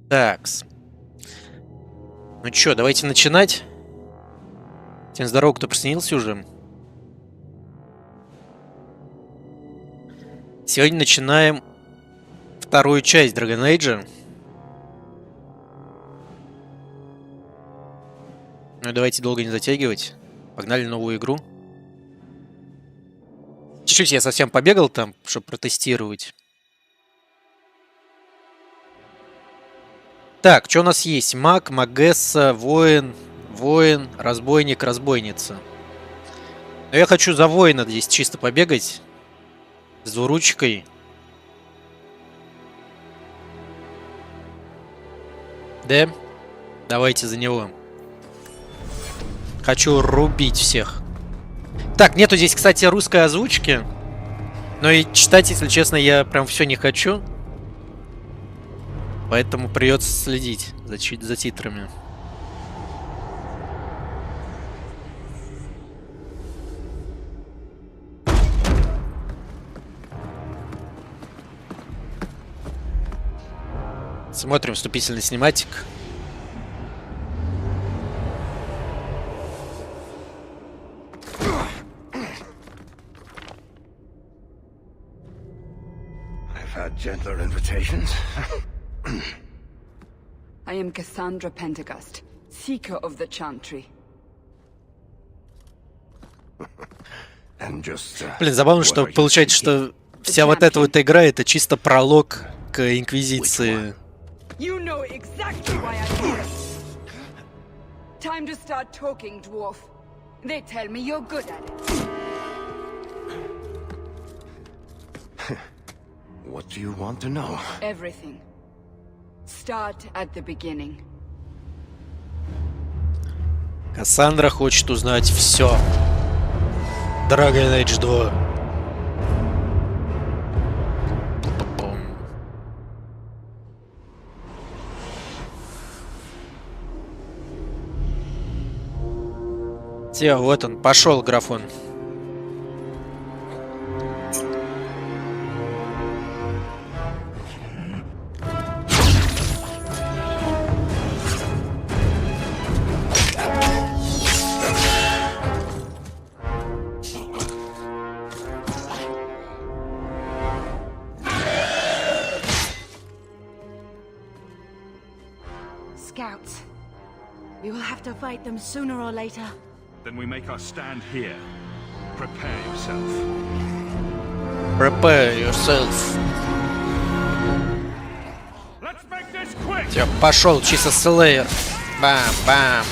Такс. Ну чё, давайте начинать. Всем здорово, кто присоединился уже. Сегодня начинаем вторую часть Dragon Age. Ну давайте долго не затягивать. Погнали новую игру. Чуть-чуть я совсем побегал там, чтобы протестировать. Так, что у нас есть? Маг, магесса, воин, разбойник, разбойница. Но я хочу за воина здесь чисто побегать. С двуручкой. Да? Давайте за него. Хочу рубить всех. Так, нету здесь, кстати, русской озвучки. Но и читать, если честно, я прям все не хочу. Поэтому придется следить за титрами. Смотрим вступительный синематик. I've had gentler invitations. I am Cassandra Pentagust, Seeker of the Chantry. Блин, забавно, что получается, что вся вот эта вот игра — это чисто пролог к Инквизиции. You know exactly why I'm here. Time to start talking, dwarf. They tell me you're good at it. What do you want to know? Everything. Start at the beginning. Кассандра хочет узнать все. Dragon Age 2. Все, вот он, пошел графон. Scouts. We will have to fight them sooner or later. Then we make our stand here. Prepare yourself. Prepare yourself. Let's make this quick. Все, пошел, чисто слэйер. Бам-бам.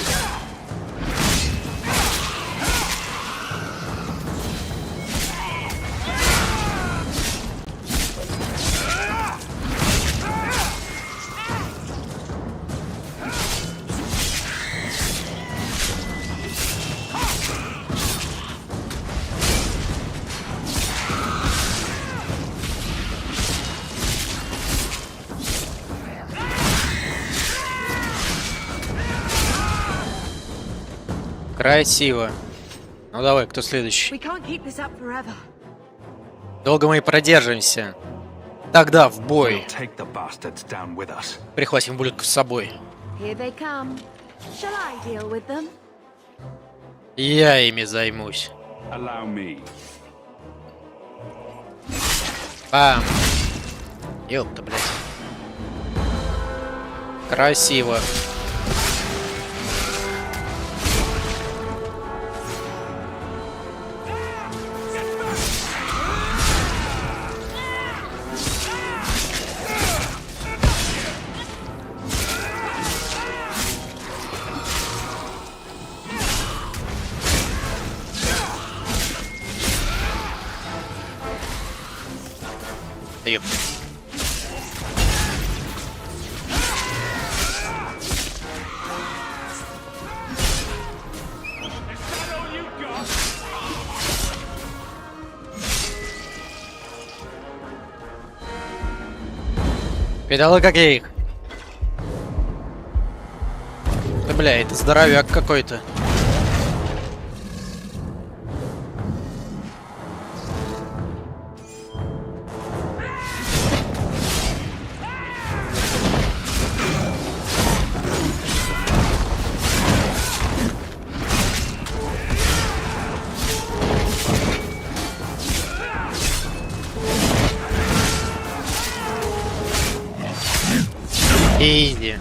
Красиво. Ну давай, кто следующий? We can't keep this up forever. Долго мы и продержимся. Тогда в бой. Take the bastards down with us. Прихватим ублюдков с собой. Here they come. Shall I deal with them? Я ими займусь. Allow me. Бам. Ёпта, блядь. Красиво. Ёп. Видала, как я их? Да бля, это здоровяк какой-то. Изи.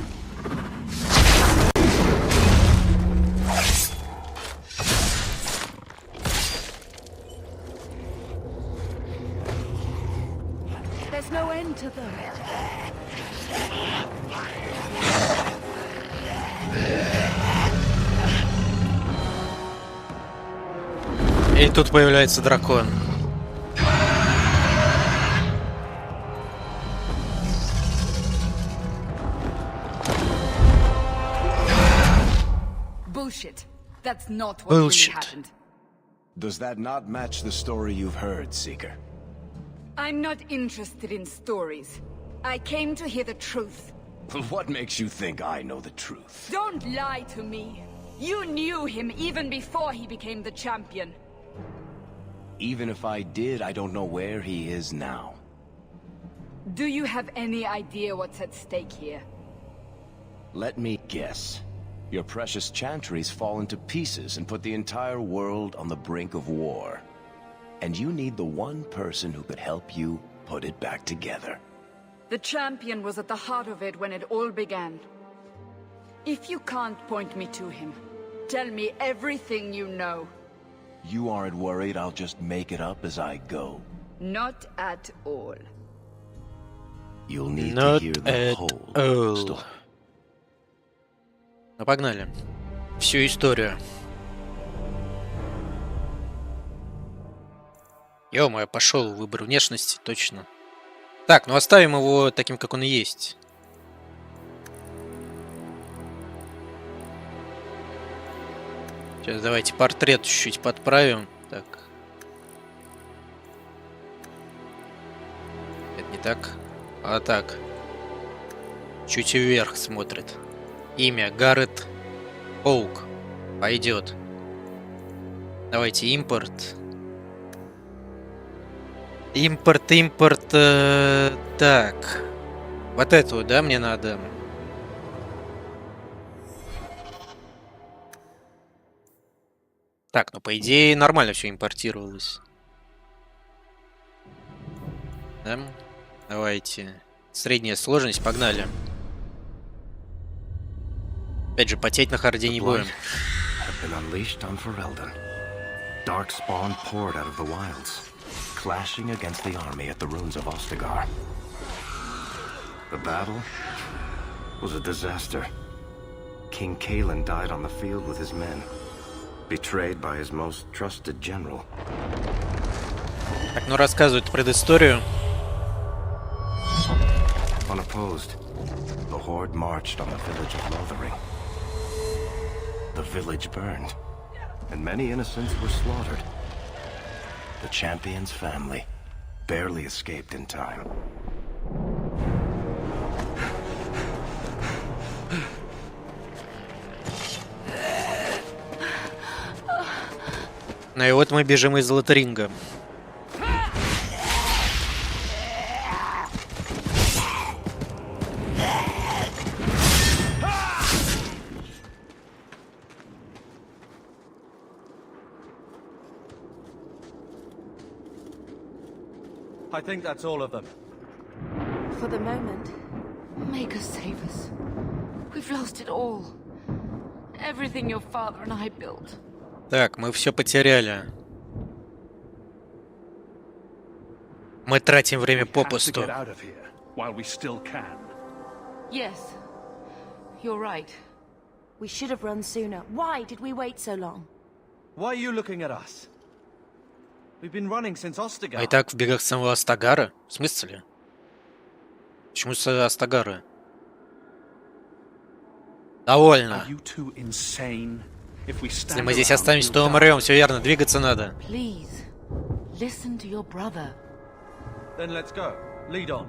There's no end to them. И тут появляется дракон. Bullshit. That's not what really Bullshit. happened. Does that not match the story you've heard, Seeker? I'm not interested in stories. I came to hear the truth. What makes you think I know the truth? Don't lie to me. You knew him even before he became the champion. Even if I did, I don't know where he is now. Do you have any idea what's at stake here? Let me guess. Your precious chantries fall into pieces and put the entire world on the brink of war. And you need the one person who could help you put it back together. The champion was at the heart of it when it all began. If you can't point me to him, tell me everything you know. You aren't worried I'll just make it up as I go? Not at all. You'll need Not to hear the at whole all. story. Ну, погнали. Всю историю. Ё-моё, пошел выбор внешности, точно. Так, ну оставим его таким, как он и есть. Сейчас давайте портрет чуть-чуть подправим. Так. Это не так. А так. Чуть вверх смотрит. Имя Гаррет Оук. Пойдет. Давайте импорт. Импорт. Так. Вот эту, да, мне надо. Так, ну по идее нормально все импортировалось. Да? Давайте. Средняя сложность, погнали. Опять же, потеть на харде не будем. Darkspawn poured out of the wilds, clashing against the army at the ruins of Ostagar. The battle was a disaster. King Kalen died on the field with his men, betrayed by his most trusted general. Так, ну рассказывают предысторию. Unopposed, the horde marched on the village of Lothering. The village burned, and many innocents were slaughtered. The champion's family barely escaped in time. Ну и вот мы бежим из Лотеринга. I think that's all of them. For the moment, Make us save us. We've lost it all. Everything your father and I built. Так, мы все потеряли. Мы тратим время We have to попусту. get out of here while we still can. Yes, you're right. we should have run sooner. Why did we wait so long? Why are you looking at us? We've been running since А Ostagar. и так в бегах самого Астагара? В смысле? Почему с Астагара? Довольно. Are you two insane? If we Если stand мы здесь around, останемся, we'll то die. умрем. Все верно, двигаться надо. Please, listen to your brother. Then let's go. Lead on.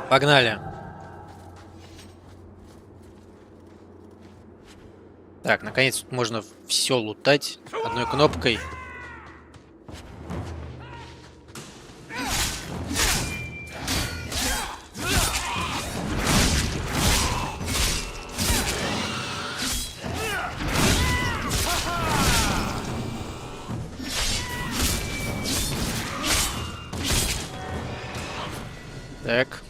Погнали. Так, наконец тут можно все лутать одной кнопкой. Так.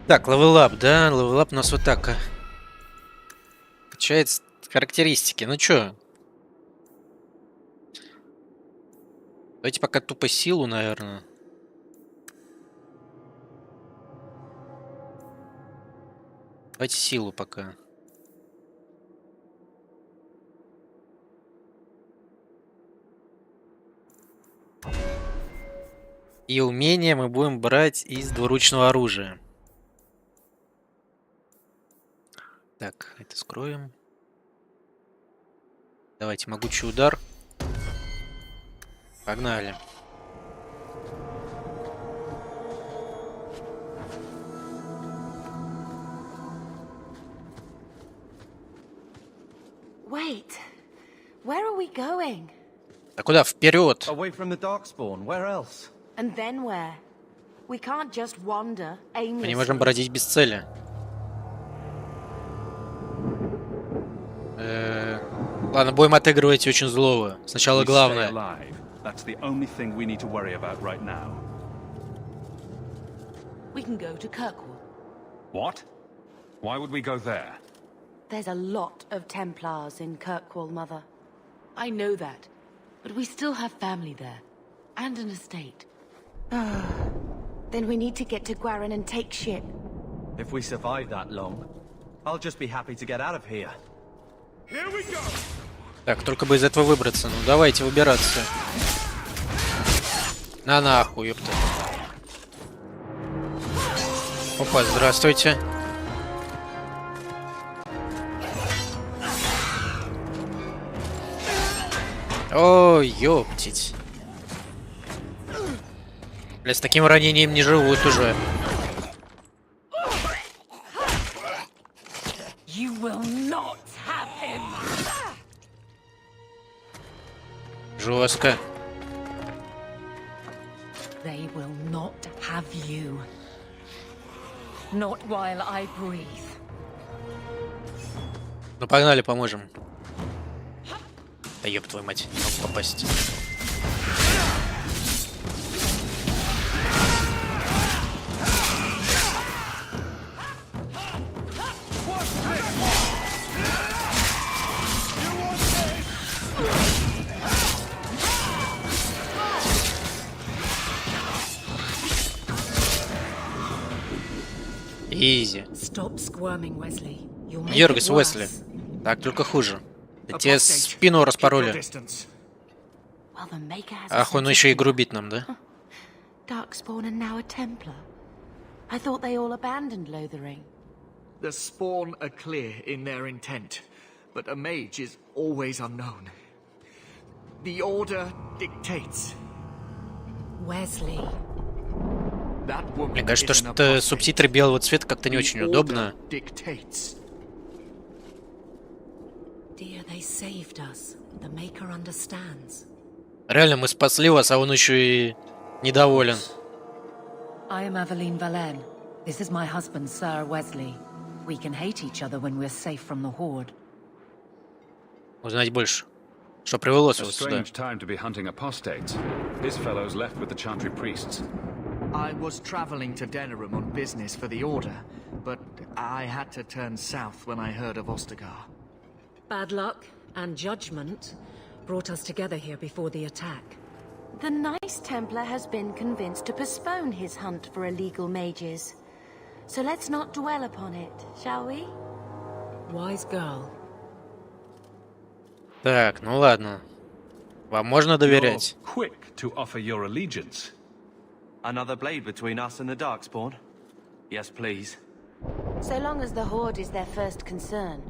Так, левелап, да? Левелап у нас вот так. Качает характеристики. Ну чё? Давайте пока тупо силу, наверное. Давайте силу пока. И умения мы будем брать из двуручного оружия. Так, это скроем. Давайте могучий удар. Погнали. Wait. Where are we going? А куда? Вперед! Away from the Darkspawn. Where else? And then where? We can't just wander Мы не можем aimlessly. бродить без цели. Ладно, будем отыгрывать очень злого. Сначала We stay главное. alive. That's the only thing we need to worry about right now. We can go to Kirkwall. What? Why would we go there? There's a lot of Templars in Kirkwall, Mother. I know that, but we still have family there, and an estate. Then we need to get to Gwaran and take ship. If we survive that long, I'll just be happy to get out of here. Here we go! Так, только бы из этого выбраться. Ну давайте выбираться. На нахуй, ёпта. Опа, здравствуйте. Ой, ёптить. Бля, с таким ранением не живут уже. You will not have him. Жестко. They will not have you. Not while I breathe. Ну погнали, поможем. Да ёб твою мать, не мог попасть. Изи. Stop squirming, Wesley. You'll make Дергайся, it Уэсли. worse. Так, только хуже. Да тебе спину распороли. Well, the Maker has a Ах, он sense of еще и humor. грубит нам, да? Darkspawn and now a Templar. I thought they all abandoned Lothering. The Spawn are clear in their intent, but a mage is always unknown. The Order dictates. Wesley. That woman Блин, кажется, is an что apostate. субтитры белого цвета как-то не The очень Order удобно. dictates. Dear, they saved us. The Maker understands. Реально, мы спасли вас, а он еще и недоволен. I am Aveline Valen. This is my husband, Sir Wesley. We can hate each other when we're safe from the Horde. Узнать больше. Что привело A его сюда? strange time to be hunting apostates. This fellow's left with the Chantry priests. I was traveling to Denerim on business for the Order, but I had to turn south when I heard of Ostagar. Bad luck and judgment brought us together here before the attack. The nice Templar has been convinced to postpone his hunt for illegal mages. So let's not dwell upon it, shall we? Wise girl. Так, ну ладно. Вам можно доверять? You're quick to offer your allegiance. Another blade between us and the Darkspawn? Yes, please. So long as the Horde is their first concern.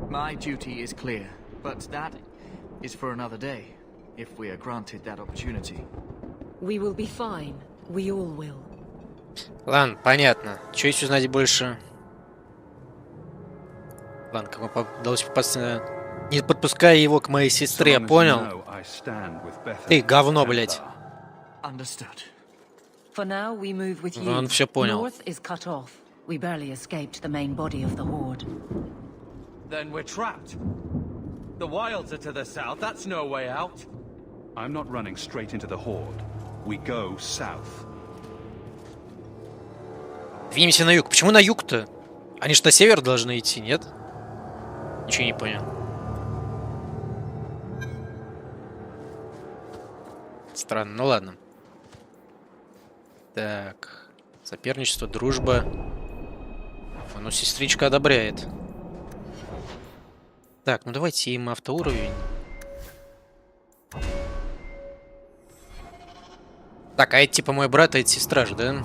My duty is clear, but that is for another day, if we are granted that opportunity. We will be fine. We all will. Ладно, понятно. Че еще узнать больше? Ладно, как вам удалось попасться... Не подпуская его к моей So сестре, long as you понял? know I stand with Bethel Ты говно, Templar. блядь. Understood. For now, we move with you. Он все понял. North is cut off. We barely escaped the main body of the Horde. Then we're trapped. The wilds are to the south. That's no way out. I'm not running straight into the Horde. we go south. Двинемся на юг. Почему на юг-то? Они же на север должны идти, нет? Ничего не понял. Странно, ну ладно. Так. Соперничество, дружба. Ну, сестричка одобряет. Так, ну давайте им автоуровень. Так, а это типа мой брат, а это сестра же, да?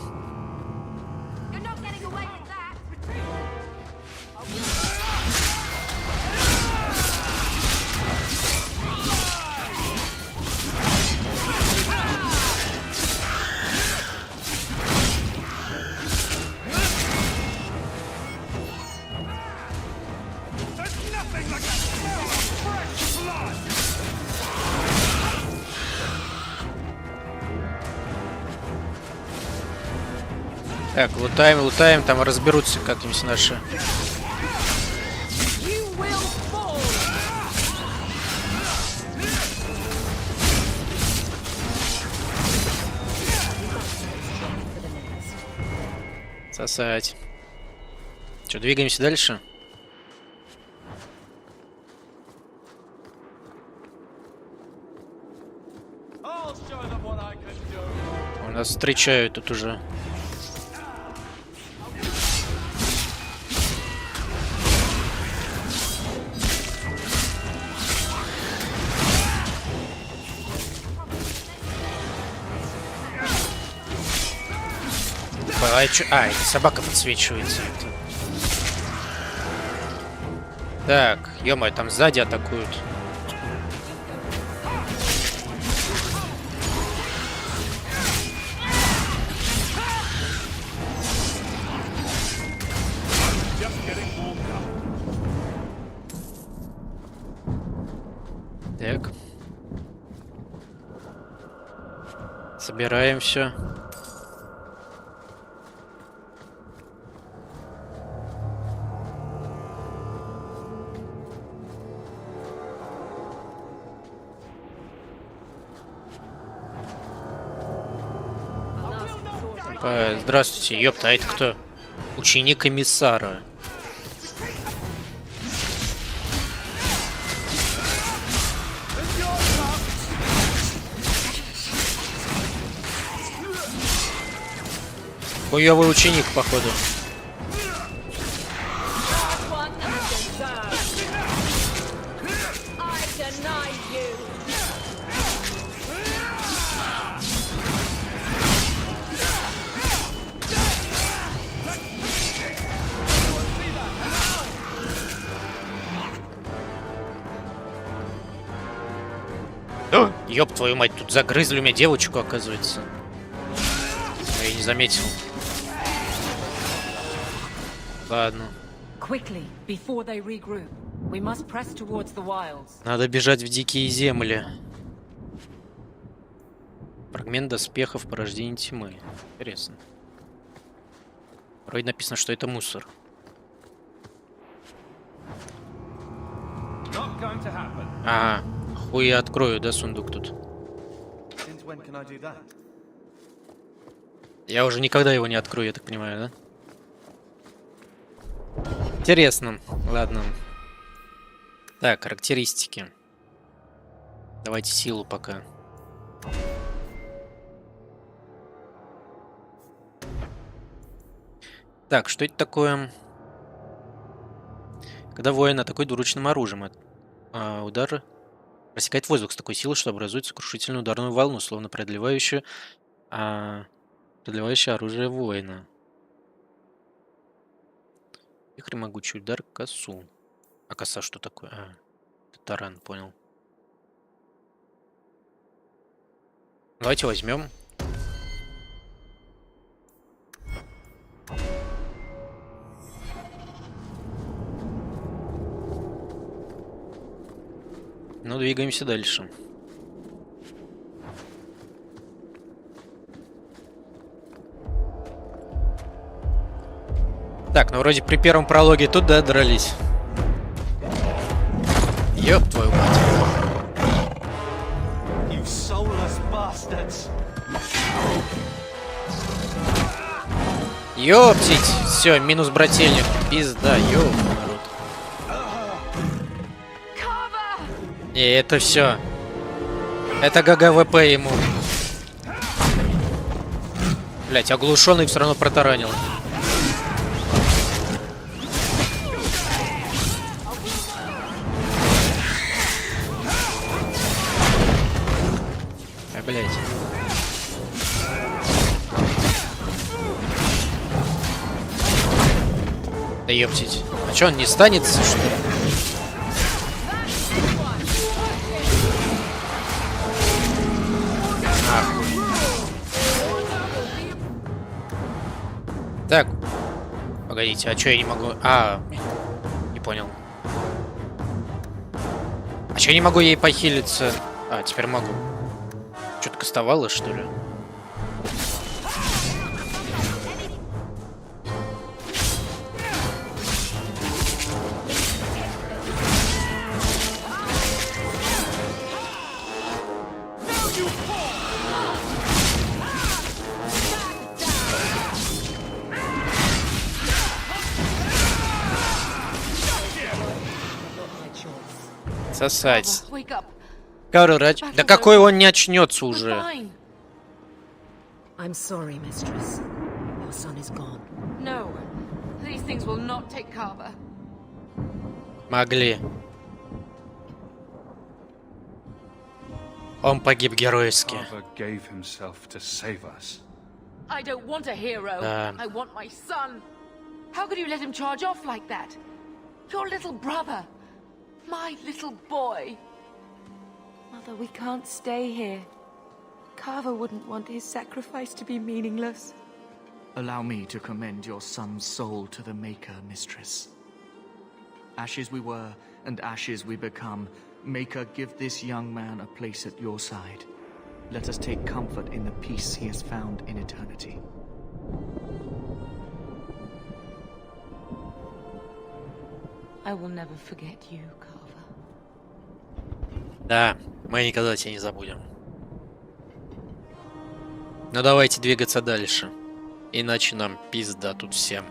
Так, лутаем, там разберутся как-нибудь наши. Сосать. Что, двигаемся дальше? Нас встречают тут уже. это собака подсвечивается. Так, ё-моё, там сзади атакуют. Так. Собираем все. Здравствуйте, ёпта, а это кто? Ученик комиссара. Хуёвый ученик, походу. Ёб твою мать, тут загрызли у меня девочку, оказывается. Я не заметил. Ладно. Надо бежать в дикие земли. Фрагмент доспехов порождения тьмы. Интересно. Вроде написано, что это мусор. Ага. Хуй я открою, да, сундук тут? Я уже никогда его не открою, я так понимаю, да? Интересно. Ладно. Так, характеристики. Давайте силу пока. Так, что это такое? Когда воин атакует двуручным оружием, удар рассекает воздух с такой силой, что образует сокрушительную ударную волну, словно преодолевающее оружие воина. Вихрь могучий удар, косу. А коса что такое? Это таран, понял. Давайте возьмем. Ну, двигаемся дальше. Так, ну вроде при первом прологе тут, да, дрались. Ёб твою мать. Ёптить! Все, минус брательник. Пизда, ёп, народ. И это все. Это ГГВП ему. Блять, оглушенный все равно протаранил. Блять. Да ёптить. А чё, он не станется, что ли? Нахуй. Так. Погодите, а чё я не могу... не понял. А чё я не могу ей похилиться? А, теперь могу. Что-то кастовало, что ли? Сосать. Да какой он не очнется уже? I'm sorry, mistress. Your son is gone. No, these things will not take Carver. Могли. Он погиб геройски. Carver gave himself to save us. I don't want a hero. I want my son. How could you let him charge off like that? Your little brother. My little boy. Mother, we can't stay here. Carver wouldn't want his sacrifice to be meaningless. Allow me to commend your son's soul to the Maker, mistress. Ashes we were, and ashes we become. Maker, give this young man a place at your side. Let us take comfort in the peace he has found in eternity. I will never forget you, Carver. Да, мы никогда тебя не забудем. Ну давайте двигаться дальше. Иначе нам пизда тут всем.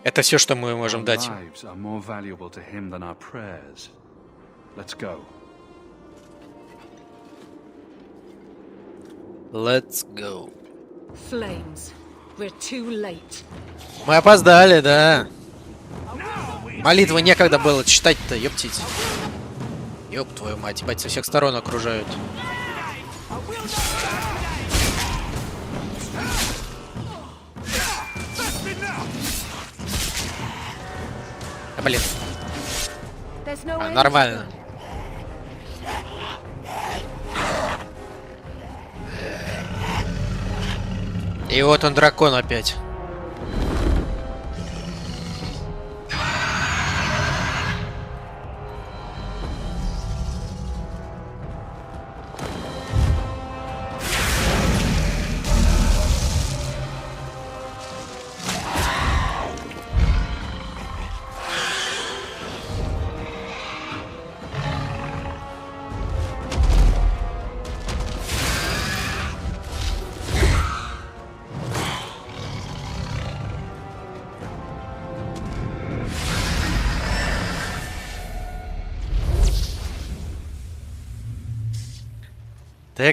Это все, что мы можем дать им. Let's go. Flames. We're too late. Мы опоздали, да. Молитвы некогда было читать-то, ёптить. Ёб твою мать, ебать, со всех сторон окружают. Да блин. Нормально. И вот он, дракон опять.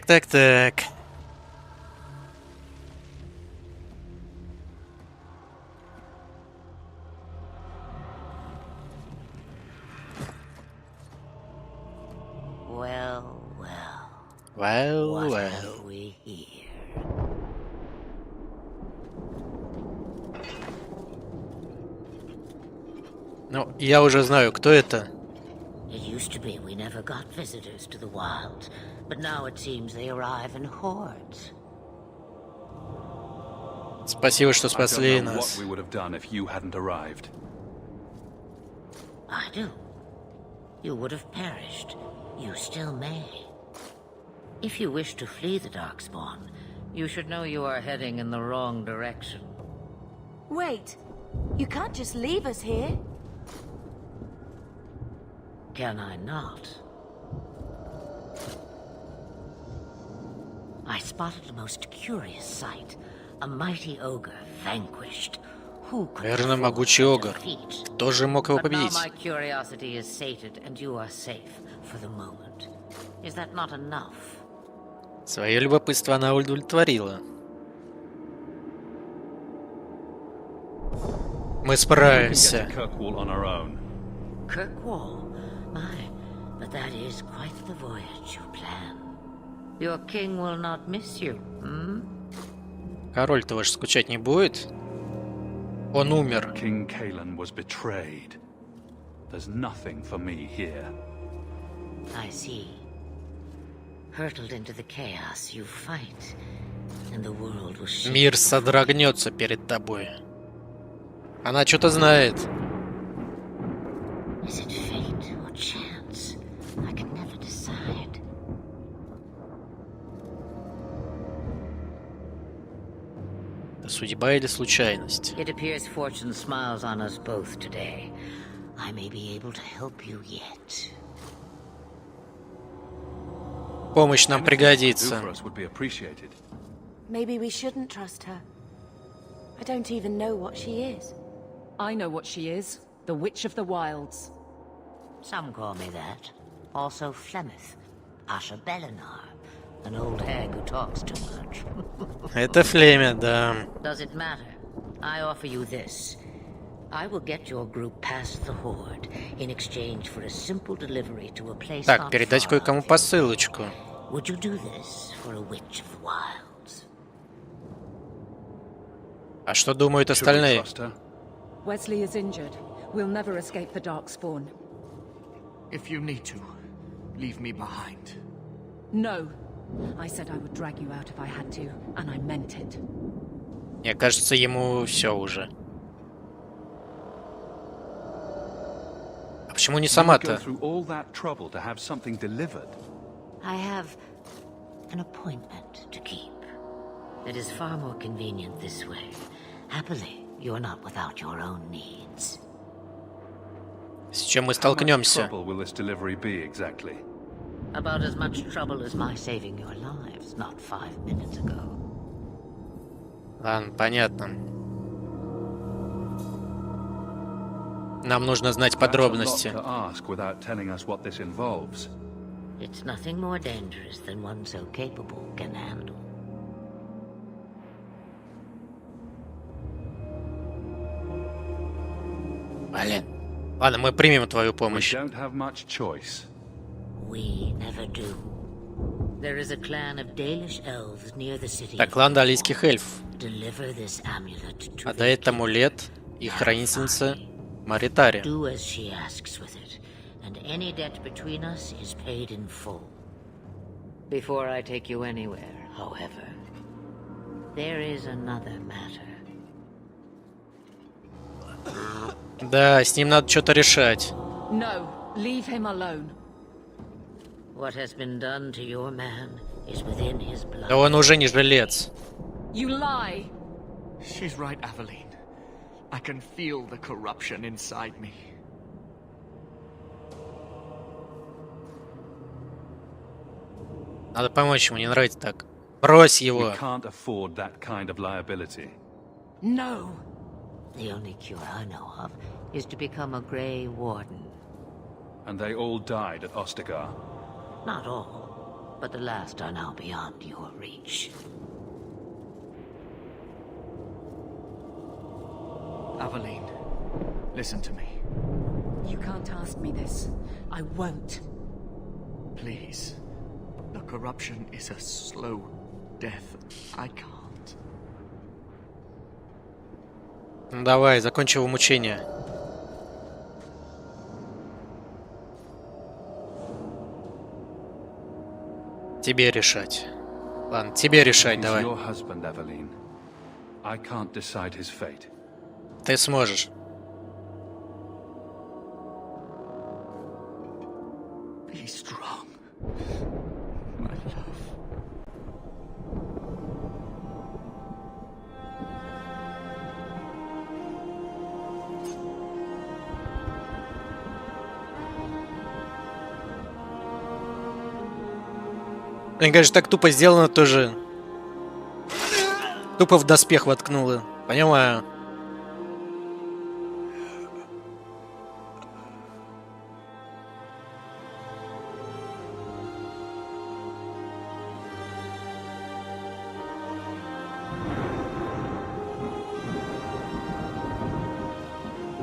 Так. Well. We here. Ну, я уже знаю, кто это. It used to be we never got visitors to the wilds, but now it seems they arrive in hordes. Спасибо, что спасли нас. I do. You would have perished. You still may. If you wish to flee the Darkspawn, you should know you are heading in the wrong direction. Wait. You can't just leave us here. Can I not? I spotted a most curious sight. A mighty ogre vanquished. Who could Верно, afford могучий such a огр. feat? Кто же мог его But now победить? my curiosity is sated, and you are safe for the moment. Is that not enough? Свое любопытство она удовлетворила. Мы We can get справимся. to Kirkwall on our own. Kirkwall? My, but that is quite the voyage you plan. Your king will not miss you, hmm? Король-то ваш скучать не будет? Он умер. King Kalen was betrayed. There's nothing for me here. I see. Hurtled into the chaos you fight, and the world will shake. Мир содрогнется перед тобой. Она что-то знает. Is it fate or chance? I can never decide. Судьба или случайность? It appears fortune smiles on us both today. I may be able to help you yet. Помощь нам Do пригодится. for us would be appreciated. Maybe we shouldn't trust her. I don't even know what she is. I know what she is. The Witch of the Wilds. Some call me that. Also Flemeth, Asha Belinar, an old hag who talks too much. Это Флемя, да. Does it matter? I offer you this. I will get your group past the Horde in exchange for a simple delivery to a place Так, not передать far кое-кому off. посылочку. Would you do this for a Witch of the Wilds? А что думают Should we остальные? trust her? Wesley is injured. We'll never escape the Darkspawn. If you need to, leave me behind. No. I said I would drag you out if I had to, and I meant it. Мне кажется, ему все уже. А почему не You go сама-то? through all that trouble to have something delivered. I have an appointment to keep. It is far more convenient this way. Happily, you're not without your own needs. С чем мы How much столкнемся? trouble will this delivery be exactly? About as much trouble as my saving your lives not 5 minutes ago. Ладно, понятно. Нам нужно знать подробности. That's a lot to ask without telling us what this involves. It's nothing more dangerous than one so capable can handle. Блин. Ладно, мы примем твою We помощь. don't have much choice. We never do. There is a clan of Dalish elves near the city. Так, клан далийских эльфов. Deliver this amulet to А their дает king. амулет и хранительница Маритари. Do as she asks with it, and any debt between us is paid in full. Before I take you anywhere, however, there is another matter. Да, с ним надо что-то решать. No. Leave him alone. What has been done to your man is within his blood. Да он уже не жилец. You lie. She's right, Aveline. I can feel the corruption inside me. Надо помочь ему, не нравится так. Брось We его. can't afford that kind of liability. No. The only cure I know of is to become a Grey Warden. And they all died at Ostagar. Not all, but the last are now beyond your reach. Aveline, listen to me. You can't ask me this. I won't. Please. The corruption is a slow death. I can't. Ну давай, закончи его мучение. Тебе решать. Ладно, тебе решать, He's давай. your husband, Aveline. I can't decide his fate. Ты сможешь. Be strong. My love. Мне кажется, так тупо сделано тоже. Тупо в доспех воткнула. Понимаю.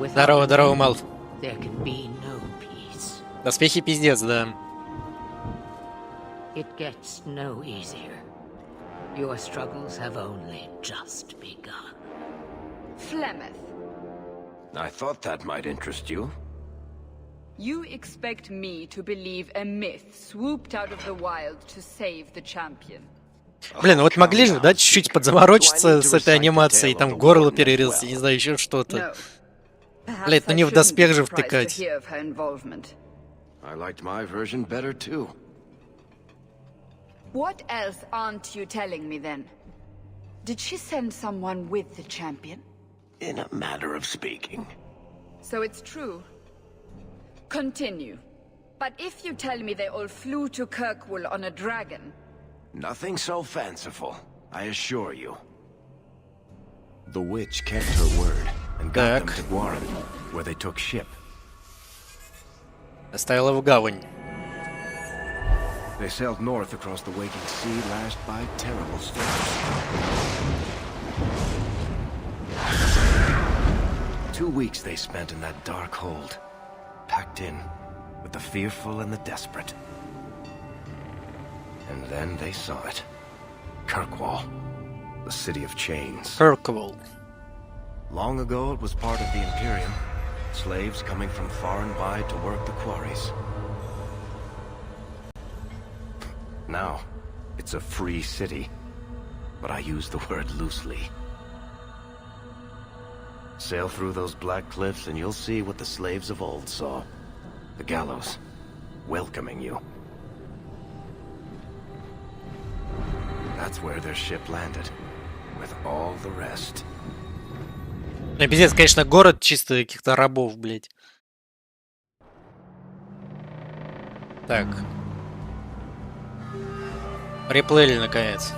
Здорово, здорово, Малф. Доспехи пиздец, да. It gets no easier. Your struggles have only just begun. Flemeth. I thought that might interest you. You expect me to believe a myth swooped out of the wild to save the champion? Блин, вот могли же, да, чуть-чуть подзаморочиться с этой анимацией, там горло перерезать, не знаю, еще что-то. Блять, ну не в доспех же втыкать. I liked my version better too. What else aren't you telling me then? Did she send someone with the champion? In a matter of speaking. So it's true. Continue. But if you tell me they all flew to Kirkwall on a dragon... Nothing so fanciful, I assure you. The witch kept her word and got them to Guaran, where they took ship. Оставила в гавань. They sailed north across the waking sea, lashed by terrible storms. 2 weeks they spent in that dark hold, packed in with the fearful and the desperate. And then they saw it. Kirkwall, the city of chains. Kirkwall. Long ago it was part of the Imperium. Slaves coming from far and wide to work the quarries. Now, it's a free city, but I use the word loosely. Sail through those black cliffs and you'll see what the slaves of old saw. The gallows, welcoming you. That's where their ship landed, with all the rest. Ну, пиздец, конечно, город чисто каких-то рабов, блядь. Так. Приплыли, наконец.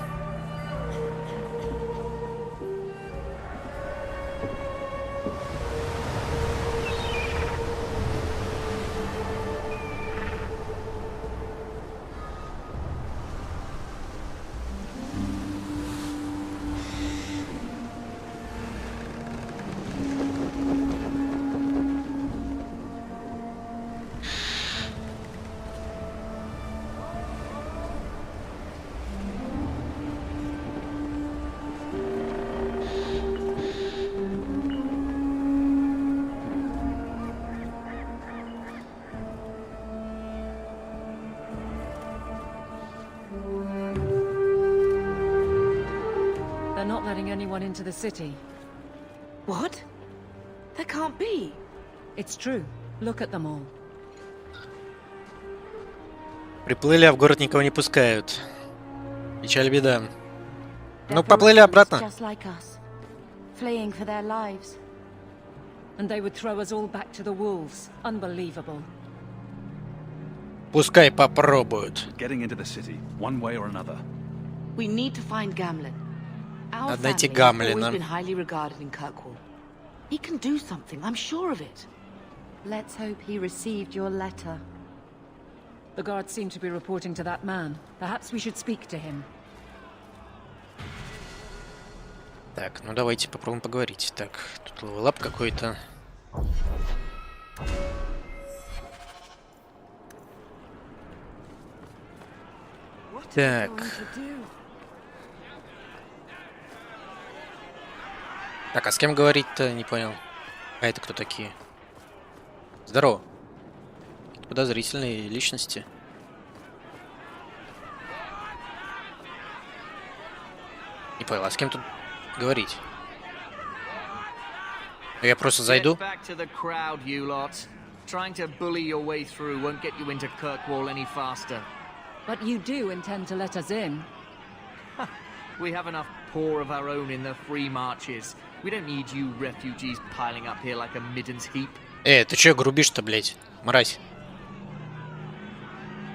Into the city. What? That can't be. It's true. Look at them all. Приплыли, а в город никого не пускают. Печаль, беда. Ну, поплыли обратно. Just like us, fleeing for their lives. And they would throw us all back to the wolves. Unbelievable. Пускай попробуют. Getting into the city, one way or another. We need to find Gamlen. Our Надо найти family has always Гамлина. been highly regarded in Kirkwall. He can do something, I'm sure of it. Let's hope he received your letter. The guards seem to be reporting to that man. Perhaps we should speak to him. Так, ну давайте попробуем поговорить. Так, тут левелап какой-то. Так. Так, а с кем говорить-то? Не понял. А это кто такие? Здорово. Какие-то подозрительные личности. Не понял, а с кем тут говорить? Я просто зайду. Trying to bully your way through won't get you into Kirkwall any faster. But you do intend to let us in. We have enough poor of our own in the free marches. We don't need you refugees piling up here like a midden's heap. Ты чё грубишь-то, блядь? Мразь.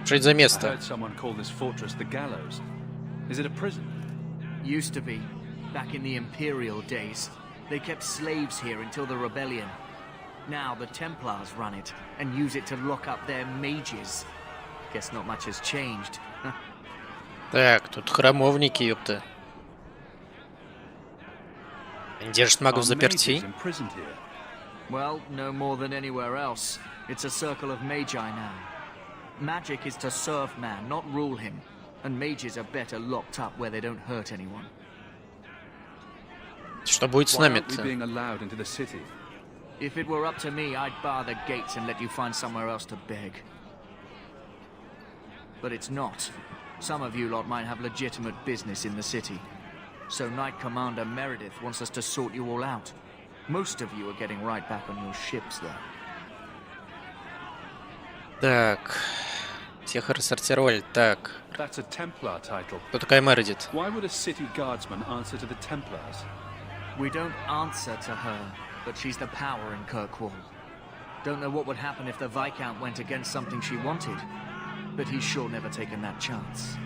Что это за место? I heard someone call this fortress the Gallows. Is it a prison? Used to be. Back in the Imperial days, they kept slaves here until the rebellion. Now the Templars run it and use it to lock up their mages. Guess not much has changed. Так, тут храмовники, ёпта. Держит магов заперти. Well, no more than anywhere else. It's a circle of magi now. Magic is to serve man, not rule him. And mages are better locked up where they don't hurt anyone. Что будет с нами-то? If it were up to me, I'd bar the gates and let you find somewhere else to beg. But it's not. Some of you lot might have legitimate business in the city. So Knight Commander Meredith wants us to sort you all out. Most of you are getting right back on your ships, though. Так. Всех рассортировали. Так. That's a Templar title. Кто такая Мередит? Why would a city guardsman answer to the Templars? We don't answer to her, but she's the power in Kirkwall. Don't know what would happen if the Viscount went against something she wanted, but he's sure never taken that chance.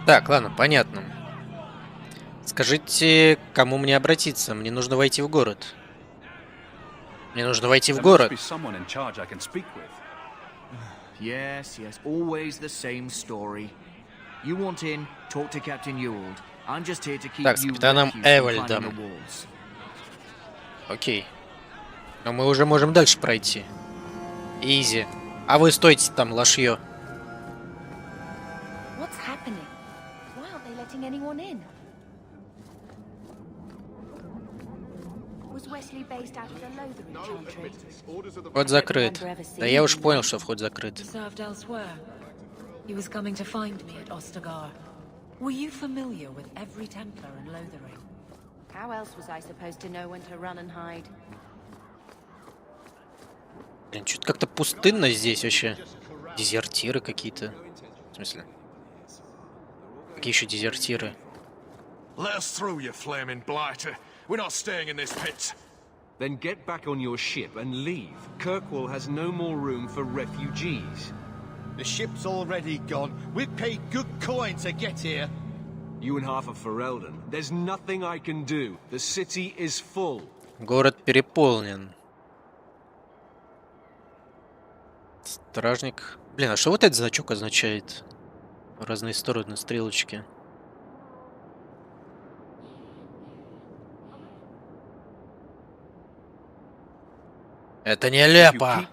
Так, ладно, понятно. Скажите, к кому мне обратиться? Мне нужно войти в город. Мне нужно войти в город. Yes, always the same story. You want in, talk to Captain Ewald. I'm just here to keep Так, с капитаном Эвальдом. Окей. Но мы уже можем дальше пройти. Изи. А вы стойте там, лошьё. Вход закрыт. Да я уж понял, что вход закрыт. He was coming to find me at Ostagar. Were you familiar with every Templar in Lothering? How else was I supposed to know when to run and hide? Блин, что-то как-то пустынно здесь вообще. Дезертиры какие-то. В смысле? Какие еще дезертиры? Let us through, you flaming blighter. We're not staying in this pit. Then get back on your ship and leave. Kirkwall has no more room for refugees. The ship's already gone. We've paid good coin to get here. You and half of Ferelden. There's nothing I can do. The city is full. Город переполнен. Стражник. Блин, а что вот этот значок означает? В разные стороны стрелочки. Это нелепо.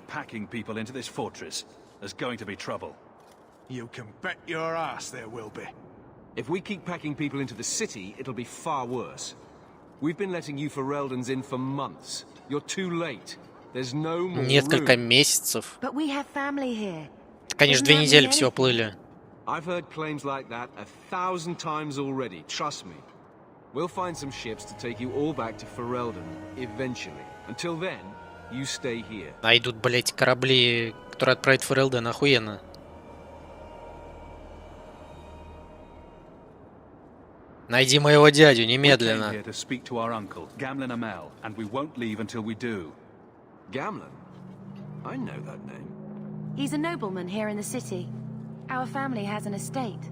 There's going to be trouble. You can bet your ass there will be. If we keep packing people into the city, it'll be far worse. We've been letting you Fereldans in for months. You're too late. There's no more Несколько месяцев. But we have family here. Так они же 2 недели всего плыли. I've heard claims like that 1,000 times already. Trust me. We'll find some ships to take you all back to Ferelden eventually. Until then, you stay here. Найдут, блять, корабли, которые отправят Ферелден, охуенно. Найди моего дядю немедленно. Gamlen? I know that name. He's a nobleman here in the city. Our family has an estate.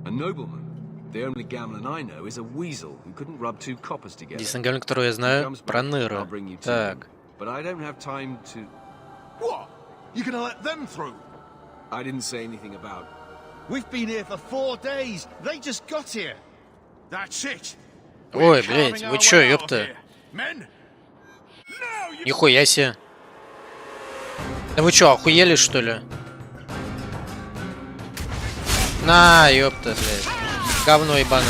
A nobleman? The only Gamlen I know is a weasel who couldn't rub 2 coppers together. Единственный Гамлен, которого я знаю, Проныру. Так. But I don't have time to... What? You gonna let them through? I didn't say anything about... We've been here for 4 days. They just got here. That's it. Ой, блядь, вы чё, ёпта? Нихуя себе. Да вы чё, охуели, что ли? На, ёпта, блядь. Говно ебаное.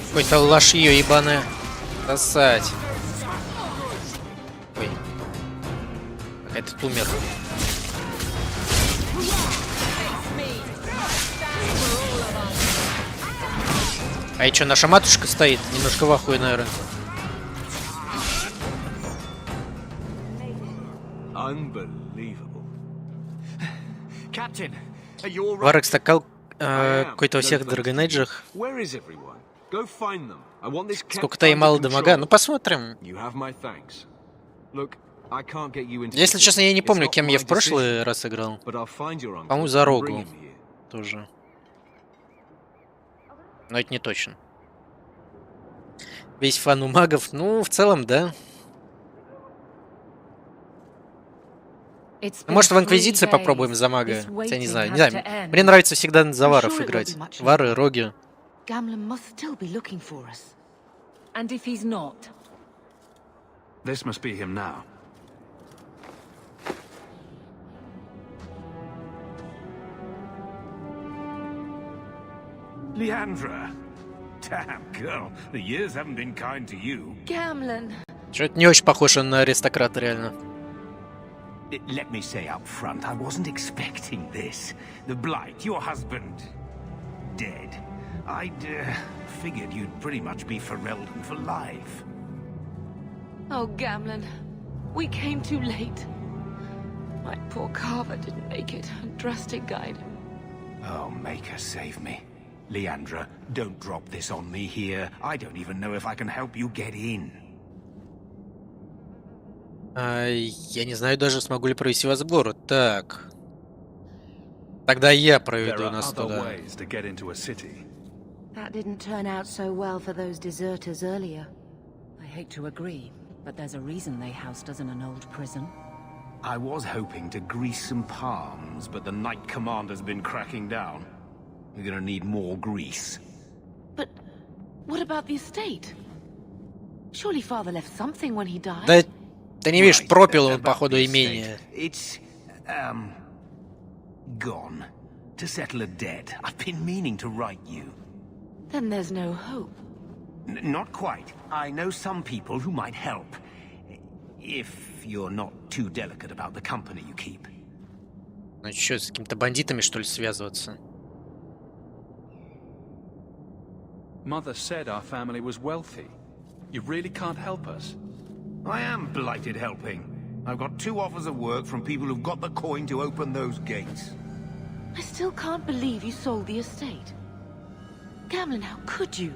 Какой-то лошьё ебаное. Сосать. Ой. Какая-то тумер. А и чё, наша матушка стоит? Немножко в ахуе, наверное. Captain, are you all right? Варек стакал какой-то во всех Dragon Age'ах. Where is everyone? Go find them. I want this Сколько-то и мало дамага. Ну, посмотрим. You have my thanks. Look, I can't get you into. Если честно, я не помню, кем я в прошлый раз играл. По-моему, за Рогу тоже. Но это не точно. Весь фан у магов. Ну, в целом, да. Может, в Инквизиции попробуем за мага? Хотя не знаю. Не знаю. Мне нравится всегда за варов играть. Вары, роги. And if he's not? This must be him now. Leandra. Damn, girl. The years haven't been kind to you. Gamlen. Что-то не очень похоже на аристократа, реально. Let me say up front, I wasn't expecting this. The Blight, your husband, dead. I'd figured you'd pretty much be Ferelden for life. Oh, Gamlen. We came too late. My poor carver didn't make it, and Drastic guide him. Oh, Maker, save me. Leandra, don't drop this on me here. I don't even know if I can help you get in. Я не знаю даже, смогу ли провести вас в город. Так. Тогда я проведу нас туда. That didn't turn out so well for those deserters earlier. I hate to agree, but there's a reason they housed us in an old prison. I was hoping to grease some palms, but the Knight Commander's been cracking down. We're gonna need more grease. But what about the estate? Surely father left something when he died. Да, ты не видишь, пропил он, походу, имение. It's, gone. To settle a debt. I've been meaning to write you. Then there's no hope. Not quite. I know some people who might help. If you're not too delicate about the company you keep. Значит, что, с какими-то бандитами, что ли, связываться? Mother said our family was wealthy. You really can't help us. I am blighted helping. I've got 2 offers of work from people who've got the coin to open those gates. I still can't believe you sold the estate. Gamlen, how could you?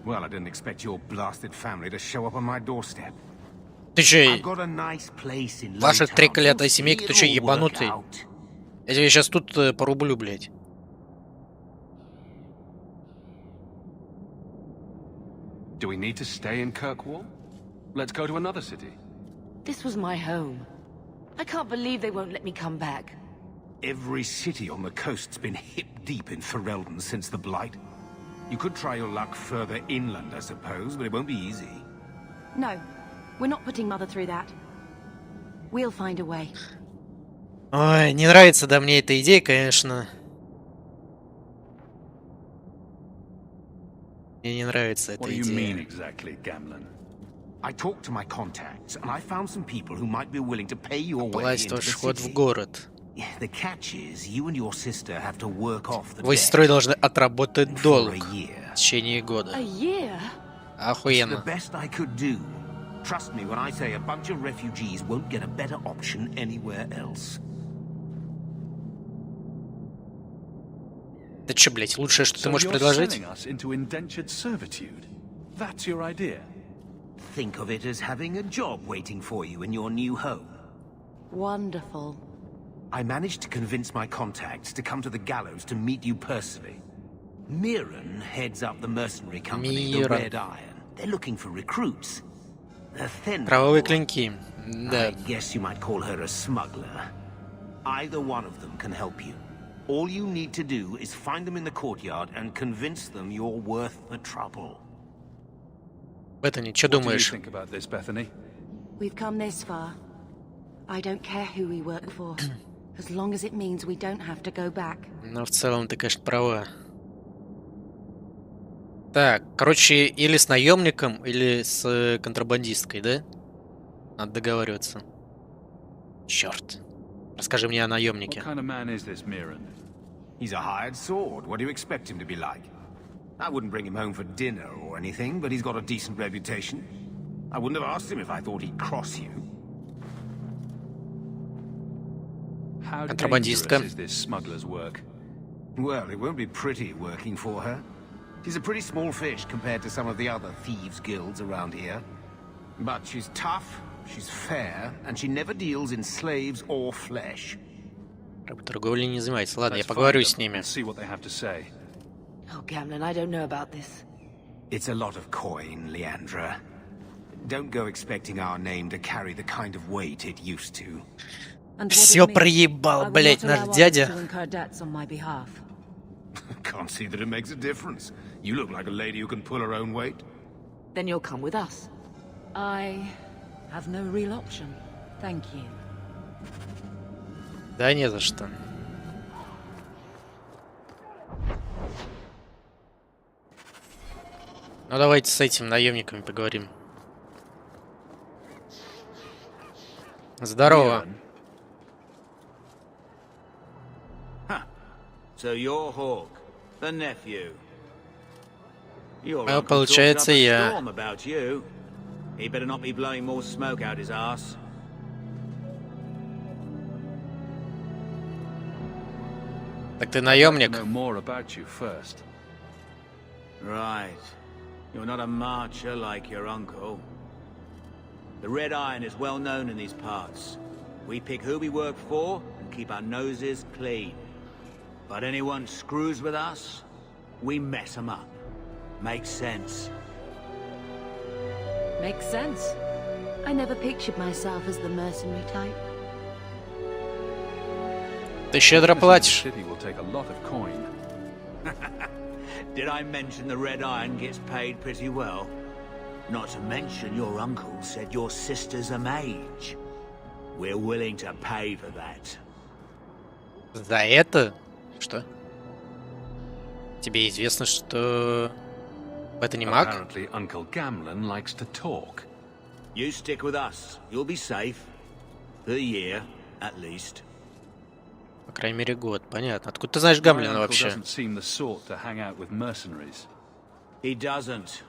Well, I didn't expect your blasted family to show up on my doorstep. Ты чё, I've got a nice place in ваша Lowtown. треклятая семейка, ты чё, ебанутый? Я тебе сейчас тут порублю, блядь. Do we need to stay in Kirkwall? Let's go to another city. This was my home. I can't believe they won't let me come back. Every city on the coast's been hip-deep in Ferelden since the Blight. You could try your luck further inland, I suppose, but it won't be easy. No, we're not putting Mother through that. We'll find a way. Ой, не нравится, да, мне эта идея, конечно. Мне не нравится эта идея. What do you mean exactly, Gamlen? I talked to my contacts, and I found some people who might be willing to pay your way Платить into the ваш вход в city. город. The catch is, you and your sister have to work off the Вы с сестрой должны отработать долг в течение года. Охуенно. The best I could do. Trust me when I say a bunch of refugees won't get a better option anywhere else. Это что, блядь, лучшее, что ты можешь предложить? Think of it as having a job waiting for you in your new home. Wonderful. I managed to convince my contacts to come to the gallows to meet you personally. Mirren heads up the mercenary company, the Red Iron. They're looking for recruits. They're thin. Кровавые клинки. Да. I guess you might call her a smuggler. Either one of them can help you. All you need to do is find them in the courtyard and convince them you're worth the trouble. Беттани, что думаешь? We've come this far. I don't care who we work for, as long as it means we don't have to go back. Ну, в целом, ты, конечно, права. Так, короче, или с наемником, или с контрабандисткой, да? Надо договариваться. Черт. Расскажи мне о наемнике. He's a hired sword. What do you expect him to be like? I wouldn't bring him home for dinner or anything, but he's got a decent reputation. I wouldn't have asked him if I thought he'd cross you. Контрабандистка. dangerous is this smuggler's work? Well, it won't be pretty working for her. She's a pretty small fish compared to some of the other thieves' guilds around here. But she's tough, she's fair, and she never deals in slaves or flesh. Торговлей не занимается. Ладно, я поговорю с ними. See what they have to say. Oh, Gamlen, I don't know about this. It's a lot of coin, Leandra. Don't go expecting our name to carry the kind of weight it used to. Все проебал, блять, наш дядя. Can't see that it makes a difference. You look like a lady who can pull her own weight. Then you'll come with us. I have no real option. Thank you. Да не за что. Ну давайте с этим наемниками поговорим. Здорово. So you're Hawk, the nephew. Your Ну, uncle получается, talked up a я. storm about you. He better not be blowing more smoke out his ass. Так ты наемник? Know more about you first. Right. You're not a marcher like your uncle. The Red Iron is well known in these parts. We pick who we work for and keep our noses clean. But anyone screws with us, we mess them up. Makes sense. Makes sense. I never pictured myself as the mercenary type. Ты щедро платишь. City will take a lot of coin. Did I mention the Red Iron gets paid pretty well? Not to mention your uncle said your sister's a mage. We're willing to pay for that. За это? Что? Тебе известно, что это не маг? Apparently, Uncle Gamlen likes to talk. You stick with us. You'll be safe. For a year, at least. По крайней мере, год. Понятно. Откуда ты знаешь Гамлина вообще? Doesn't seem the sort to hang out with mercenaries. He doesn't.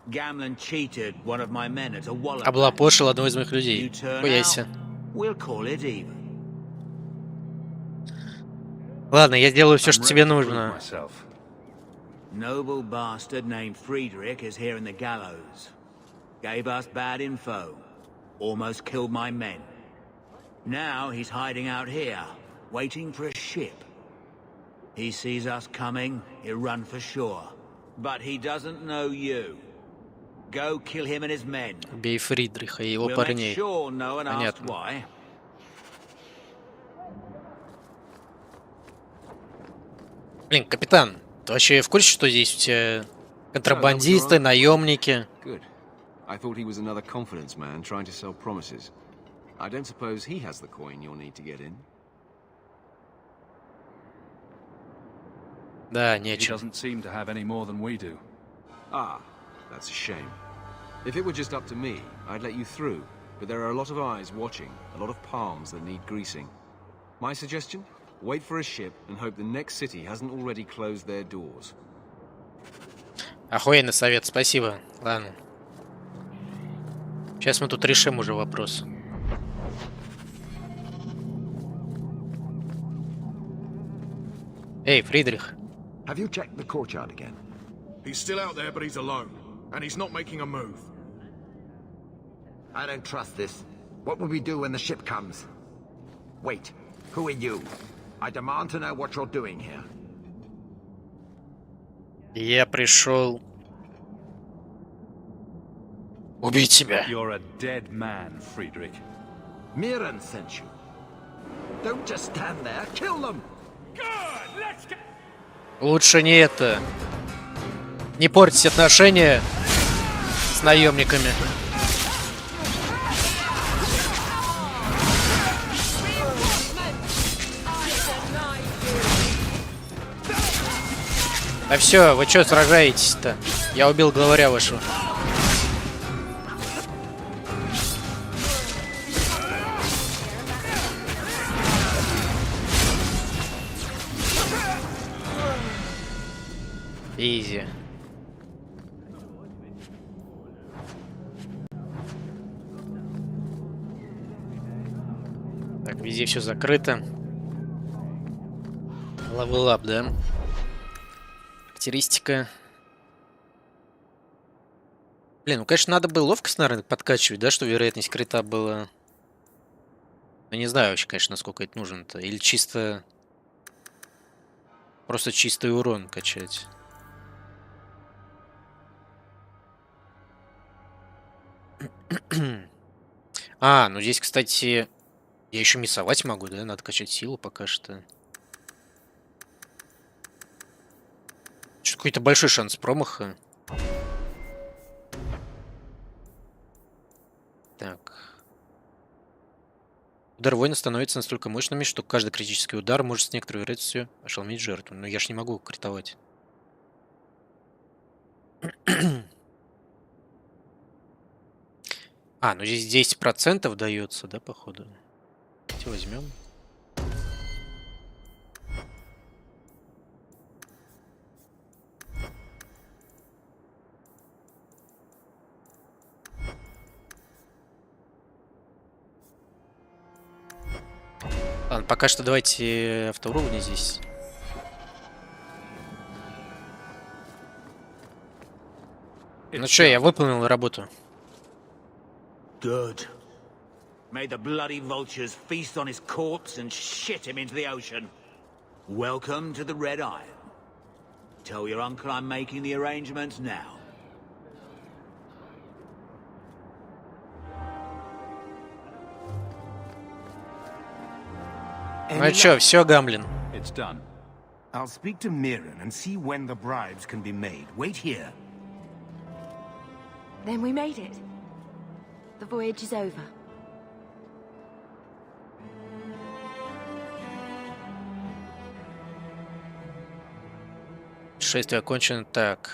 Gamlen cheated one of my men at a wallet. Облапошил одного из моих людей. Хуяйся. We'll call it even. Ладно, я сделаю все, что тебе нужно. Noble bastard named Friedrich is here in the gallows. Gave us bad info. Almost killed my men. Now he's hiding out here, waiting for a ship. He sees us coming, he'll run for sure. But he doesn't know you. Go kill him and his men. Бей Фридриха и его We'll make парней. sure no one asks Понятно. why. Блин, капитан, ты вообще в курсе, что здесь у тебя контрабандисты, наемники? Good. I thought he was another confidence man trying to sell promises. I don't suppose he has the coin you'll need to get in. Да, He нечем. doesn't seem to have any more than we do. Ah, that's a shame. If it were just up to me, I'd let you through. But there are a lot of eyes watching, a lot of palms that need greasing. My suggestion? Wait for a ship and hope the next city hasn't already closed their doors. Охуенный совет, спасибо. Ладно. Сейчас мы тут решим уже вопрос. Эй, Фридрих. Have you checked the courtyard again? He's still out there, but he's alone. And he's not making a move. I don't trust this. What will we do when the ship comes? Wait, who are you? I demand to know what you're doing here. Я пришел убить тебя. You're a dead man, Friedrich. Miran sent you. Don't just stand there. Kill them. Good. Let's go. Лучше не это. Не портить отношения с наемниками. А все, вы что сражаетесь-то? Я убил главаря вашего. Изи. Так, везде все закрыто. Level up, да? Характеристика. Блин, ну, конечно, надо было ловкость, наверное, подкачивать, да, что вероятность крита была. Я не знаю вообще, конечно, насколько это нужно-то. Или чисто... Просто чистый урон качать. А, ну здесь, кстати, я еще миссовать могу, да? Надо качать силу пока что. Что-то какой-то большой шанс промаха. Так. Удар воина становится настолько мощными, что каждый критический удар может с некоторой вероятностью ошеломить жертву. Но я ж не могу критовать. А, ну здесь 10% дается, да, походу? Давайте возьмем. Ладно, пока что давайте автоуровни здесь. Ну что, я выполнил работу. Good. May the bloody vultures feast on his corpse and shit him into the ocean. Welcome to the Red Iron. Tell your uncle I'm making the arrangements now. Ну чё, все, Гамлин. It's done. I'll speak to Mirren and see when the bribes can be made. Wait here. Then we made it. The voyage is over. Шествие окончено. Так.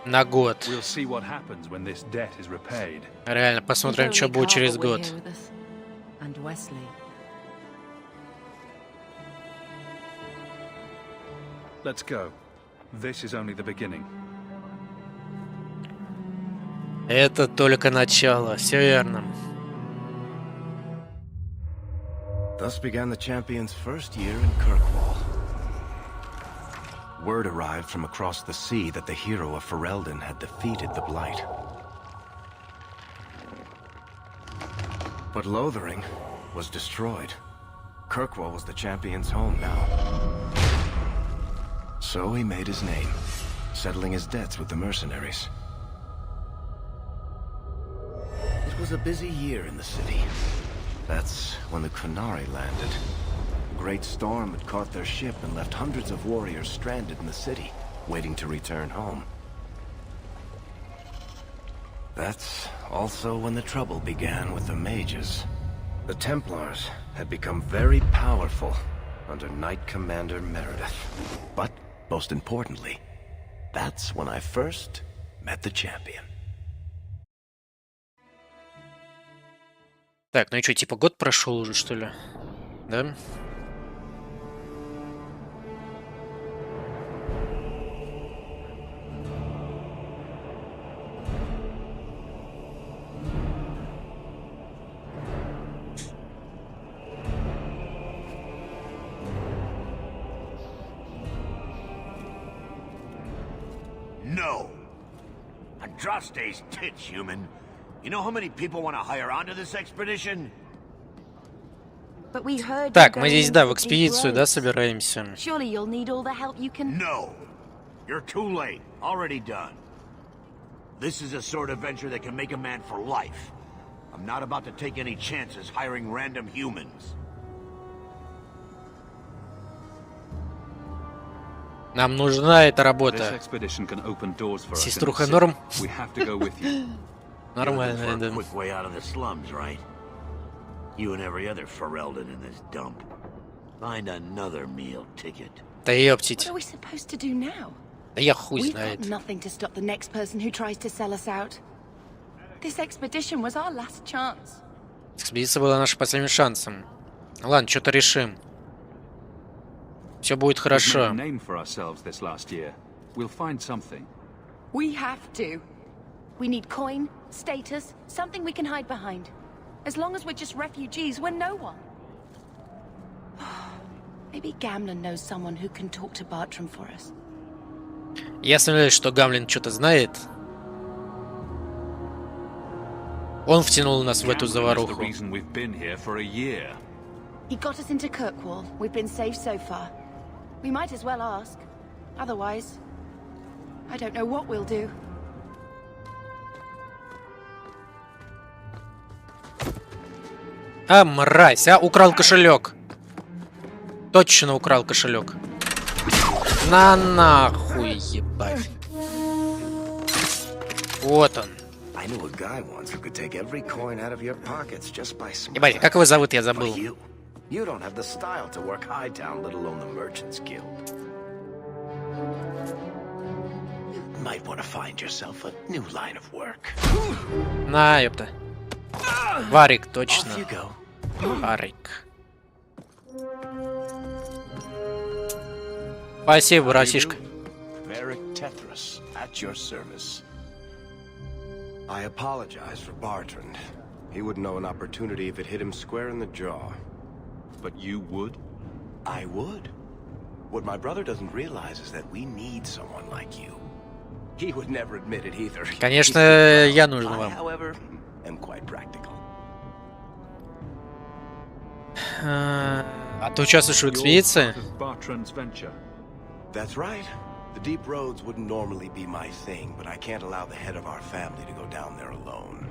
На год. We'll see what happens when this debt is repaid. Реально, посмотрим, что будет через год. And Wesley. Let's go. This is only the beginning. Это только начало, все верно. Thus began the champion's first year in Kirkwall. Word arrived from across the sea that the hero of Ferelden had defeated the Blight. But Lothering was destroyed. Kirkwall was the champion's home now. So he made his name, settling his debts with the mercenaries. It was a busy year in the city. That's when the Qunari landed. A great storm had caught their ship and left hundreds of warriors stranded in the city, waiting to return home. That's also when the trouble began with the mages. The Templars had become very powerful under Knight Commander Meredith. But, most importantly, that's when I first met the champion. Так, ну и что, типа год прошел уже, что ли? Да? No. Andraste's tits, human. You know how many people want to hire onto this expedition? But we heard. Так, мы здесь, да, в экспедицию, да, собираемся. Surely you'll need all the help you can. No. You're too late. Already done. This is a sort of venture that can make a man for life. I'm not about to take any chances hiring random humans. Нам нужна эта работа. Сеструха норм? Нормально, да. Quick way out of the slums, right? You and every other Ferelden in this dump. Find another meal ticket. Да ёптить. What are we supposed to do now? Да я хуй We've знает. got nothing to stop the next person who tries to sell us out. This expedition was our last chance. Экспедиция была нашим последним шансом. Ладно, что-то решим. Все будет хорошо. We have to. We need coin, status, something we can hide behind. As long as we're just refugees, we're no one. Maybe Gamlen knows someone who can talk to Bartram for us. Я сомневаюсь, что Гамлин что-то знает. Он втянул нас в эту заваруху. He got us into Kirkwall. We've been safe so far. We might as well ask. Otherwise, I don't know what we'll do. А, мразь, а? Украл кошелек. Точно украл кошелек. На нахуй, ебать. Вот он. Ебать, как его зовут, я забыл. You don't have the style to work Hightown, let alone the Merchants Guild. You might want to find yourself a new line of work. На, ёпта. Варик, точно. Варик. Спасибо, братишка. I apologize for Bartrand. He wouldn't know an opportunity if it hit him square in the jaw. But you would? I would. What my brother doesn't realize is that we need someone like you. He would never admit it either. Конечно, я нужен вам. I, however, am quite practical. А ты участвуешь в экспедиции? That's right. The deep roads wouldn't normally be my thing, but I can't allow the head of our family to go down there alone.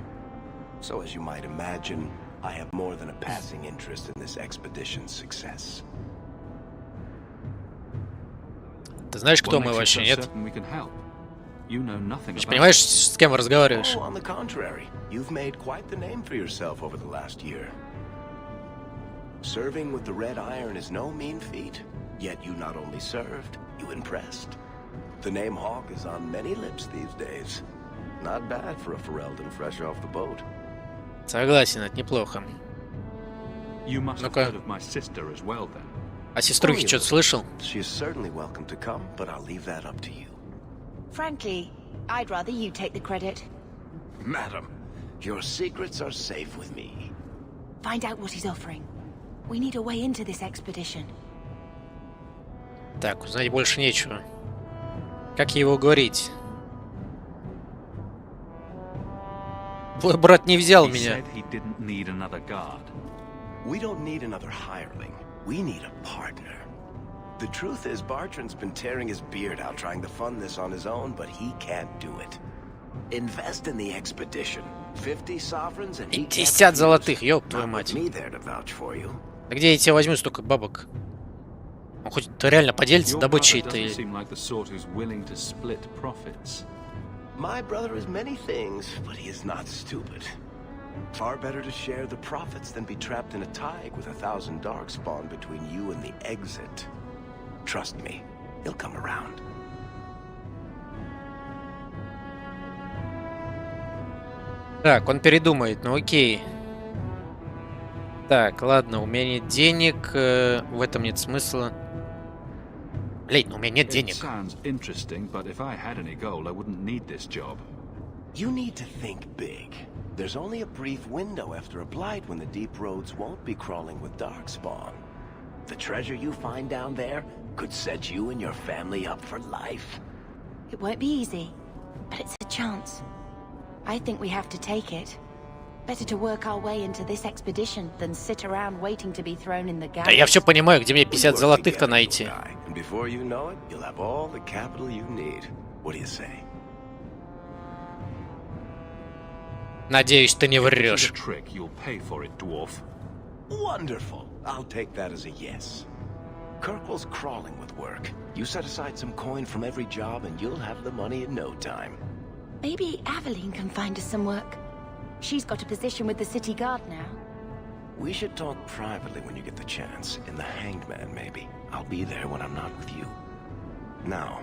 So as you might imagine, I have more than a passing interest in this expedition's success. Ты знаешь, кто мы вообще, нет? Ты понимаешь, с кем разговариваешь? Oh, on the contrary, you've made quite the name for yourself over the last year. Serving with the Red Iron is no mean feat, yet you not only served, you impressed. The name Hawk is on many lips these days. Not bad for a Ferelden fresh off the boat. Согласен, это неплохо. Ну-ка. А сеструхи что-то слышал? She is certainly welcome to come, but I'll leave that up to you. Frankly, I'd rather you take the credit. Madam, your secrets are safe with me. Find out what he's offering. We need a way into this expedition. Так, узнать больше нечего. Как его уговорить? Твой брат не взял меня. We don't need another hireling. We need a partner. The truth is, Bartrand's been tearing his beard out trying to fund this on his own, but he can't do it. Invest in the expedition. 50 sovereigns and he 50 золотых, ёб твою мать. me there to vouch for you. Да где я тебя возьму столько бабок? Он хоть реально поделится добычей-то или... My brother is many things, but he is not stupid. Far better to share the profits than be trapped in a tide with 1,000 darkspawn between you and the exit. Trust me, he'll come around. Так, он передумает, ну окей. Так, ладно, у меня нет денег, в этом нет смысла. Блин, у меня нет денег. You need to think big. There's only a brief window after a blight when the deep roads won't be crawling with darkspawn. The treasure you find down there could set you and your family up for life. It won't be easy, but it's a chance. I think we have to take it. Better to work our way into this expedition than sit around waiting to be thrown in the galleys. Да я все понимаю, где мне 50 золотых-то найти. And before you know it, you'll have all the capital you need. What do you say? Надеюсь, ты не врешь. Wonderful. I'll take that as a yes. Kirkwall's crawling with work. You set aside some coin from every job and you'll have the money in no time. Maybe Aveline can find us some work. She's got a position with the city guard now. We should talk privately when you get the chance. In the Hanged Man, maybe. I'll be there when I'm not with you. Now,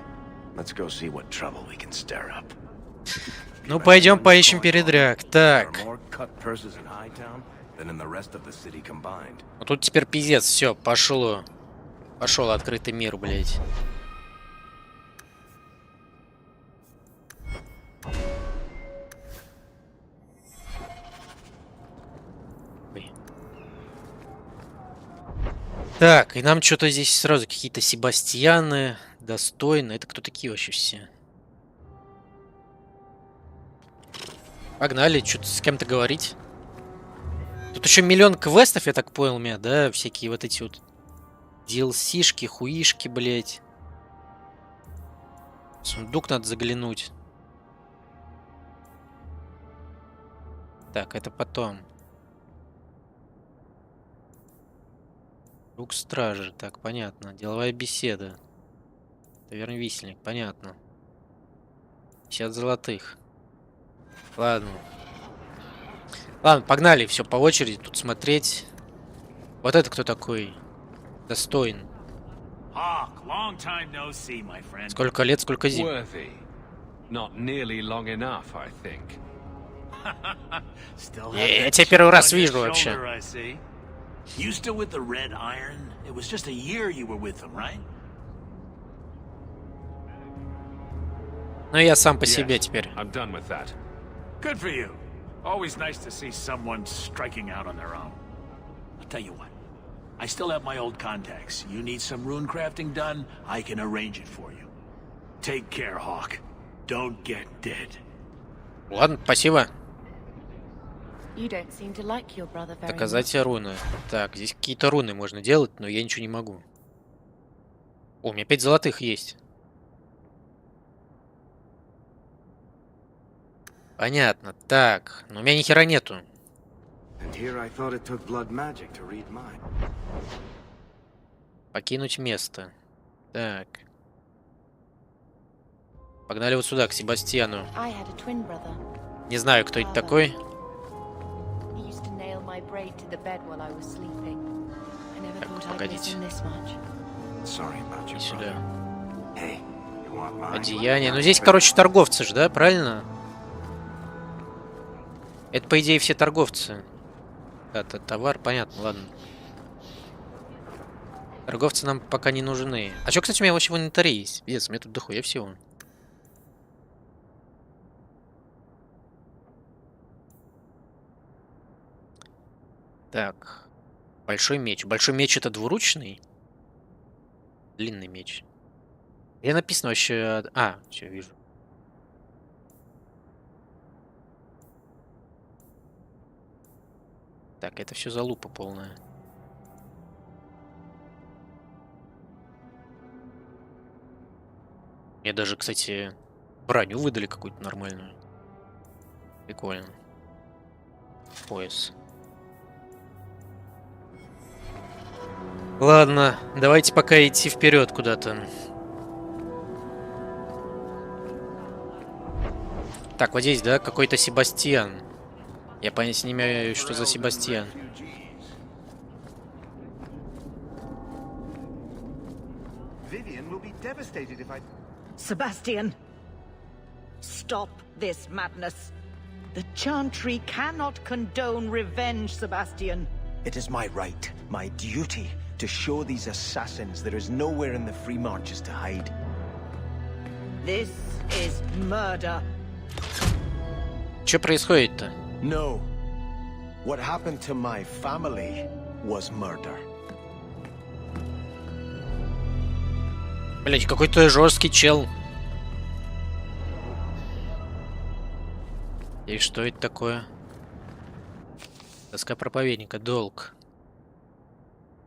let's go see what trouble we can stir up. Ну, пойдем поищем передряг. Так. Ну, тут теперь пиздец. Все, пошло. Пошел открытый мир, блядь. Так, и нам что-то здесь сразу какие-то Себастьяны, достойны. Это кто такие вообще все? Погнали, что-то с кем-то говорить. Тут еще миллион квестов, я так понял, меня, да? Всякие вот эти вот DLC-шки, хуишки, блять. Сундук надо заглянуть. Так, это потом. Друг стражи, так, понятно. Деловая беседа. Таверный висельник, понятно. 50 золотых. Ладно. Ладно, погнали, все по очереди тут смотреть. Вот это кто такой? Достоин. Сколько лет, сколько зим. Я тебя первый раз вижу вообще. You still with the Red Iron? It was just a year you were with them, right? Ну я сам по себе теперь. I'm done with that. Good for you. Always nice to see someone striking out on their own. I'll tell you what. I still have my old contacts. You need some rune crafting done, I can arrange it for you. Take care, Hawk. Don't get dead. Ладно, спасибо. You don't seem to like your brother very Доказать руны. Так, здесь какие-то руны можно делать, но я ничего не могу. О, у меня 5 золотых есть. Понятно. Так, но у меня ни хера нету. Покинуть место. Так. Погнали вот сюда, к Себастьяну. Не знаю, кто это такой. Так, погодите. И сюда. Одеяние. Ну здесь, короче, торговцы же, да? Правильно? Это, по идее, все торговцы. Это товар, понятно, ладно. Торговцы нам пока не нужны. А что, кстати, у меня вообще в инвентаре есть? Пиздец, у меня тут дохуя всего. Так. Большой меч. Большой меч это двуручный? Длинный меч. Где написано вообще... А, все, вижу. Так, это все залупа полная. Мне даже, кстати, броню выдали какую-то нормальную. Прикольно. Пояс. Ладно, давайте пока идти вперед куда-то. Так, вот здесь, да, какой-то Себастьян. Я понятия не имею, что за Себастьян. Sebastian, stop this madness. The Chantry cannot condone revenge, Sebastian. It is my right, my duty, to show these assassins there is nowhere in the Free Marches to hide. This is murder. Что происходит-то? No. What happened to my family was murder. Блять, какой-то жесткий чел. И что это такое? Доска проповедника, долг.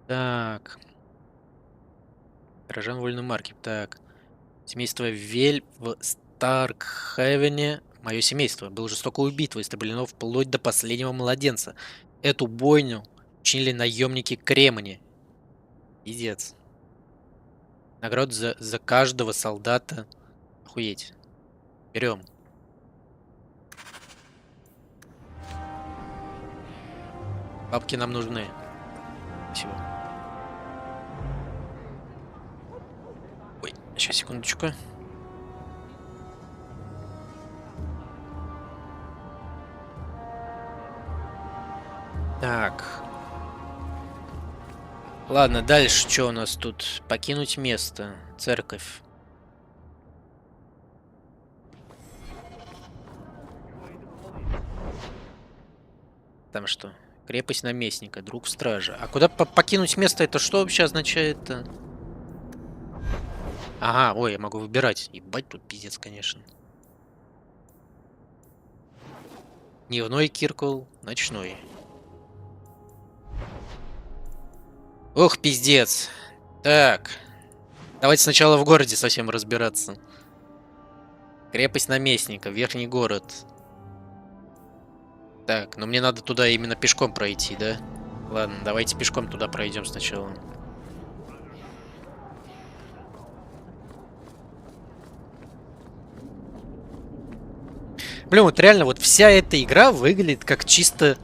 Так. Горожан вольной марки. Так. Семейство Вель в Старкхевене. Мое семейство было жестоко убито и истреблено вплоть до последнего младенца. Эту бойню учинили наемники Кремни. Пиздец. Награду за каждого солдата. Охуеть. Берем. Бабки нам нужны. Спасибо. Ой, сейчас, секундочку. Так. Ладно, дальше что у нас тут? Покинуть место. Церковь. Там что? Крепость наместника, друг стража. А куда покинуть место, это что вообще означает-то? Ага, ой, я могу выбирать. Ебать, тут пиздец, конечно. Дневной Киркул, ночной. Ох, пиздец. Так. Давайте сначала в городе совсем разбираться. Крепость наместника, верхний город. Так, но мне надо туда именно пешком пройти, да? Ладно, давайте пешком туда пройдем сначала. Блин, вот реально, вот вся эта игра выглядит как чисто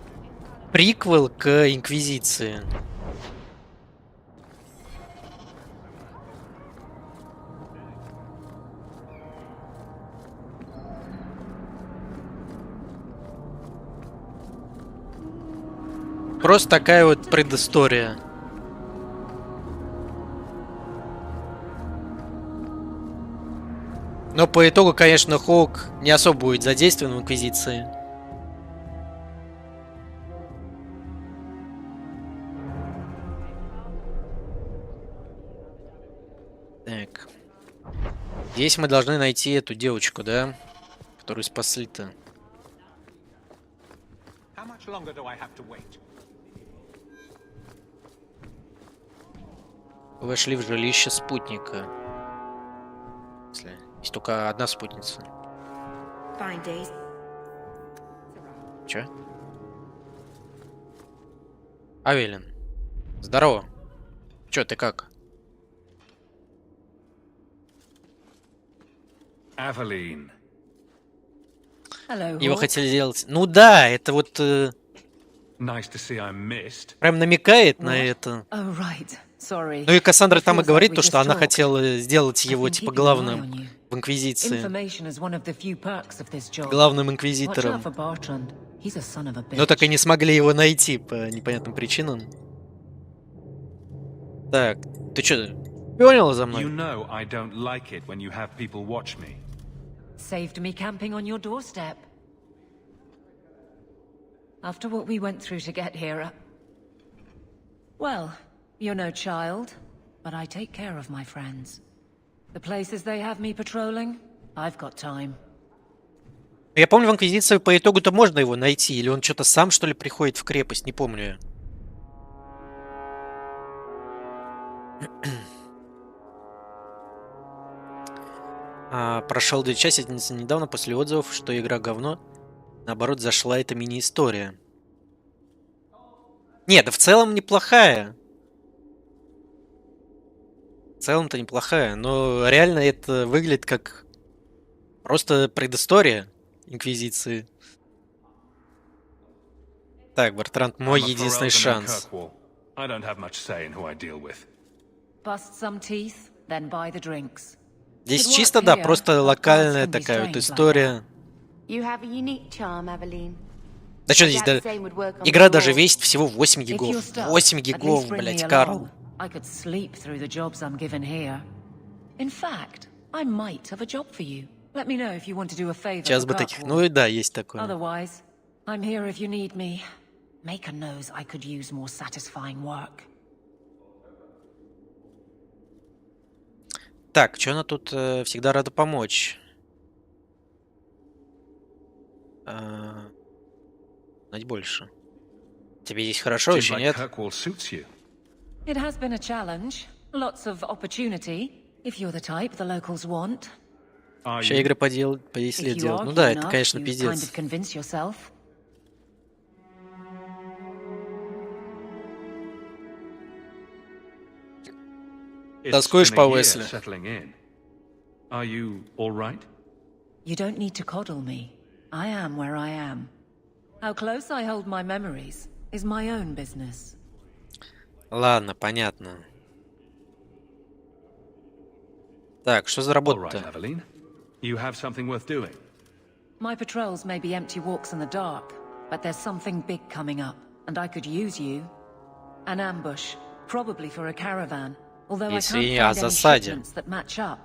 приквел к Инквизиции. Просто такая вот предыстория. Но по итогу, конечно, Хоук не особо будет задействован в Инквизиции. Так. Здесь мы должны найти эту девочку, да? Которую спасли-то. Вошли в жилище спутника. Есть только одна спутница. Чё? Авелин. Здорово. Чё, ты как? Авелин. Его хотели сделать. Ну да, это вот... прям намекает на это. Ну и Кассандра там и говорит то, что она хотела сделать его типа главным в Инквизиции. Главным инквизитором. Но так и не смогли его найти по непонятным причинам. Так, ты что, понял за мной? Saved me camping on your doorstep. After what we went through to get here. Well, you're no child, but I take care of my friends. The places they have me patrolling, I've got time. Я помню, в Инквизиции по итогу-то можно его найти, или он что-то сам, что ли, приходит в крепость, не помню. Прошел 2 части недавно после отзывов, что игра говно. Наоборот, зашла эта мини-история. Нет, да в целом неплохая. В целом-то неплохая, но реально это выглядит как просто предыстория Инквизиции. Так, Бартранд, мой единственный шанс. Здесь чисто, да, просто локальная такая вот история. Да что здесь, да, игра даже весит всего 8 гигов. 8 гигов, блять, Карл. Сейчас бы таких, ну и да, есть такое. Так, что она тут всегда рада помочь? Знать больше. Тебе здесь хорошо еще, нет? It has been a challenge. Lots of opportunity. If you're the type the locals want. Вообще игры по 10 лет делать. Ну да, это, конечно, пиздец. Тоскуешь по Уэсли? You don't need to coddle me. I am where I am. How close I hold my memories is my own business. Ладно, понятно. Так, что за работа-то? My patrols may be empty walks in the dark, but there's something big coming up, and I could use you. An ambush, probably for a caravan, although I can't find any shipments that match up.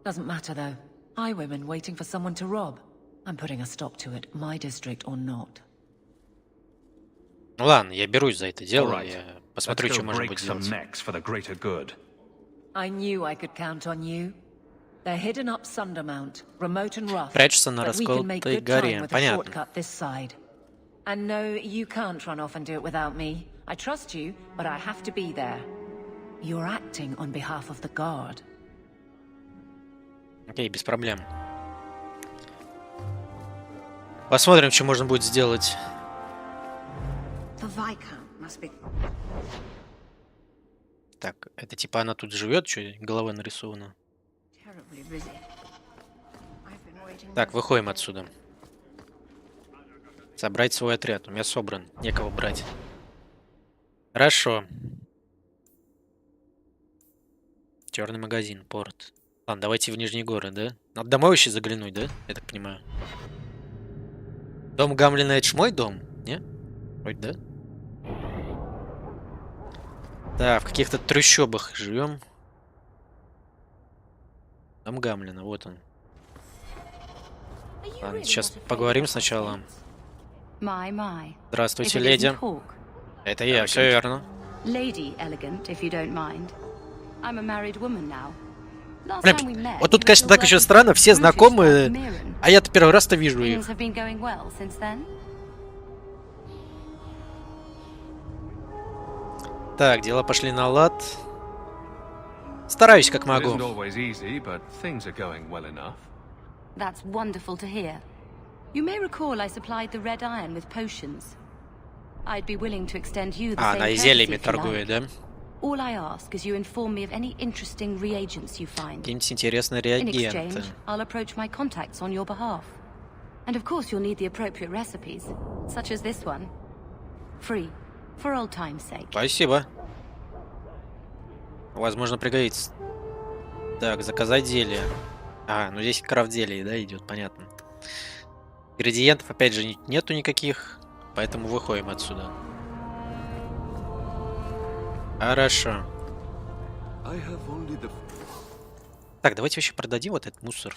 Doesn't matter though. Highwaymen waiting for someone to rob. I'm putting a stop to it, my district or not. Ну ладно, я берусь за это дело, я посмотрю, что можно будет сделать. Прячется на расколотой горе, понятно. And no, you can't run off and do it without me. I trust you, but I have to be there. You're acting on behalf of the guard. Окей, без проблем. Посмотрим, что можно будет сделать. Так, это типа она тут живет, что голова нарисована. Так, выходим отсюда. Собрать свой отряд. У меня собран. Некого брать. Хорошо. Черный магазин, порт. Ладно, давайте в Нижние горы, да? Надо домой вообще заглянуть, да? Я так понимаю. Дом Гамлина — это ж мой дом? Не? Вроде да? Да, в каких-то трущобах живем. Дом Гамлина, вот он. Ладно, сейчас поговорим сначала. Здравствуйте, леди. Это я, все верно. Блин, вот тут, конечно, так еще странно, все знакомые, а я-то первый раз-то вижу их. Так, дела пошли на лад. Стараюсь, как могу. You may recall I supplied the red iron with potions. I'd be willing to extend you the same она courtesy зельями if you торгует, like. да? All I ask is you inform me of any interesting reagents you find. Какие-нибудь интересные In реагенты. exchange, I'll approach my contacts on your behalf. And of course you'll need the appropriate recipes, such as this one. Free, for old time's sake. Спасибо. Возможно, пригодится. Так, заказать зелье. А, ну здесь крафт-зелье, да, идет, понятно. Ингредиентов, опять же, нету никаких, поэтому выходим отсюда. Хорошо. Так, давайте вообще продадим вот этот мусор.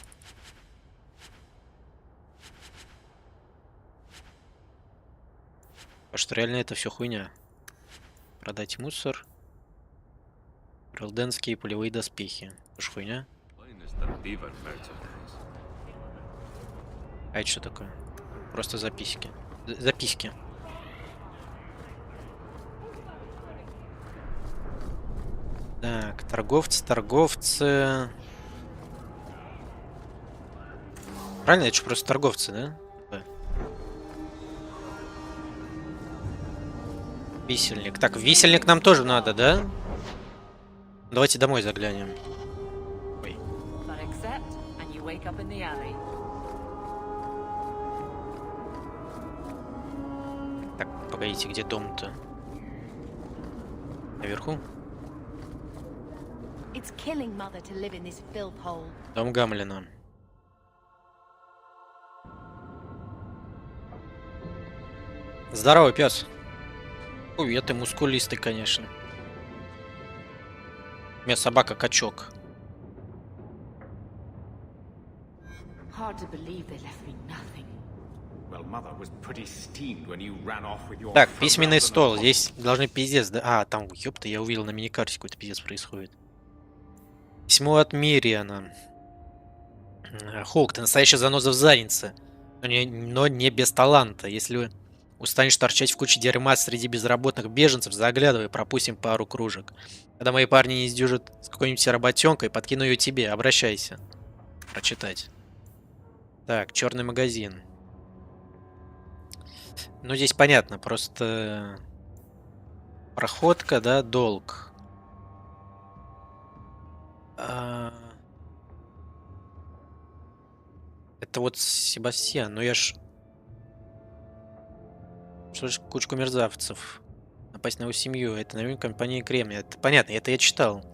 Потому что реально это все хуйня. Продать мусор. Релденские полевые доспехи. Уж хуйня. А это что такое? Просто записки. Записки. Так, торговцы. Правильно, это же просто торговцы, да? Висельник. Так, висельник нам тоже надо, да? Давайте домой заглянем. Ой. Так, погодите, где дом-то? Наверху? Дом Гамлина. Здорово, пес. Ой, это мускулистый, конечно. У меня собака-качок. Так, письменный стол. Здесь должны пиздец, да? А, там, ёпта, я увидел на миникарте какой-то пиздец происходит. Письмо от Мириана. Холк, ты настоящая заноза в заднице. Но не без таланта. Если устанешь торчать в куче дерьма среди безработных беженцев, заглядывай, пропустим пару кружек. Когда мои парни не сдюжат с какой-нибудь работенкой, подкину ее тебе. Обращайся. Прочитать. Так, черный магазин. Ну, здесь понятно, просто проходка, да, долг. Это вот Себастьян, но я ж... Что ж, кучку мерзавцев. Напасть на его семью. Это новинка компании Кремния. Это понятно, это я читал.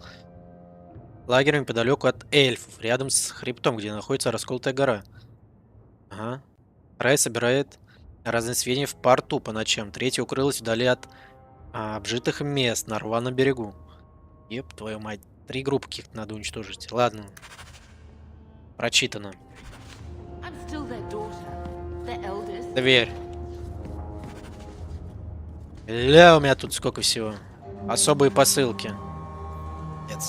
Лагерь неподалеку от эльфов, рядом с хребтом, где находится расколотая гора. Ага. Рай собирает разные сведения в порту по ночам. Третья укрылась вдали от обжитых мест на рваном берегу. Еп, твою мать. 3 группы каких-то надо уничтожить. Ладно. Прочитано. Дверь. Ля, у меня тут сколько всего. Особые посылки. Нет.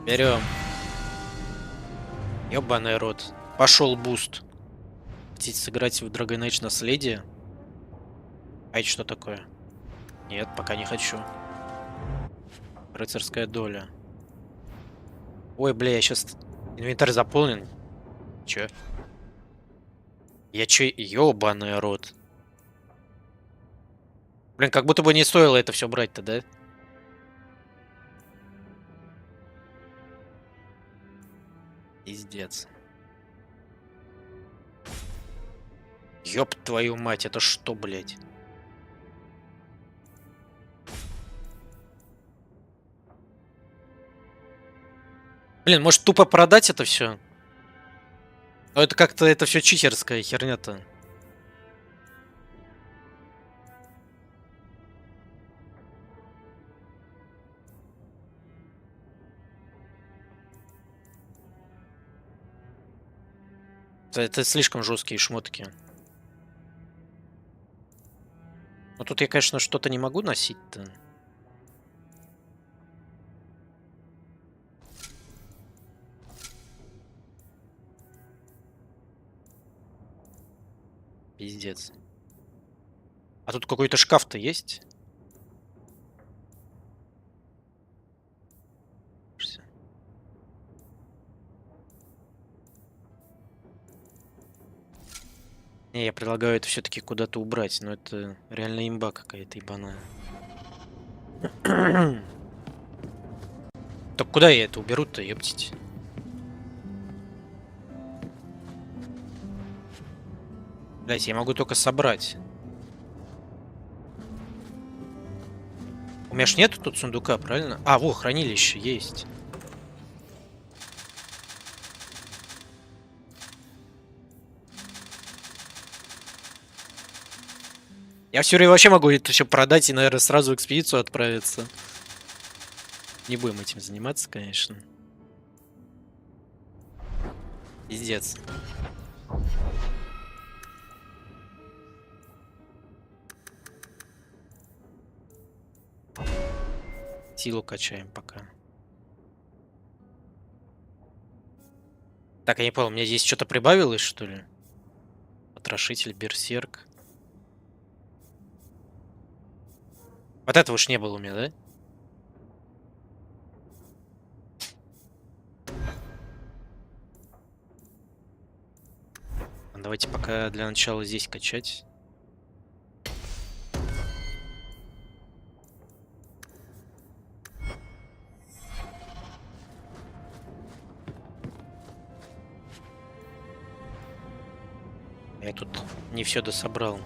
Берем. Ёбаный рот. Пошел буст. Хотите сыграть в Dragon Age наследие? А это что такое? Нет, пока не хочу. Рыцарская доля. Ой, бля, я сейчас... Инвентарь заполнен. Чё? Я чё? Ёбаный рот. Блин, как будто бы не стоило это все брать-то, да? Пиздец. Ёб твою мать, это что, блядь? Блин, может тупо продать это все? Но это как-то, это все читерская херня-то. Это слишком жесткие шмотки. Но тут я, конечно, что-то не могу носить-то. Пиздец. А тут какой-то шкаф-то есть? Не, я предлагаю это все-таки куда-то убрать, но это реально имба какая-то ебаная. Так куда я это уберу-то, ёптить? Блять, я могу только собрать. У меня ж нету тут сундука, правильно? А, во, хранилище есть. Я все время вообще могу это все продать и, наверное, сразу в экспедицию отправиться. Не будем этим заниматься, конечно. Пиздец. Силу качаем пока. Так, я не понял, у меня здесь что-то прибавилось, что ли? Потрошитель, берсерк. Вот этого уж не было у меня, да? Давайте пока для начала здесь качать. Я тут не все дособрал.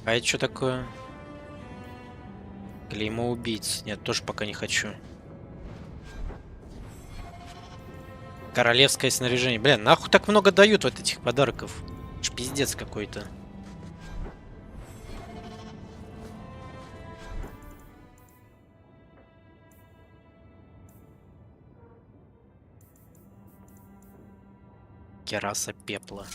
А это что такое? Клеймо убийц. Нет, тоже пока не хочу. Королевское снаряжение. Бля, нахуй так много дают вот этих подарков. Аж пиздец какой-то. Кераса пепла.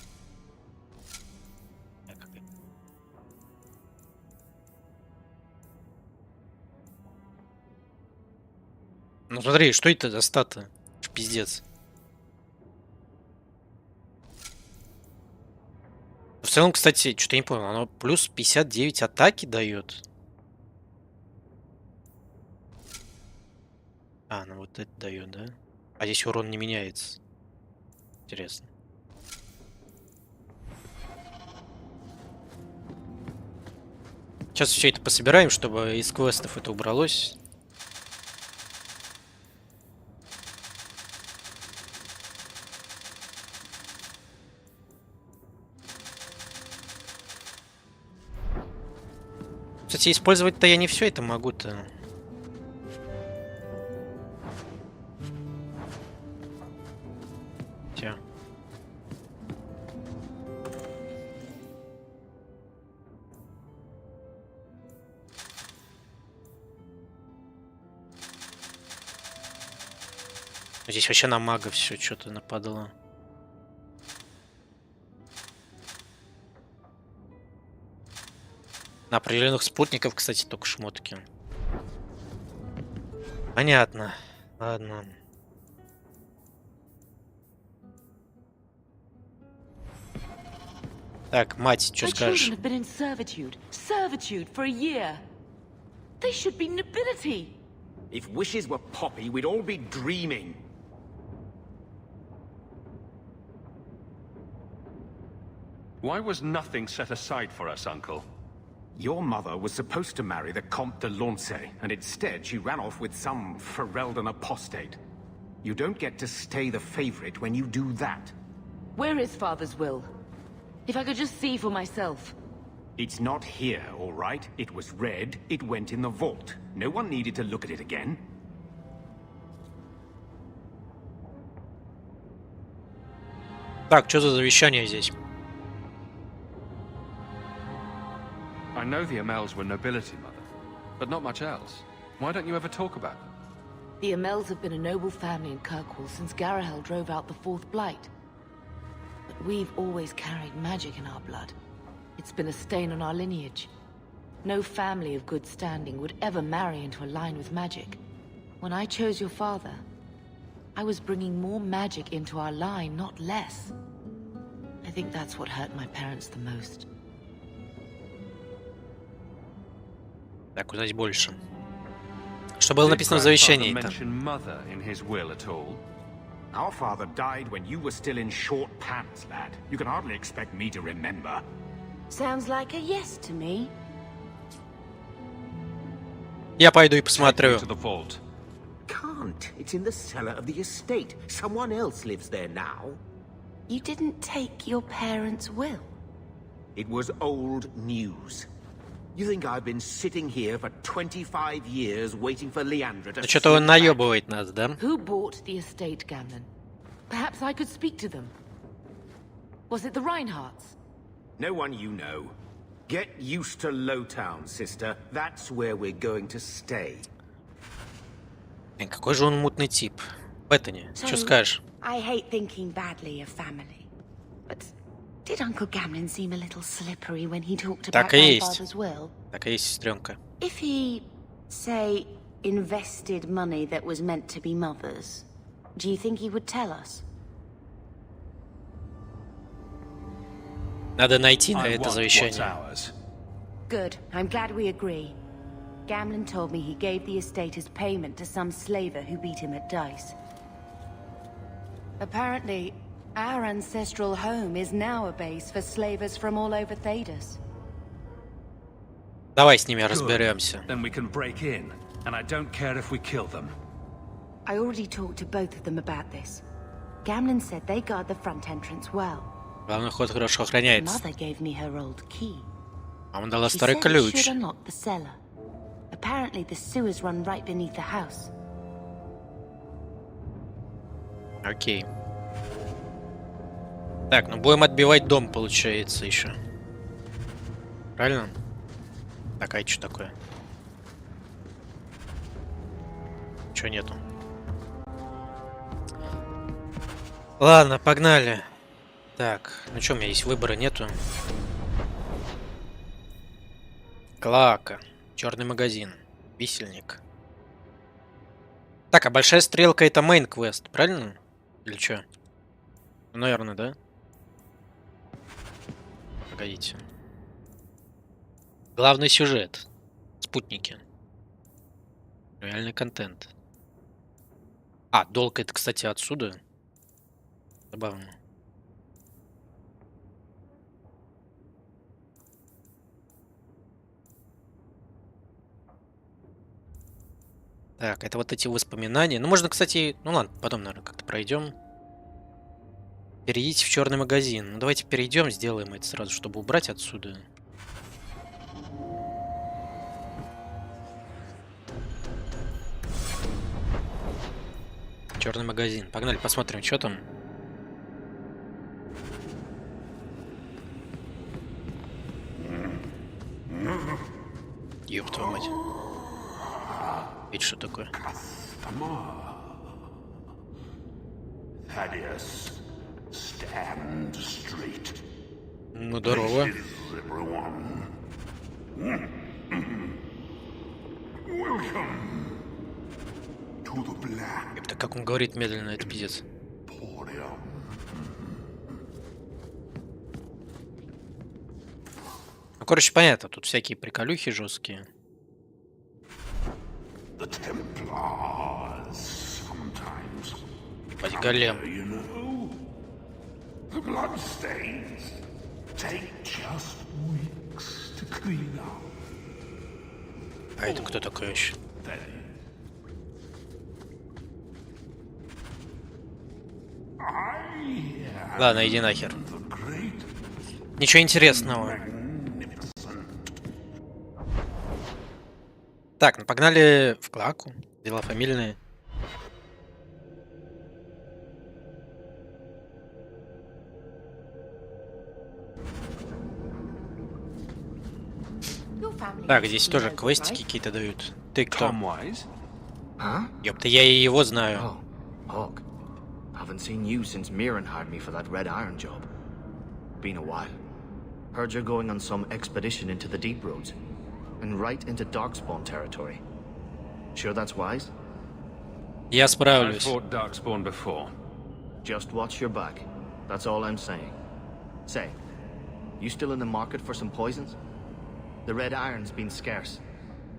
Ну смотри, что это за стата? Пиздец. В целом, кстати, что-то не понял. Оно плюс 59 атаки дает. А, ну вот это дает, да? А здесь урон не меняется. Интересно. Сейчас все это пособираем, чтобы из квестов это убралось. Кстати, использовать-то я не все это могу-то. Все. Здесь вообще на мага все что-то нападало. На определенных спутников, кстати, только шмотки. Понятно. Ладно. Так, мать, что скажешь? If wishes were poppy, we'd all be dreaming. Why was nothing set aside for us, Uncle? Your mother was supposed to marry the Comte de Launcey, and instead she ran off with some Ferelden apostate. You don't get to stay the favorite when you do that. Where is Father's will? If I could just see for myself. It's not here, all right? It was read, it went in the vault. No one needed to look at it again. Так, что за завещание здесь? I know the Amels were nobility, Mother, but not much else. Why don't you ever talk about them? The Amels have been a noble family in Kirkwall since Garahel drove out the Fourth Blight. But we've always carried magic in our blood. It's been a stain on our lineage. No family of good standing would ever marry into a line with magic. When I chose your father, I was bringing more magic into our line, not less. I think that's what hurt my parents the most. Так, узнать больше. Что было написано в завещании? Our father died when you were still in short pants, lad. You can hardly expect me to remember. Sounds like a yes to me. Я пойду и посмотрю. Can't. It's in the cellar of the estate. Someone else lives there now. You didn't take your parents' will. It was old news. You think I've been sitting here for 25 years waiting for Leandra to... Что-то он наебывает нас, да? Who bought the estate, Gamlen? Perhaps I could speak to them. Was it the Reinhardts? No one you know. Get used to Lowtown, sister. That's where we're going to stay. Какой же он мутный тип. Беттани, что скажешь? I hate thinking badly of family. But did Uncle Gamlen seem a little slippery when he talked about my father's will? Так и есть, сестренка. If he, say, invested money that was meant to be mother's, do you think he would tell us? Надо найти на это завещание. Good. I'm glad we agree. Gamlen told me he gave the estate as payment to some slaver who beat him at dice. Apparently, our ancestral home is now a base for slavers from all over Thedas. Давай с ними разберемся. Then we can break in, and I don't care if we kill them. I already talked to both of them about this. Gamlen said they guard the front entrance well. Главный ход хорошо охраняется. Mother gave me her old key. Мама дала старый ключ. She should unlock the cellar. Apparently, the sewers run right beneath the house. Окей. Так, ну будем отбивать дом, получается, еще. Правильно? Так, а что такое? Чего нету? Ладно, погнали. Так, ну что, у меня есть выбора нету. Клака. Черный магазин. Висельник. Так, а большая стрелка это мейн-квест, правильно? Или что? Ну, наверное, да? Погодите. Главный сюжет. Спутники. Реальный контент. А, долг это, кстати, отсюда. Забавно. Так, это вот эти воспоминания. Ну, можно, кстати... Ну, ладно, потом, наверное, как-то пройдем. Перейдите в черный магазин. Ну, давайте перейдем, сделаем это сразу, чтобы убрать отсюда. Черный магазин. Погнали, посмотрим, что там. Ёб твою мать. Это что такое? Ну, здорово. Это как он говорит медленно, это пиздец. Ну, короче, понятно, тут всякие приколюхи жесткие. Ебать, голем. А это кто такой вообще? Ладно, иди нахер. Ничего интересного. Так, ну погнали в Клаку. Дела фамильные. Так, здесь тоже квестики какие-то дают. Ты кто? Ёпта, я и его знаю. Hawk. Haven't seen you since Mirren hired me for that Red Iron job. Been a while. Heard you're going on some expedition into the deep roads. And right into Darkspawn territory. Sure that's wise? Я справлюсь. I've fought Darkspawn before. Just watch your back. That's all I'm saying. Say, you still in the market for some poisons? The Red Iron's been scarce,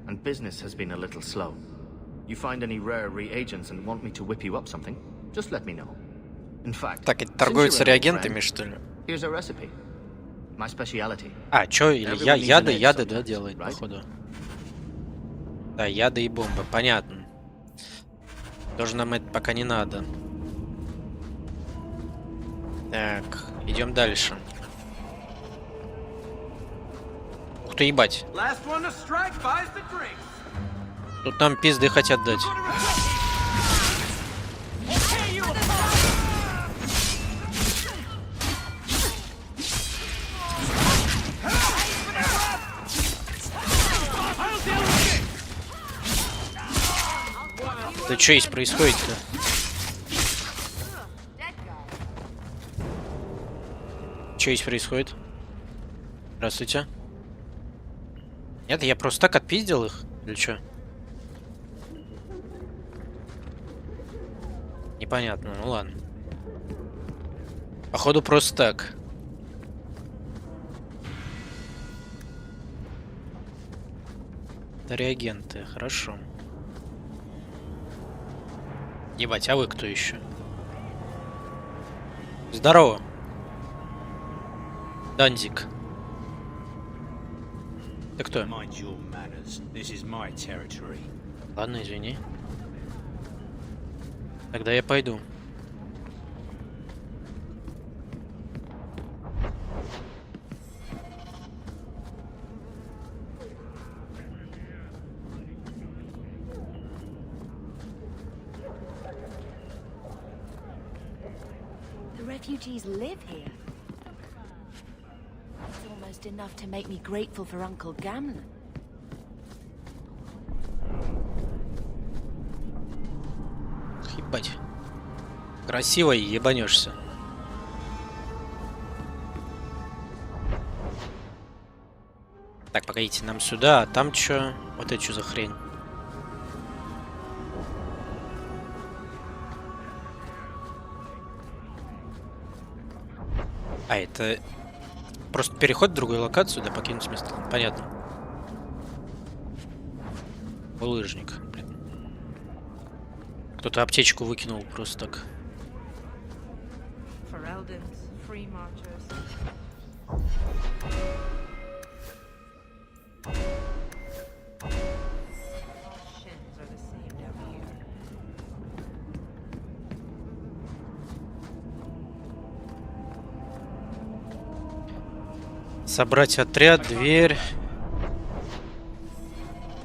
and business has been a little slow. You find any rare reagents and want me to whip you up something? Just let me know. In fact, так, это торгуются реагентами, что ли? Here's a recipe. My speciality. А, чё, или яды, да, делает, походу. Да, яды и бомбы, понятно. Тоже нам это пока не надо. Так, идем дальше. Ух ты, ебать. Тут нам пизды хотят дать. Да что здесь происходит-то? Что здесь происходит? Здравствуйте. Нет, я просто так отпиздил их? Или что? Непонятно, ну ладно. Походу просто так. Это реагенты, хорошо. Ебать, а вы кто еще? Здорово. Данзик. Ты кто? Ладно, извини. Тогда я пойду. The refugees live here. It's almost enough to make me grateful for Uncle Gamlen. Ебать. Красиво и ебанешься. Так, погодите, нам сюда, а там что? Вот это что за хрень? А, это просто переход в другую локацию, да, покинуть место. Понятно. Булыжник, блин. Кто-то аптечку выкинул просто так. Собрать отряд, дверь.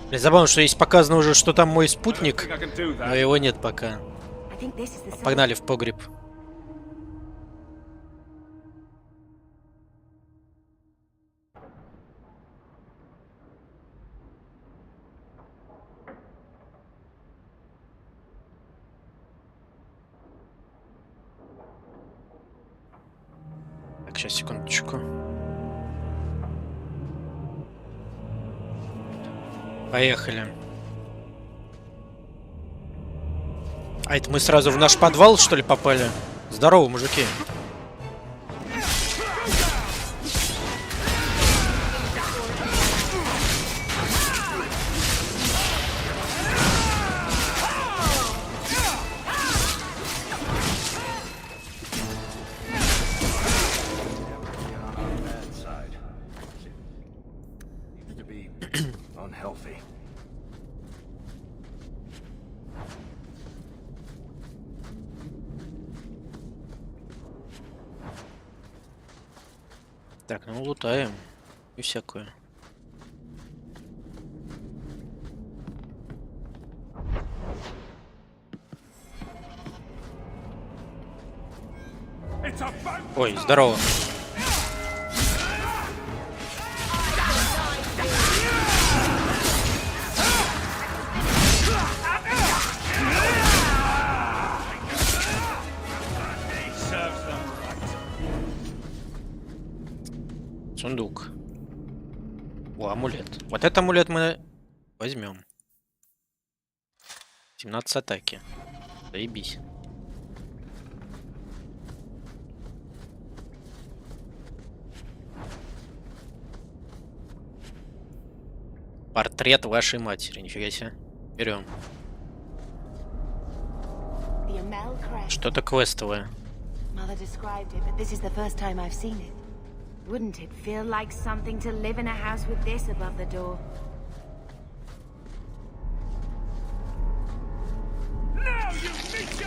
Блин, забавно, что здесь показано уже, что там мой спутник, но его нет пока. Погнали в погреб. Сейчас, секундочку. Поехали. А это мы сразу в наш подвал, что ли, попали? Здорово, мужики. Так, ну лутаем и всякое. Ой, здорово. Сундук. О, амулет. Вот этот амулет мы возьмем. 17 атаки. Заебись. Портрет вашей матери. Нифига себе. Берем. Что-то квестовое. Wouldn't it feel like something to live in a house with this above the door?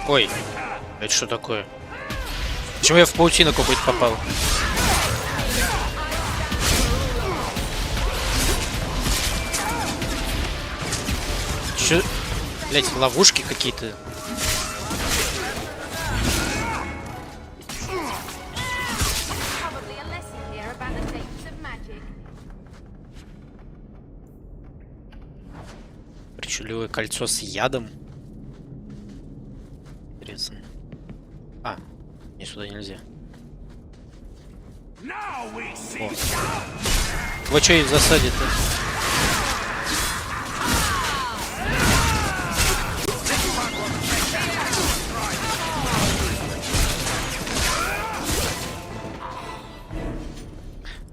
Ой, это что такое? Почему я в паутину какой-то попал? Чё? Блять, ловушки какие-то. Причудливое кольцо с ядом. Интересно. А, не сюда нельзя. О. Вы что и в засаде-то?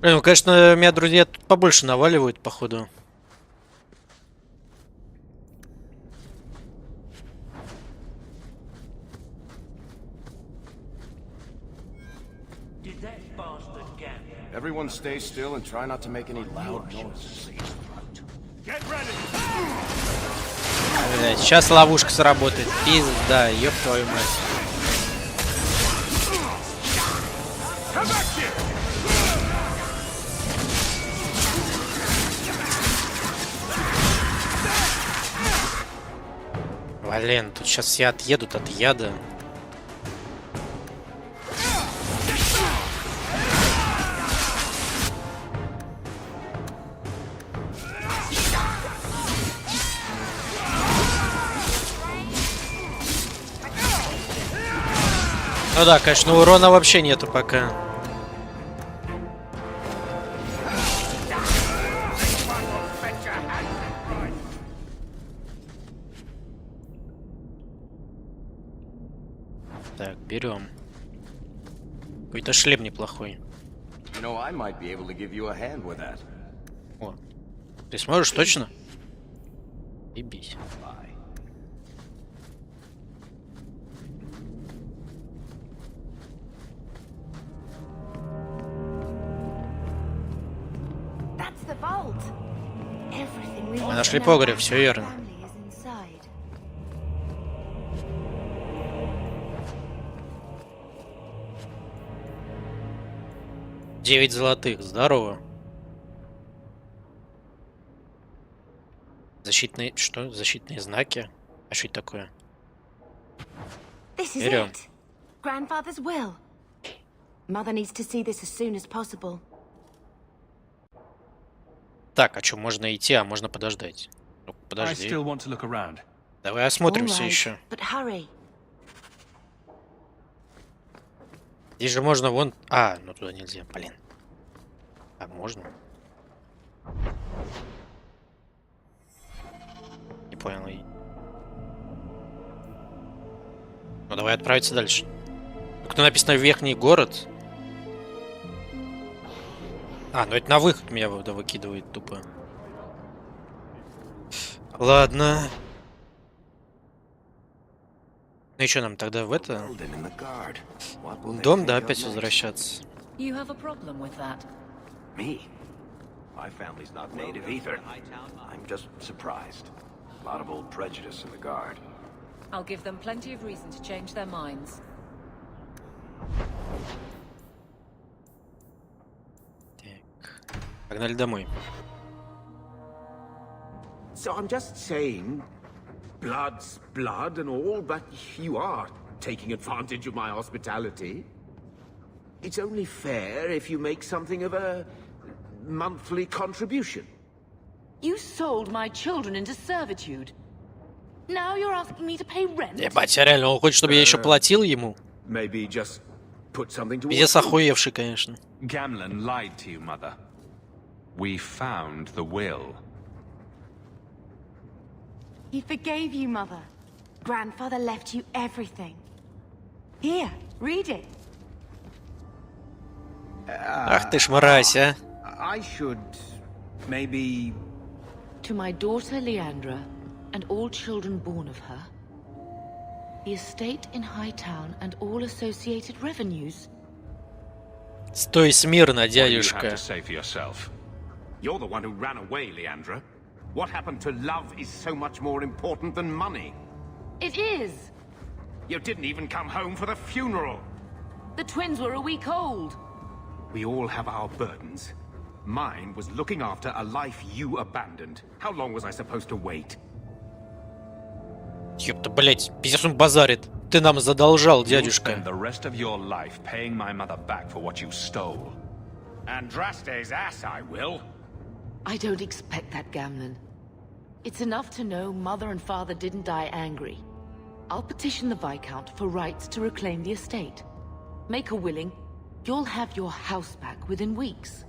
Блин, ну, конечно, меня друзья тут побольше наваливают, походу. Everyone stay still and try not to make any loud noises. Блядь, сейчас ловушка сработает. Пизда, ёб твою мать. Блин, тут сейчас все отъедут от яда. Ну да, конечно, урона вообще нету пока. Так, берем. Какой-то шлем неплохой. О, ты сможешь точно? Ебись. Мы нашли погреб, все верно. Девять золотых, здорово. Защитные, что? Защитные знаки? А что это такое? Берем. Grandfather's will. Mother needs to see this as soon as possible. Так, а что, можно идти, а можно подождать? Ну, подожди. Давай осмотримся еще. Здесь же можно вон... А, ну туда нельзя, блин. А, можно? Не понял. Ну давай отправиться дальше. Тут написано верхний город. А, ну это на выход меня выкидывает тупо. Ладно. Ну и что нам тогда в это? Дом, да, опять возвращаться. Me? My family's not native either. I'm just surprised. A lot of old prejudice in the guard. I'll give them plenty of reason to change their minds. Так. Погнали домой. So I'm just saying, blood's blood and all, but you are taking advantage of my hospitality. It's only fair if you make something of a monthly contribution. You sold my children into servitude. Now you're asking me to pay rent? Ебать, реально, он хочет, чтобы я еще платил ему? Maybe just put something to Пиздец охуевший, конечно. Gamlen lied to you, Mother. We found the will. He forgave you, Mother. Grandfather left you everything. Here, read it. Ах ты ж мразь, а. I should maybe... To my daughter Leandra, and all children born of her, the estate in Hightown and all associated revenues. Стой смирно, What do you have дядюшка. to say for yourself? You're the one who ran away, Leandra. What happened to love is so much more important than money. It is! You didn't even come home for the funeral. The twins were a week old. We all have our burdens. Mine was looking after a life you abandoned. How long was I supposed to wait? Ёпта, блять, пиздец он базарит. Ты нам задолжал, дядюшка. You'll spend the rest of your life paying my mother back for what you stole. Andraste's ass, I will. I don't expect that, Gamlen. It's enough to know Mother and Father didn't die angry. I'll petition the Viscount for rights to reclaim the estate. Make her willing, you'll have your house back within weeks.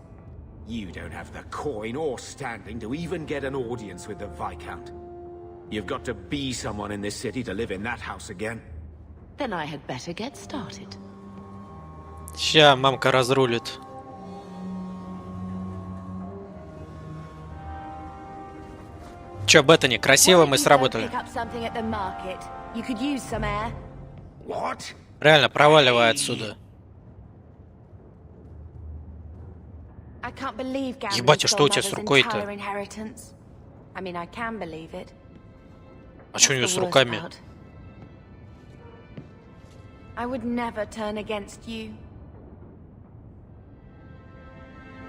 You don't have the coin or standing to even get an audience with the Viscount. You've got to be someone in this city to live in that house again. Then I had better get started. Ща мамка разрулит. Чё, Беттани, красиво мы сработали. Реально, проваливай отсюда. Ебать, а что у тебя с рукой-то? А что у нее с руками?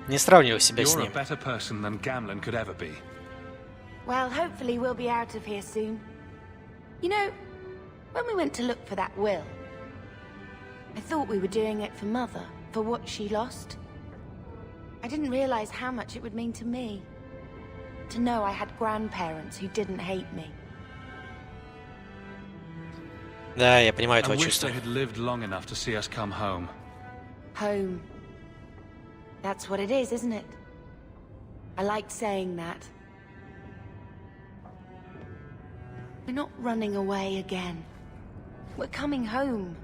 Не сравнивай себя с You're a ним. better person than Gamlen could ever be. Well, hopefully we'll be out of here soon. You know, when we went to look for that will, I thought we were doing it for Mother, for what she lost. I didn't realize how much it would mean to me. To know I had grandparents who didn't hate me. Да, я понимаю I твои wish чувства. they had lived long enough to see us come home. Home. That's what it is, isn't it? I liked saying that. We're not running away again. We're coming home.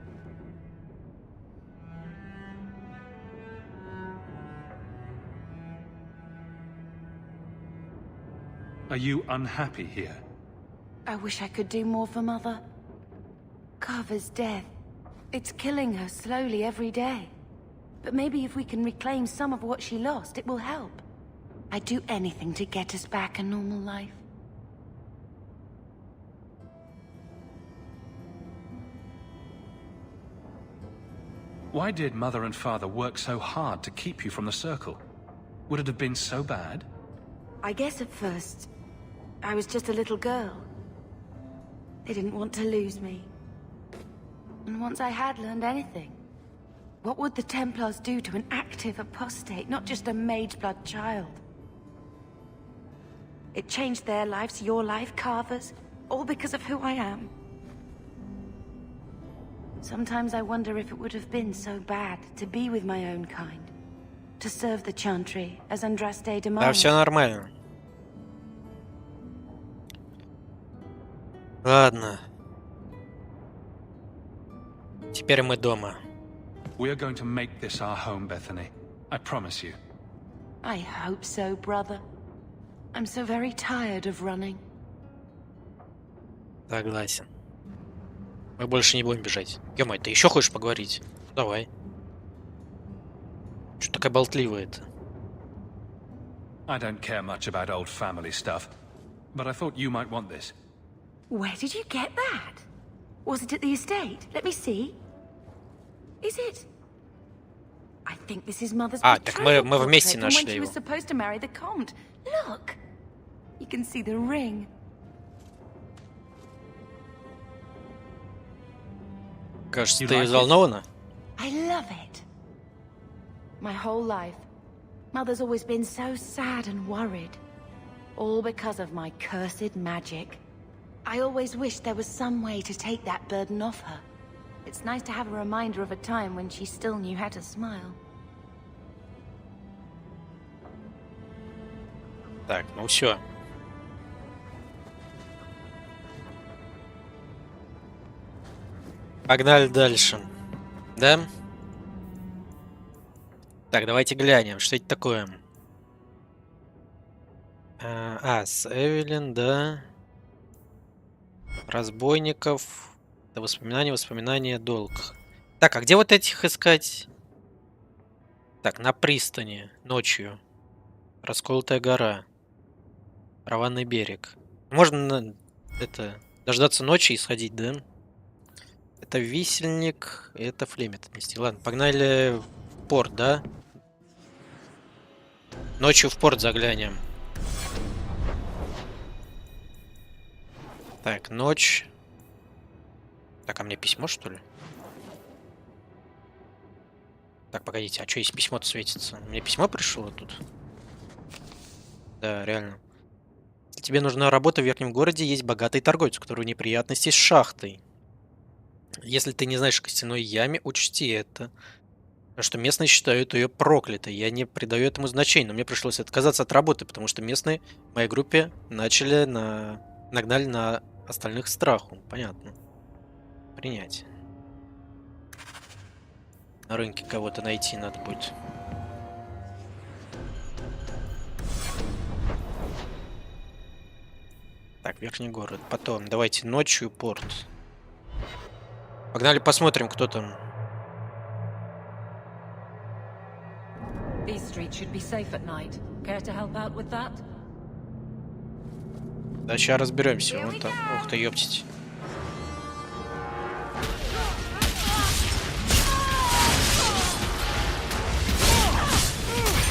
Are you unhappy here? I wish I could do more for Mother. Carver's death. It's killing her slowly every day. But maybe if we can reclaim some of what she lost, it will help. I'd do anything to get us back a normal life. Why did Mother and Father work so hard to keep you from the Circle? Would it have been so bad? I guess at first, I was just a little girl. They didn't want to lose me. And once I had learned anything, what would the Templars do to an active apostate, not just a mageblood child? It changed their lives, your life, Carver's, all because of who I am. Sometimes I wonder if it would have been so bad to be with my own kind, to serve the Chantry as Andraste demands. Да, все нормально. Ладно. Теперь мы дома. We are going to make this our home, Bethany. I promise you. I hope so, brother. I'm so very tired of running. Согласен. Мы больше не будем бежать. Ё-моё, ты еще хочешь поговорить? Давай. Что такая болтливая-то? I don't care much about old family stuff, but I thought you might want this. Where did you get that? Was it at the estate? Let me see. Is it? I think this is Mother's так мы вместе when нашли she его. was supposed to marry the Comte. Look. You can see the ring. Кажется, ты взволнована? I love it. My whole life, Mother's always been so sad and worried. All because of my cursed magic. I always wished there was some way to take that burden off her. It's nice to have a reminder of a time when she still knew how to smile. Так, ну все. Погнали дальше. Да? Так, давайте глянем, что это такое. С Эвелин, да. Разбойников. Это воспоминания, долг. Так, а где вот этих искать? Так, на пристани. Ночью. Расколотая гора. Раванный берег. Можно дождаться ночи и сходить, да? Это висельник, это флемет отнести. Ладно, погнали в порт, да? Ночью в порт заглянем. Так, ночь. Так, а мне письмо, что ли? Так, погодите, а что, если письмо-то светится? Мне письмо пришло тут? Да, реально. Если тебе нужна работа в верхнем городе, есть богатый торговец, у которого неприятности с шахтой. Если ты не знаешь о костяной яме, учти это. Потому что местные считают ее проклятой. Я не придаю этому значения, но мне пришлось отказаться от работы, потому что местные в моей группе нагнали на остальных страху. Понятно. Принять. На рынке кого-то найти надо будет. Так, верхний город. Потом давайте ночью порт. Погнали посмотрим, кто там. Да, сейчас разберемся. Вон там. Ух ты, ёптить.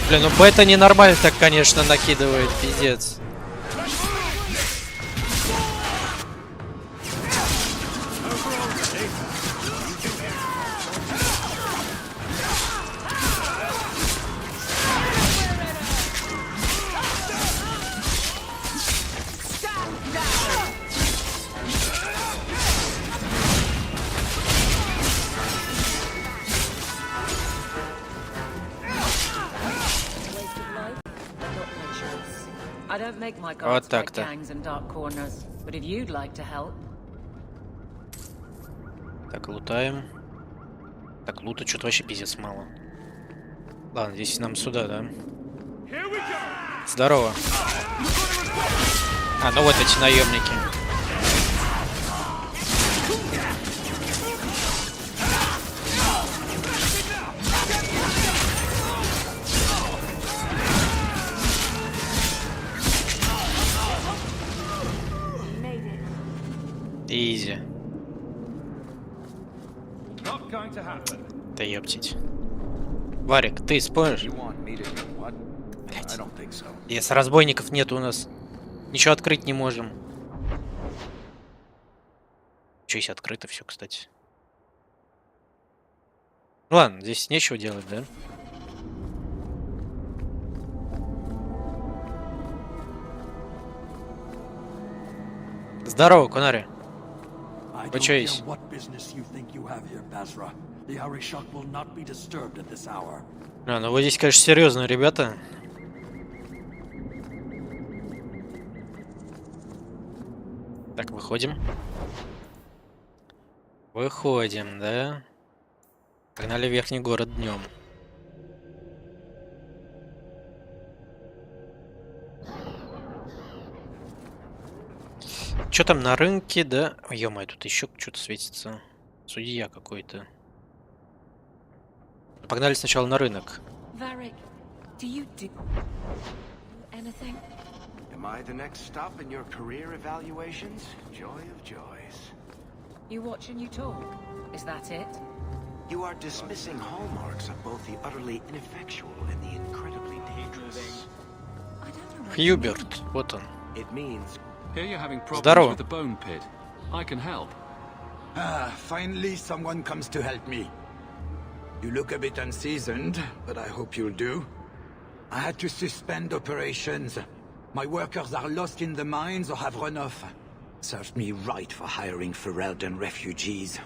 Блин, ну бета ненормально так, конечно, накидывает, пиздец. Вот так-то. Так, лутаем. Так, лута что-то вообще пиздец мало. Ладно, здесь нам сюда, да? Здорово. Ну вот эти наемники. Изи. Да ёптить. Варик, ты споришь? Блять. Если разбойников нет у нас, ничего открыть не можем. Че, если открыто все, кстати. Ну ладно, здесь нечего делать, да? Здорово, Конари. Вы чё есть? А, ну вы здесь, конечно, серьезно, ребята. Так, выходим. Выходим, да? Погнали в верхний город днем. Что там на рынке, да? Ё-моё, тут еще что-то светится. Судья какой-то. Погнали сначала на рынок. Varric, do you do anything? Am I the next stop in your career evaluations? Joy of joys. You watch and you talk. Is that it? You are dismissing hallmarks of both the utterly ineffectual and the incredibly dangerous. Хьюберт, вот он. It means Here you're having problems Здорово. with the bone pit. I can help. Ah, finally someone comes to help me. You look a bit unseasoned, but I hope you'll do. I had to suspend operations. My workers are lost in the mines or have run off. Serves me right for hiring Ferelden refugees.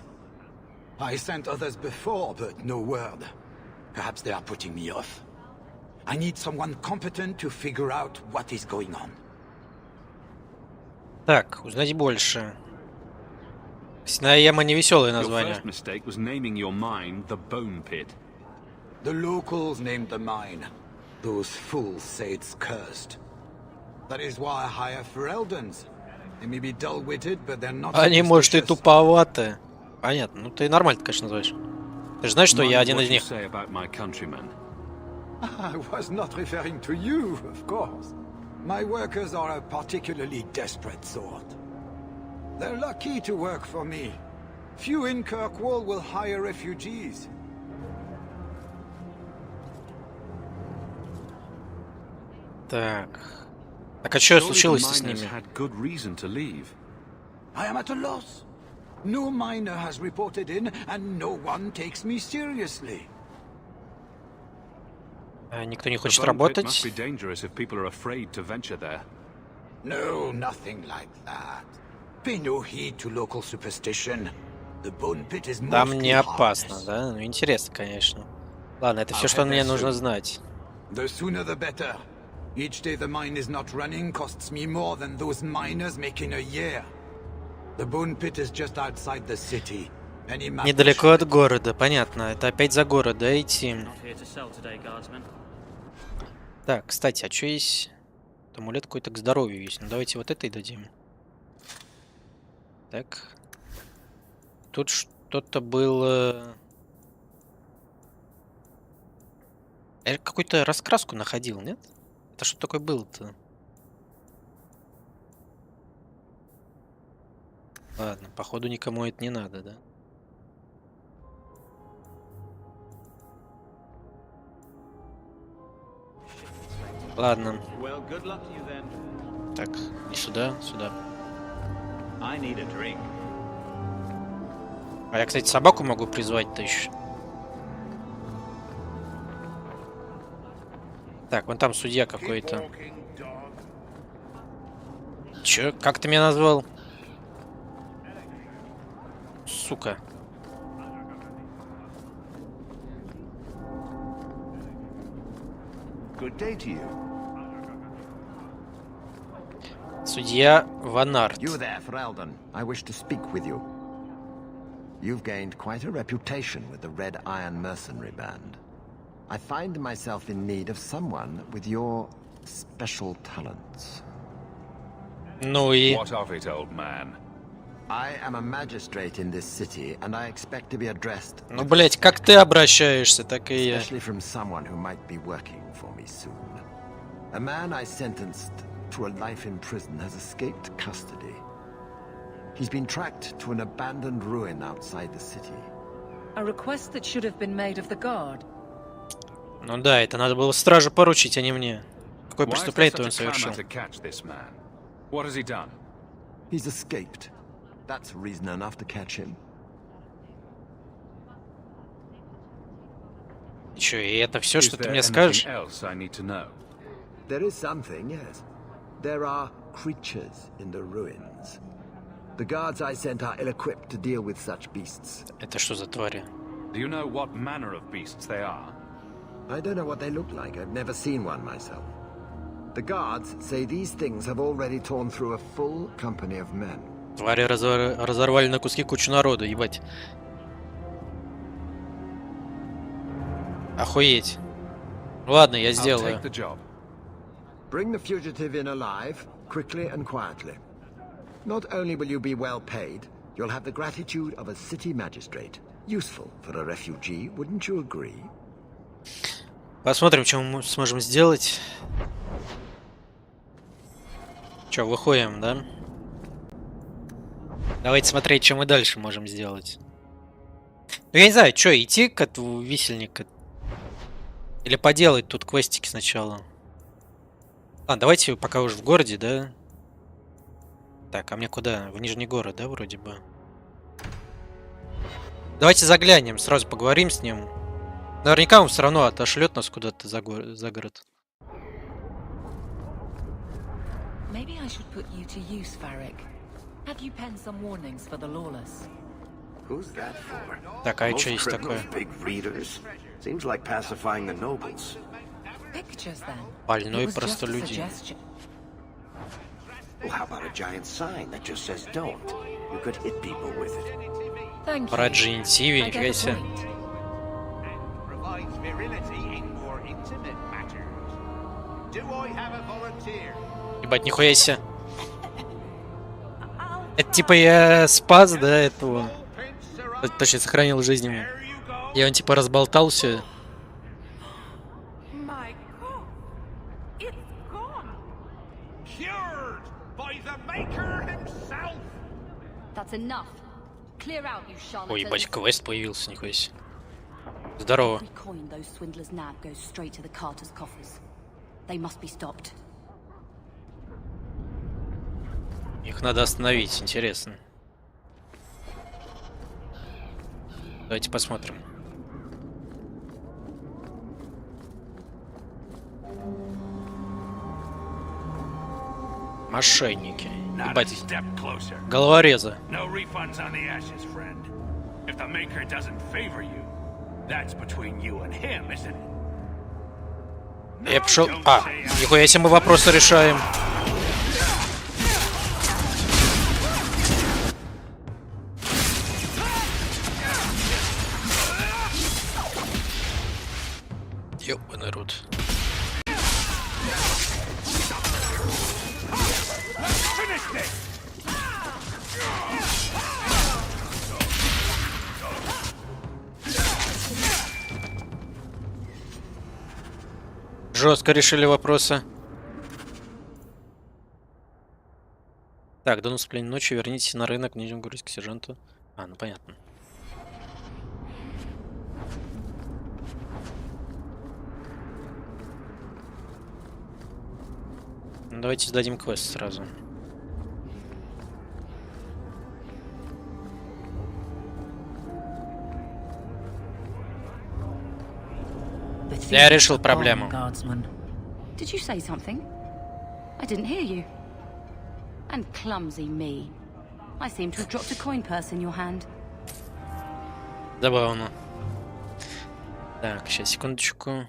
I sent others before, but no word. Perhaps they are putting me off. I need someone competent to figure out what is going on. Так, узнать больше. Лесная яма не веселое Your название. first mistake was naming your mine the bone pit. The locals named the mine. Those fools say it's cursed. That is why I hire Fereldens. They may be dull-witted, but they're not Они, может, и superstitious. туповаты. Понятно. Ну, ты нормально, конечно, называешь. Ты же знаешь, что я Mind один what из you них. say about my countrymen. I was not referring to you, of course. My workers are a particularly desperate sort. They're lucky to work for me. Few in Kirkwall will hire refugees. Так. Так, а что Surely the случилось с miners ними? had good reason to leave. I am at a loss. No miner has reported in, and no one takes me seriously. А, никто не The хочет bone pit работать. must be dangerous if people are afraid to venture there. No, nothing like that. Pay no heed to local superstition. The bone pit is Там mostly не опасно, harmless. да? Ну, интересно, конечно. Ладно, это все, что мне нужно знать. The sooner the better. Each day the mine is not running costs me more than those miners make in a year. The bone pit is just outside the city. Any map Недалеко от города, понятно. Это опять за город, да, идти? Так, кстати, а что есть? Амулет какой-то к здоровью есть. Ну, давайте вот это и дадим. Так. Тут что-то было... Я какую-то раскраску находил, нет? Это что такое было-то? Ладно, походу никому это не надо, да? Ладно. Так, и сюда, сюда. А я, кстати, собаку могу призвать-то еще. Так, вон там судья какой-то. Чё? Как ты меня назвал? Сука. Good day to you. Судья Ванард. You there, Ferelden. I wish to speak with you. You've gained quite a reputation with the Red Iron Mercenary Band. I find myself in need of someone with your special talents. Ну и... What of it, old man? I am a magistrate in this city, and I expect to be addressed. Ну, блять, как ты обращаешься, так и я. Especially from someone who might be working for me soon. A man I sentenced to a life in prison has escaped custody. He's been tracked to an abandoned ruin outside the city. A request that should have been made of the guard. Ну да, это надо было стражу поручить, а не мне. Какое Why is there преступление он such a совершил? clamor to catch this man? What has he done? He's escaped. That's reason enough to catch him. И чё, и это все, Is что ты there мне anything скажешь? else I need to know? There is something, yes. There are creatures in the ruins. The guards I sent are ill-equipped to deal with such beasts. Это что за твари? Do you know what manner of beasts they are? I don't know what they look like. I've never seen one myself. The guards say these things have already torn through a full company of men. Твари разорвали на куски кучу народа, ебать. Охуеть. Ладно, я сделаю. Bring the fugitive in alive, quickly and quietly. Not only will you be well paid, you'll have the gratitude of a city magistrate. Useful for a refugee, wouldn't you agree? Посмотрим, что мы сможем сделать. Че, выходим, да? Давайте смотреть, что мы дальше можем сделать. Ну, я не знаю, что, идти к этому висельнику? Или поделать тут квестики сначала? Ладно, давайте пока уже в городе, да? Так, а мне куда? В Нижний город, да, вроде бы? Давайте заглянем, сразу поговорим с ним. Наверняка он все равно отошлет нас куда-то за город. Maybe I should put you to use, Farrick. Have you penned some warnings for the lawless? Who's that for? Так, а что есть такое? Big readers. Seems like pacifying the nobles. Pictures then. Больной простолюдин. Well, how about a giant sign that just says don't? You could hit people with it. Прохождение TV, нифига себе. Ебать, нихуя себе. Это типа я спас, да, этого. Точнее, сохранил жизнь ему. И он типа разболтал все. Ой, ебать, квест появился, нихуя себе. Здорово. Их надо остановить, интересно. Давайте посмотрим. Мошенники. Ебать. Головорезы. Я пошел. А, нихуя себе мы вопросы решаем. Ёбаный рот. Жестко решили вопросы. Так, до наступления ночи вернитесь на рынок в Нижнем городе к сержанту. А, ну понятно. Ну, давайте сдадим квест сразу. Я решил проблему. Did you say something? I didn't hear you. And clumsy me. I seem to have dropped a coin purse in your hand. Забавно. Так, сейчас, секундочку.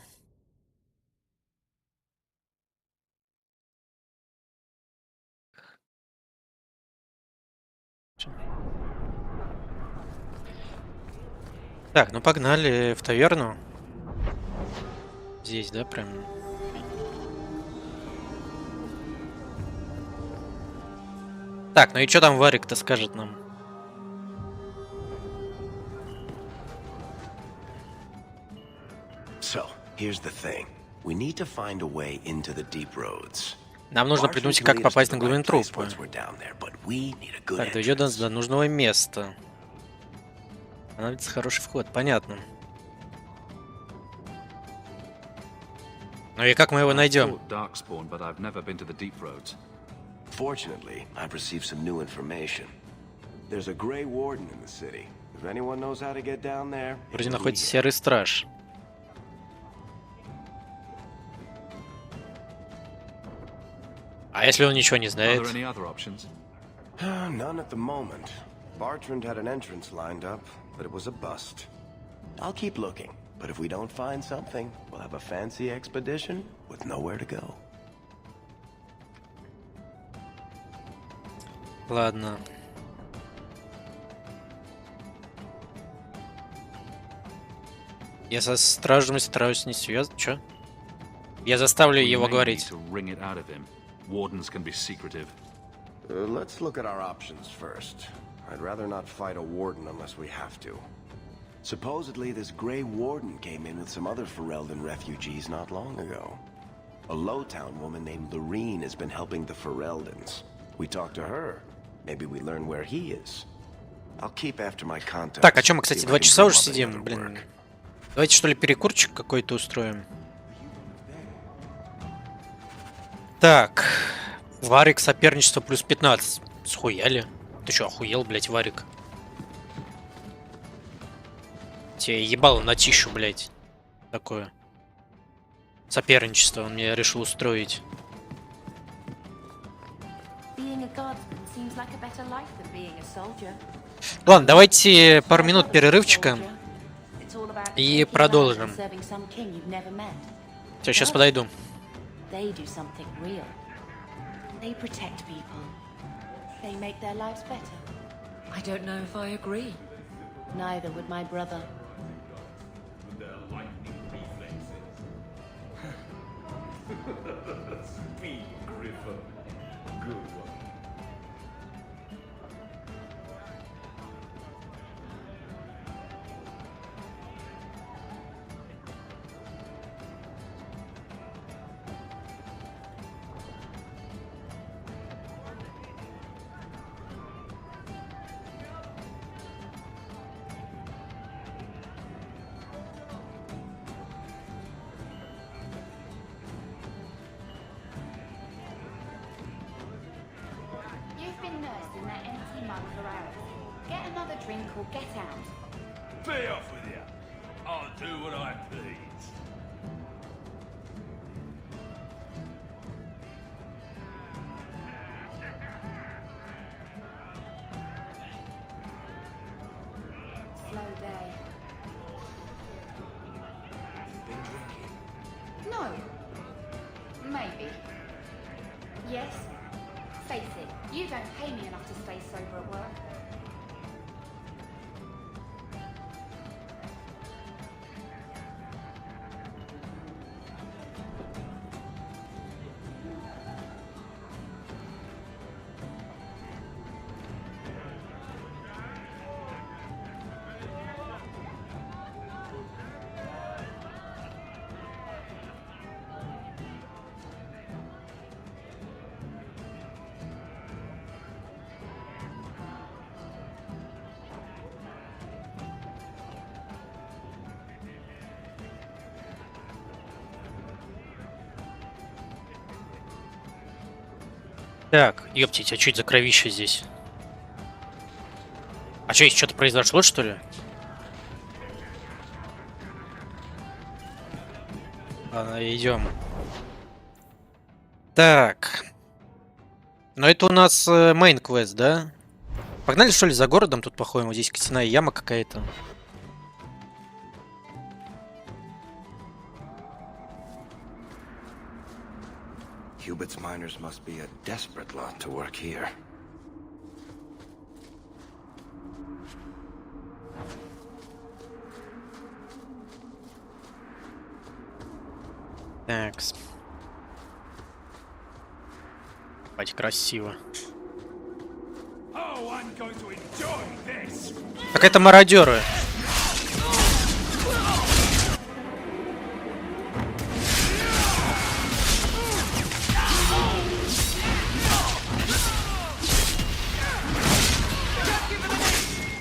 Так, ну погнали в таверну. Здесь, да, прям. Так, ну и что там Варик-то скажет нам? So, here's the thing. We need to find a way into the deep roads. Нам нужно придумать, как попасть на глубину трупа. Так, дойдет нас до нужного места. Понадобится хороший вход, понятно. Ну и как мы его найдем? Fortunately, I've received some new information. There's a gray warden in the city. If anyone knows how to get down there, вроде находится серый страж. А если он ничего не знает? None at the moment. Bartrand had an entrance lined up, but it was a bust. I'll keep looking, but if we don't find something, we'll have a fancy expedition with nowhere to go. Ладно. Я со стражами стараюсь не связать. Чё? Я заставлю его говорить. Let's look at our options first. I'd rather not fight a warden unless we have to. Supposedly, this Grey Warden came in with some other Ferelden refugees not long ago. A Lowtown woman named Lorene has been helping the Fereldans. We talked to her. Maybe we learn where he is. I'll keep after my contacts. Так, а чё мы, кстати, 2 часа уже сидим? Блин. Давайте, что ли, перекурчик какой-то устроим. Так. Варик, соперничество плюс 15. Схуяли? Ты чё, охуел, блядь, Варик? Тебе ебало на тищу, блядь. Такое. Соперничество он мне решил устроить. Ладно, давайте пару минут перерывчика. И продолжим. Все, сейчас подойду. They protect people. They make their lives better. I don't know if I agree. Neither would my brother. Speed, Griffin. Good one. Drink or get out. Be off with you. I'll do what I please. Slow day. Been drinking? No. Maybe. Yes. Face it, you don't pay me enough to stay sober at work. Так, ёптить, а что это за кровище здесь? А что, здесь что-то произошло, что ли? Ладно, идем. Так. Ну это у нас мейн-квест, да? Погнали, что ли, за городом тут походим? Вот здесь костяная яма какая-то. Hubit's miners must be a desperate lot to work here. Такс. Бать, красиво. Так это мародеры.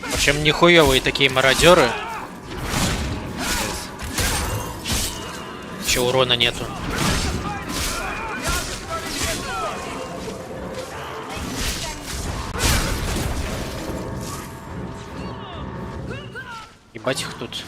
В общем, нихуевые такие мародеры. Че урона нету. Ебать их тут.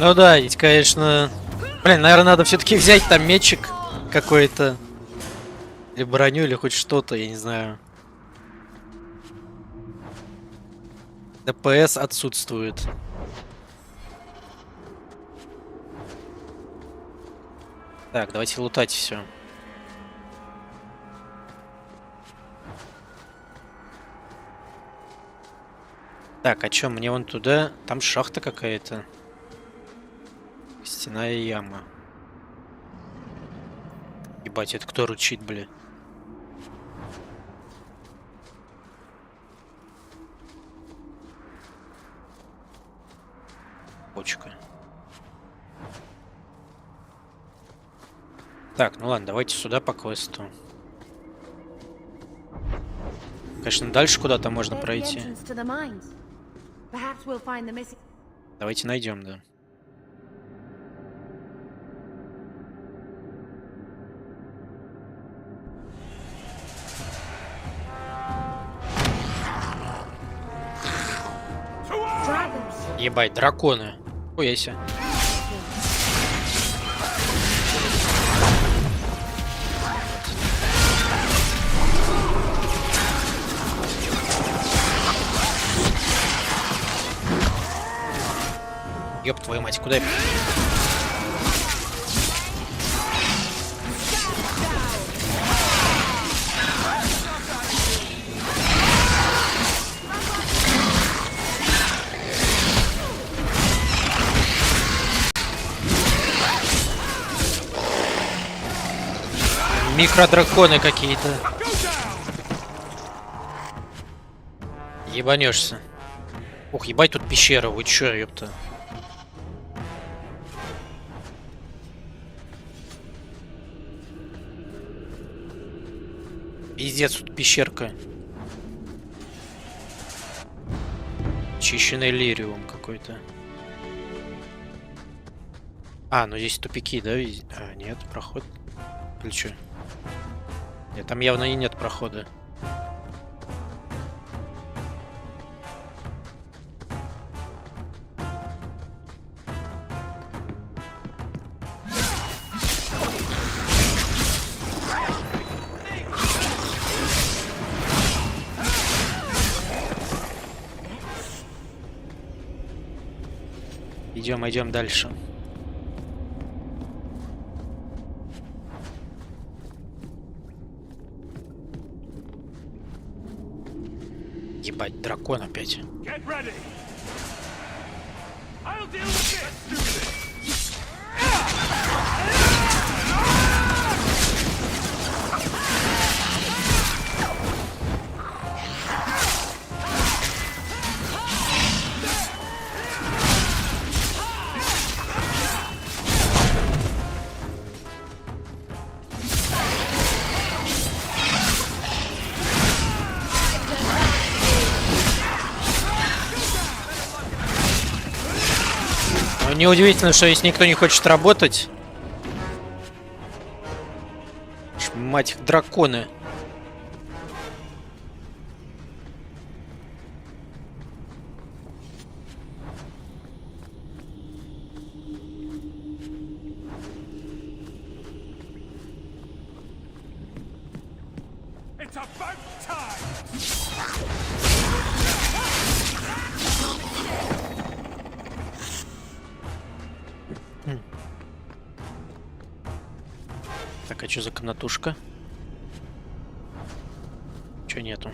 Ну да, ведь, конечно... Блин, наверное, надо все-таки взять там мечик какой-то. Или броню, или хоть что-то, я не знаю. ДПС отсутствует. Так, давайте лутать все. Так, а чё, мне вон туда? Там шахта какая-то. Стеная яма. Ебать, это кто рычит, бля? Почка. Так, ну ладно, давайте сюда по квесту. Конечно, дальше куда-то можно пройти. Давайте найдем, да. Ебать, драконы. Хуяся. Ёб твою мать, куда я... Микродраконы какие-то. Ебанешься. Ух, ебать, тут пещера, вы чё, ёпта. Пиздец, тут пещерка. Чищенный лириум какой-то. А, ну здесь тупики, да? А, нет, проход. Или чё? Нет, там явно и нет прохода. Идем дальше. Ебать, дракон опять. Неудивительно, что если никто не хочет работать. Мать их, драконы. Так, а что за комнатушка? Чё нету?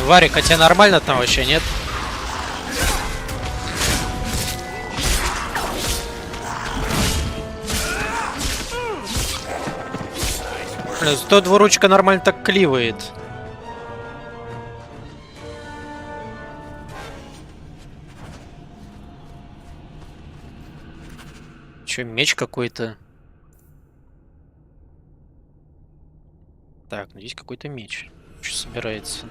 Варик, а тебе нормально там вообще, нет? Блин, зато двуручка нормально так кливает. Че, меч какой-то? Здесь какой-то меч. Что собирается?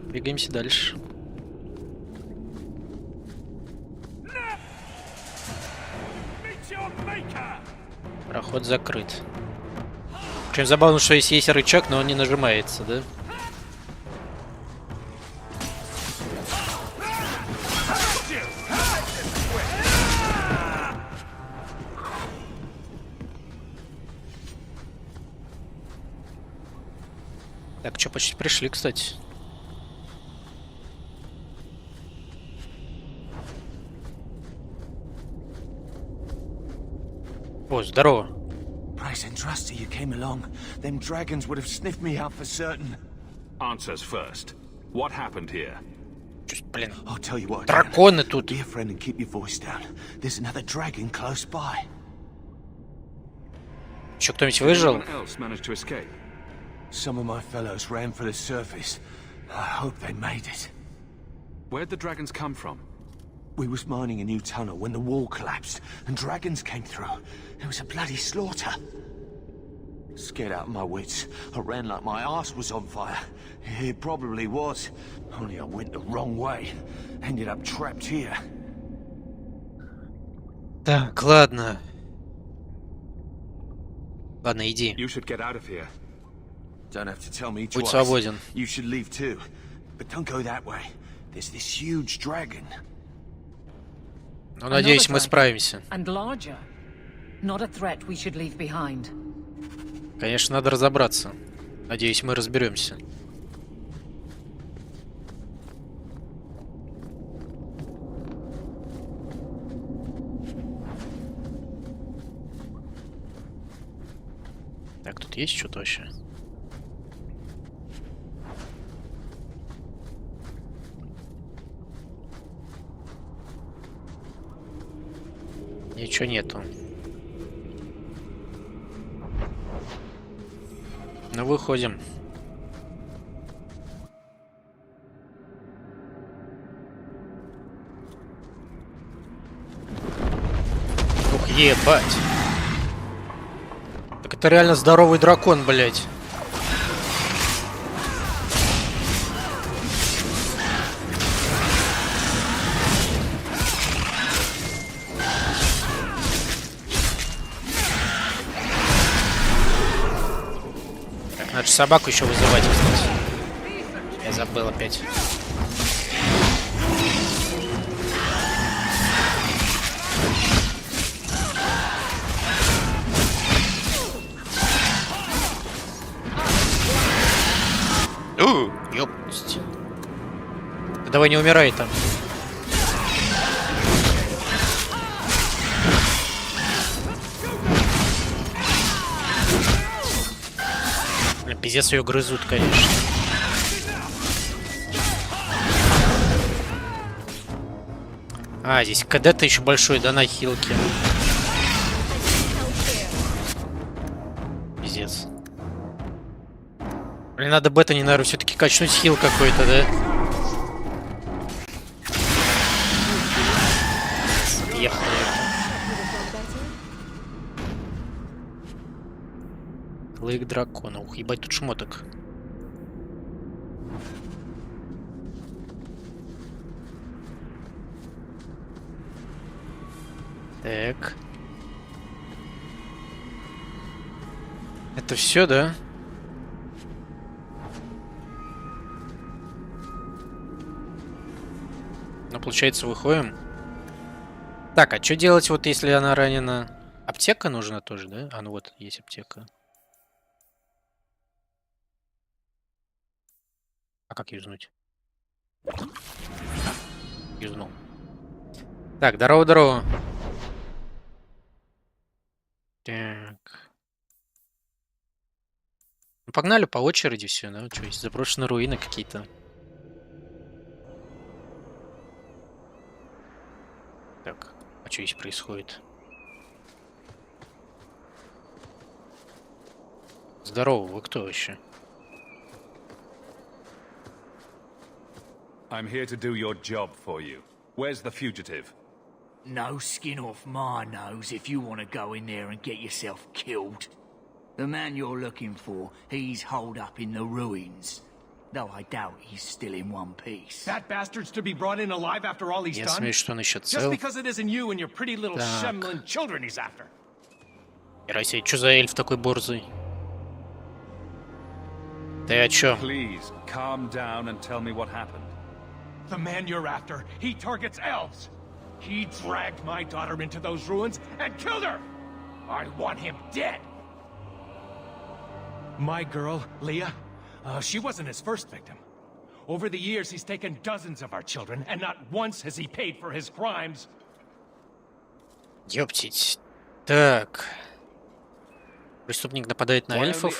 Двигаемся дальше. Проход закрыт. Причем забавно, что есть рычаг, но он не нажимается, да? Так, что, почти пришли, кстати. О, здорово. Price and trust you came along. Them dragons would have sniffed me out for certain. Answers first. What happened here? Блин. I'll tell you what. Драконы тут. Be a friend and keep your voice down. There's another dragon close by. Еще кто-нибудь выжил? Some of my fellows ran for the surface. I hope they made it. Where'd the dragons come from? We was mining a new tunnel when the wall collapsed and dragons came through. It was a bloody slaughter. Scared out of my wits, I ran like my arse was on fire. It probably was. Only I went the wrong way. Ended up trapped here. Так, ладно. Ладно, иди. You should get out of here. Don't have to tell me Будь twice. свободен. You should leave too. But don't go that way. There's this huge dragon. Ну, надеюсь, мы справимся. Конечно, надо разобраться. Надеюсь, мы разберемся. Так, тут есть что-то вообще? Ничего нету. Ну, выходим. Ух, ебать. Так это реально здоровый дракон, блядь. Надо же собаку еще вызывать, кстати. Я забыл опять. Ёпть. Да давай не умирай там. Пиздец, ее грызут, конечно. А, здесь КД-то еще большой, да, на хилке. Пиздец. Блин, надо бета, не наверное, все-таки качнуть хил какой-то, да? Съехали. Клык дракона. Ух, ебать, тут шмоток. Так. Это все, да? Ну, получается, выходим. Так, а что делать, вот если она ранена? Аптека нужна тоже, да? А, ну вот, есть аптека. А как юзнуть? Юзнул. Так, здорово-здорово. Так. Ну, погнали по очереди все, да? Что есть? Заброшенные руины какие-то. Так, а что здесь происходит? Здорово, вы кто вообще? I'm here to do your job for you. Where's the fugitive? No skin off my nose if you want to go in there and get yourself killed. The man you're looking for, he's holed up in the ruins. Though I doubt he's still in one piece. That bastard's to be brought in alive after all he's Я done? смеюсь, что он еще Just цел. because it isn't you and your pretty little shemlin children he's after. Россия, что за эльф такой борзый? Ты о чем? Please, calm down and tell me what happened. The man you're after, he targets elves. He dragged my daughter into those ruins and killed her. I want him dead. My girl, Leah, she wasn't his first victim. Over the years, he's taken dozens of our children, and not once has he paid for his crimes. Ёптить. Так. Преступник нападает на эльфов.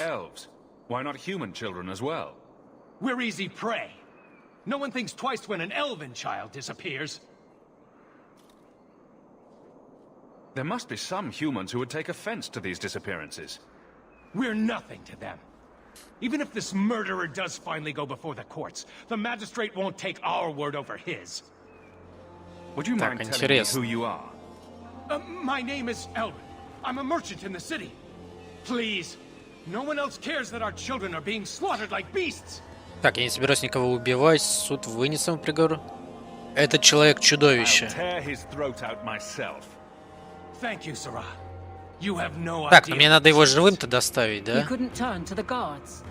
Why not human children as well? We're easy prey. No one thinks twice when an elven child disappears. There must be some humans who would take offense to these disappearances. We're nothing to them. Even if this murderer does finally go before the courts, the magistrate won't take our word over his. Would you mind telling me who you are? My name is Elvin. I'm a merchant in the city. Please, no one else cares that our children are being slaughtered like beasts. Так, я не собираюсь никого убивать. Суд вынес ему приговор. Этот человек чудовище. Thank you, Sarah. You have no Так, но idea. мне надо его живым-то доставить, You да? couldn't turn to the guards.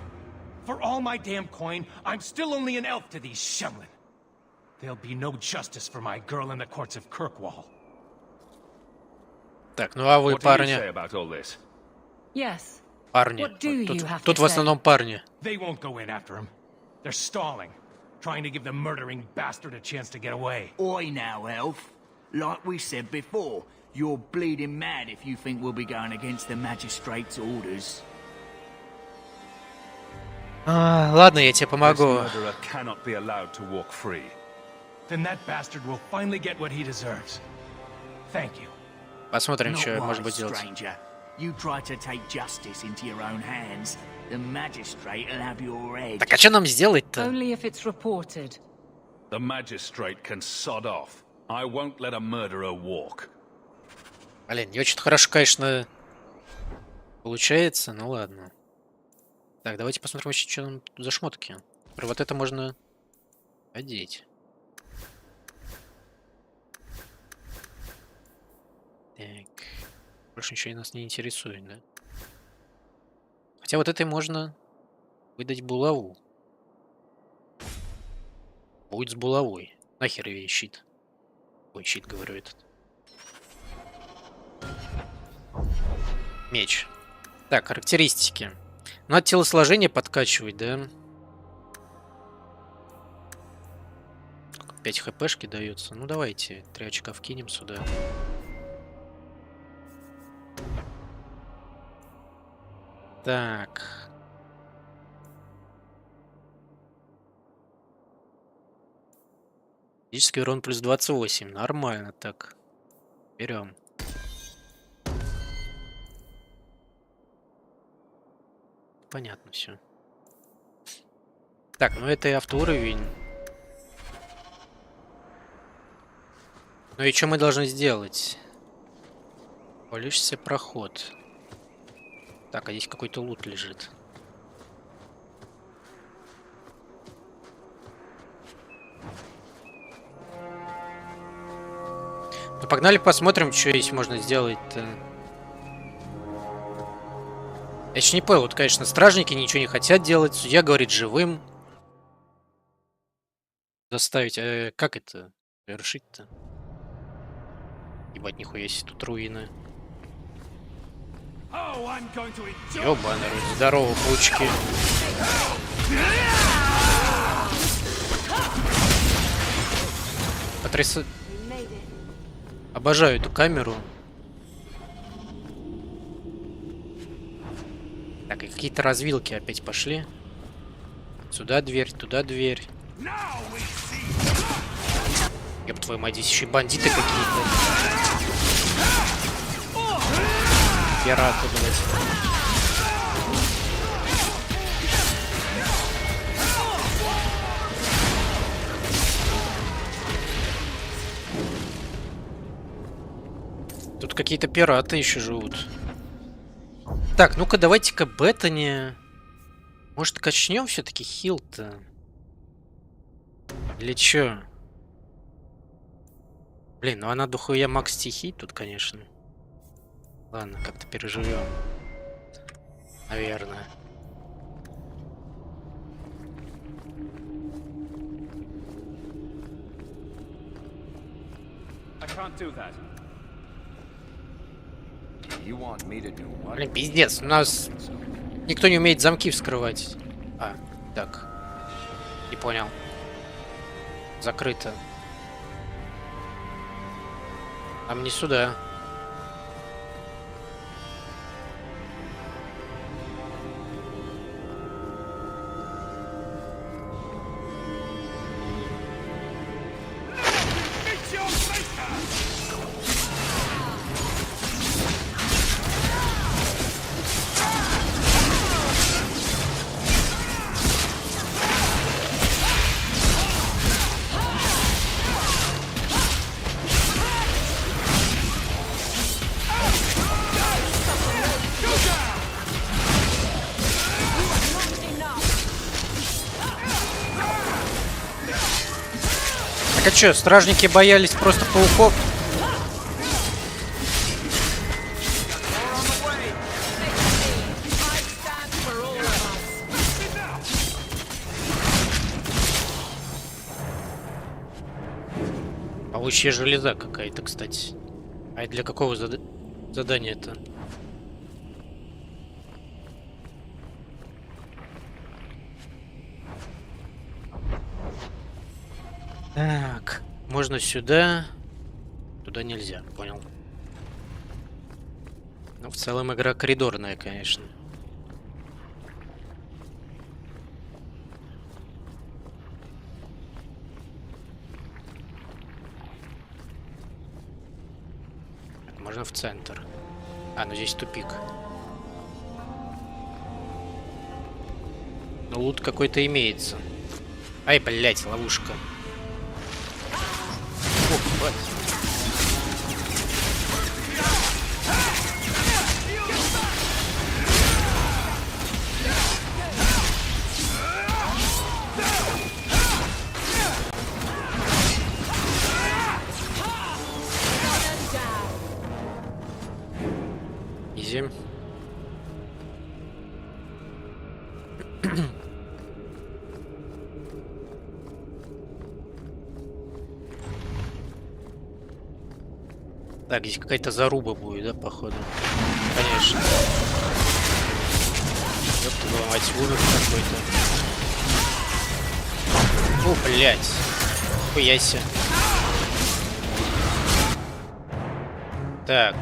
For all my damn coin, I'm still only an elf to these shemlin. There'll be no justice for my girl in the courts of Kirkwall. Так, ну а вы, What do you парни? say about all this? Yes. Парни. What do you have Тут to в основном парни. They won't go in after him. They're stalling, trying to give the murdering bastard a chance to get away. Oi now, elf. Like we said before, you're bleeding mad if you think we'll be going against the magistrate's orders. Ладно, я тебе помогу. This murderer cannot be allowed to walk free. Then that bastard will finally get what he deserves. Thank you. Посмотрим, Not что wise, может быть делать. stranger. You try to take justice into your own hands, the magistrate will have your head. Так, а что нам сделать-то? Only if it's reported. The magistrate can sod off. I won't let a murderer walk. Блин, не очень хорошо, конечно, получается, ну ладно. Так, давайте посмотрим еще, что там за шмотки. Вот это можно одеть. Так. Больше ничего нас не интересует, да? Хотя вот этой можно выдать булаву. Будет с булавой. Нахер ей щит. Ой, щит, говорю, этот. Меч. Так, характеристики. Надо телосложение подкачивать, да? 5 хпшки дается. Ну давайте 3 очка вкинем сюда. Так. Физический урон плюс 28. Нормально так. Берем. Понятно все. Так, ну это и автоуровень. Ну и что мы должны сделать? Полишься проход. Так, а здесь какой-то лут лежит. Ну погнали посмотрим, что здесь можно сделать-то. Я еще не понял, вот, конечно, стражники ничего не хотят делать. Судья говорит живым. Заставить. Как это решить-то? Ебать, нихуя себе, тут руины. Ёбаный рот, здорово, паучки. Обожаю эту камеру. Так, и какие-то развилки опять пошли. Сюда дверь, туда дверь. Ёб твою мать, здесь еще и бандиты какие-то. Пираты, блядь. Тут какие-то пираты еще живут. Так, ну-ка давайте-ка Беттани. Может, качнем все-таки хил-то? Или чё? Блин, ну она дохуя макс стихий тут, конечно. Ладно, как-то переживем. Наверное. Блин, пиздец, у нас никто не умеет замки вскрывать. А, так. Не понял. Закрыто. Нам не сюда. Так а чё, стражники боялись просто пауков? Паучья железа какая-то, кстати. А для какого задания это? Так, можно сюда. Туда нельзя, понял. Ну, в целом игра коридорная, конечно. Так, можно в центр. А, ну здесь тупик. Ну, лут какой-то имеется. Ай, блять, ловушка. Ох, бать. Изи. Так, здесь какая-то заруба будет, да, походу? Конечно. Ёпта, была мать, умер какой-то. О, блядь. Хуяся. Так.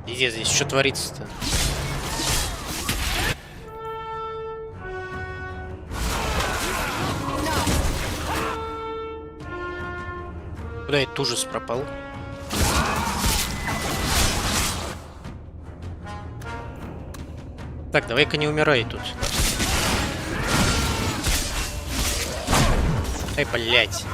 Пиздец, здесь что творится-то? Куда этот ужас пропал? Так, давай-ка не умирай тут. Ай, блядь.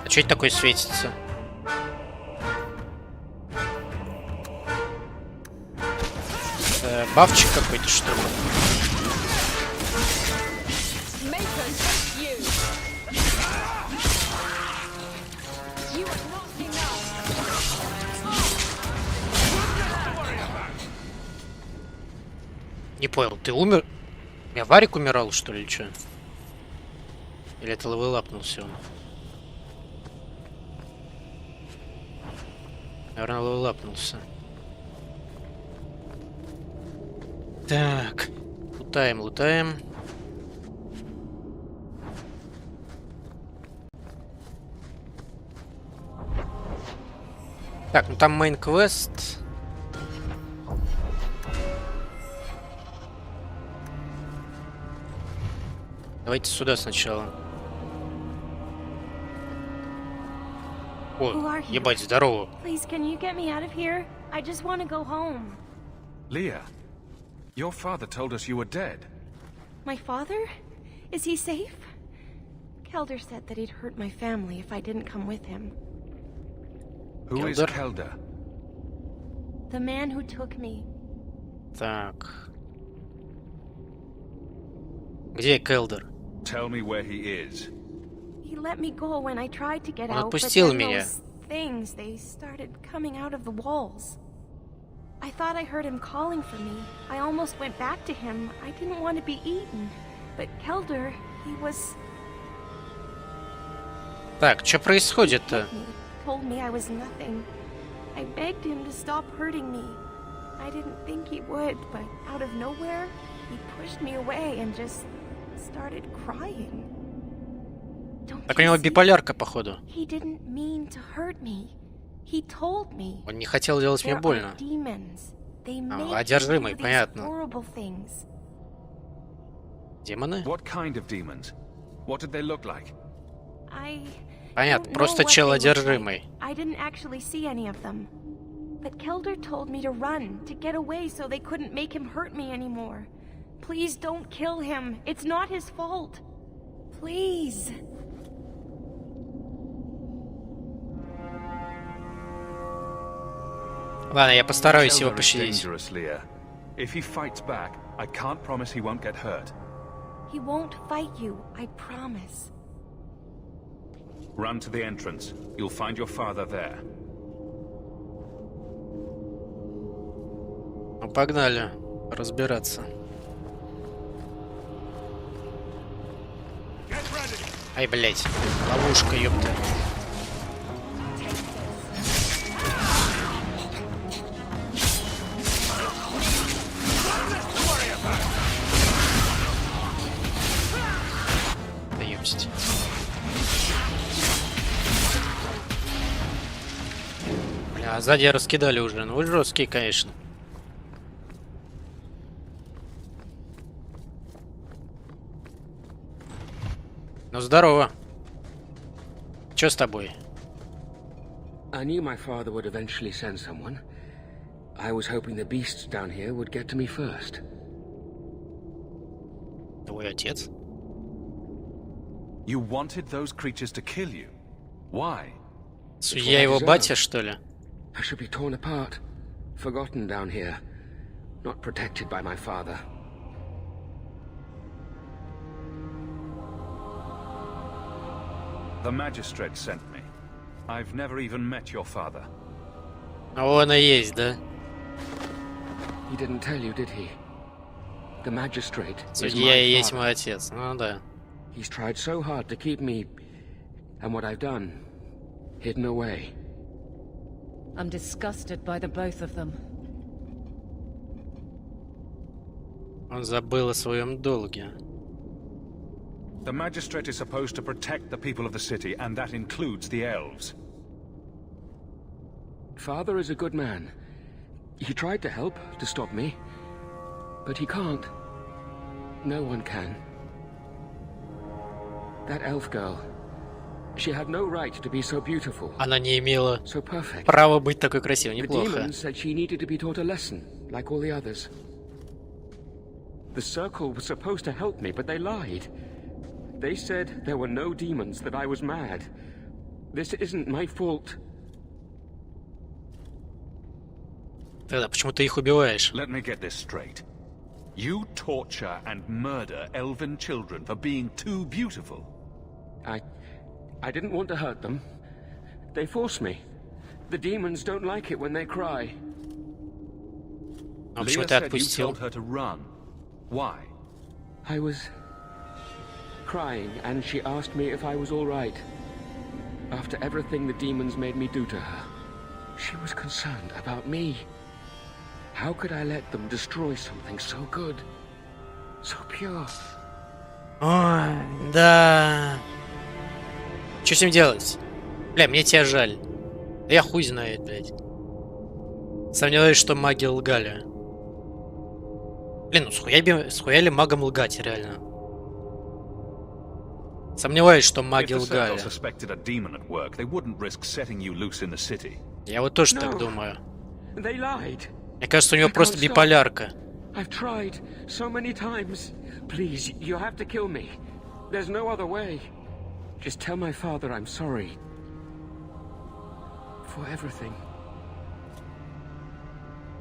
А что это такое светится? Бафчик какой-то, что ли? Не понял, ты умер? У меня Варик умирал, что ли, что? Или это левелапнулся он? Наверное, левелапнулся. Так, лутаем, лутаем. Так, ну там мейн-квест. Давайте сюда сначала. О, ебать, здорово. Please, can you get me out of here? I just want to go home. Leah, your father told us you were dead. My father? Is he safe? Kelder said that he'd hurt my family if I didn't come with him. Who is Kelder? The man who took me. Так. Где Келдер? Tell me where he is. He let me go when I tried to get Он out, but отпустил then меня. those things, they started coming out of the walls. I thought I heard him calling for me. I almost went back to him. I didn't want to be eaten. But Kelder, he was... Так, что происходит-то? Told me I was nothing. I begged him to stop hurting me. I didn't think he would, but out of nowhere, he pushed me away and just started crying. Так у него биполярка, походу. He didn't mean to hurt me. He told me. Он не хотел делать мне больно. Одержимый, понятно. Демоны? What kind of demons? What did they look like? Понятно, просто чел одержимый. I didn't actually see any of them. But Kelder told me to run, to get away so they couldn't make him hurt me anymore. Please don't kill him. It's not his fault. Please. Ладно, я постараюсь его пощадить. If he fights back, I can't promise he won't get hurt. He won't fight you, I promise. Run to the entrance. You'll find your father there. Ну, погнали разбираться. Ай, блять, ловушка, ёпта. Да ёпсть. Бля, сзади раскидали уже. Ну вы жесткие, конечно. Ну здорово. Чё с тобой? I knew my father would eventually send someone. I was hoping the beasts down here would get to me first. Твой отец? You wanted those creatures to kill you. Why? Судья его батя, что ли? I should be torn apart, forgotten down here, not protected by my father. The magistrate sent me. I've never even met your father. А он и есть, да? He didn't tell you, did he? The magistrate is my Судья и есть father. мой отец. Ну да. He's tried so hard to keep me, and what I've done, hidden away. I'm disgusted by the both of them. Он забыл о своем долге. The magistrate is supposed to protect the people of the city, and that includes the elves. Father is a good man. He tried to help, to stop me. But he can't. No one can. That elf girl, she had no right to be so beautiful. Она не имела so perfect. права быть такой красивой. The Неплохо. demon said she needed to be taught a lesson, like all the others. The circle was supposed to help me, but they lied. They said there were no demons, that I was mad. This isn't my fault. Тогда почему ты их убиваешь? Let me get this straight. You torture and murder elven children for being too beautiful. I didn't want to hurt them. They forced me. The demons don't like it when they cry. А почему ты отпустил? Leah said you told her to run. Why? I was crying, and she asked me if I was all right. After everything the demons made me do to her, she was concerned about me. How could I let them destroy something so good, so pure? Ой, да. Что с ним делать? Бля, мне тебя жаль. Да я хуй знает, блядь. Сомневаюсь, что маги лгали. Блин, ну схуяли магом лгать, реально. Сомневаюсь, что маги If the Circle лгали. suspected a demon at work, they wouldn't risk setting you loose in the city. Я вот тоже так No. думаю. They lied. Мне кажется, у него I просто can't stop. биполярка. I've tried so many times. Please, you have to kill me. There's no other way. Just tell my father I'm sorry. For everything.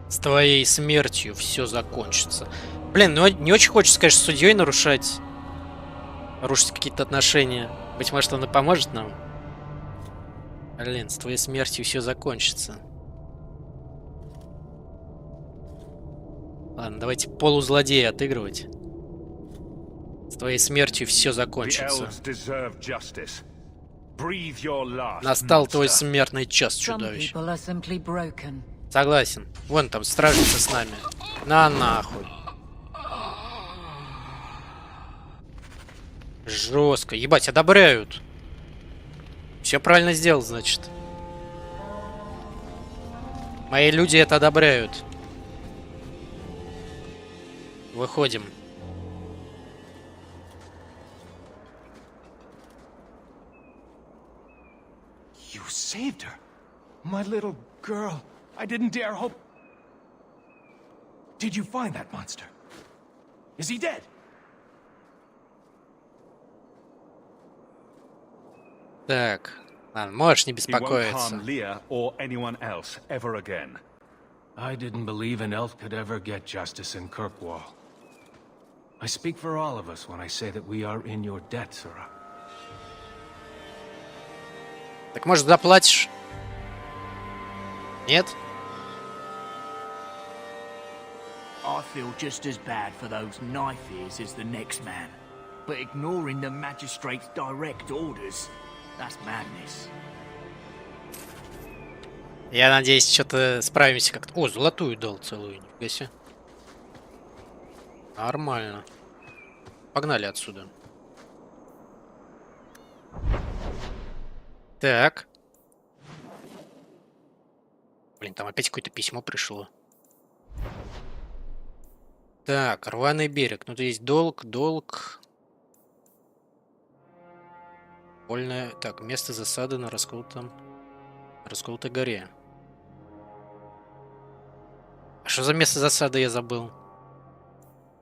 С твоей смертью все закончится. Блин, ну не очень хочется, конечно, с судьей нарушать какие-то отношения. Быть может, он и поможет нам. Блин, с твоей смертью все закончится. Ладно, давайте полузлодея отыгрывать. С твоей смертью все закончится. Настал твой смертный час, чудовище. Согласен. Вон там стражница с нами. На нахуй. Жестко. Ебать, одобряют. Все правильно сделал, значит. Мои люди это одобряют. Выходим. You saved her. My little girl. I didn't dare hope. Did you find that monster? Is he dead? Так, ладно, можешь не He won't беспокоиться. harm Leah or anyone else ever again. I didn't believe an elf could ever get justice in Kirkwall. I speak for all of us when I say that we are in your debt, Sirrah. Так может заплатишь? Нет? I feel just as bad for those knife ears as the next man. But ignoring the magistrate's direct orders, that's madness. Я надеюсь, что-то справимся как-то. О, золотую дал целую, нифига себе. Нормально. Погнали отсюда. Так. Блин, там опять какое-то письмо пришло. Так, рваный берег. Ну, то есть долг. Вольное. Так, место засады на расколотой горе. А что за место засады я забыл?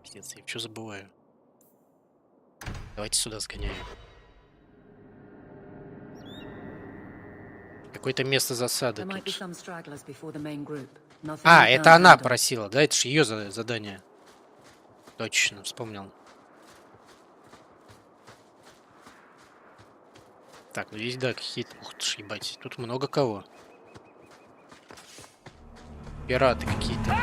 Пиздец, я что забываю? Давайте сюда сгоняем. Какое-то место засады тут. А, это она просила, да? Это же ее задание. Точно, вспомнил. Так, ну здесь, да, какие-то... Ух ты ж, ебать, тут много кого. Пираты какие-то.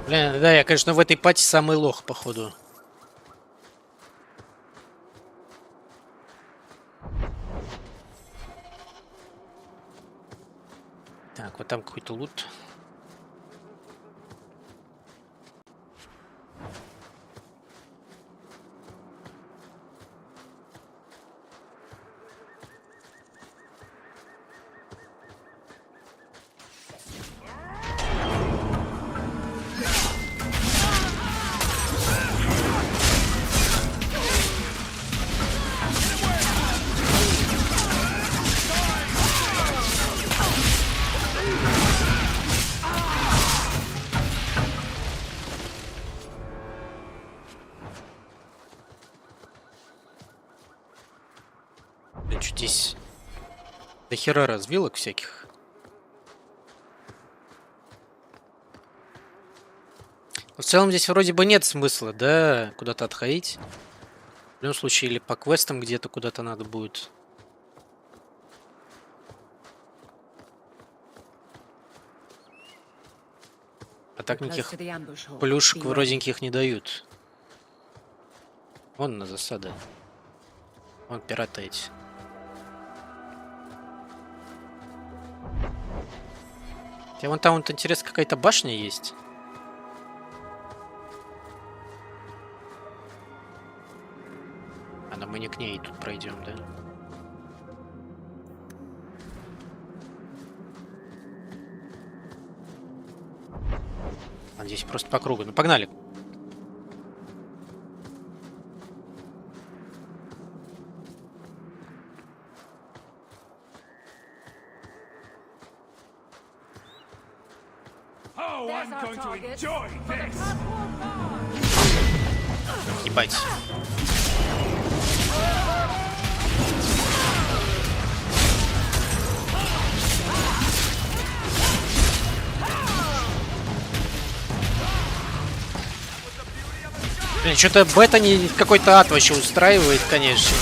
Блин, да, я, конечно, в этой пати самый лох, походу. Так, вот там какой-то лут. Здесь до хера развилок всяких. Но в целом здесь вроде бы нет смысла, да, куда-то отходить. В любом случае, или по квестам где-то куда-то надо будет. А так никаких плюшек вроденьких не дают. Вон на засада. Вон пираты эти. Хотя вон там вот интересно, какая-то башня есть. А, но мы не к ней тут пройдем, да? А здесь просто по кругу. Ну, погнали. Ебать. Блин, что-то бета не какой-то ад вообще устраивает, конечно.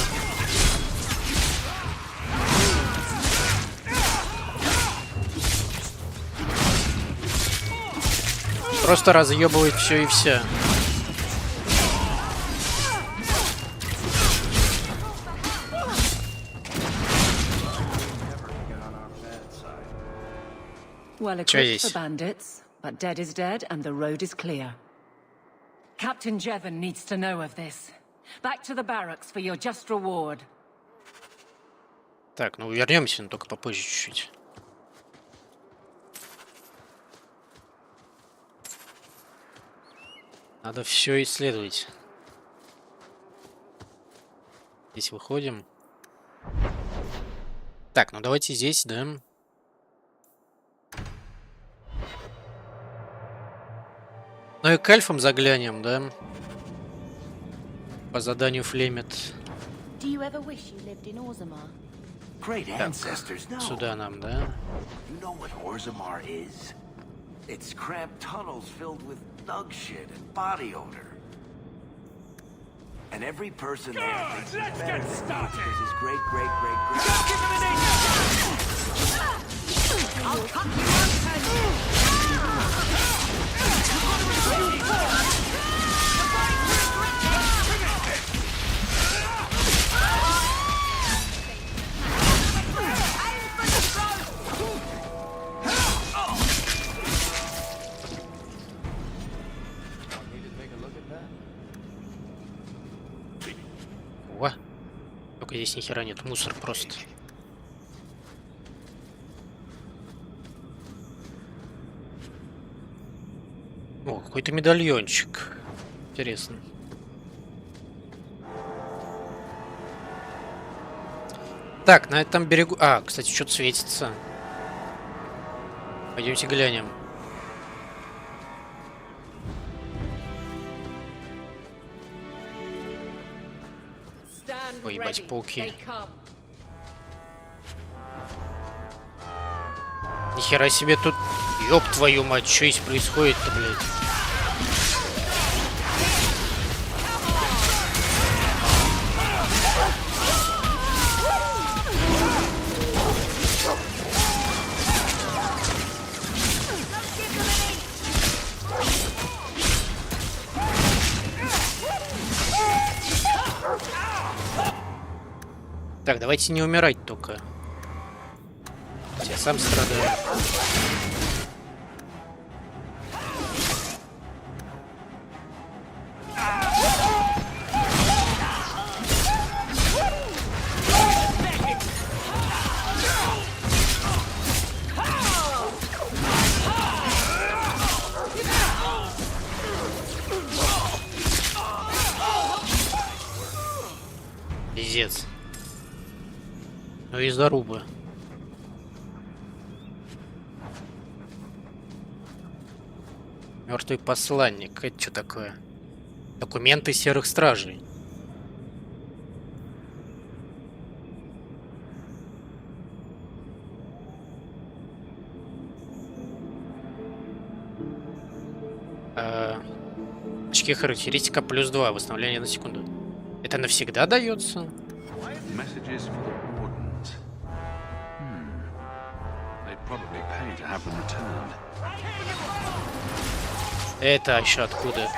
Просто разъебывает все и вся. Well equipped for bandits, but dead is dead and the road is clear. Captain Jevon needs to know of this. Back to the barracks for your just reward. Так, ну вернемся, но только попозже чуть-чуть. Надо все исследовать. Здесь выходим. Так, ну давайте здесь, да. Ну и к эльфам заглянем, да. По заданию Флемет. Так, сюда нам, да. It's cramped tunnels filled with dog shit and body odor. And every person there thinks he's better than because his great. I'll cut you О, только здесь ни хера нет, мусор просто. О, какой-то медальончик. Интересно. Так, на этом берегу... А, кстати, что-то светится. Пойдемте глянем. Ой, ебать, пауки. Нихера себе тут... Ёб твою мать, что здесь происходит-то, блядь? Так, давайте не умирать только. Я сам страдаю. Пиздец. Ну и заруба. Мертвый посланник. Это что такое? Документы серых стражей. Очки характеристика +2. Восстановление на секунду. Это навсегда дается? Это еще откуда?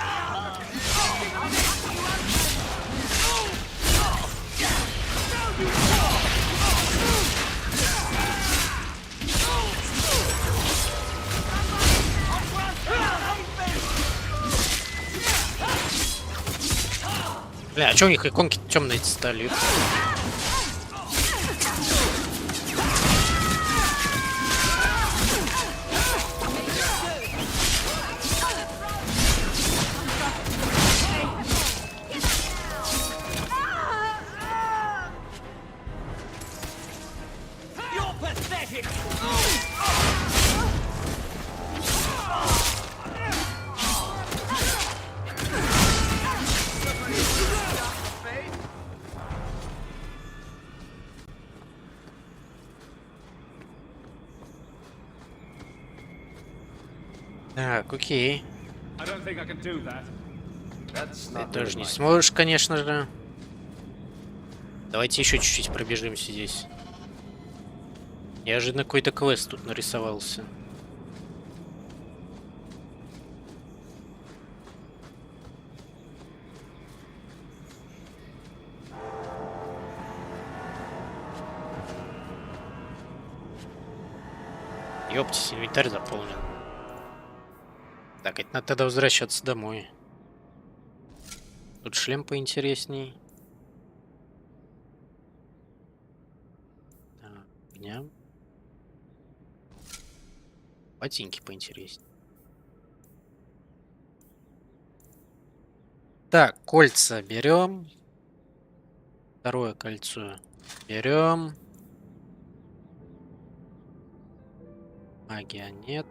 Бля, а чё у них иконки темные стали? Так, окей. Ты тоже не сможешь, конечно же. Давайте еще чуть-чуть пробежимся здесь. Неожиданно какой-то квест тут нарисовался. Ёптись, инвентарь заполнен. Так, это надо тогда возвращаться домой. Тут шлем поинтересней. Так, огня. Ботинки поинтересней. Так, кольца берем. Второе кольцо берем. Магия нет.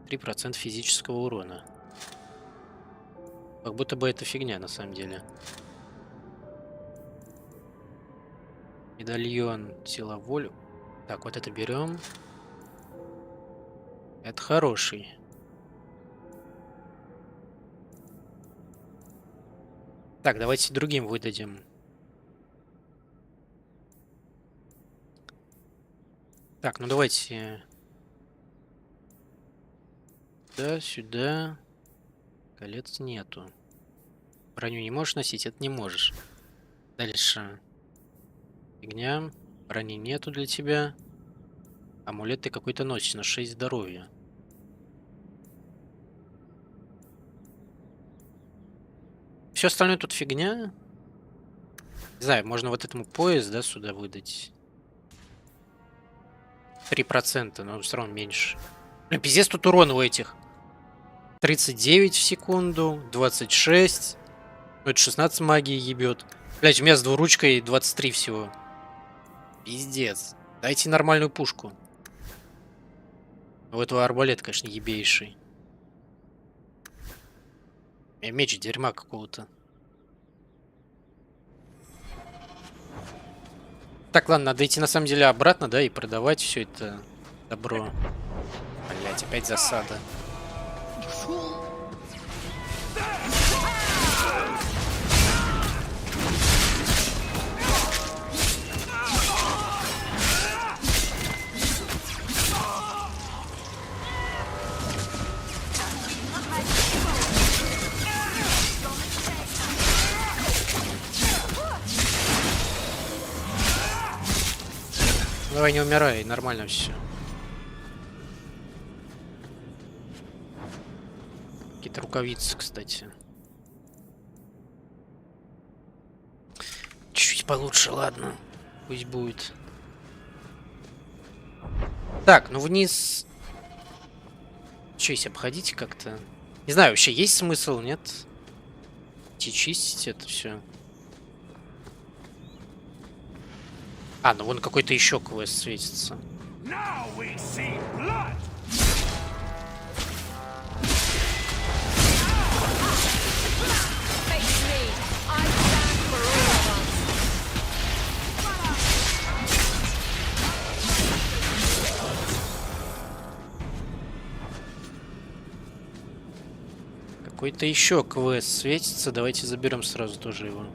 3% физического урона. Как будто бы это фигня на самом деле. Медальон сила воли. Так, вот это берем. Это хороший. Так, давайте другим выдадим. Так, ну давайте... Да, сюда. Колец нету. Броню не можешь носить? Это не можешь. Дальше. Фигня. Брони нету для тебя. Амулет ты какой-то носишь на 6 здоровья. Все остальное тут фигня. Не знаю, можно вот этому пояс, да, сюда выдать. 3%, но все равно меньше. Блин, пиздец тут урон у этих. 39 в секунду, 26. Ну, это 16 магии ебет. Блять, у меня с двуручкой 23 всего. Пиздец. Дайте нормальную пушку. У этого арбалет, конечно, ебейший. У меня меч дерьма какого-то. Так, ладно, надо идти на самом деле обратно, да, и продавать все это добро. Блять, опять засада. Давай, не умирай, нормально все. Какие-то рукавицы, кстати. Чуть получше, ладно. Пусть будет. Так, ну вниз. Че, если обходить как-то? Не знаю, вообще есть смысл, нет? Идти чистить это все. А, ну вон какой-то еще квест светится. Какой-то еще квест светится. Давайте заберем сразу тоже его.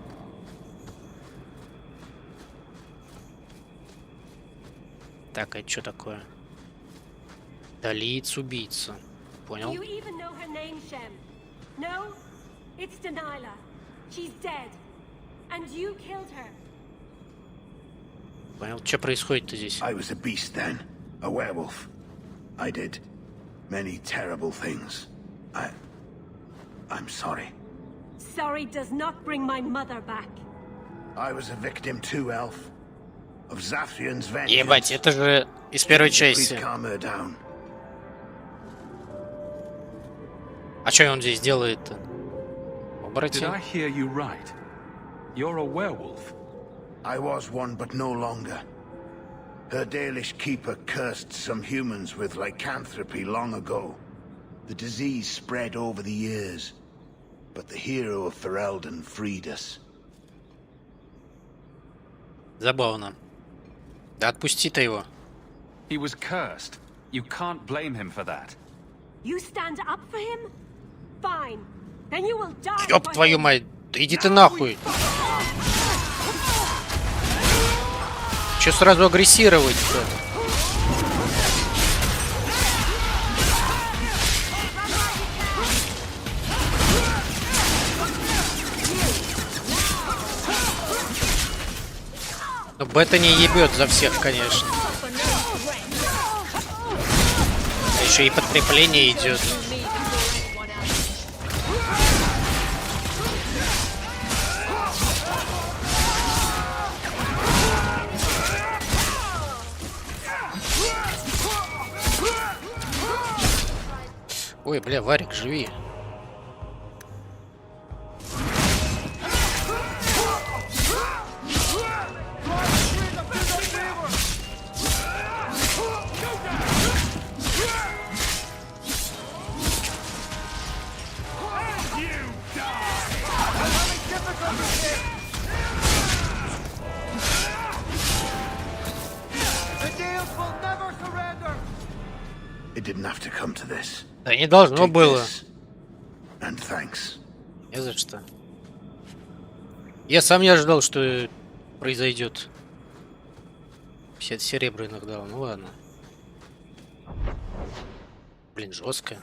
Так, а что такое? Далиец убийца. Понял? Понял, что происходит-то здесь? I was a beast then, a werewolf. I did many terrible things. I'm sorry. sorry does not bring my mother back. I was a victim too, Elf. Of Zaphian's vengeance. Ебать, это же из первой части. А что он здесь делает-то? Did I hear you right? You're a werewolf. I was one, but no longer. Her Dalish keeper cursed some humans with lycanthropy long ago. The disease spread over the years, but the hero of Ferelden freed us. Забавно. Да отпусти-то его. He was cursed. You can't blame him for that. You stand up for him? Fine. Then you will die. Ёб твою мать, да иди ты нахуй. Че сразу агрессировать-то? Но Бета не ебет за всех, конечно. А еще и подкрепление идет. Ой, бля, Варик, живи. Да не должно было. Не за что. Я сам не ожидал, что произойдет. 50 серебряных дал, ну ладно. Блин, жестко.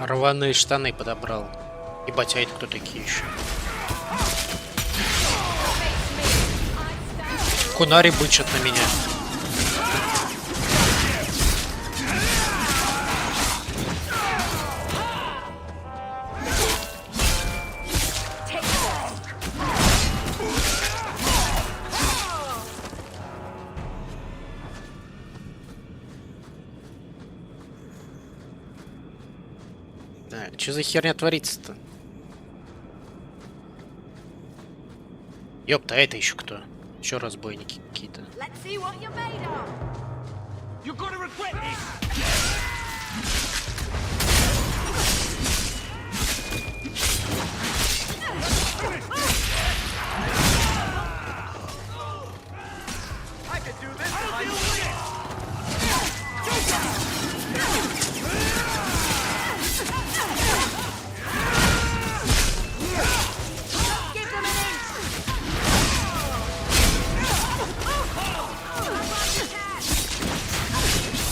Рваные штаны подобрал. Ебать, а это кто такие еще? Кунари бычат на меня. Да, что за херня творится-то? Ёпта, а это еще кто? Еще разбойники какие-то.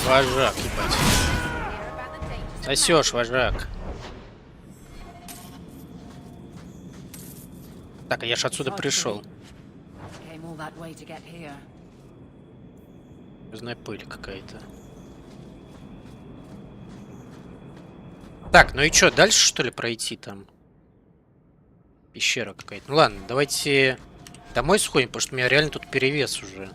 Вожак, ебать. Сосешь, вожак. Так, а я ж отсюда пришел. Звездная пыль какая-то. Так, ну и что, дальше что ли пройти там? Пещера какая-то. Ну ладно, давайте домой сходим, потому что у меня реально тут перевес уже.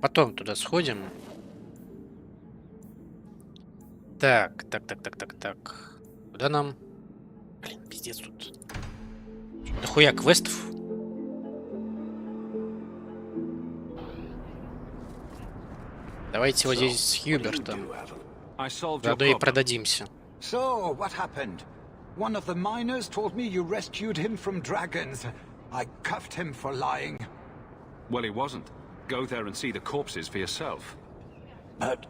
Потом туда сходим. Так. Куда нам? Блин, пиздец тут. Нахуя квестов? Давайте вот здесь с Хьюбертом. Заодно и продадимся. So, what happened? One of the miners told me you rescued him from dragons. I cuffed him for lying. Well, he wasn't. Go there and see the corpses for yourself. But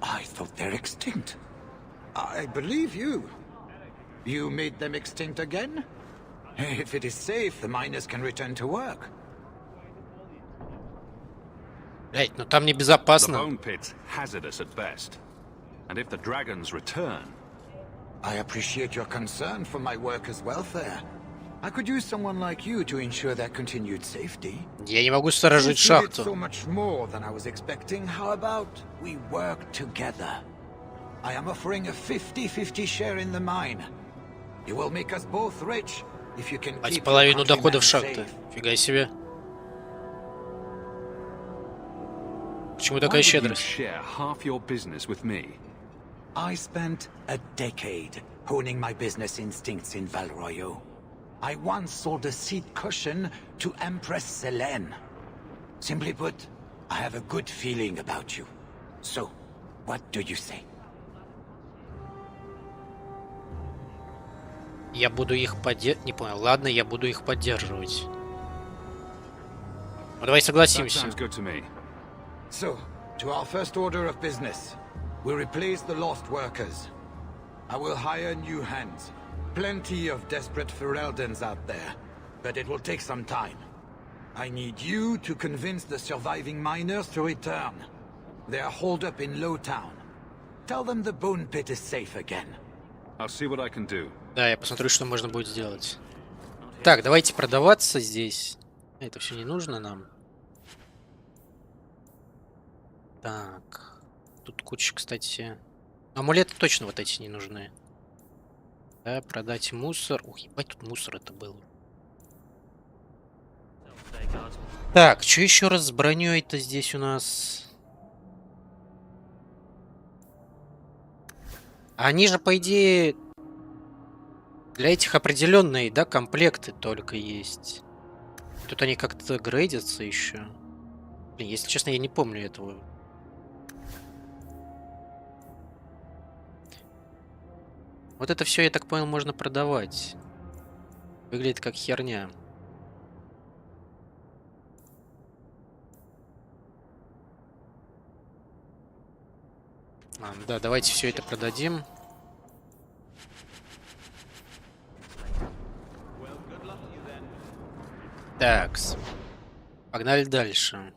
I thought they're extinct. I believe you. You made them extinct again? If it is safe, the miners can return to work. Блять, ну там небезопасно. The bone pit's hazardous at best. And if the dragons return... I appreciate your concern for my workers' welfare. I could use someone like you to ensure their continued safety. Я не могу сторожить шахту. So much more than I was expecting. How about we work together? I am offering a 50-50 share in the mine. You will make us both rich if you can keep половину доходов шахты. Фига себе. Почему такая щедрость? Share half your business with me. I spent a decade honing my business instincts in Val Royeaux. I once sold a seat cushion to Empress Selene. Simply put, I have a good feeling about you. So, what do you say? Я буду их поддерживать. Не понял. Ладно, я буду их поддерживать. Ну, давай согласимся. So, to our first order of business, we replace the lost workers. I will hire new hands. Plenty of desperate Ferelden's out there, but it will take some time. I need you to convince the surviving miners to return. They are holed up in Lowtown. Tell them the bone pit is safe again. I'll see what I can do. Да, я посмотрю, что можно будет сделать. Так, давайте продаваться здесь. Это все не нужно нам. Так. Тут куча, кстати... Амулеты точно вот эти не нужны. Да, продать мусор. Ух, ебать, тут мусор это был. Так, что еще раз с броней-то здесь у нас? Они же, по идее, для этих определенные, да, комплекты только есть. Тут они как-то грейдятся еще. Блин, если честно, я не помню этого. Вот это все, я так понял, можно продавать. Выглядит как херня. Да, давайте все это продадим. Такс. Погнали дальше.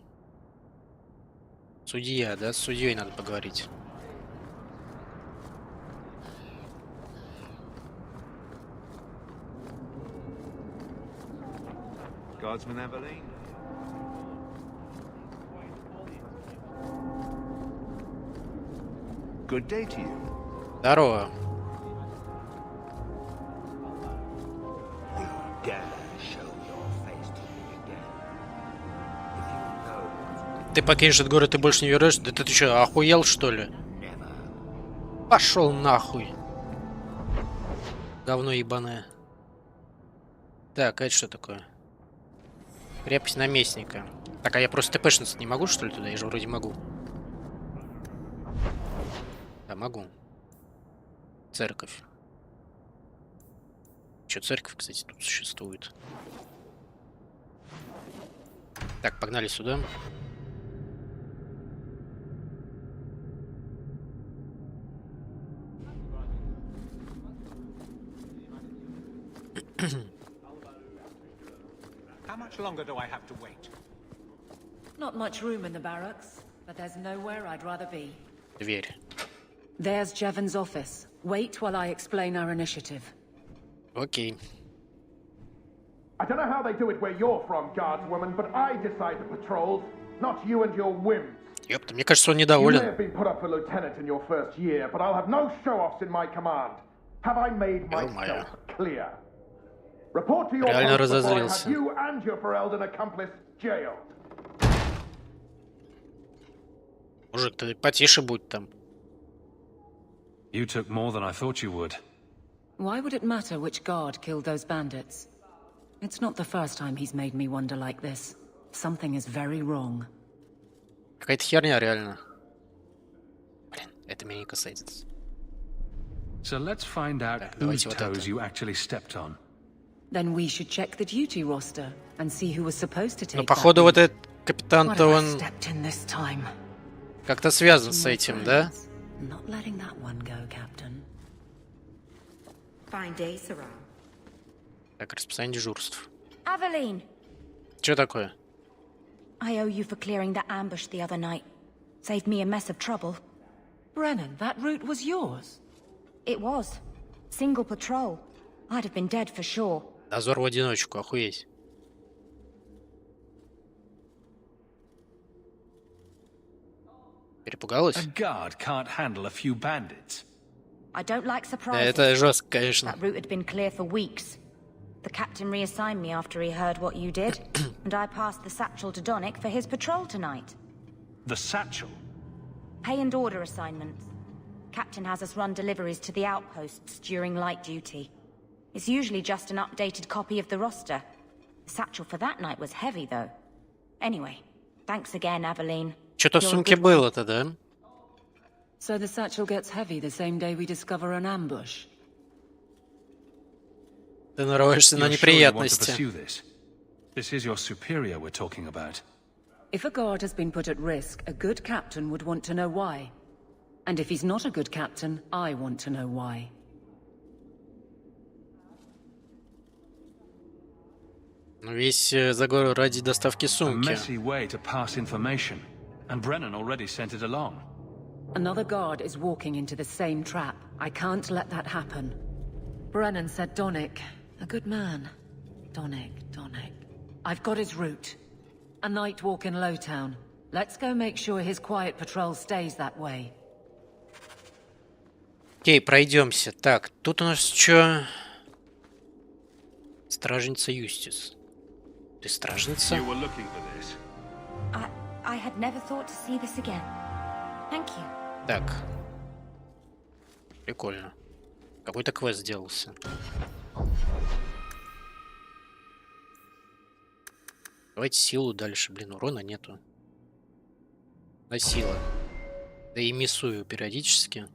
Судья, да? С судьей надо поговорить. Guardsman Aveline. Good day to you. Здорово. Ты покинешь этот город и больше не вернешься? Да ты что, охуел, что ли? Пошел нахуй. Говно ебаное. Так, а это что такое? Крепость наместника. Так, а я просто тпшнуться не могу, что ли, туда? Я же вроде могу. Да, могу. Церковь. Че, церковь, кстати, тут существует. Так, погнали сюда. How much longer do I have to wait? Not much room in the barracks, but there's nowhere I'd rather be. Дверь. There's Jevon's office. Wait while I explain our initiative. Окей. I don't know how they do it where you're from, guardswoman, but I decide the patrols, not you and your whims. Ёпта, мне кажется, он You may недоволен. have been put up for lieutenant in your first year, but I'll have no show-offs in my command. Have I made myself clear? Report to your Реально post before I have разозлился. you and your Ferelden accomplice jailed. Мужик, ты потише будь там. You took more than I thought you would. Why would it matter which guard killed those bandits? It's not the first time he's made me wonder like this. Something is very wrong. Какая-то херня, реально. Блин, это меня не касается. So let's find out whose toes you actually stepped on. Then we should check the duty roster and see who was supposed to take Ну, походу, вот этот What капитан-то, have I он stepped in this time? как-то связан с этим, да? Not letting that one go, Captain. Fine day, Sarah. Так, расписание дежурств. Aveline, Что такое? I owe you for clearing that ambush the other night. Saved me a mess of trouble. Brennan, that route was yours? It was. Single patrol. I'd have been dead for sure. Дозор в одиночку, охуеть. Перепугалась? Это жестко, конечно. That route had been clear for weeks. The captain reassigned me after he heard what you did, and I passed the satchel to Donick for his patrol tonight. The satchel? Pay and order assignments. Captain has us run deliveries to the outposts during light duty. It's usually just an updated copy of the roster. The satchel for that night was heavy, though. Anyway, thanks again, Aveline. Что-то в сумке было-то, да? So the satchel gets heavy the same day we discover an ambush. Ты нарываешься на неприятности. This is your superior we're talking about. If a guard has been put at risk, a good captain would want to know why. And if he's not a good captain, I want to know why. Весь заговор ради доставки сумки. A messy way to pass information, and Brennan already sent it along. Another guard is walking into the same trap. I can't let that happen. Brennan said Donick. A good man. Donick. I've got his route. A night walk in Lowtown. Let's go make sure his quiet patrol stays that way. Окей, пройдемся. Так, тут у нас что? Стражница Юстис. Ты стражница? I had never thought to see this again. Thank you. Так. Прикольно. Какой-то квест сделался. Давайте силу дальше. Блин, урона нету. Да сила. Да и миссую периодически.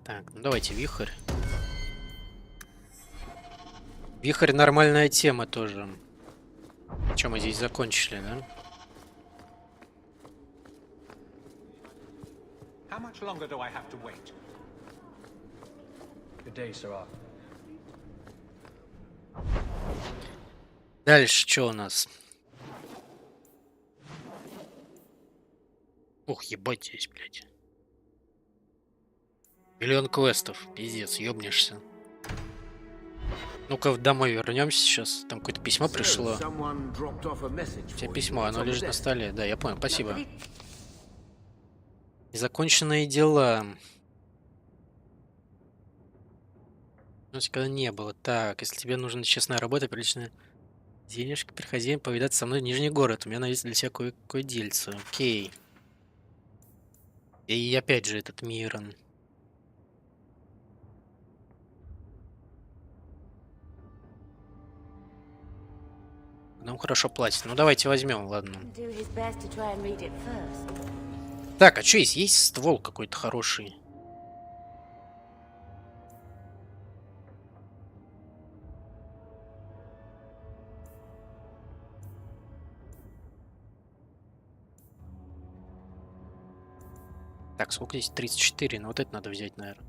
Так, ну давайте вихрь. Вихрь нормальная тема тоже. Что мы здесь закончили, да? How much longer do I have to wait? Good day, Sirrah. Дальше что у нас? Ух, ебать здесь, блядь. Миллион квестов. Пиздец, ёбнешься. Ну-ка домой вернемся сейчас. Там какое-то письмо пришло. У тебя письмо, оно лежит на столе. Да, я понял, спасибо. Незаконченные дела. У нас никогда не было. Так, если тебе нужна честная работа, приличная денежка, приходи повидаться со мной в Нижний город. У меня есть для тебя кое-кое дельце. Окей. И опять же этот Мирон. Нам хорошо платят. Ну давайте возьмем, ладно. Так, а что есть? Есть ствол какой-то хороший. Так, сколько здесь? 34. Ну вот это надо взять, наверное.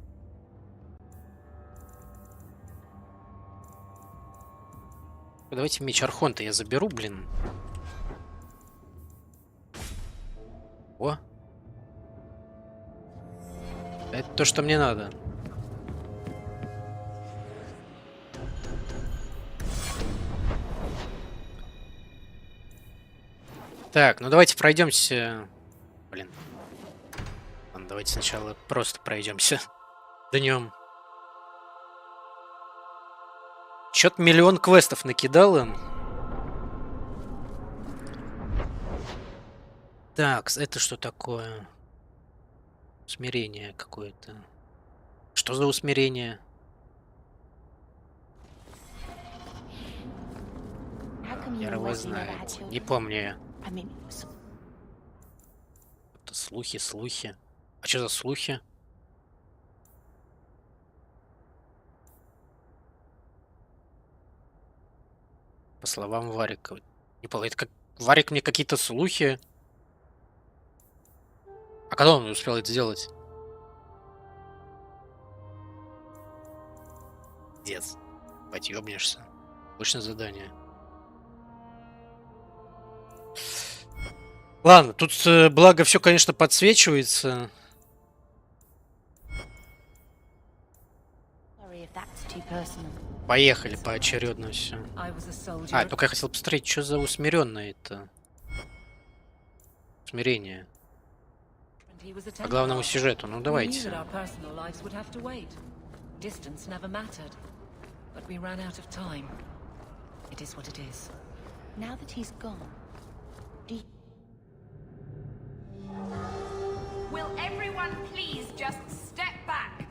Давайте меч Архонта я заберу, блин. О! Это то, что мне надо. Так, ну давайте пройдемся. Блин. Ладно, давайте сначала просто пройдемся днем. Чё-то миллион квестов накидал им. Так, это что такое? Усмирение какое-то. Что за усмирение? Я его знаю. Не помню я. Это слухи. А что за слухи? По словам Варика. Не понял, это как... Варик мне какие-то слухи. А когда он успел это сделать? Дец. Бать, ёбнешься. Точно задание. Ладно, тут благо все, конечно, подсвечивается. Поехали поочередно все. А, только я хотел посмотреть, что за усмиренное это. Усмирение. По главному сюжету, ну давайте. Will everyone please just step back?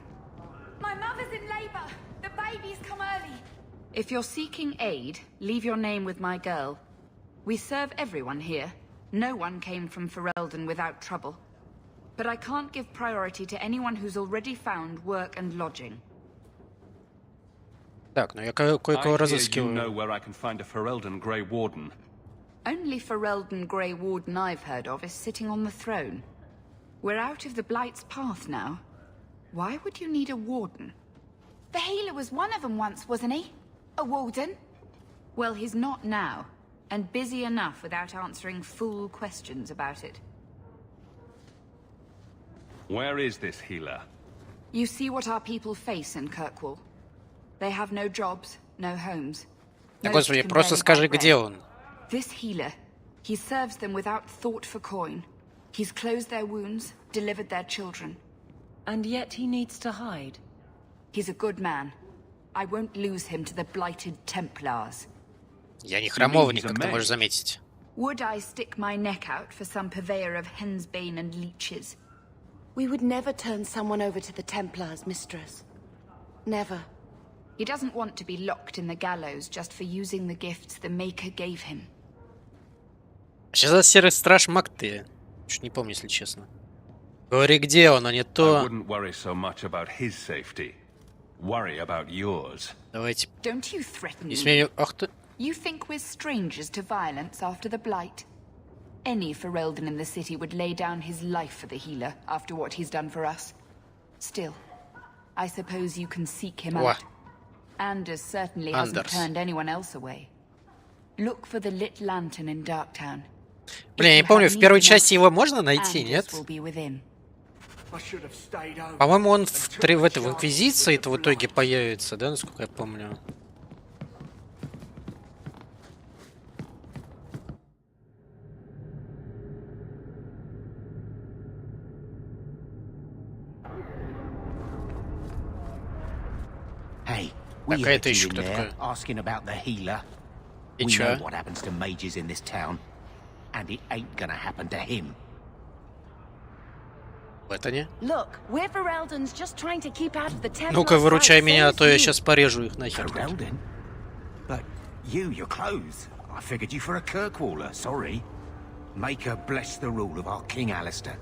My mother's in labor. The baby's come early. If you're seeking aid, leave your name with my girl. We serve everyone here. No one came from Ferelden without trouble. But I can't give priority to anyone who's already found work and lodging. Так, ну я кое-кого разыскиваю. You know where I can find a Ferelden Grey Warden. Only Ferelden Grey Warden I've heard of is sitting on the throne. We're out of the Blight's path now. Why would you need a warden? The healer was one of them once, wasn't he? A warden? Well, he's not now, and busy enough without answering fool questions about it. Where is this healer? You see what our people face in Kirkwall. They have no jobs, no homes. Да, господи, просто скажи, где он. This healer, he serves them without thought for coin. He's closed their wounds, delivered their children. And yet he needs to hide. He's a good man. I won't lose him to the blighted Templars. Я не храмовник, как ты можешь заметить. Would I stick my neck out for some purveyor of hensbane and leeches? We would never turn someone over to the Templars, mistress. Never. He doesn't want to be locked in the gallows just for using the gifts the Maker gave him. Что за серый страж маг ты? Чуть не помню, если честно. Говори, где он, а не то. I wouldn't worry so much about his safety. Worry about yours. Давайте. Don't you threaten me. Ах ты. You think we're strangers to violence after the Blight? Any Ferelden in the city would lay down his life for the healer after what he's done for us. Still, I suppose you can seek him out. Anders certainly hasn't turned anyone else away. Look for the lit lantern in Darktown. Блин, я не помню, в первой части его можно найти, нет? По-моему, он в Инквизиции-то в итоге появится, да, насколько я помню. Hey, we heard you in there asking about the healer. We know what happens to mages in this town, and it ain't gonna happen to him. Look, we're Ferelden's just trying to keep out of the Templar. Ну-ка, выручай меня, а то я сейчас порежу их нахер. Ferelden? But your clothes. I figured you for a Kirkwaller. Sorry. Maker bless the rule of our King Alistair.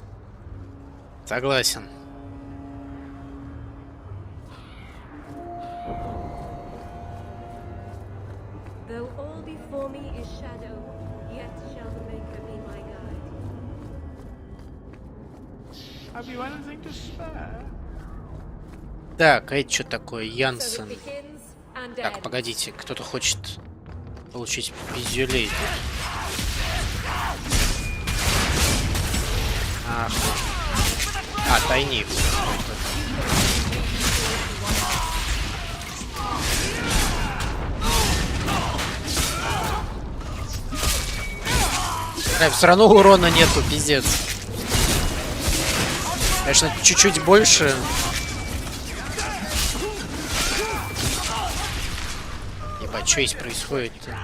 Согласен. Though all before me is shadow, yet shall the Maker be my guide. Have you anything to spare? Так, а это что такое? Янсен. Так, погодите, кто-то хочет получить визюлей. Ах. А, тайник. Все равно урона нету, пиздец. Конечно, чуть-чуть больше. Ебать, что здесь происходит-то?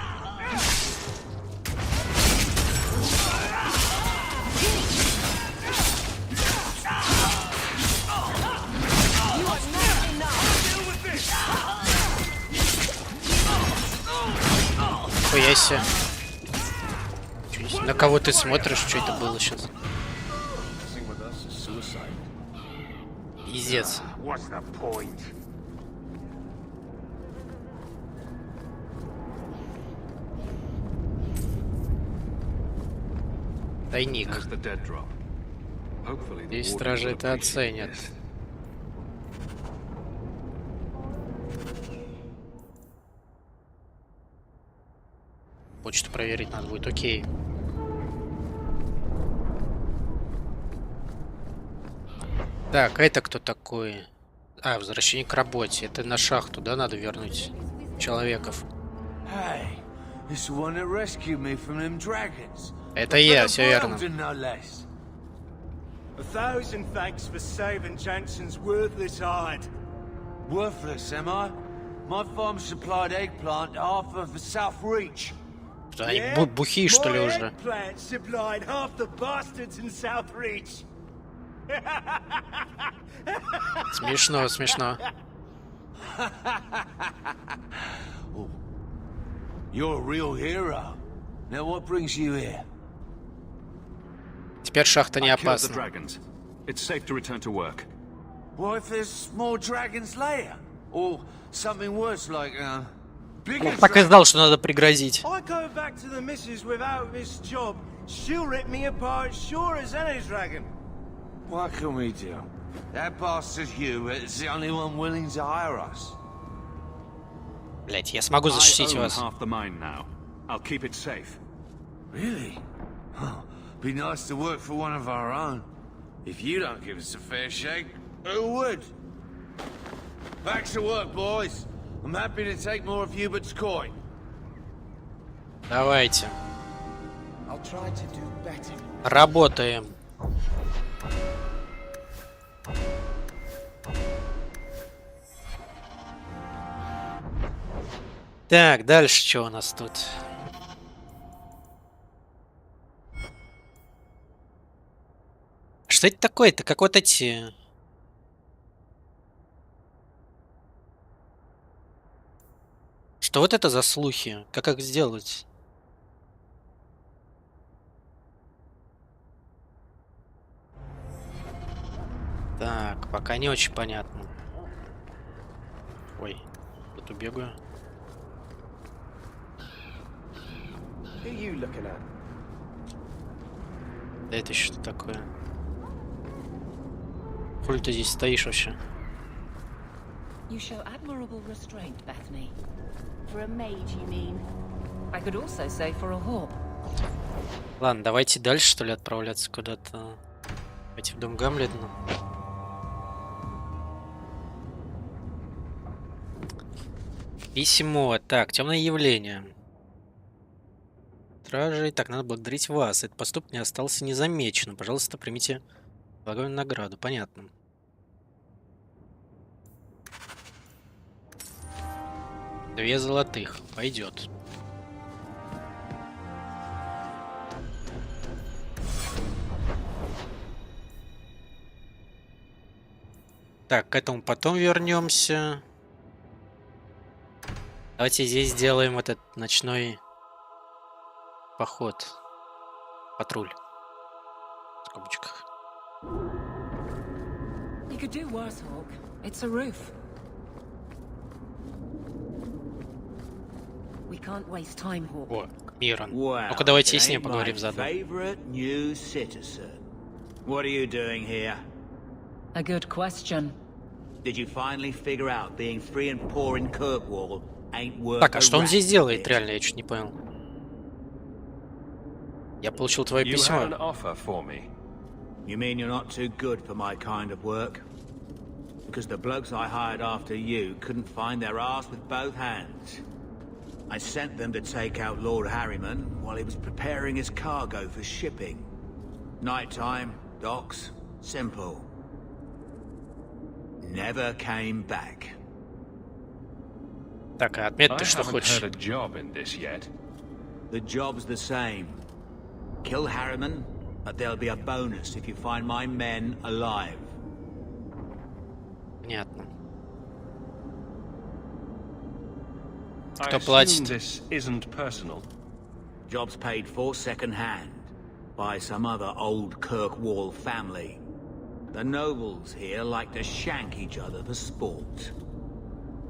Нихуя себе. На кого ты смотришь? Что это было сейчас? Пиздец. Тайник. Здесь стражи это оценят. Почту проверить надо будет, окей. Так, это кто такой? А, возвращение к работе. Это на шахту, да, надо вернуть человеков. Hey, this the one that rescued me from them dragons. Это я, все верно. 1,000 thanks for saving Jansen's worthless hide. Worthless, am I? My farm supplied eggplant to half of the South Reach. Что, они бухие, что ли, уже? Eggplant supplied half the bastards in South Reach. Смешно, смешно. You're a real hero. Now what brings you here? Теперь шахта не опасна. It's safe to return to work. What if there's more dragons later? Or something worse like, Так и знал, что надо пригрозить. I go back to the missus without this job, she'll rip me apart sure as any dragon. What can we do? That bastard Hugh is the only one willing to hire us. Блять, я смогу защитить вас. Half the mine now. I'll keep it safe. Really? Oh, be nice to work for one of our own. If you don't give us a fair shake, who would? Back to work, boys. I'm happy to take more of Hubert's coin. Давайте. I'll try to do better. Работаем. Так, дальше что у нас тут? Что это такое-то? Как вот эти... Что вот это за слухи? Как их сделать? Так, пока не очень понятно. Ой, тут убегаю. Да это что такое? Хули ты здесь стоишь вообще? You show admirable restraint, Bethany. For a mage, you mean? I could also say for a hawk. Ладно, давайте дальше, что ли, отправляться куда-то. Давайте в дом Гамлетна. Письмо. Так, темное явление. Стражей. Так, надо благодарить вас. Этот поступок не остался незамеченным. Пожалуйста, примите благородную награду. Понятно. Две золотых. Пойдет. Так, к этому потом вернемся. Давайте здесь сделаем этот ночной поход. Патруль. В скобочках. You could do worse, Hawk. It's a roof. We can't waste time, Hawk. О, Мирон. Ну-ка давайте с ним поговорим заодно. Favorite new citizen. What are you doing here? A good question. Did you finally figure out being free and poor in Kirkwall ain't worth Так, а что он здесь a делает, реально, я чуть не понял. Я получил твое письмо. You mean you're not too good for my kind of work? Because the blokes I hired after you couldn't find their arse with both hands. I sent them to take out Lord Harryman while he was preparing his cargo for shipping. Nighttime, docks, simple. Never came back. Так, а отметь ты что I haven't хочешь? heard a job in this yet. The job's the same. Kill Harryman, but there'll be a bonus if you find my men alive. Понятно. I Кто assume платит? this isn't personal. Job's paid for second hand by some other old Kirkwall family. The nobles here like to shank each other for sport.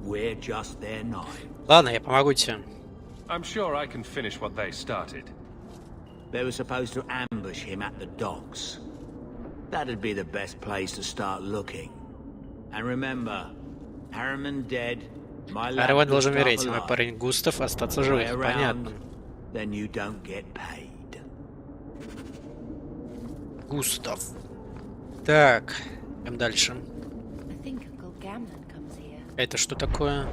We're just their knives. Ладно, я помогу тебе. I'm sure I can finish what they started. They were supposed to ambush him at the docks. That'd be the best place to start looking. And remember, Harriman dead, my lad Арван должен Gustav умереть, мой alive. парень Густав остаться Way живых. around, Понятно. then you don't get paid. Густав. Так, идем дальше. Это что такое?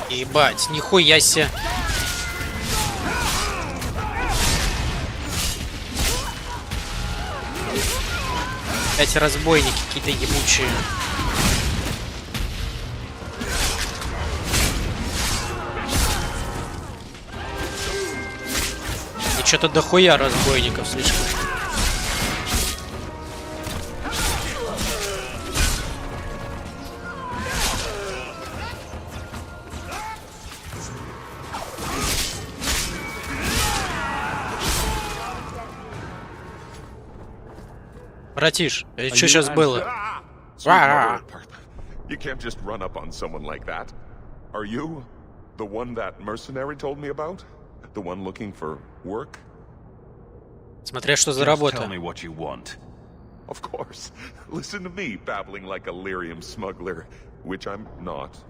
Ебать, нихуя себе. Эти разбойники какие-то ебучие. И что-то дохуя разбойников слишком. Братиш, это что сейчас было? You can't just run up on someone like that. Are you the one that mercenary told me about? The one looking for work? Смотря что за работа. Tell me what you want. Of course. Listen to me babbling like a lyrium smuggler, which I'm not.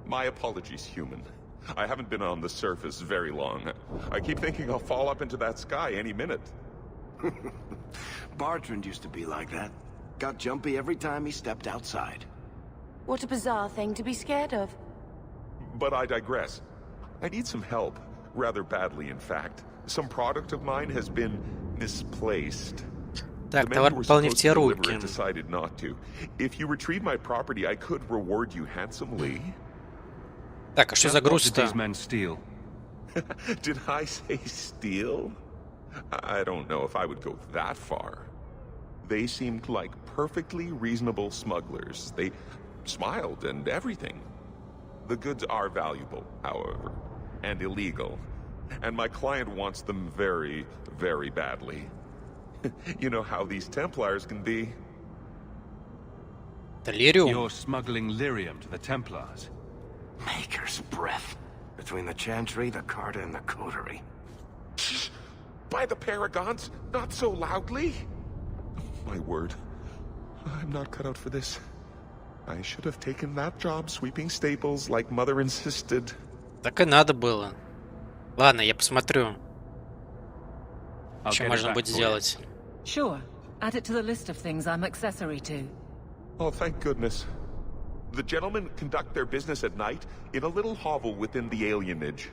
My apologies, human. I haven't been on the surface very long. I keep thinking I'll fall up into that sky any minute. Bartrand used to be like that. Got jumpy every time he stepped outside. What a bizarre thing to be scared of. But I digress. I need some help. Rather badly, in fact. Some product of mine has been misplaced. Так, товар попал не в те руки. Decided not to. If you retrieve my property, I could reward you handsomely. Так, а что за груз-то? Did I say steal? I don't know if I would go that far. They seemed like perfectly reasonable smugglers. They smiled and everything. The goods are valuable, however, and illegal. And my client wants them very, very badly. You know how these Templars can be. Delirium? You're smuggling lyrium to the Templars. Maker's breath. Between the Chantry, the Carta, and the Coterie. By the Paragons, not so loudly. My word. I'm not cut out for this. I should have taken that job sweeping stables like Mother insisted. Так и надо было. Ладно, я посмотрю. Что можно будет сделать? Sure. Add it to the list of things I'm accessory to. Oh, thank goodness. The gentlemen conduct their business at night in a little hovel within the alienage.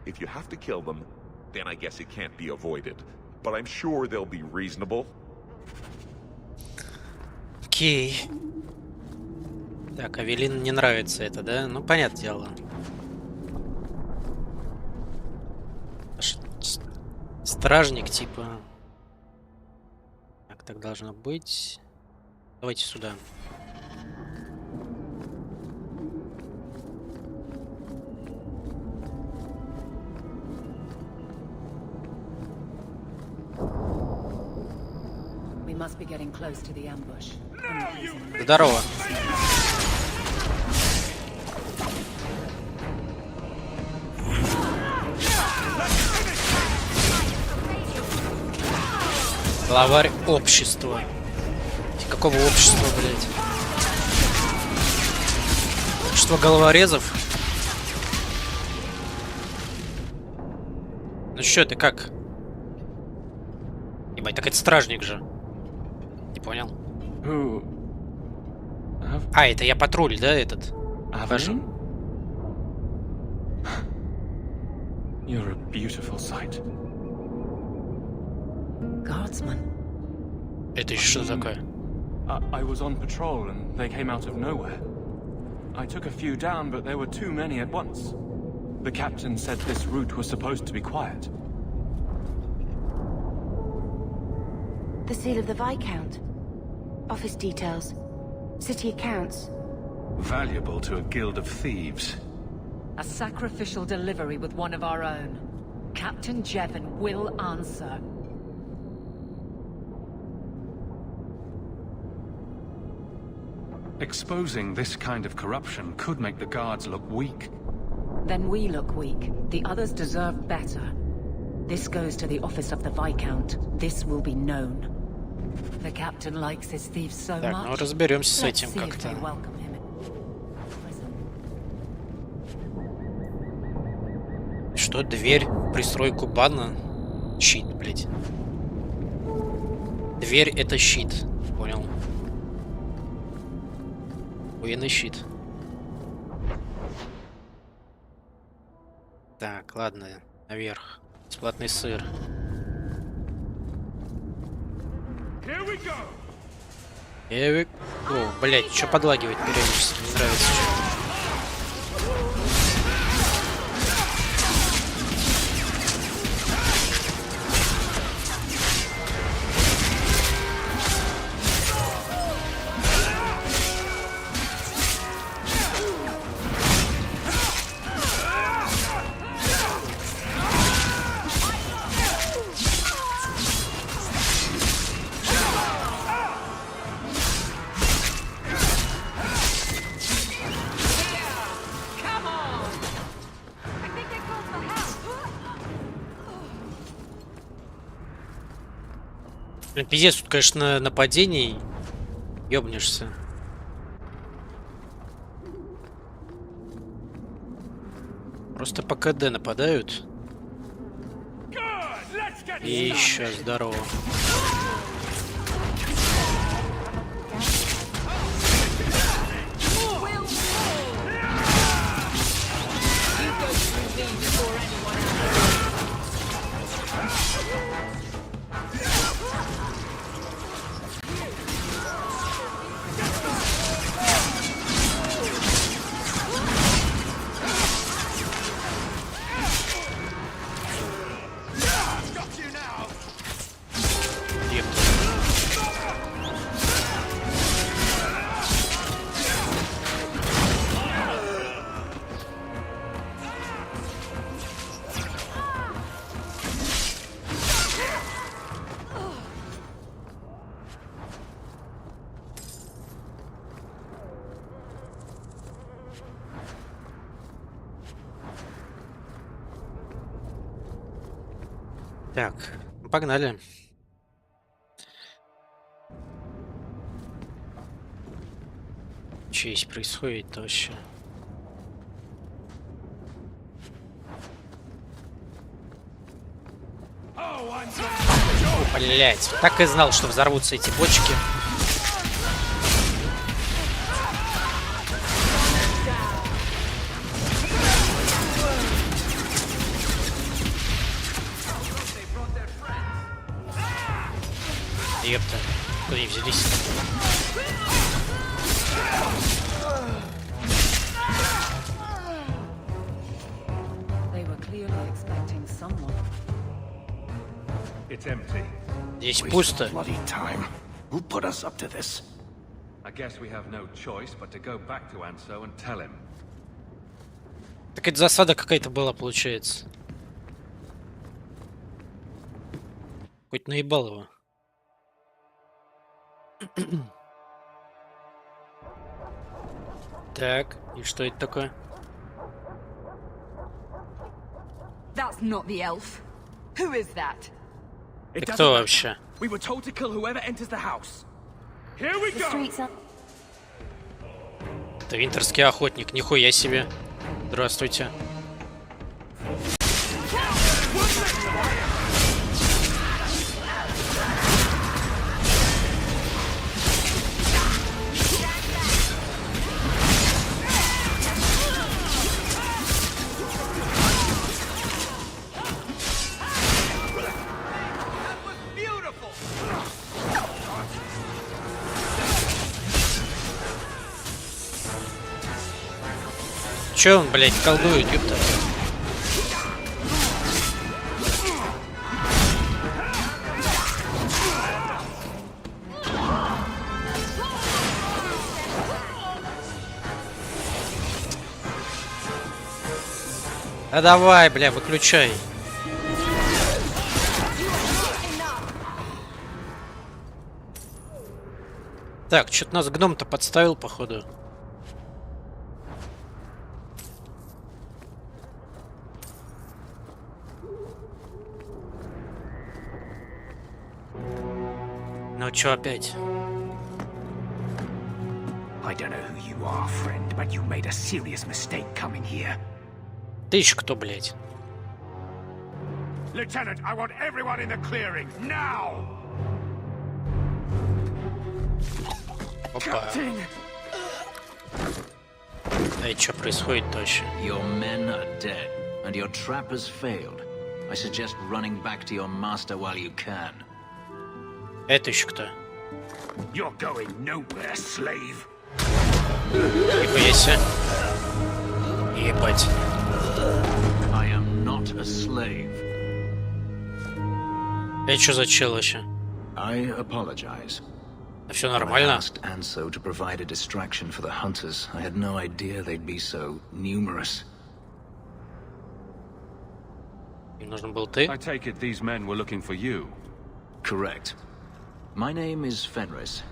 If you have to kill them, then I guess it can't be avoided. But I'm sure they'll be reasonable. Окей. Так, Авелин не нравится это, да? Ну, понятное дело. Стражник, типа. Так должно быть. Давайте сюда. Здорово. Главарь общества. Какого общества, блядь? Общество головорезов? Ну что ты, как? Ебать, так это стражник же. Не понял. А, это я патруль, да, этот? Вожу. You're a beautiful sight. Guardsman. Это еще что такое? I was on patrol and they came out of nowhere. I took a few down, but there were too many at once. The captain said this route was supposed to be quiet. The seal of the Viscount. Office details. City accounts. Valuable to a guild of thieves. A sacrificial delivery with one of our own. Captain Jevon will answer. Exposing this kind of corruption could make the guards look weak. Then we look weak. The others deserve better. This goes to the office of the Viscount. This will be known. The captain likes his thieves so так, much. Ну разберемся с этим как-то. Что, дверь, пристройку бана? Щит, блядь. Дверь — это щит. Понял. Военный щит. Так, ладно, наверх. Бесплатный сыр. О, блядь, что подлагивает периодически, не нравится. Блин, пиздец, тут, конечно, нападений. Ёбнешься. Просто по КД нападают. И еще здорово. Так, погнали. Что здесь происходит-то вообще? О, блять, так и знал, что взорвутся эти бочки. Ёпта, куда они взялись? Здесь пусто. Так это засада какая-то была, получается. Хоть наебал его. Так, и что это такое? That's not the elf. Who is that? Ты кто вообще? We were told to kill whoever enters the house. Here we go. Это винтерский охотник, нихуя себе. Здравствуйте. Чё он, блядь, колдует, ёпта? Да давай, бля, выключай. Так, что-то нас гном-то подставил, походу. Ну чё опять? I don't know who you are, friend, but you made a serious mistake coming here. Ты ещё кто, блядь? Lieutenant, I want everyone in the clearing now. Опа. Эй, что происходит вообще? Your men are dead, and your trap has failed. I suggest running back to your master while you can. Это еще кто? You're going nowhere, slave. Ебайся. Ебать. I am not a slave. Это что за чел вообще? I apologize. Все I нормально? asked Anso to provide a distraction for the hunters. I had no idea they'd be so numerous. Им нужен был ты? I take it these men were looking for you. Correct. My name is Fenris.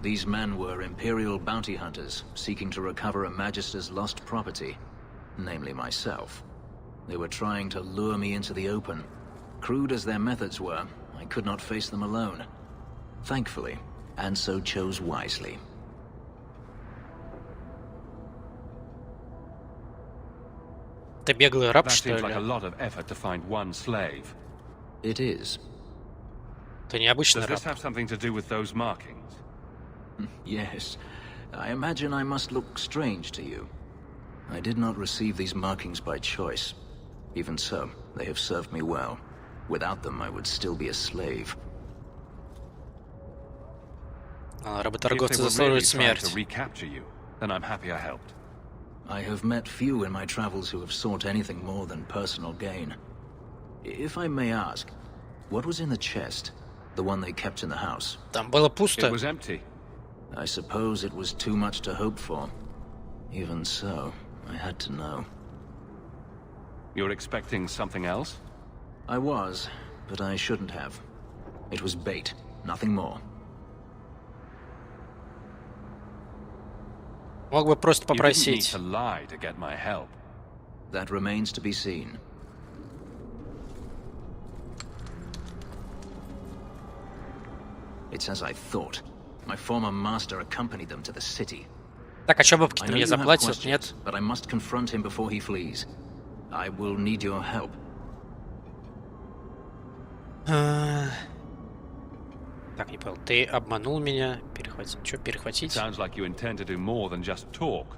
These men were Imperial bounty hunters, seeking to recover a Magister's lost property, namely myself. They were trying to lure me into the open. Crude as their methods were, I could not face them alone. Thankfully, Anso chose wisely. Ты беглый раб, That что seems like a ли? lot of effort to find one slave. It is. Ты необычный Does раб. this have something to do with those markings? Yes. I imagine I must look strange to you. I did not receive these markings by choice. Even so, they have served me well. Without them, I would still be a slave. Работорговцы If they were заслуживают really trying to смерть. recapture you, then I'm happy I helped. I have met few in my travels who have sought anything more than personal gain. If I may ask, what was in the chest? The one they kept in the house? Там было пусто. It was empty. I suppose it was too much to hope for. Even so, I had to know. You're expecting something else? I was, but I shouldn't have. It was bait, nothing more. Мог бы просто You didn't need попросить. to lie to get my help. That remains to be seen. It's as I thought. My former master accompanied them to the city. Так, а что бабки I ты know мне you have заплатят, questions, нет? but I must confront him before he flees. I will need your help. Так, не понял. Ты обманул меня. Перехватить. Что, перехватить? Sounds like you intend to do more than just talk.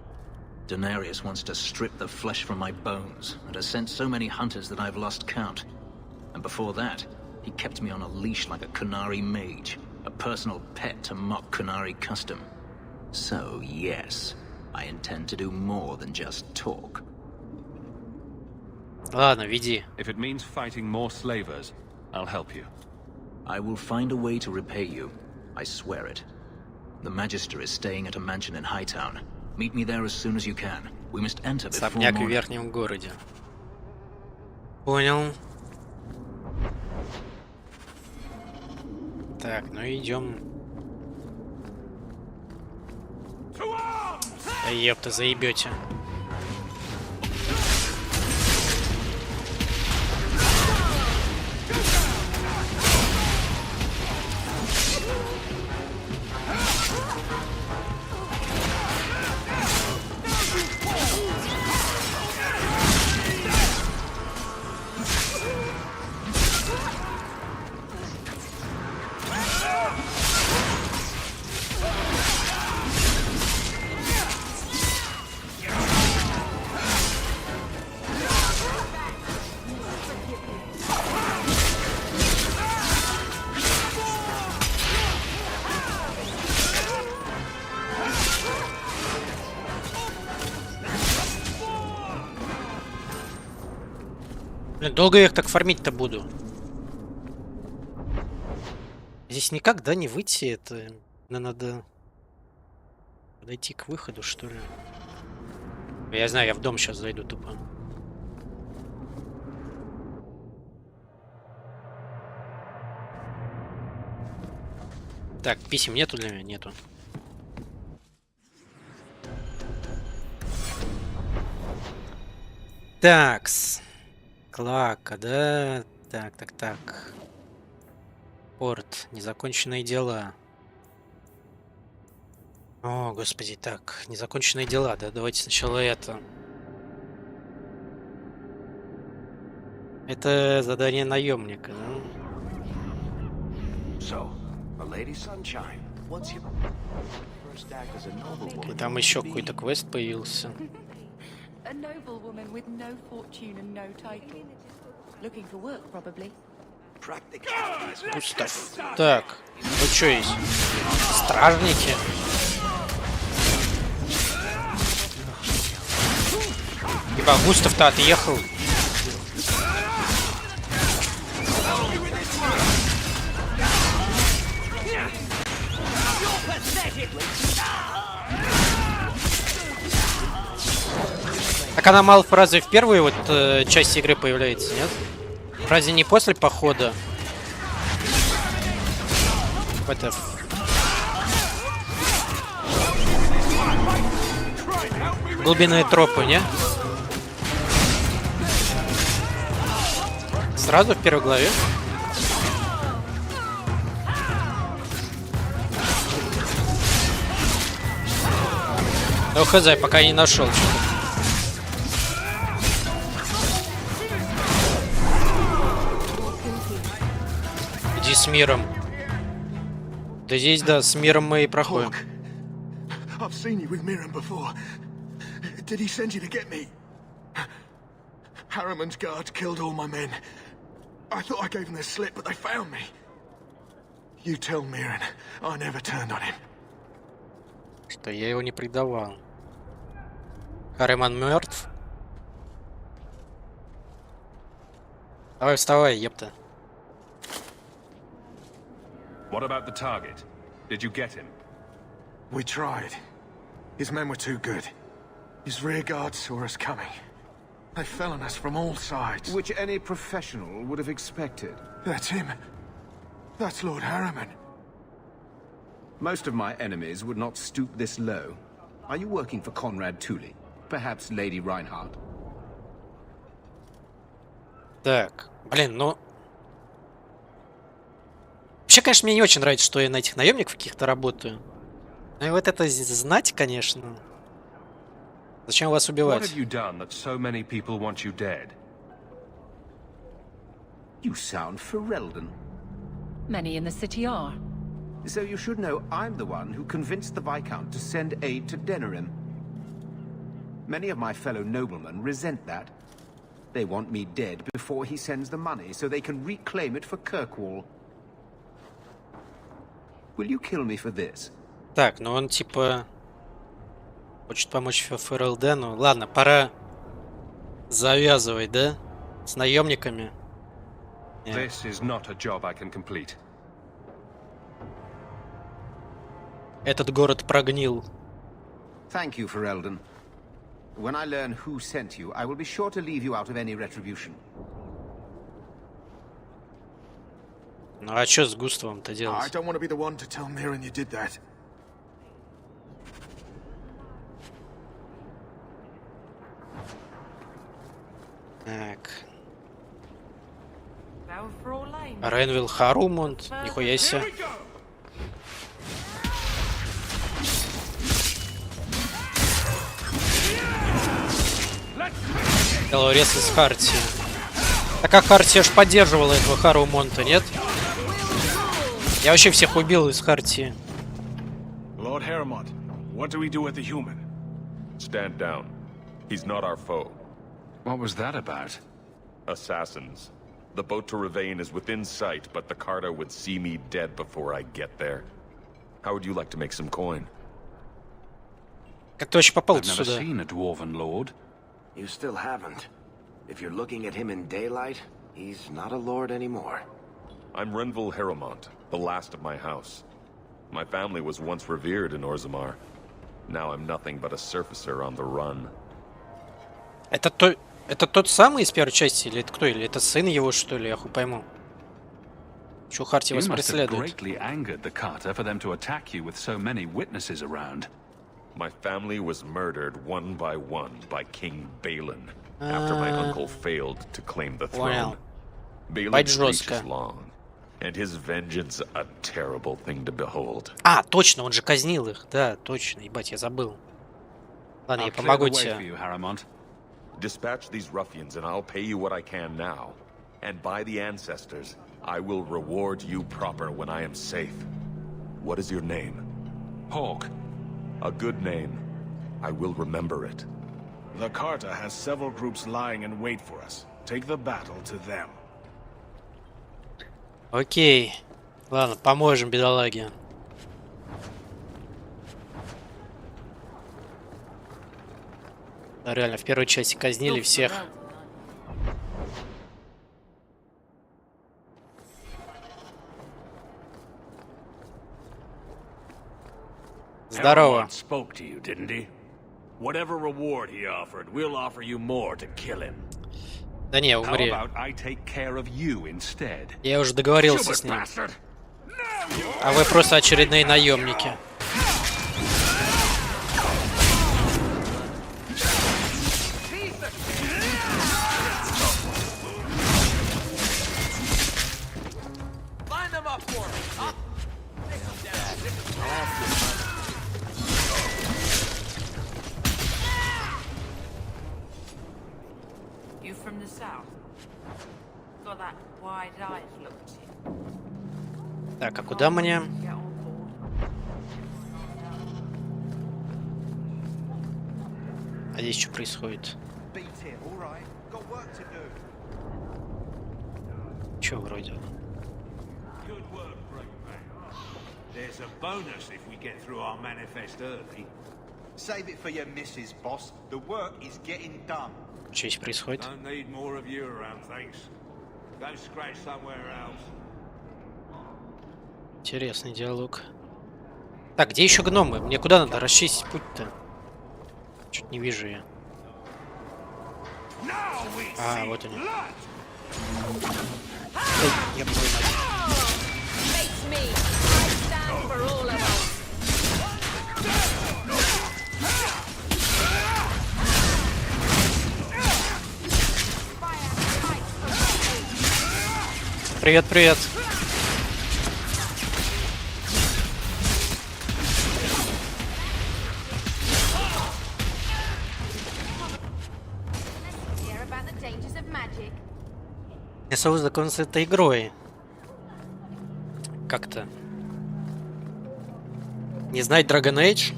Denarius wants to strip the flesh from my bones, and has sent so many hunters that I've lost count. And before that, he kept me on a leash like a Kunari mage, a personal pet to mock Kunari custom. So, yes, I intend to do more than just talk. Ладно, веди. If it means fighting more slavers, I'll help you. I will find a way to repay you. I swear it. The Magister is staying at a mansion in Hightown. Meet me there as soon as you can. We must enter before Особняк в morning. верхнем городе. Понял. Так, ну идем. Да ёпта, заебете. Блин, долго я их так фармить-то буду? Здесь никак, да, не выйти? Это надо подойти к выходу, что ли? Я знаю, я в дом сейчас зайду тупо. Так, писем нету для меня? Нету. Такс. Клака, да? Так. Порт. Незаконченные дела. О, господи, так. Незаконченные дела, да? Давайте сначала это. Это задание наемника, да? So, the Lady Sunshine. И там еще какой-то квест появился. A noble woman with no fortune and no title. Looking for work, probably. Густав. Так, ну что есть? Стражники. Ибо Густав-то отъехал. Так она мало разве в первой вот части игры появляется, нет? Разве не после похода? Это... Глубинные тропы, не? Сразу в первой главе? Ну хз, пока не нашел что-то. Иди с миром. Да здесь, да, с миром мы и проходим. I've seen you with Miram before. Did he send you to get me? Harriman's guards killed all my men. I thought I gave them the slip, but they found me. You tell Miran I never turned on him. Что я его не предавал. Харриман мертв? Давай вставай, епта. What about the target? Did you get him? We tried. His men were too good. His rear guard saw us coming. They fell on us from all sides. Which any professional would have expected. That's him. That's Lord Harriman. Most of my enemies would not stoop this low. Are you working for Conrad Tully? Perhaps Lady Reinhardt? Так, блин, ну... Вообще, конечно, мне не очень нравится, что я на этих наемников каких-то работаю. Ну и вот это знать, конечно. Зачем вас убивать? What have you done that so many people want you dead? You sound Ferelden. Many in the city are. So you should know I'm the one who convinced the Viscount to send aid to Denerim. Many of my fellow noblemen resent that. They want me dead before he sends the money, so they can reclaim it for Kirkwall. Will you kill me for this? Так, ну он типа хочет помочь Ферелдену. Ладно, пора завязывать, да? С наемниками. This is not a job I can complete. Этот город прогнил. Thank you, Ferelden. When I learn who sent you, I will be sure to leave you out of any retribution. Ну а что с Густавом-то I делать? don't want to be the one to tell Miran you did that. Так. Ренвилл Харумунд. Нихуя себе. Головорез из Хартии. Так как Хартия ж поддерживала этого Харумонта, нет? Я вообще всех убил из Хартии. Lord Harrimont, what do we do with the human? Stand down. He's not our foe. What was that about? Assassins. The boat to Ravane is within sight, but the Carta would see me dead before I get there. How would you like to make some coin? Как ты вообще попал I've never сюда? seen a dwarven lord. You still haven't. If you're looking at him in daylight, he's not a lord anymore. I'm Renville Harrimont, the last of my house. My family was once revered in Orzammar. Now I'm nothing but a surfacer on the run. Это тот самый из первой части, или это кто? Или это сын его, что ли? Я хуй пойму. Чё Хартия вас You must have преследует? greatly angered the Carter for them to attack you with so many witnesses around. My family was murdered one by King Balin after my uncle failed to claim the throne. Balin's reach is long, and his vengeance a terrible thing to behold. А, точно, он же казнил их. Да, точно, ебать, я забыл. Ладно, я помогу тебе. Dispatch these ruffians, and I'll pay you what I can now. And by the ancestors, I will reward you proper when I am safe. What is your name? Hawk. A good name. I will remember it. The Carta has several groups lying in wait for us. Take the battle to them. Окей. Ладно, поможем бедолаге. Да, реально, в первой части казнили всех. Здорово. Spoke to you, didn't he? Whatever reward he offered, we'll offer you more to kill him. Да не, умри. Я уже договорился с ним. А вы просто очередные наемники. Так, а куда мне? А здесь что происходит? Чё вроде? There's a bonus if we get through our manifest early. Save it for your missus, boss. The work is getting done. Что здесь происходит? Don't need more of you around, thanks. Go scratch somewhere else. Интересный диалог. Так, где еще гномы? Мне куда надо расчистить путь-то? Чуть не вижу я. А, вот они. Эй, я понял. Привет, привет. Я сразу знаком с этой игрой. Как-то. Не знать Dragon Age?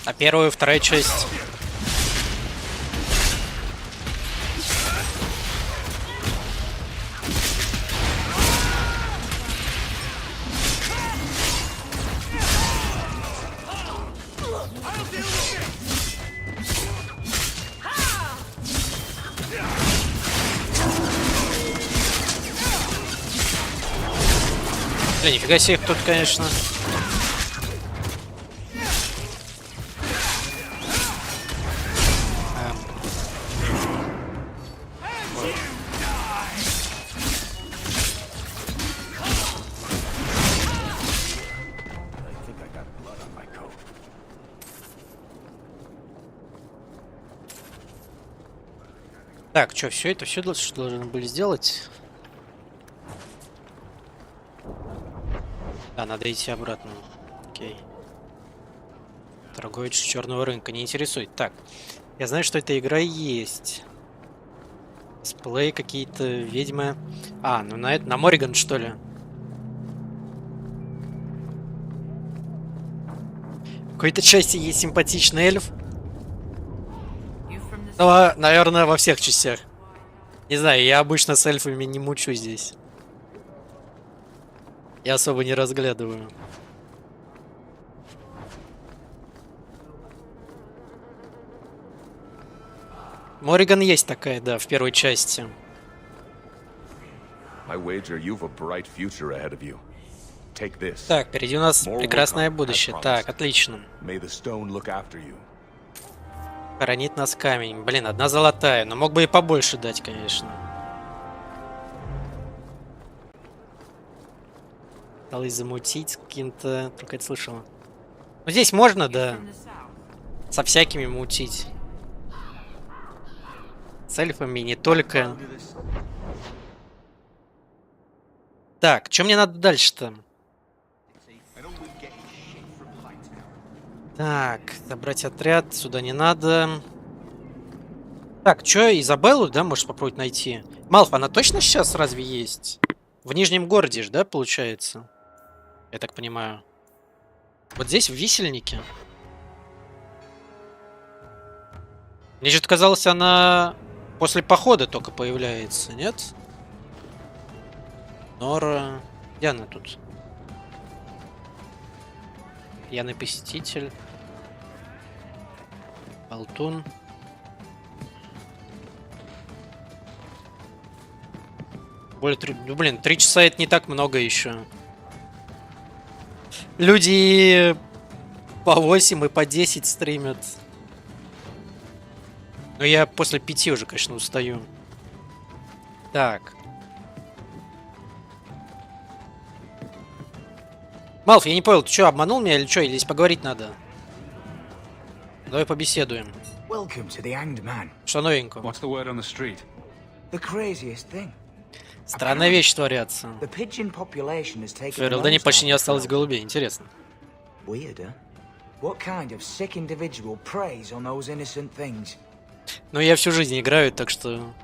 А первая и вторая часть. Бля, нифига себе их тут, конечно. Так, что, все это все должны были сделать? Да, надо идти обратно. Окей. Торговец черного рынка не интересует. Так, я знаю, что эта игра есть. Дисплей какие-то, ведьмы. А, ну на это, на Морриган, что ли? В какой-то части есть симпатичный эльф. Ну, наверное, во всех частях. Не знаю, я обычно с эльфами не мучу здесь. Я особо не разглядываю. Морриган есть такая, да, в первой части. Так, впереди у нас прекрасное будущее. Так, отлично. Хранит нас камень. Блин, одна золотая, но мог бы и побольше дать, конечно. Пыталась замутить с каким-то... Только это слышала. Ну здесь можно, да. Со всякими мутить. С эльфами не только. Так, что мне надо дальше-то? Так, забрать отряд. Сюда не надо. Так, что, Изабеллу, да, можешь попробовать найти? Малф, она точно сейчас разве есть? В Нижнем городе же, да, получается? Я так понимаю. Вот здесь в Висельнике. Мне же казалось, она после похода только появляется, нет? Нора... Где она тут? Пьяный посетитель. Болтун. Блин, 3 часа это не так много еще. Люди по 8 и по 10 стримят. Но я после 5 уже, конечно, устаю. Так. Малф, я не понял, ты что, обманул меня или что? Или здесь поговорить надо? Давай побеседуем. Что новенького? Странная вещь творятся. В Ферлдене почти не осталось голубей. Интересно. Ну, я всю жизнь играю, так что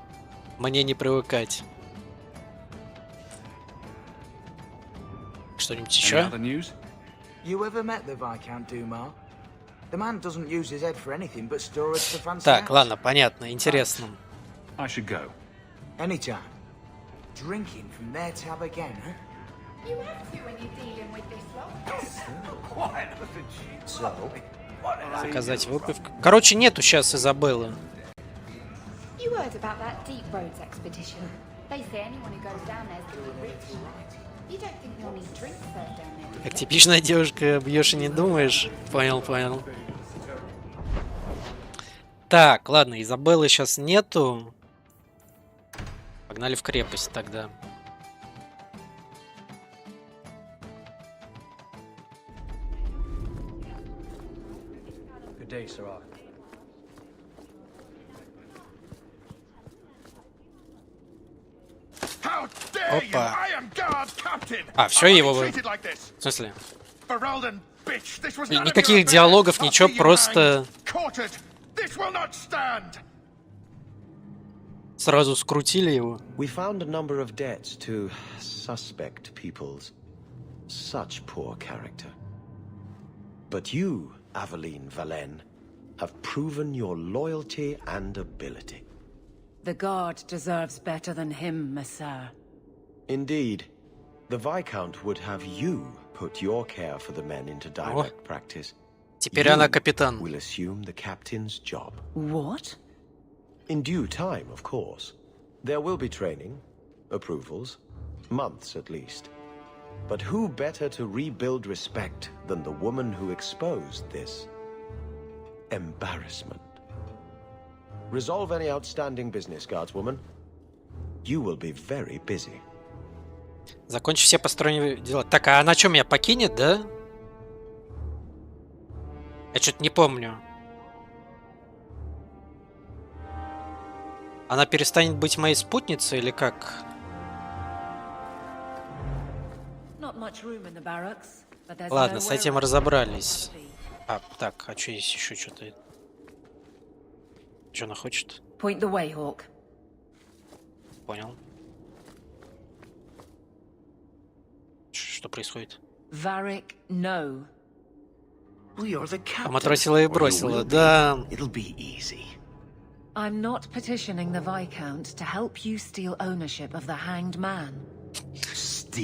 мне не привыкать. Что-нибудь еще? Так, ладно, понятно, интересно. Заказать выпивку. Короче, нету сейчас Изабеллы. Как типичная девушка, бьешь и не думаешь. Понял, понял. Так, ладно, Изабеллы сейчас нету. Погнали в крепость тогда. Опа. А, все его... В смысле? Никаких диалогов, ничего, просто... Сразу скрутили его. We found a number of debts to suspect peoples. Such poor character. But you, Aveline Valen, have proven your loyalty and ability. The guard deserves better than him, Messire. Indeed. The Viscount would have you put your care for the men into direct practice. Теперь она капитан. Will assume the captain's job. What? In due time, of course. There will be training, approvals, months at least. But who better to rebuild respect than the woman who exposed this embarrassment? Resolve any outstanding business, guardswoman. You will be very busy. Закончи все посторонние дела. Так, а она что, меня покинет, да? Я что-то не помню. Она перестанет быть моей спутницей или как? Ладно, с этим разобрались. А, так, а что есть еще что-то? Что она хочет? Понял. Что происходит? Varric, no. Матросила и бросила, да. I'm not petitioning the Viscount to help you steal ownership of the Hanged Man.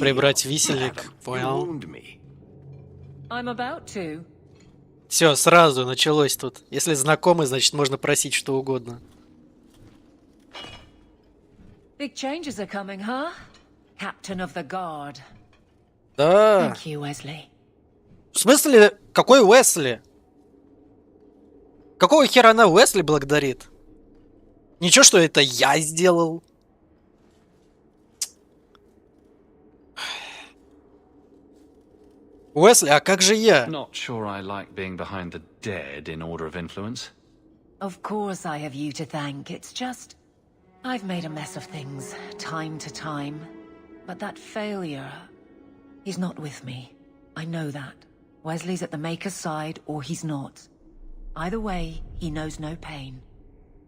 Прибрать висельник, понял. I'm about to. Все, сразу началось тут. Если знакомый, значит можно просить что угодно. Big changes are coming, huh? Captain of the Guard. Да. Thank you, Wesley. В смысле, какой Уэсли? Какого хера она Уэсли благодарит? Ничего, что это я сделал. Уэсли, а как же я? Not sure I like being behind the dead in order of influence. Of course I have you to thank. It's just I've made a mess of things time to time. But that failure, he's not with me. I know that. Wesley's at the Maker's side or he's not. Either way, he knows no pain.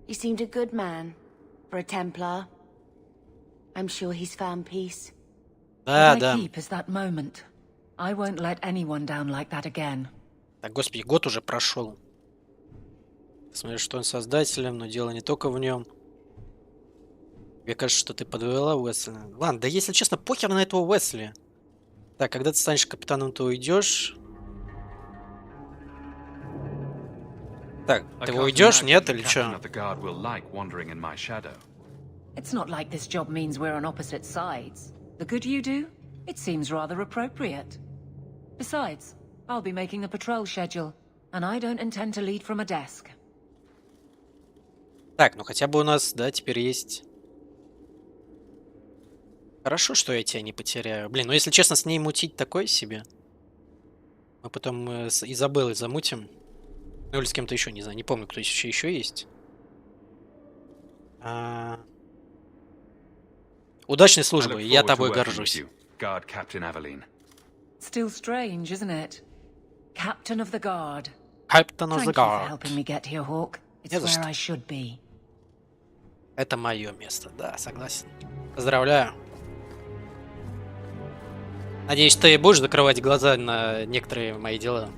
He seemed a good man for a Templar. I'm sure he's found peace. Да, да. Так, господи, год уже прошел. Смотрю, что он создателем, но дело не только в нем. Мне кажется, что ты подвела Уэсли. Ладно, да если честно, похер на этого Уэсли. Так, когда ты станешь капитаном, то уйдешь. Так, ты уйдешь, нет, или что? It's not like this job means we're on opposite sides. The good you do, it seems rather appropriate. Besides, I'll be making the patrol schedule, and I don't intend to lead from a desk. Так, ну хотя бы у нас, да, теперь есть. Хорошо, что я тебя не потеряю. Блин, ну если честно, с ней мутить такое себе. Мы потом с Изабеллой замутим. Ну или с кем-то еще, не знаю, не помню, кто еще есть. Удачной службы, я тобой горжусь. Still strange, isn't it? Captain of the Guard. Captain of the Thank you for Guard. helping me get here, Hawk. It's where I should be. Это мое место, да, согласен. Поздравляю. Надеюсь, ты будешь закрывать глаза на некоторые мои дела.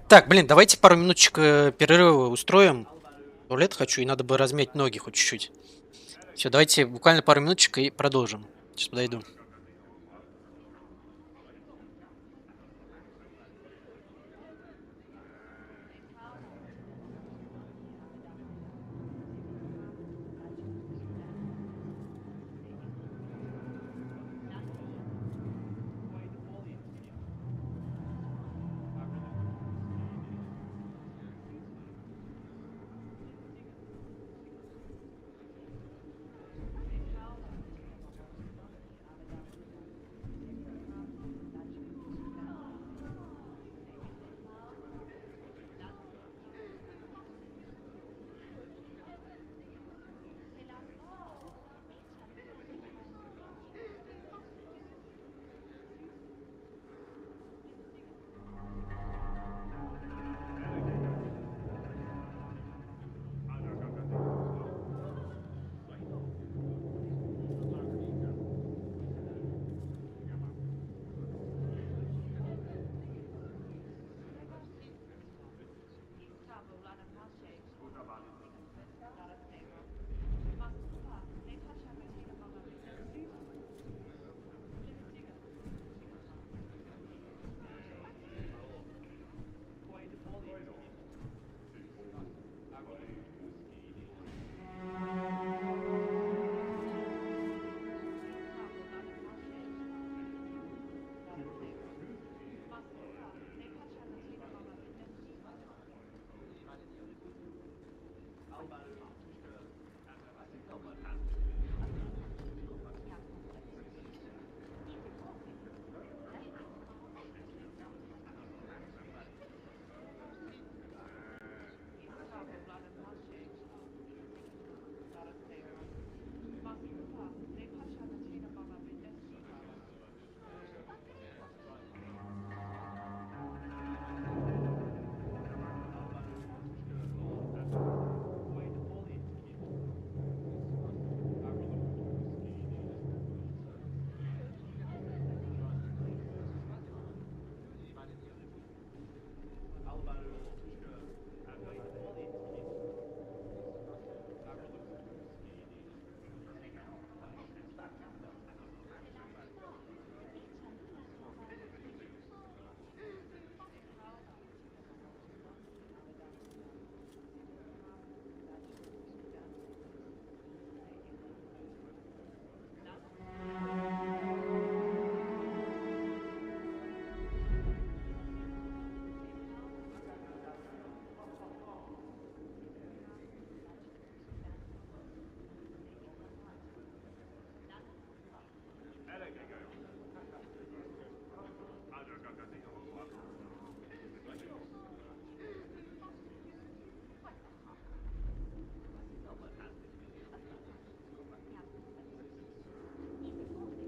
Так, блин, давайте пару минуточек перерыва устроим. В туалет хочу, и надо бы размять ноги хоть чуть-чуть. Все, давайте буквально пару минуточек и продолжим. Сейчас подойду.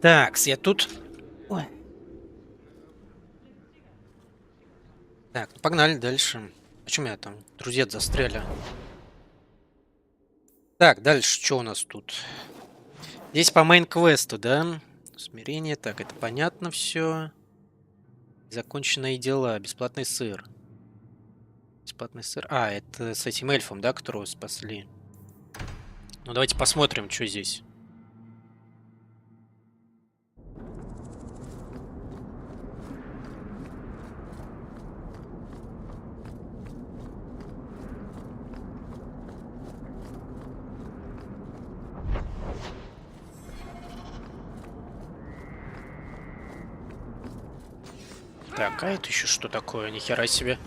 Так, я тут. Ой. Так, ну погнали дальше. Почему меня там друзья застряли? Так, дальше что у нас тут? Здесь по мейн-квесту, да? Смирение, так, это понятно все. Законченные дела, бесплатный сыр. Бесплатный сыр. А, это с этим эльфом, да, которого спасли. Ну, давайте посмотрим, что здесь. Так, а это еще что такое? Ни хера себе.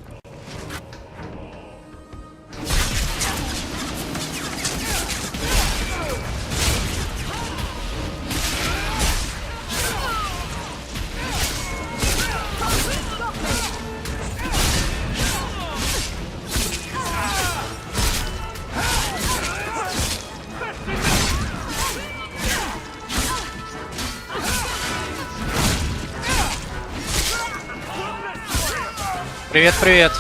Привет, привет.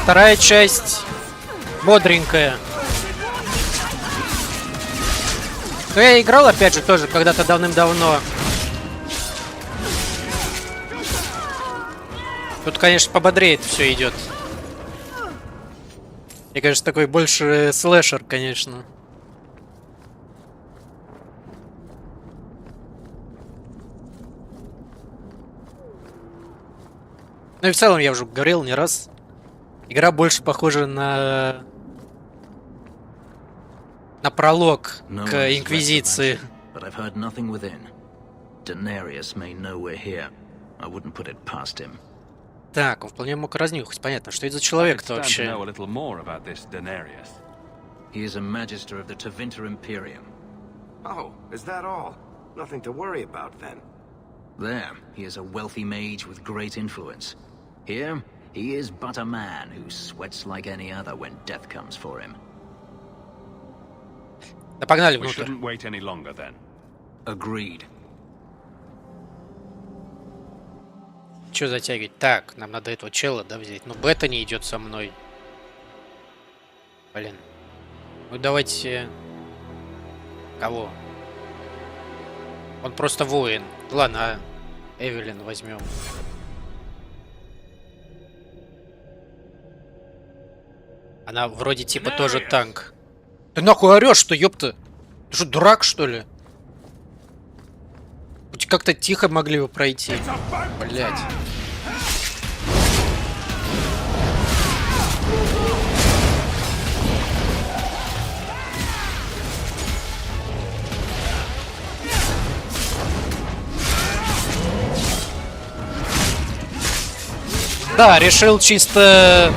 Вторая часть бодренькая. Но я играл, опять же, тоже когда-то давным-давно. Тут, конечно, пободрее это все идет. Мне кажется, такой больше слэшер, конечно. Ну и в целом, я уже говорил не раз, игра больше похожа на пролог к Инквизиции. Так, он вполне мог разнюхать. Понятно, что это за человек-то вообще? Oh, is that all? Nothing to worry about then. There, he is a wealthy mage with great influence. Here, he is but a man who sweats like any other when death comes for him. Да погнали We внутрь. shouldn't wait any longer then. Agreed. Че затягивать? Так, нам надо этого чела, да, взять. Но бета не идет со мной. Блин. Ну давайте... Кого? Он просто воин. Ладно, а Эвелин возьмем. Она вроде типа тоже танк. Ты нахуй орешь-то, ёпта? Ты что, дурак, что ли? Хоть как-то тихо могли бы пройти. Блять. Да, решил чисто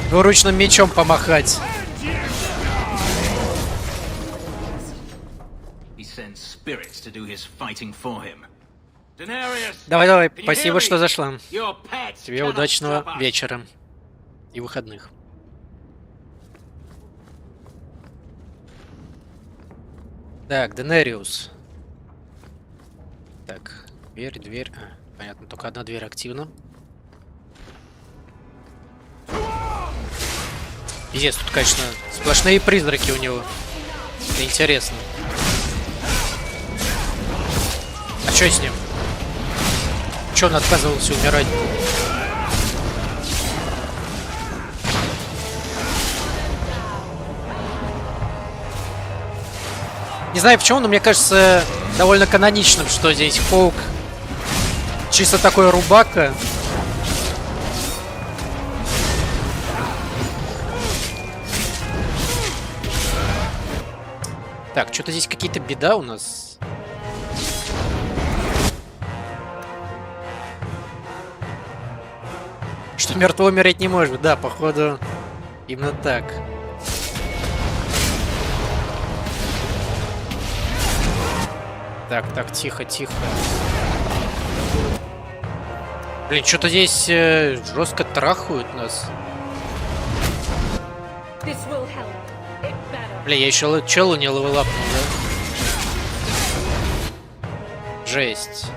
двуручным мечом помахать. Давай, давай, спасибо, что зашла. Тебе удачного вечера и выходных. Так, Денериус. Так, дверь. А, понятно, только одна дверь активна. Пиздец, тут, конечно, сплошные призраки у него. Это интересно. А что с ним? Че он отказывался умирать? Не знаю почему, но мне кажется довольно каноничным, что здесь Хоук чисто такой рубака. Так, что-то здесь какие-то беда у нас. Что мертвый умереть не может. Да, походу, именно так. Так, тихо. Блин, что-то здесь жестко трахают нас. Бля, я еще челу не левелапнул, да? Жесть.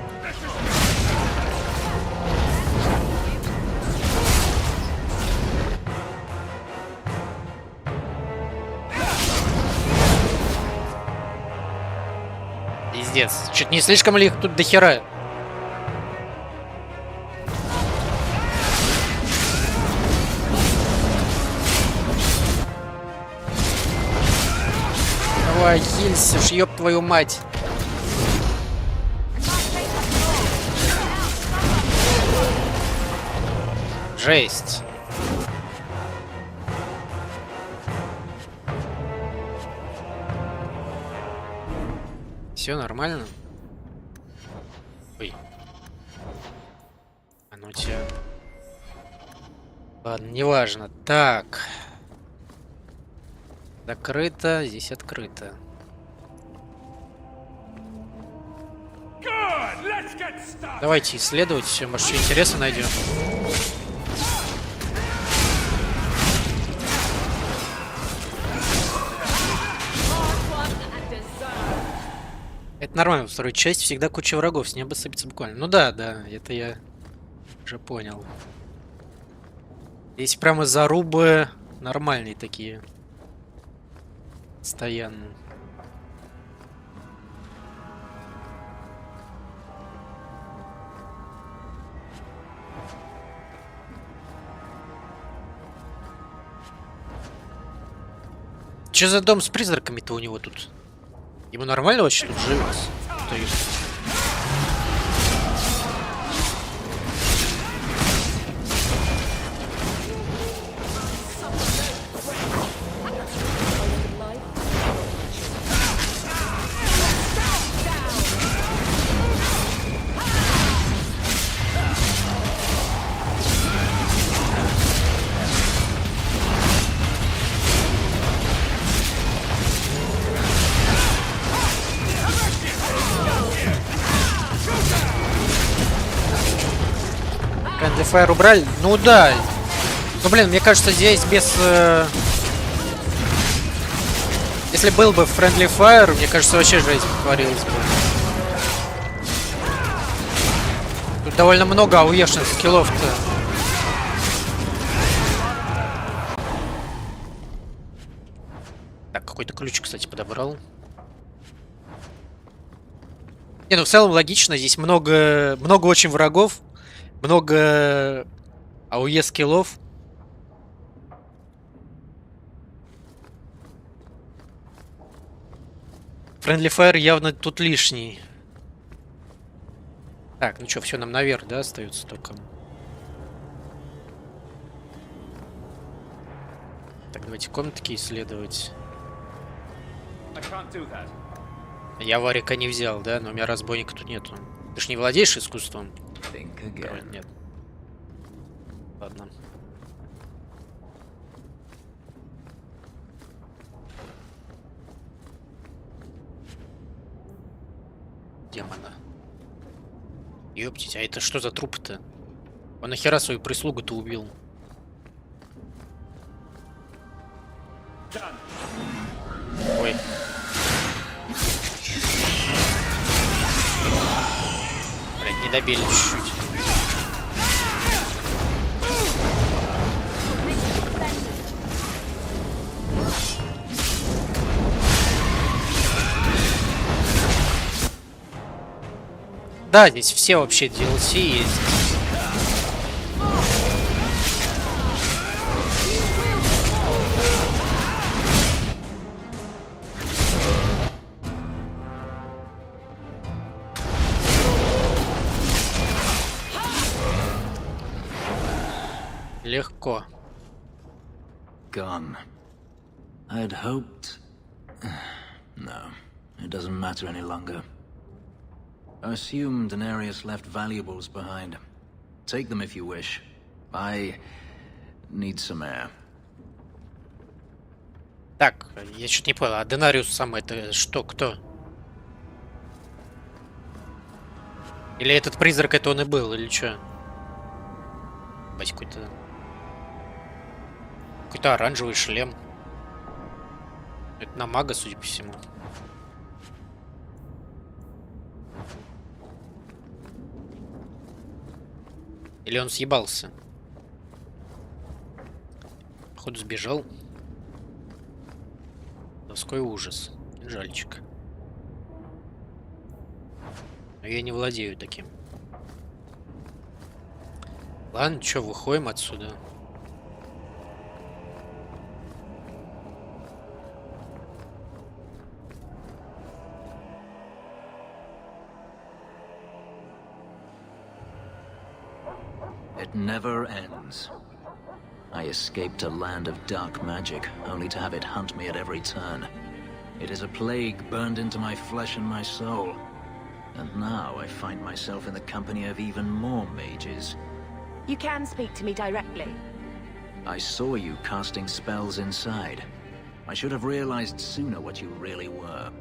Пиздец. Чуть не слишком ли их тут дохера? Давай, хилься, ж, ёб твою мать. Жесть. Все нормально? Ой. А ну тебя. Ладно, неважно. Так. Закрыто, здесь открыто. Давайте исследовать все, может, что интересно найдем. Это нормально, во второй части всегда куча врагов, с неба сыпется буквально. Ну да, это я уже понял. Здесь прямо зарубы нормальные такие. Постоянно. Че за дом с призраками-то у него тут? Ему нормально вообще тут живется? Friendly Fire убрали? Ну да. Ну блин, мне кажется, здесь без... Если был бы Friendly Fire, мне кажется, вообще жизнь творилась бы. Тут довольно много ауешных скиллов-то. Так, какой-то ключ, кстати, подобрал. Не, ну в целом логично, здесь много очень врагов. Много АОЕ скиллов. Friendly Fire явно тут лишний. Так, ну что, все, нам наверх, да, остается только. Так, давайте комнатки исследовать. Я варика не взял, да, но у меня разбойника тут нету. Ты ж не владеешь искусством? Нет. Ладно. Демона. Ёптить, а это что за труп-то? Он нахера свою прислугу-то убил? Ой. Блядь, не добили чуть-чуть. Да, здесь все вообще DLC есть. Легко. Gone. I had hoped... No, it doesn't matter any longer. I assume Daenerys left valuables behind. Take them if you wish. I need some air. Так, я что-то не понял, а Денариус сам это что, кто? Или этот призрак это он и был, или что? Бать, какой-то оранжевый шлем. Это на мага, судя по всему. Или он съебался? Походу сбежал. Доской ужас. Жальчик. Но я не владею таким. Ладно, что, выходим отсюда. It never ends. I escaped a land of dark magic, only to have it hunt me at every turn. It is a plague burned into my flesh and my soul. And now I find myself in the company of even more mages. You can speak to me directly. I saw you casting spells inside. I should have realized sooner what you really were.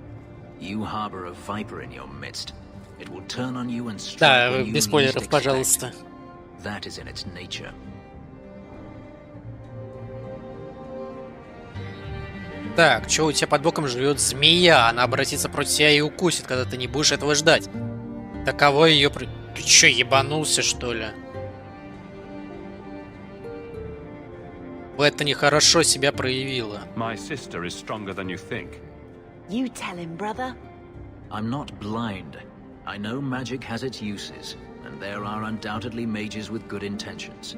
You harbor a viper in your midst. It will turn on you and strike when you без спойлеров, пожалуйста. That is in its nature. Так, что у тебя под боком живет змея? Она обратится против тебя и укусит, когда ты не будешь этого ждать. Таково ее... Ты что, ебанулся, что ли? Это нехорошо себя проявило. My sister is stronger than you think. You tell him, brother. I'm not blind. I know magic has its uses, and there are undoubtedly mages with good intentions.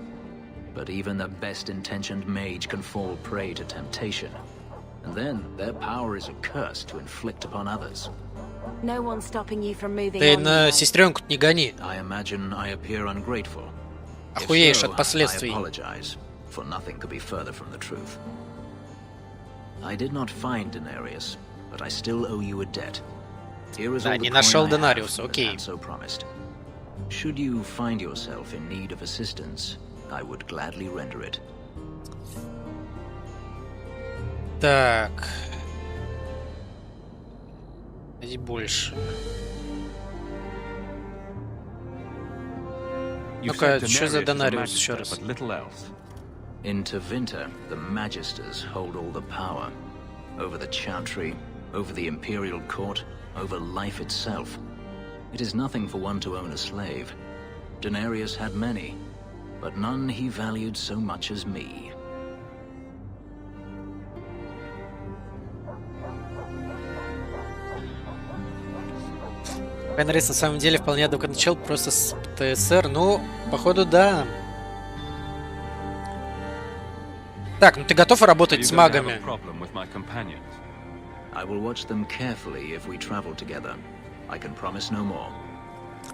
But even the best-intentioned mage can fall prey to temptation. And then their power is a curse to inflict upon others. No one's stopping you from moving Ты on. на сестренку не гони. I imagine I appear ungrateful. Охуеешь от последствий. I apologize, for nothing could be further from the truth. I did not find Denarius, but I still owe you a debt. Here is all the coin I have, окей. so promised. Should you find yourself in need of assistance, I would gladly render it. Так. Здесь больше. Ну-ка, что за Донариус еще раз? In Tevinter, the Magisters hold all the power. Over the Chantry, over the Imperial Court, over life itself. It is nothing for one to own a slave. Denarius had many, but none he valued so much as me. Фенрис на самом деле вполне адекватный чел, просто с ТСР. Ну, походу, да. Так, ну ты готов работать с магами?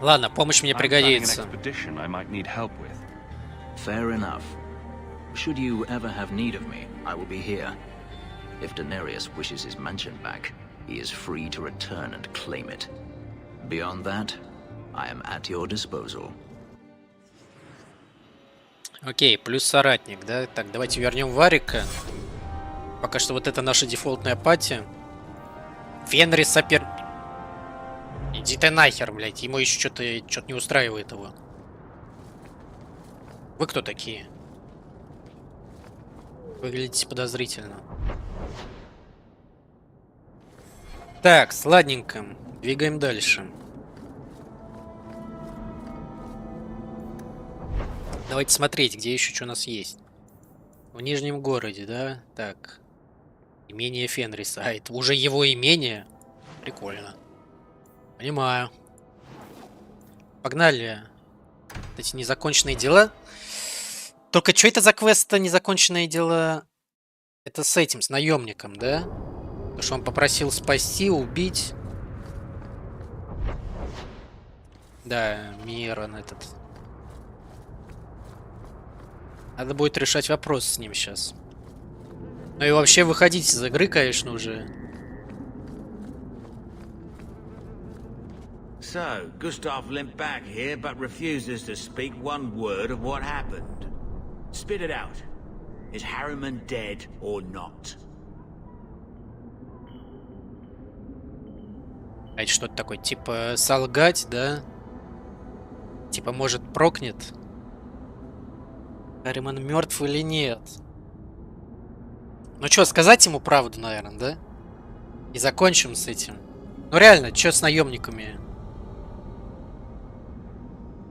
Ладно, помощь мне пригодится. Fair enough. Should you ever have need of me, I will be here. If Denarius wishes his mansion back, he is free to return and claim it. Beyond that, I am at your disposal. Окей, плюс соратник, да? Так, давайте вернем Варика. Пока что вот это наша дефолтная пати. Фенрис сопер... Иди ты нахер, блядь. Ему еще что-то не устраивает его. Вы кто такие? Выглядите подозрительно. Так, сладненько. Двигаем дальше. Давайте смотреть, где еще что у нас есть. В Нижнем городе, да? Так. Имение Фенриса. А, это уже его имение? Прикольно. Понимаю. Погнали. Эти незаконченные дела. Только что это за квест-то незаконченные дела? Это с этим, с наемником, да? Потому что он попросил спасти, убить. Да, Мирон этот. Надо будет решать вопрос с ним сейчас. Ну и вообще выходить из игры, конечно, уже. So, Gustav limped back here, but refuses to speak one word of what happened. Spit it out. Is Harriman dead or not? А это что-то такое, типа солгать, да? Типа, может, прокнет? Харриман мертв или нет? Ну что, сказать ему правду, наверное, да? И закончим с этим. Ну реально, что с наемниками?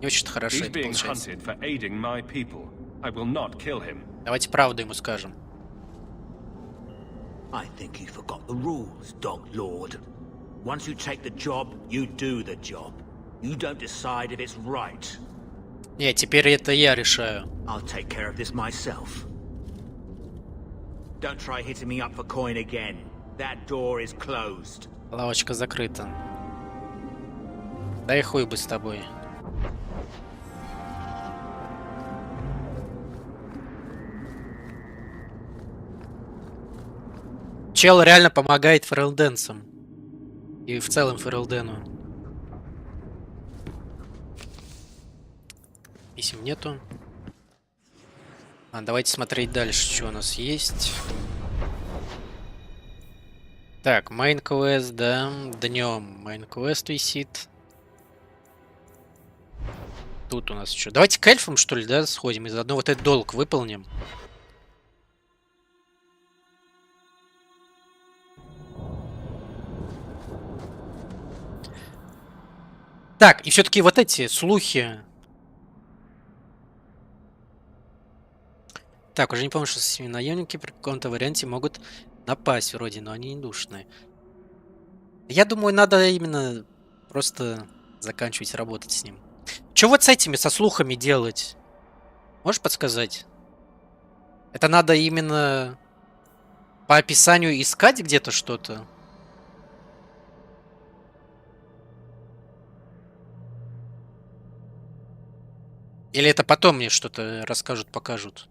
Не очень-то хорошо это получается. Давайте правду ему скажем. I think you forgot the rules, Dog Lord. Once you take the job, you do the job. You don't decide if it's right. Не, теперь это я решаю. I'll take care of this myself. Don't try hitting me up for coin again. That door is closed. Лавочка закрыта. Да и хуй бы с тобой. Чел реально помогает фрилденсам. И в целом Фрилдену. Писем нету. Давайте смотреть дальше, что у нас есть. Так, мейн квест, да. Днем мейн квест висит. Тут у нас что? Давайте к эльфам, что ли, да, сходим и заодно вот этот долг выполним. Так, и все-таки вот эти слухи. Так, уже не помню, что с наемники при каком-то варианте могут напасть вроде, но они не душные. Я думаю, надо именно просто заканчивать работать с ним. Что вот с этими, со слухами делать? Можешь подсказать? Это надо именно по описанию искать где-то что-то? Или это потом мне что-то расскажут, покажут?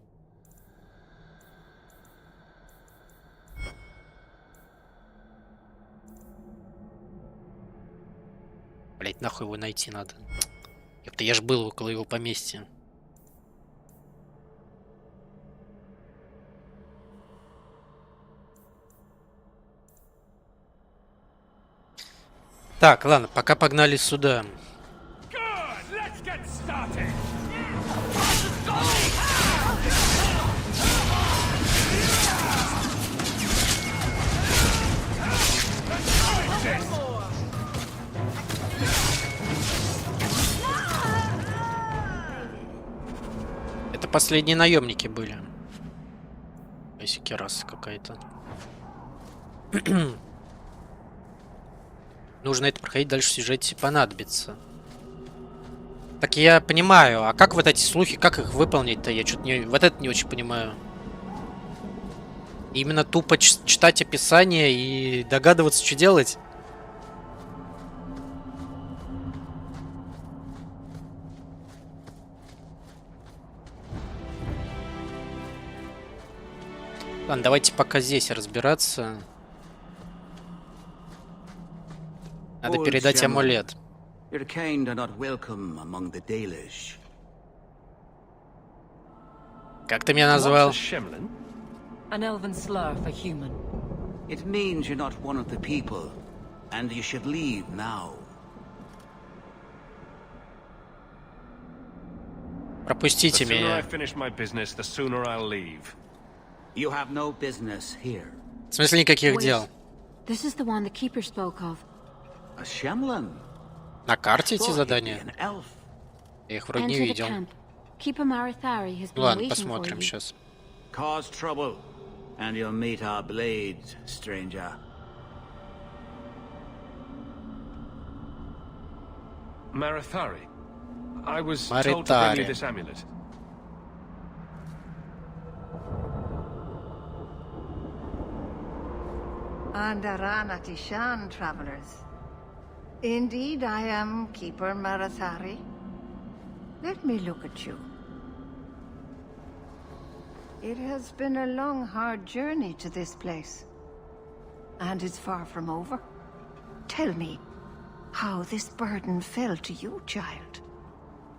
Блять, нахуй его найти надо. Я ж был около его поместья. Так, ладно, пока погнали сюда. Это последние наемники были. Если кераса какая-то. Нужно это проходить дальше в сюжете понадобится. Так я понимаю, а как вот эти слухи, как их выполнить-то? Я что-то не... Вот это не очень понимаю. Именно тупо читать описание и догадываться, что делать? Ладно, давайте пока здесь разбираться. Надо передать амулет. Как ты меня назвал? An elven slur for human. It means you're not one of the people, and you should leave now. Пропустите меня. You have no business here. В смысле никаких дел? This is the one the keeper spoke of. A Shemlin. На карте эти задания? Я их вроде не видел. Ладно, посмотрим сейчас. Cause trouble, and you'll meet our blades, stranger. Marathari. I was told to bring you this amulet. Andaranatishan, travelers. Indeed, I am Keeper Marathari. Let me look at you. It has been a long, hard journey to this place. And it's far from over. Tell me, how this burden fell to you, child.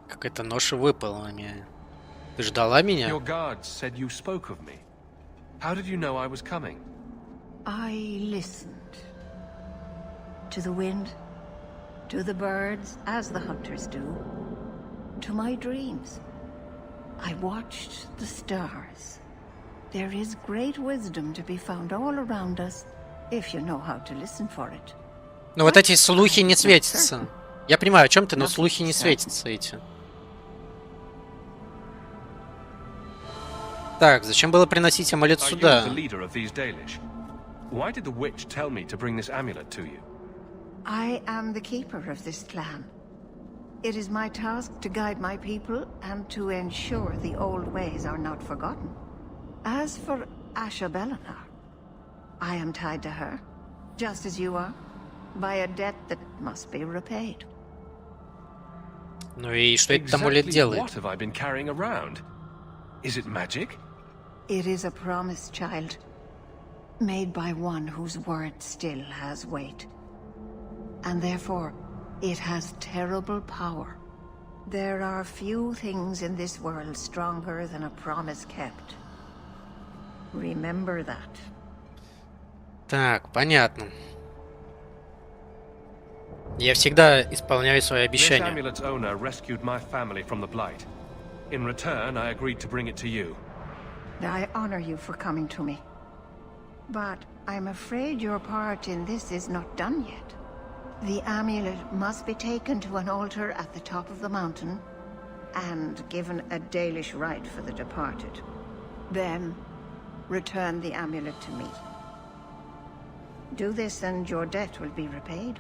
Какая-то ноша выпала на меня. Ты ждала меня? Your guards said you spoke of me. How did you know I was coming? I listened. To the wind, to the birds, as the hunters do. To my dreams. I watched the stars. There is great wisdom to be found all around us, if you know how to listen for it. Ну вот эти слухи не светятся. Я понимаю, о чем ты, но слухи не светятся эти. Так, зачем было приносить амулет сюда? Why did the witch tell me to bring this amulet to you? I am the keeper of this clan. It is my task to guide my people and to ensure the old ways are not forgotten. As for Asha Bellinar, I am tied to her, just as you are, by a debt that must be repaid. Ну и что этот амулет делает? What have I been carrying around? Is it magic? It is a promise, child, made by one whose word still has weight. And therefore, it has terrible power. There are few things in this world stronger than a promise kept. Remember that. Так, понятно. Я всегда исполняю свои This обещания. amulet's owner rescued my family from the Blight. In return, I agreed to bring it to you. I honor you for coming to me. But I'm afraid your part in this is not done yet. The amulet must be taken to an altar at the top of the mountain and given a Dalish rite for the departed. Then, return the amulet to me. Do this and your debt will be repaid.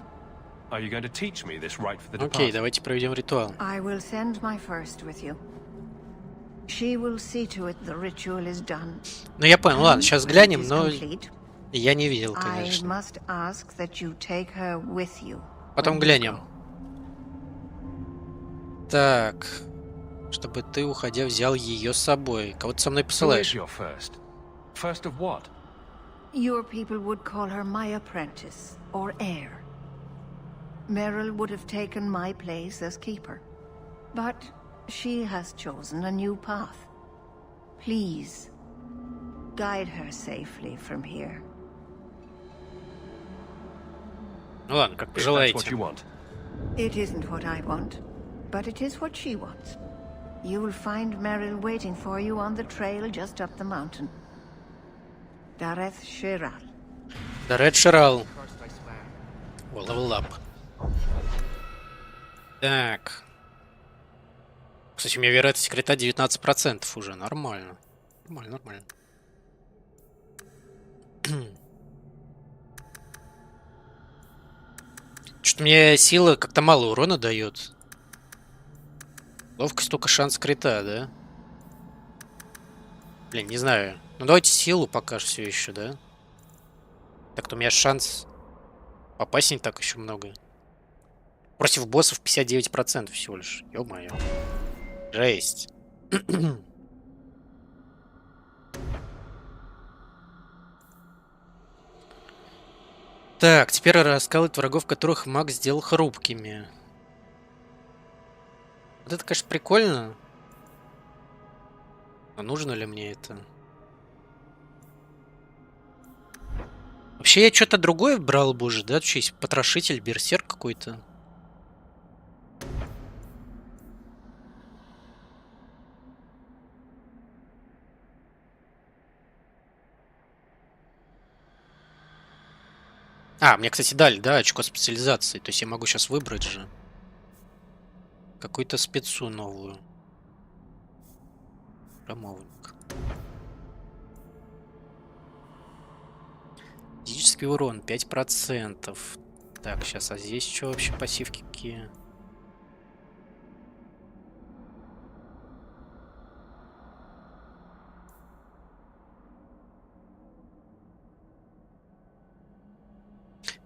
Are you going to teach me this rite for the Окей, departed? давайте проведем ритуал. I will send my first with you. She will see to it the ritual is done. Ну я понял, ладно, сейчас глянем, но я не видел, I конечно. must ask that you take her with you. Потом глянем. Так, чтобы ты, уходя, взял ее с собой. Кого ты со мной Who is посылаешь? your first? First of what? Your people would call her my apprentice, or heir. Meryl would have taken my place as keeper. But she has chosen a new path. Please, guide her safely from here. Ну ладно, как If that's пожелаете. what you want. It isn't what I want, but it is what she wants. You will find Meryl waiting for you on the trail just up the mountain. Dareth Shiral. Дарет Ширал. Level up. Так. Кстати, у меня вероятность секрета 19% уже. Нормально. Нормально. Что-то мне сила как-то мало урона дает. Ловкость только шанс крита, да? Блин, не знаю. Ну давайте силу пока все еще, да? Так-то у меня шанс попасть не так еще много. Против боссов 59% всего лишь. Ё-моё. Жесть. Так, теперь раскалывать врагов, которых маг сделал хрупкими. Вот это, конечно, прикольно. Но нужно ли мне это? Вообще я что-то другое брал бы уже, да? Тут есть потрошитель, берсерк какой-то. А, мне, кстати, дали, да, очко специализации. То есть я могу сейчас выбрать же какую-то спецу новую. Промовник. Физический урон 5%. Так, сейчас, а здесь что вообще пассивки какие?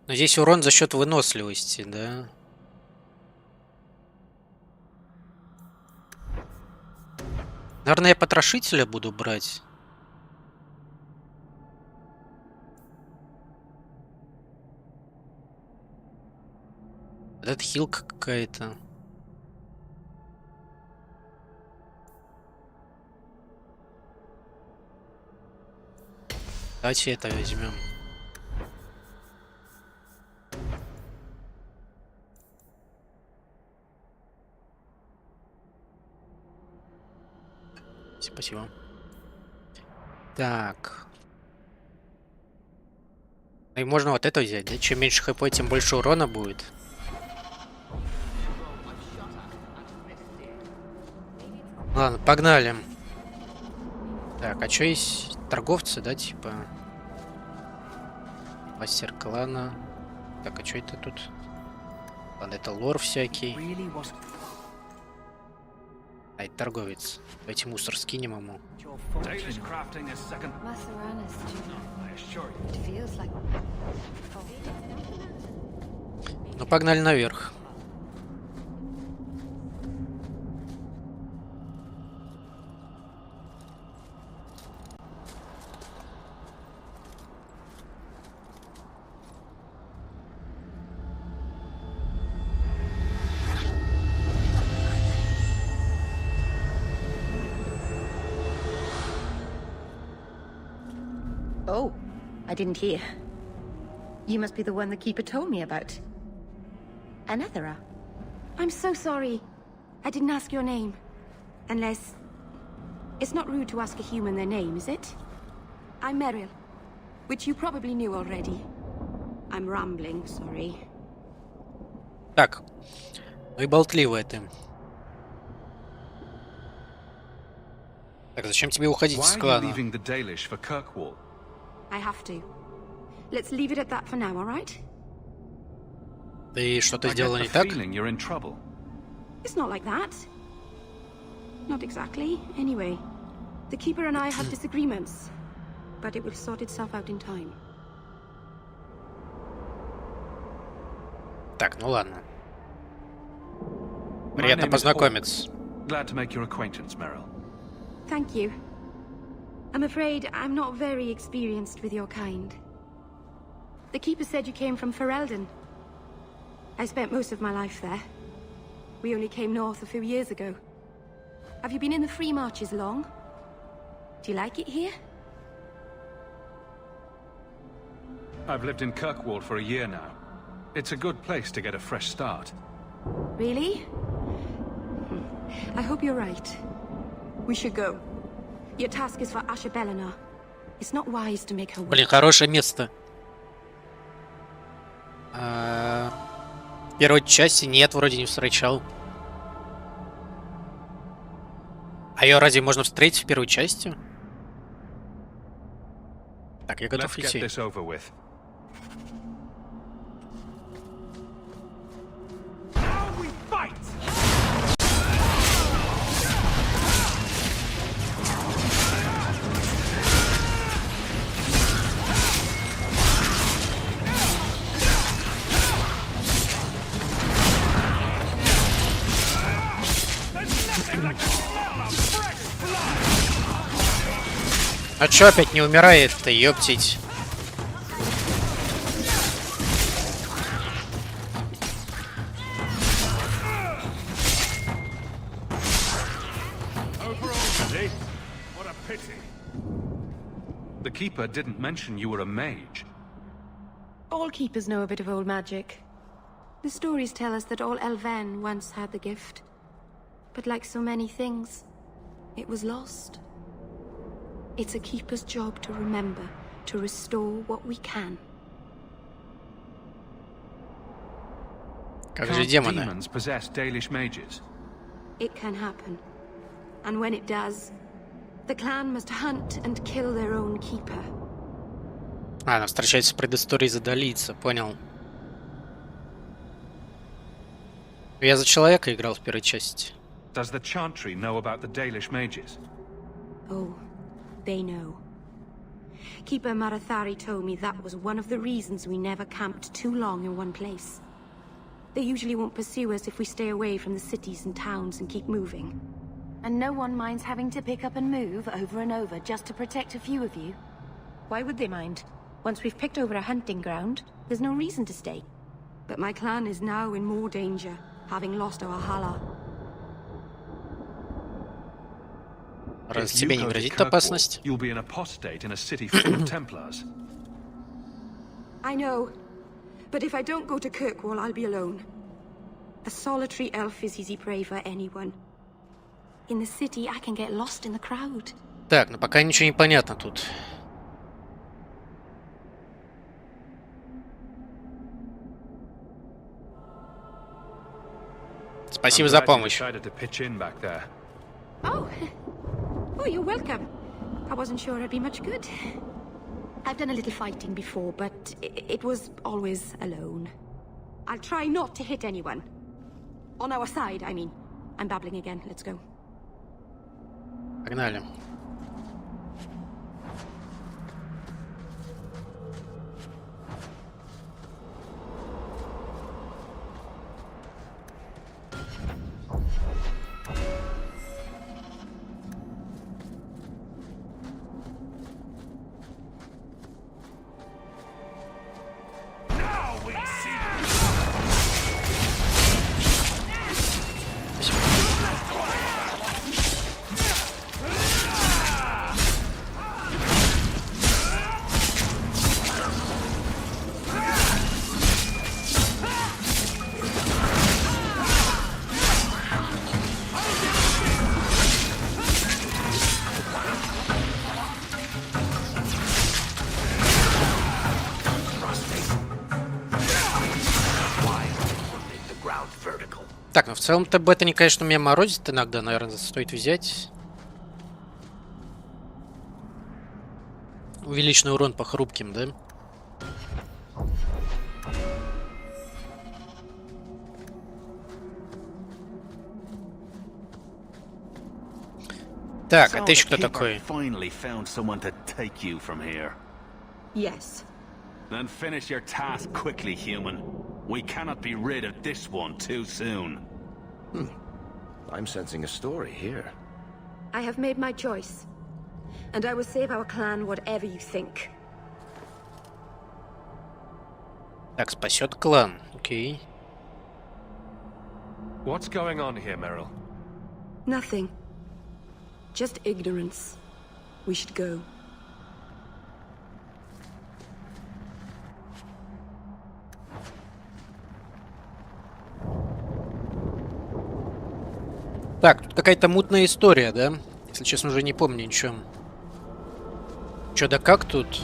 Но здесь урон за счет выносливости, да? Наверное, я потрошителя буду брать. Это хилка какая-то. Давайте это возьмем. Спасибо. Так. И можно вот это взять, да? Чем меньше хп, тем больше урона будет. Ладно, погнали. Так, а что есть торговцы, да, типа? Мастер клана. Так, а что это тут? Ладно, это лор всякий. Ай, торговец. Давайте мусор скинем ему. Ну, погнали наверх. Oh, I didn't hear. You must be the one the Keeper told me about. Anethera. I'm so sorry. I didn't ask your name. Unless... It's not rude to ask a human their name, is it? I'm Meryl, which you probably knew already. I'm rambling, sorry. Так, ну и болтливая ты. Так, зачем тебе уходить из клана? I have to. Let's leave it at that for now, all right? Ты что-то сделала не так? It's not like that. Not exactly. Anyway, the Keeper and I have disagreements, but it will sort itself out in time. Так, ну ладно. Приятно познакомиться. Glad to make your acquaintance, Meryl. Thank you. I'm afraid I'm not very experienced with your kind. The Keeper said you came from Ferelden. I spent most of my life there. We only came north a few years ago. Have you been in the Free Marches long? Do you like it here? I've lived in Kirkwall for a year now. It's a good place to get a fresh start. Really? I hope you're right. We should go. Your task is for Asha Bellinar. It's not wise to make her wait. Блин, хорошее место. В первой части нет, вроде не встречал. А ее разве можно встретить в первой части? Так, я готов идти. А чё опять не умирает-то, ёптить? The Keeper didn't mention you were a mage. All Keepers know a bit of old magic. The stories tell us that all Elven once had the gift. But like so many things, it was lost. It's a Keeper's job to remember, to restore what we can. Как же демоны? Demons possess Dalish mages. It can happen. And when it does, the clan must hunt and kill their own Keeper. Она встречается в предыстории задалиться, понял. Я за человека играл в первой части. Does the Chantry know about the Dalish mages? Oh, they know. Keeper Marathari told me that was one of the reasons we never camped too long in one place. They usually won't pursue us if we stay away from the cities and towns and keep moving. And no one minds having to pick up and move over and over just to protect a few of you. Why would they mind? Once we've picked over a hunting ground, there's no reason to stay. But my clan is now in more danger, having lost our Hala. Раз тебе не грозит опасность? You'll be an apostate in a city full of Templars. I know, but if I don't go to Kirkwall, I'll be alone. A solitary elf is easy prey for anyone. In the city, I can get lost in the crowd. Так, но пока ничего не понятно тут. Спасибо за помощь. Oh, you're welcome. I wasn't sure I'd be much good. I've done a little fighting before, but it was always alone. I'll try not to hit anyone. On our side, I mean. I'm babbling again. Let's go. Погнали. Так, ну в целом-то бета, конечно, меня морозит иногда, наверное, стоит взять. Увеличенный урон по хрупким, да? Так, а ты еще кто такой? Yes. Then finish your task quickly, human. We cannot be rid of this one too soon. I'm sensing a story here. I have made my choice. And I will save our clan whatever you think. Так, спасет клан. Окей. What's going on here, Meryl? Nothing. Just ignorance. We should go. Так, тут какая-то мутная история, да? Если честно, уже не помню ничего. Чё да как тут?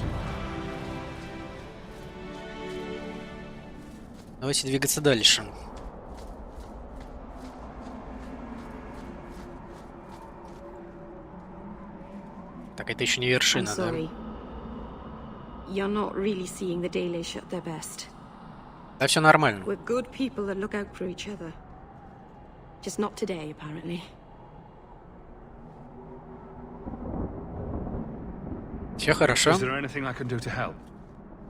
Давайте двигаться дальше. Так, это еще не вершина, да? You're not really seeing the Dalish at their best. Да все нормально. We're good people that look out for each other. Just not today, apparently. Все хорошо. Is there anything I can do to help?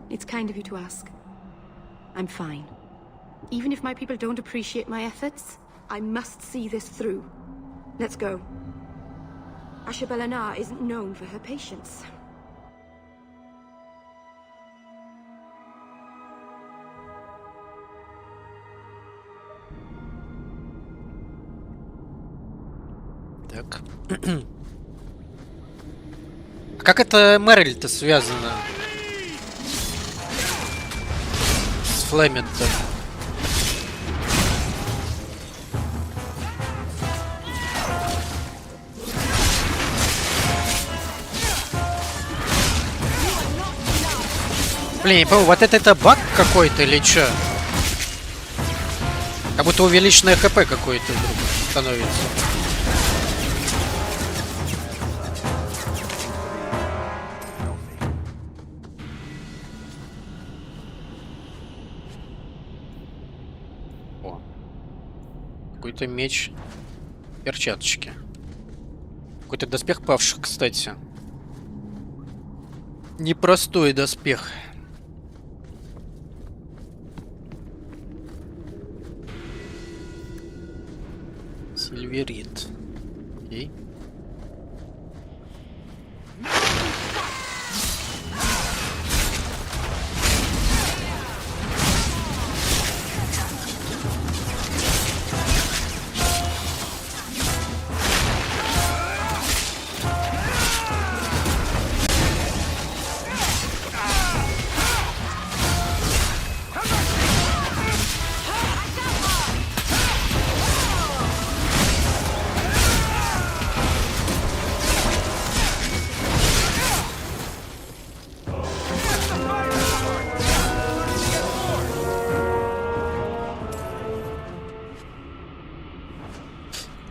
It's kind of you to ask. I'm fine. Even if my people don't appreciate my efforts, I must see this through. Let's go. Ashabelana isn't known for her patience. Так. Как это Мэриль-то связано с Флемет-то? Блин, не помню, вот это баг какой-то или чё? Как будто увеличенное ХП какое-то становится. О. Какой-то меч. Перчаточки. Какой-то доспех павших, кстати. Непростой доспех. Сильверит. Окей.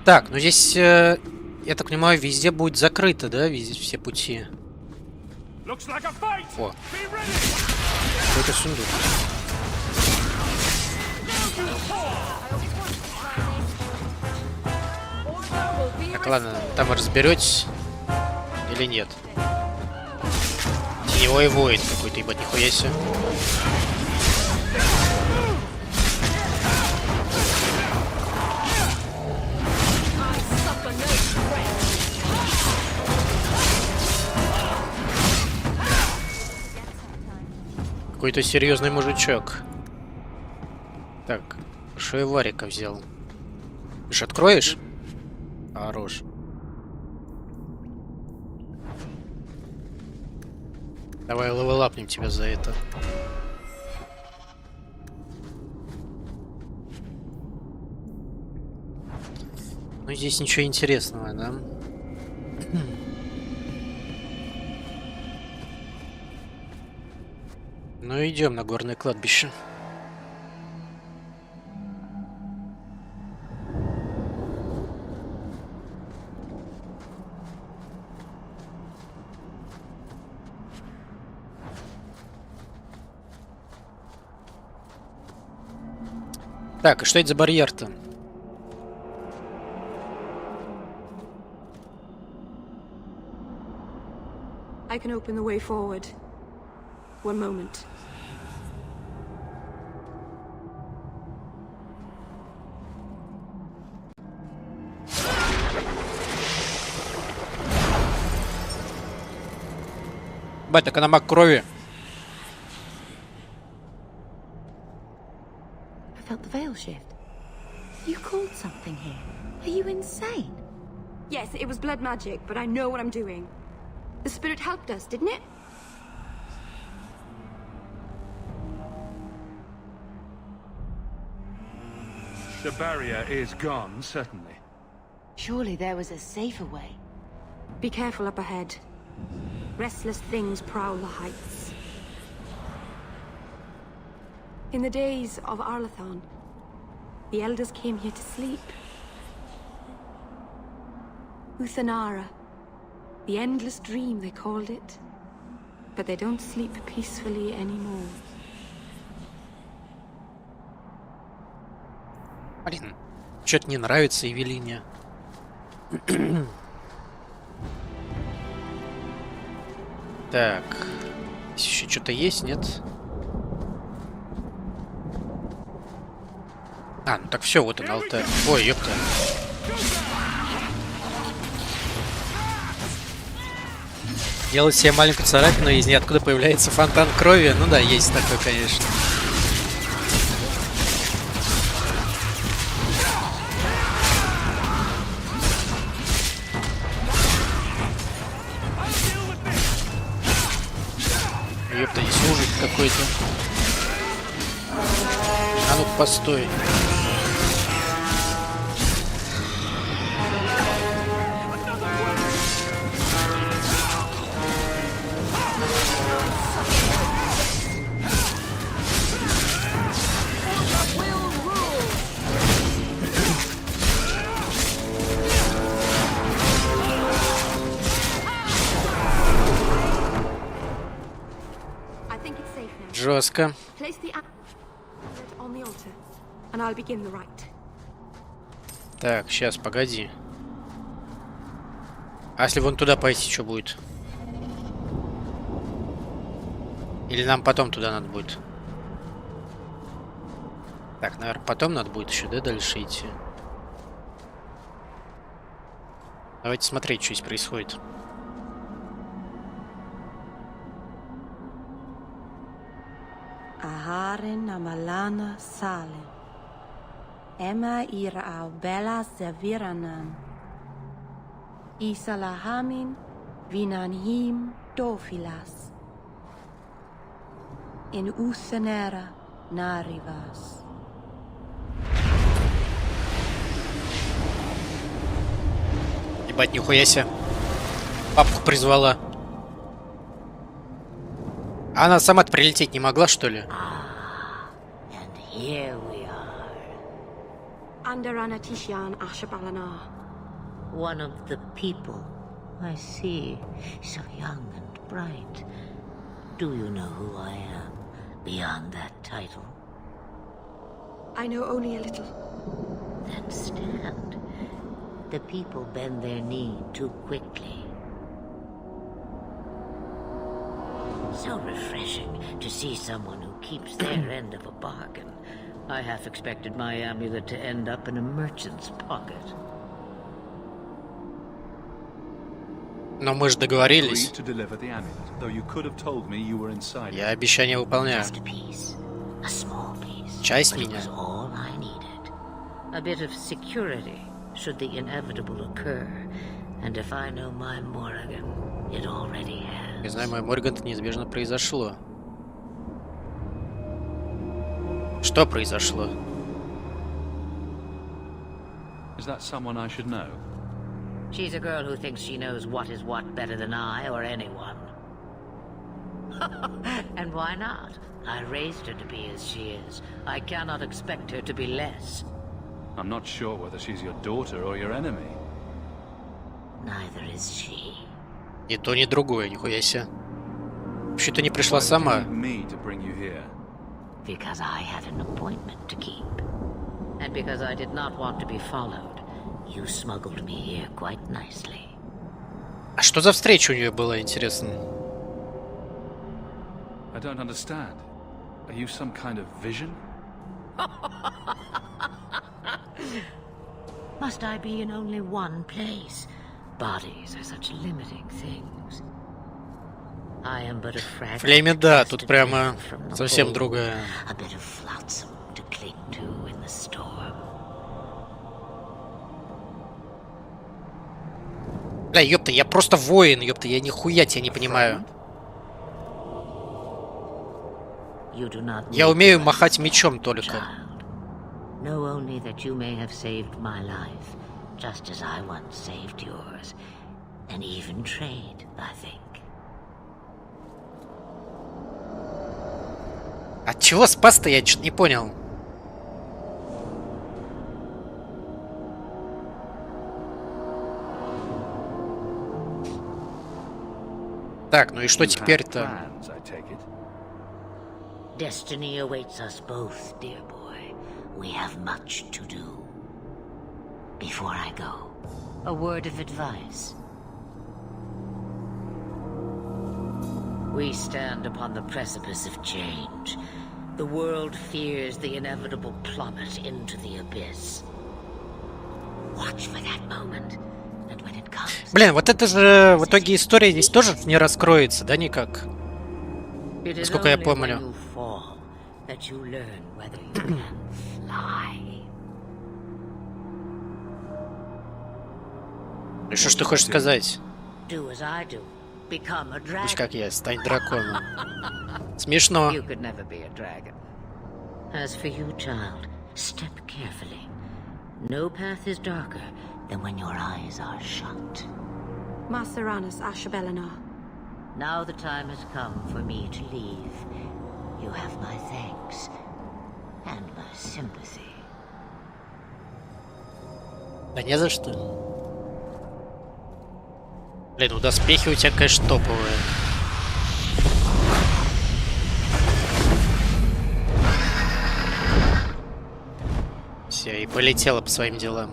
Так, ну здесь, я так понимаю, везде будет закрыто, да? Везде все пути. О. Какой-то сундук. Order will be Так, ладно, там вы разберетесь или нет? Теневой воин какой-то, ебать, нихуя себе. Какой-то серьезный мужичок. Так, что я Варика взял? Ты ж откроешь? Хорош. Давай левелапнем тебя за это. Ну здесь ничего интересного, да? Ну идем на горное кладбище. Так, и что это за барьер-то? I can open the way forward. One moment. Бать, так она маг крови. I felt the veil shift. You called something here. Are you insane? Yes, it was blood magic, but I know what I'm doing. The spirit helped us, didn't it? The barrier is gone, certainly. Surely there was a safer way. Be careful up ahead. Restless things prowl the heights. In the days of Arlathon, the elders came here to sleep. Uthanara, the endless dream they called it. But they don't sleep peacefully anymore. Блин, что-то не нравится Евелине. Так, здесь еще что-то есть, нет? А, ну так все, вот он алтарь. Ой, ёпта. Делать себе маленькую царапину, из ниоткуда появляется фонтан крови. Ну да, есть такое, конечно. Ёпта, есть мужик какой-то. А ну постой. Жестко. Так, сейчас, погоди. А если вон туда пойти, что будет? Или нам потом туда надо будет? Так, наверное, потом надо будет еще, да, дальше идти? Давайте смотреть, что здесь происходит. Aharen amalana salen. Emma ira au bella zaviranan. Isalahamin vinanhim dofilas. In usanera narivas. Ебать, нихуя себе. Папку призвала. Она сама-то прилететь не могла, что ли? Here we are. Under Anatishan Ashabalana. One of the people. I see. So young and bright. Do you know who I am beyond that title? I know only a little. Then stand. The people bend their knee too quickly. So refreshing to see someone who keeps their end of a bargain. I half expected my amulet to end up in a merchant's pocket. Но мы же договорились. Я обещание выполняю. Часть меня. A bit of security should the inevitable occur, and if I know my Morrigan, it already has. Я знаю, мой Морган, это неизбежно произошло. Что произошло? Is that someone I should know? She's a girl who thinks she knows what is what better than I or anyone. And why not? I raised her to be as she is. I cannot expect her to be less. I'm not sure whether she's your daughter or your enemy. Neither is she. Ни то, ни другое, нихуя себе. Вообще-то не пришла сама. Because I had an appointment to keep. And because I did not want to be followed, you smuggled me here quite nicely. А что за встреча у нее была, интересно? I don't understand. Are you some kind of vision? Must I be in only one place? Bodies are such limiting things. I am but a fragment. Флейме, да, тут прямо совсем другая. A bit of flotsam to cling to in the storm. Бля, ёпта, я просто воин, ёпта, я нихуя тебя не понимаю. Я умею махать мечом только. Know only that you may have saved my life, just as I once saved yours, and even trade, I think. От чего спас-то, я что-то не понял. Так, ну и что теперь-то? Destiny awaits us both, dear boy. We have much to do. Before I go, a word of advice. We stand upon the precipice of change. The world fears the inevitable plummet into the abyss. Watch for that moment, and when it comes... Блин, вот это же в итоге история здесь тоже не раскроется, да, никак? Насколько я помню. И что ж ты хочешь сказать? Будь как я, стань драконом. Смешно. As for you, child, step carefully. No path is darker than when your eyes are shut. Maceranus Ashabelinar. Now the time has come for me to leave. You have my thanks and my sympathy. Да не за что. Блин, ну доспехи у тебя, конечно, топовые. Все, и полетела по своим делам.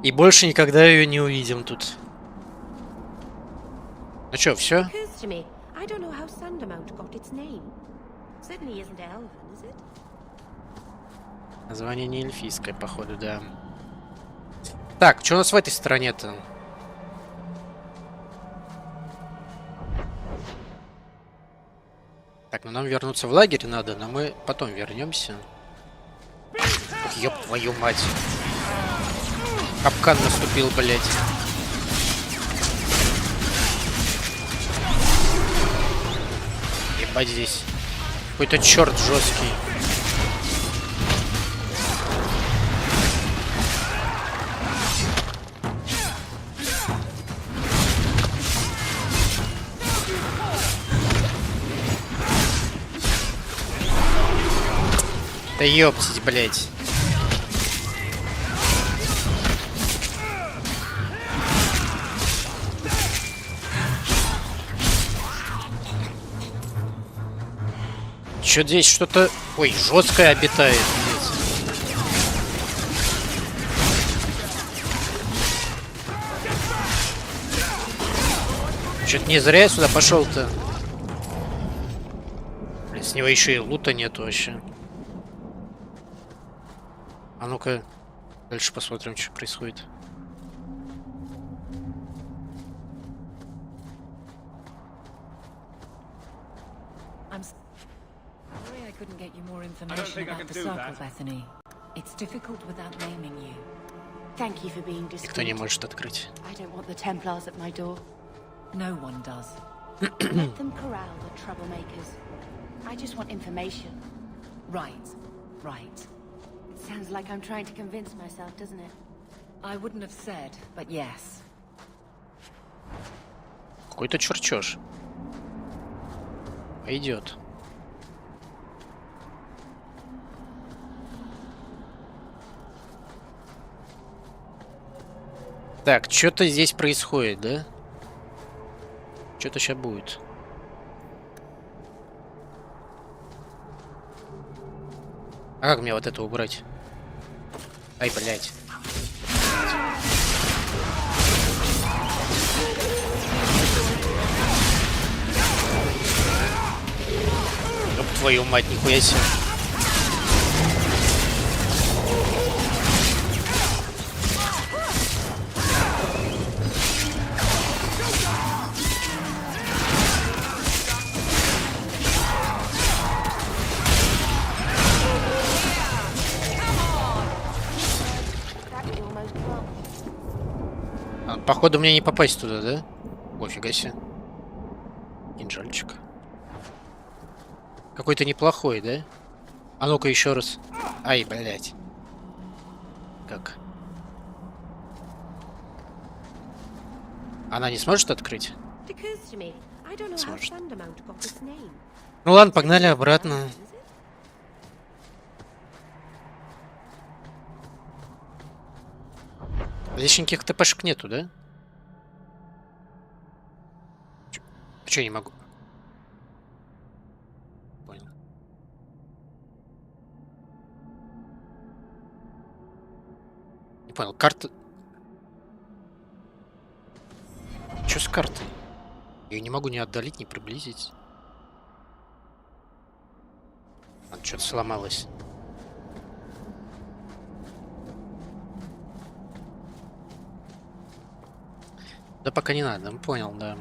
И больше никогда ее не увидим тут. Ну чё, все? Название не эльфийское, походу, да. Так, что у нас в этой стороне-то? Так, ну нам вернуться в лагерь надо, но мы потом вернемся. Ёб твою мать. Капкан наступил, блядь. Ебать здесь. Какой-то черт жесткий. Да ёптись, блядь. Чё здесь что-то... Ой, жесткое обитает. Блядь. Что-то не зря я сюда пошел-то. Блин, с него еще и лута нету вообще. А ну-ка, дальше посмотрим, что происходит. Couldn't get you more information about the circle, Bethany. It's difficult without naming you. Thank you for being discreet. Никто не может открыть. I don't want the Templars at my door. No one does. Let them corral the troublemakers. I just want information. Right. It sounds like I'm trying to convince myself, doesn't it? I wouldn't have said, but yes. Какой-то чертеж. Пойдет. Так, что-то здесь происходит, да? Что-то сейчас будет. А как мне вот это убрать? Ай, блядь. Ёб твою мать, нихуя себе. Походу мне не попасть туда, да? Офига себе. Кинжальчик. Какой-то неплохой, да? А ну-ка еще раз. Ай, блядь. Как? Она не сможет открыть? Сможет. Ну ладно, погнали обратно. Здесь никаких ТПшек нету, да? Чё я не могу? Понял. Не понял, карта... Чё с картой? Я не могу ни отдалить, ни приблизить. Она что-то сломалась. Да пока не надо, понял, да.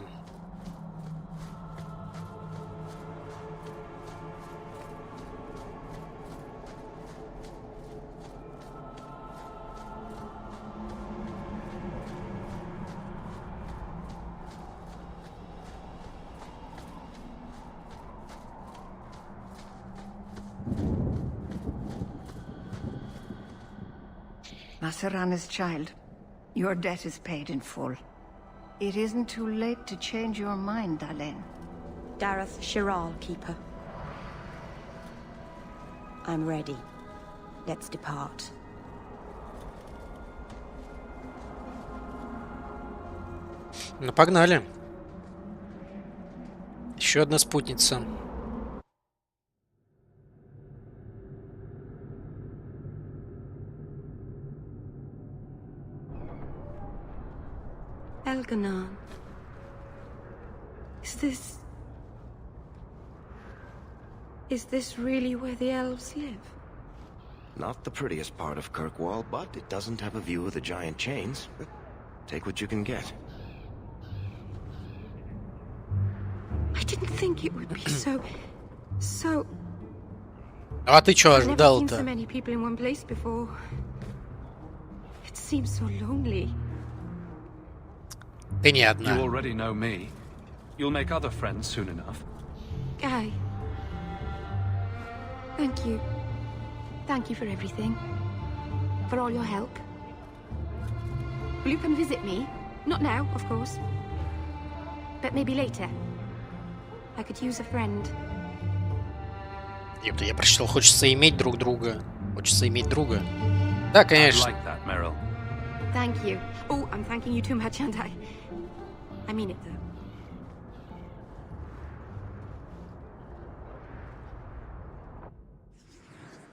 Masarana's child, your debt is paid in full. It isn't too late to change your mind, Dalen. Dareth Shiral, Keeper. I'm ready. Let's depart. Ну, погнали. Еще одна спутница. Elganon. Is this really where the elves live? Not the prettiest part of Kirkwall, but it doesn't have a view of the giant chains. Take what you can get. I didn't think it would be so... А ты чё I've never seen ожидал-то? so many people in one place before. It seems so lonely. Ты не одна. You already know me. You'll make other friends soon enough. Guy. Thank you. Thank you for everything. For all your help. Will you come visit me? Not now, of course. But maybe later. I could use a friend. Ёпта, я прочитал, хочется иметь друг друга. Хочется иметь друга. Да, конечно. Like that, Meryl. Thank you. Oh, I'm thanking you too much, aren't I? I mean it, though.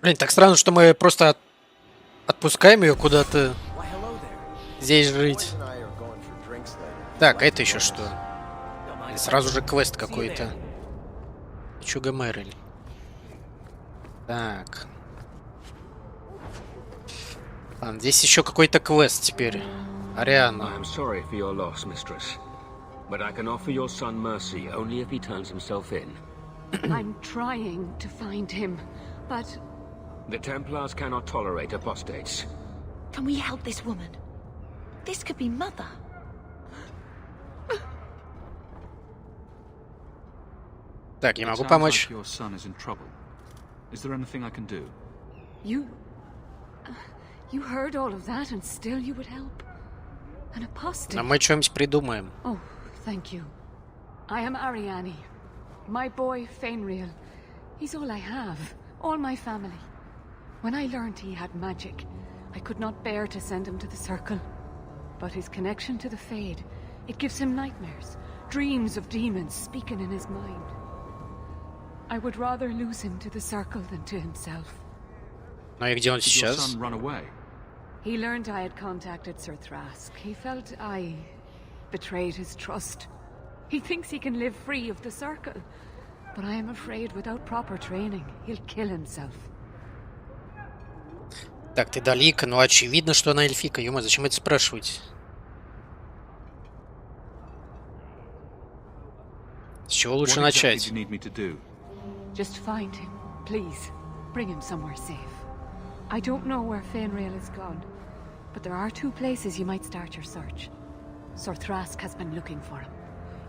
Блин, так странно, что мы просто отпускаем ее куда-то здесь жить. Так, а это еще что? сразу же квест какой-то. Чуга Мэриль. Так. Ладно, здесь еще какой-то квест теперь. Ариана. I'm sorry for your loss, mistress. But I can offer your son mercy only if he turns himself in. I'm trying to find him, but... The Templars cannot tolerate apostates. Can we help this woman? This could be Mother. Так, я могу помочь. Your son is in trouble. Is there anything I can do? You heard all of that and still you would help? An apostate? Но мы что-нибудь придумаем. Oh, thank you. I am Ariane. My boy, Fainriel. He's all I have. All my family. When I learned he had magic, I could not bear to send him to the Circle. But his connection to the Fade, it gives him nightmares. Dreams of demons speaking in his mind. I would rather lose him to the Circle than to himself. Ну и где он Did your сейчас? son run away? He learned I had contacted Sir Thrask. He felt I betrayed his trust. He thinks he can live free of the Circle. But I am afraid without proper training, he'll kill himself. Так, ты Далика, ну очевидно, что она эльфика. Ё-моё, зачем это спрашивать? С чего лучше начать? Just find him, please. Bring him somewhere safe. I don't know where Fainriel is gone, but there are 2 places you might start your search. Sir Thrask has been looking for him.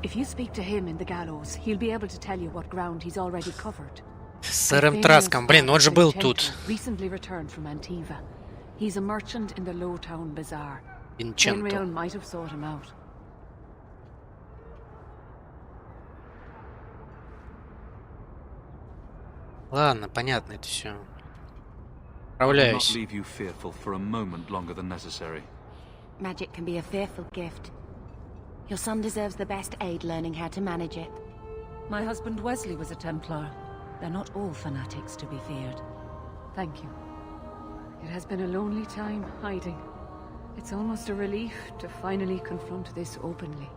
If you speak to him in the gallows, he'll be able to tell you what ground he's already covered. С сэром Траском, блин, он же был тут. Recently returned from Antiva. He's a merchant in the Lowtown Bazaar. Инченто. Fainriel might have sought him out. Ладно, понятно это все. I will not Справляюсь. leave you fearful for a moment longer than necessary. Magic can be a fearful gift. Your son deserves the best aid learning how to manage it. My husband Wesley was a Templar. They're not all fanatics to be feared. Thank you. It has been a lonely time hiding. It's almost a relief to finally confront this openly.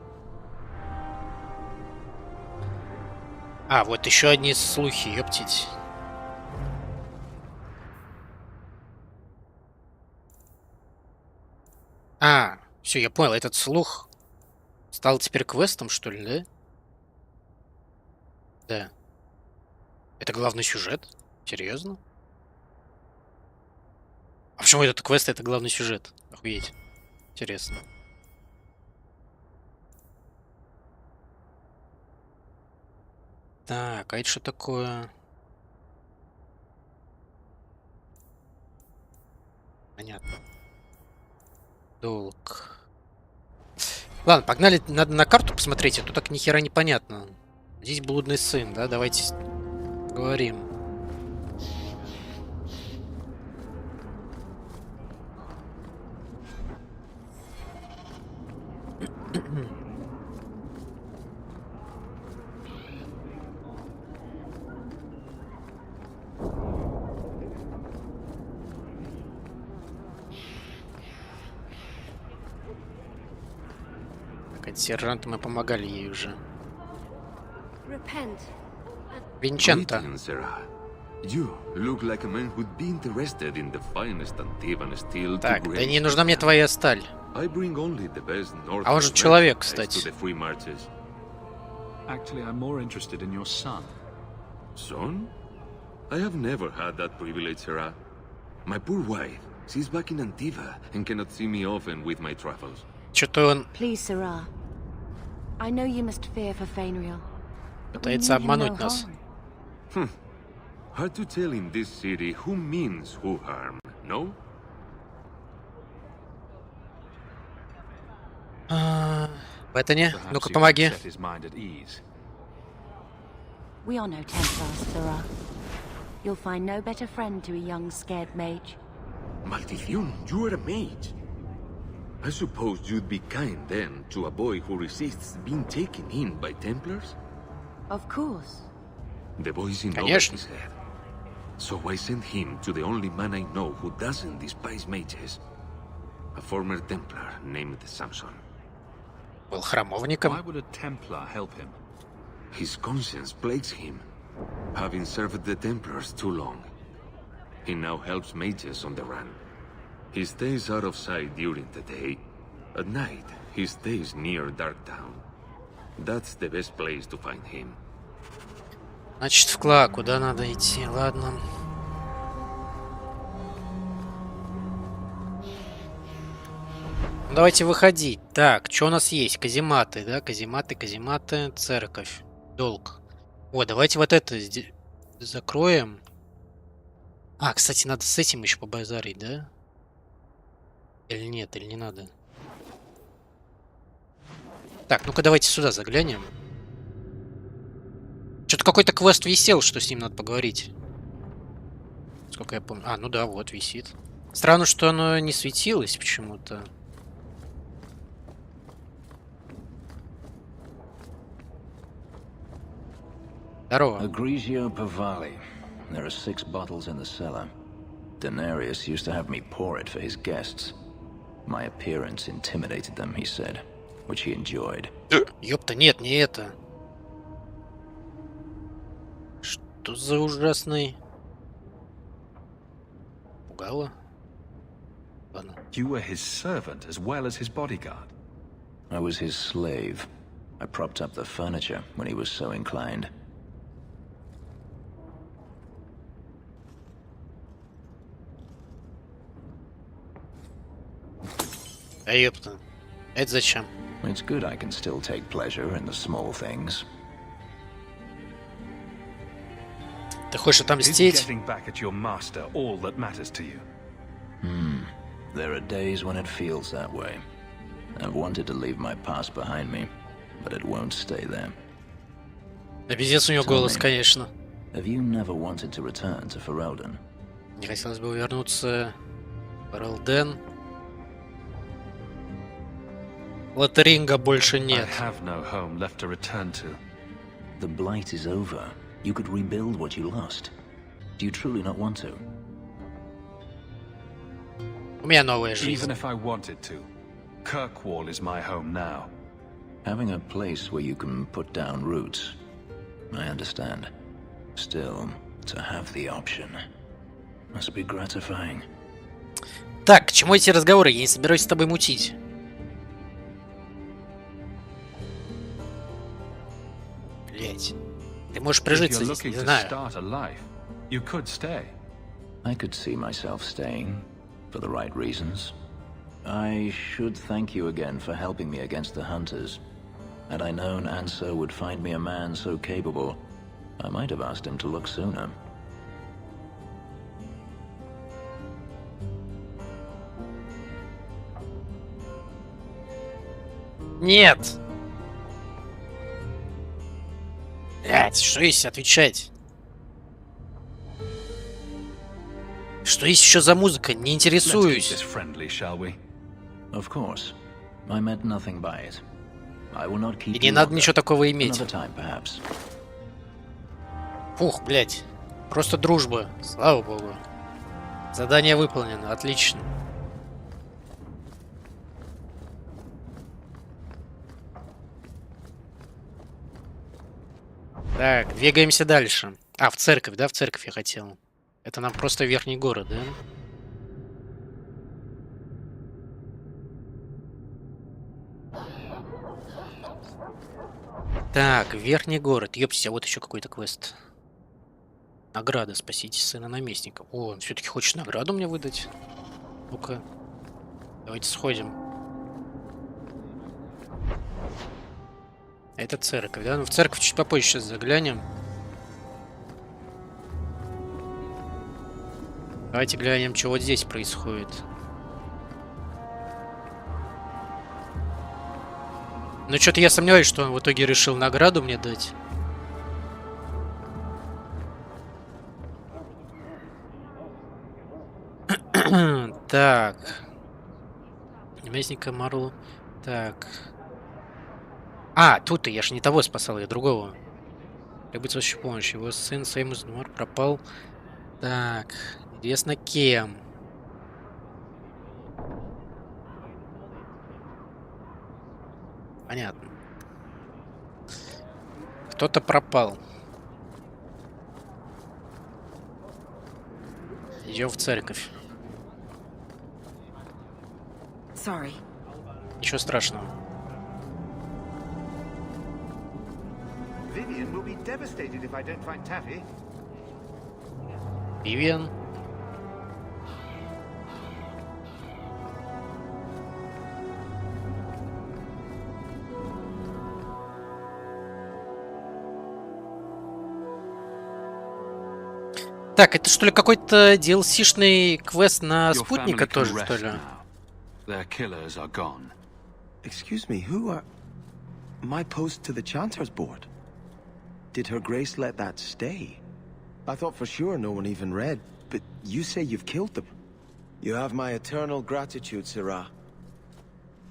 А, вот еще одни слухи, ёптить. А, все, я понял, этот слух стал теперь квестом, что ли, да? Да. Это главный сюжет? Серьезно? А почему этот квест это главный сюжет? Охуеть. Интересно. Так, а это что такое? Понятно. Долг. Ладно, погнали, надо на карту посмотреть, а то так ни хера непонятно. Здесь блудный сын, да? Давайте поговорим. Сержант, мы помогали ей уже. Repent. Винченто. Greetings, Sarah. You look like a man who'd be interested in the finest Antivan steel to Так, да grace не нужна мне твоя сталь. I bring only the best northern А он же человек, merchandise кстати. to the free marches. Actually, I'm more interested in your son. Son? I have never had that privilege, Sarah. My poor wife, she's back in Antiva and cannot see me often with my travels. Что-то он Please, Sarah. I know you must fear for Fainriel. пытается обмануть нас. Hard to tell in this city who means who harm, no? Беттани, ну-ка Perhaps you помоги. can set his mind at ease. We are no Templars, Sarah. You'll find no better friend to a young, scared mage. Maldición, you are a mage. I suppose you'd be kind then to a boy who resists being taken in by Templars? Of course. The boy's in love, Конечно. he said. So I sent him to the only man I know who doesn't despise mages. A former Templar named Samson. Был храмовником. Why would a Templar help him? His conscience plagues him, having served the Templars too long. He now helps mages on the run. He stays out of sight during the day. At night, he stays near Darktown. That's the best place to find him. Значит, в Кла, куда надо идти? Ладно. Давайте выходить. Так, что у нас есть? Казематы, да? Казематы, церковь, долг. О, давайте вот это закроем. А, кстати, надо с этим еще побазарить, да? Или нет, или не надо? Так, ну-ка давайте сюда заглянем. Что-то какой-то квест висел, что с ним надо поговорить. Сколько я помню. А, ну да, вот висит. Странно, что оно не светилось почему-то. Здорово. Agrigio Pavali. There are 6 bottles in the cellar. Denarius used to have me pour it for his guests. My appearance intimidated them, he said, which he enjoyed. Ёпта, нет, не это. Что за ужасный... Пугало? Ладно. You were his servant as well as his bodyguard. I was his slave. I propped up the furniture when he was so inclined. А ёпта. Это зачем? It's good I can still take pleasure in the small things. Ты хочешь отомстить? Getting back at your master all that matters to you. There are days when it feels that way. I've wanted to leave my past behind me, but it won't stay there. Да пиздец у него голос, конечно. Have you never wanted to return to Ferelden? Не хотелось бы вернуться в Ferelden. Лотеринга больше нет. I have no home left to return to. The blight is over. You could rebuild what you lost. Do you truly not want to? У меня новая жизнь. Even if I wanted to, Kirkwall is my home now. Having a place where you can put down roots, I understand. Still, to have the option must be gratifying. Так, к чему эти разговоры? Я не собираюсь с тобой мутить. Блять. Ты можешь прижиться здесь, не знаю. I could see myself staying, for the right reasons. I should thank you again for helping me against the hunters. Had I known Ansel would find me a man so capable, I might have asked him to look sooner. Нет! Блять, что есть отвечать? Что есть еще за музыка? Не интересуюсь. Of course. I meant nothing by it. I will not keep И не надо ничего такого иметь. Time, Фух, блять. Просто дружба. Слава богу. Задание выполнено. Отлично. Так, двигаемся дальше. А, в церковь, да? В церковь я хотел. Это нам просто верхний город, да? Так, верхний город. Ёпсись, а вот еще какой-то квест. Награда. Спасите сына наместника. О, он все-таки хочет награду мне выдать. Ну-ка. Давайте сходим. Это церковь, да? Ну, в церковь чуть попозже сейчас заглянем. Давайте глянем, что вот здесь происходит. Ну, что-то я сомневаюсь, что он в итоге решил награду мне дать. Так. Наместника Марлу. Так. А, тут-то я ж не того спасал, я другого. Требуется ваша помощь. Его сын своим из Нуар пропал. Так. Интересно, кем? Понятно. Кто-то пропал. Идем в церковь. Sorry. Ничего страшного. Vivian will be devastated if I don't find Taffy. Вивиан. Так, это что ли какой-то DLC-шный квест на спутника тоже, что ли? Their killers are gone. Excuse me, who are... My post to the Chanter's board? Did Her Grace let that stay? I thought for sure no one even read, but you say you've killed them. You have my eternal gratitude, Sirrah.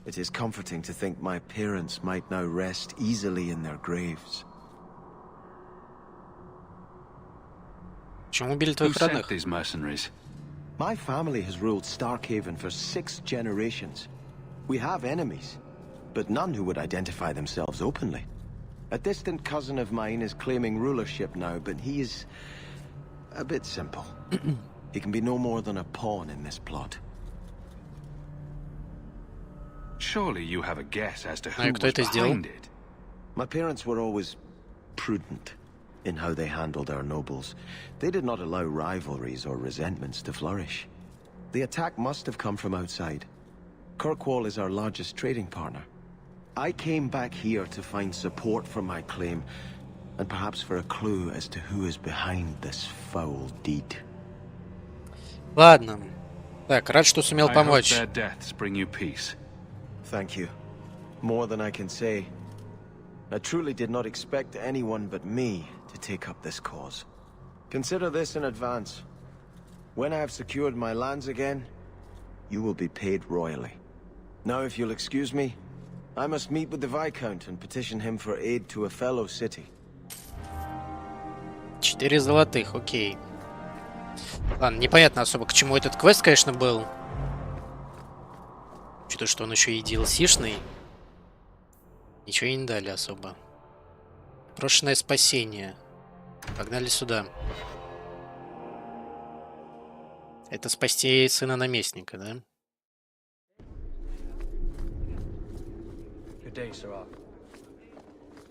It is comforting to think my parents might now rest easily in their graves. Почему убили твоих родных? These mercenaries? My family has ruled Starkhaven for 6 generations. We have enemies, but none who would identify themselves openly. A distant cousin of mine is claiming rulership now, but he is a bit simple. He can be no more than a pawn in this plot. Surely you have a guess as to who was behind it. My parents were always prudent in how they handled our nobles. They did not allow rivalries or resentments to flourish. The attack must have come from outside. Kirkwall is our largest trading partner. I came back here to find support for my claim, and perhaps for a clue as to who is behind this foul deed. Ладно. Так, рад, что сумел помочь. Their deaths bring you peace. Thank you. More than I can say. I truly did not expect anyone but me to take up this cause. Consider this in advance. When I have secured my lands again, you will be paid royally. Now, if you'll excuse me, I must meet with the Viscount and petition him for aid to a fellow city. 4 золотых, окей. Ладно, непонятно особо, к чему этот квест, конечно, был. Учитывая, что он еще и DLC-шный. Ничего и не дали особо. Прошенное спасение. Погнали сюда. Это спасти сына наместника, да?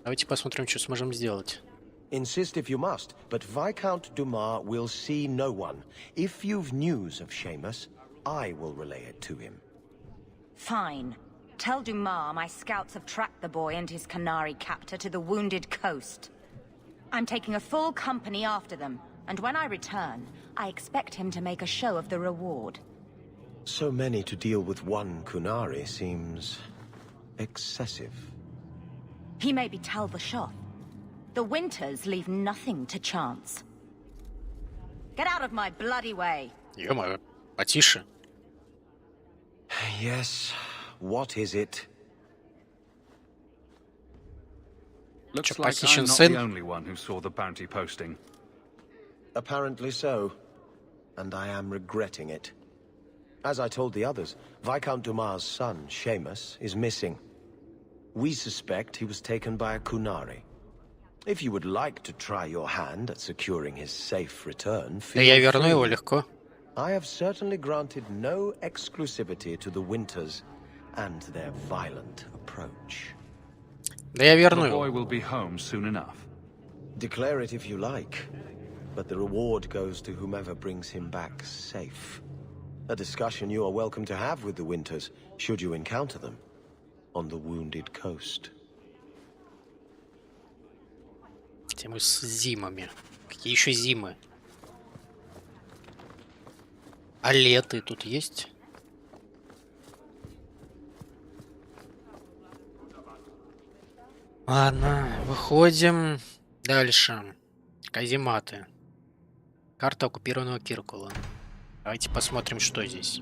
Давайте посмотрим, что сможем сделать. Insist if you must, but Viscount Dumas will see no one. If you've news of Seamus, I will relay it to him. Fine. Tell Dumas my scouts have tracked the boy and his Canary captor to the Wounded Coast. I'm taking a full company after them, and when I return, I expect him to make a show of the reward. So many to deal with one Kunari seems excessive. He may be Tel the Shoth. The Winters leave nothing to chance. Get out of my bloody way. Ё-моё, потише. Yes. What is it? Looks like I'm not the only one who saw the bounty posting. Apparently so. And I am regretting it. As I told the others, Viscount Dumas' son, Seamus, is missing. We suspect he was taken by a Kunari. If you would like to try your hand at securing his safe return, feel я верну его free. легко. I have certainly granted no exclusivity to the Winters and their violent approach. Да я верну The его. boy will be home soon enough. Declare it if you like, but the reward goes to whomever brings him back safe. A discussion you are welcome to have with the Winters, should you encounter them, on the Wounded Coast. Тему с зимами. Какие еще зимы? А леты тут есть? Ладно, выходим дальше. Казематы. Карта оккупированного Киркула. Давайте посмотрим, что здесь.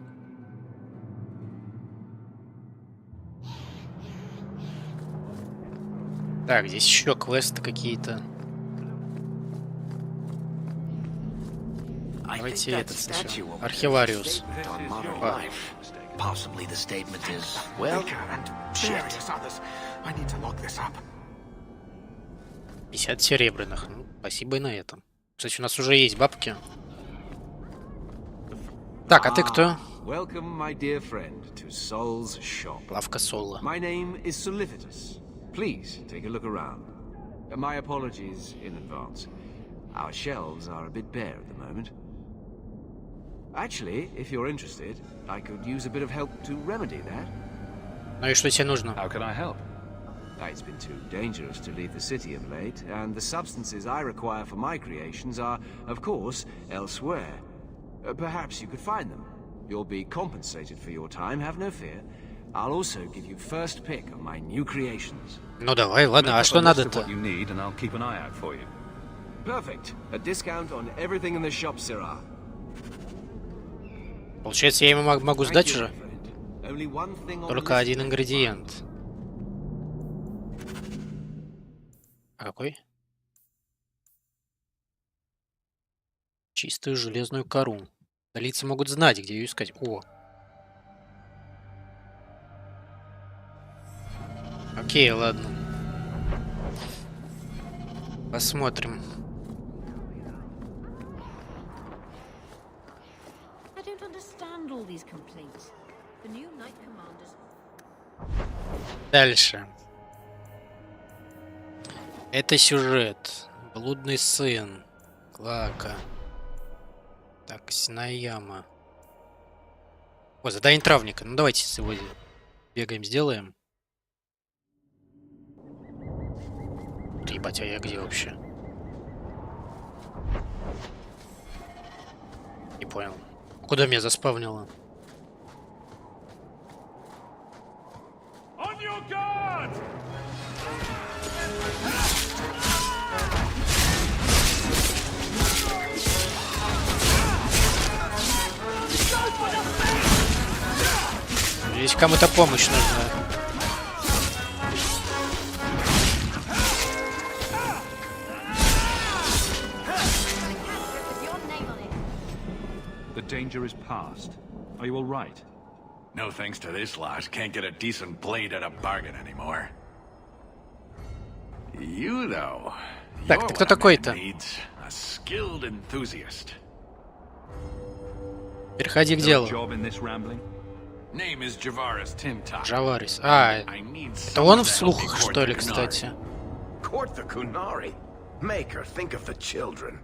Так, здесь еще квесты какие-то. Давайте этот сначала. Архивариус. Possibly the statement is, well, shit. I need to lock this up. 50 серебряных. Ну, спасибо и на этом. Кстати, у нас уже есть бабки. Так, а ты кто? Welcome, my dear friend, to Sol's shop. Лавка Сола. My name is Solicitus. Please take a look around. My apologies in advance. Our shelves are a bit bare at the moment. Actually, if you're interested, I could use a bit of help to remedy that. Ну и что тебе нужно? How can I help? It's been too dangerous to leave the city of late, and the substances I require for my creations are, of course, elsewhere. Perhaps you could find them. You'll be compensated for your time, have no fear. I'll also give you first pick of my new creations. Ну давай, ладно, а что надо-то? What you need, and I'll keep an eye out for you. Perfect. A discount on everything in the shop, Sirrah. Получается, я ему могу сдать уже? Только один ингредиент. А какой? Чистую железную кору. Лица могут знать, где ее искать. О! Окей, ладно. Посмотрим. Дальше. Это сюжет. Блудный сын. Клака. Так, Синаяма. О, задание травника. Ну давайте сегодня бегаем, сделаем. Ебать, а я где вообще? Не понял. Куда меня заспавнило? On your guard! Здесь кому-то помощь нужна. The danger is past. Are you all right? No thanks to this lot, can't get a decent blade at a bargain anymore. You though, Так, ты кто такой-то? A skilled enthusiast. Переходи к делу. Name is Javaris Timtok. Джаварис. А, это он в слухах, что ли, кстати? Court the Kunari. Make her think of the children.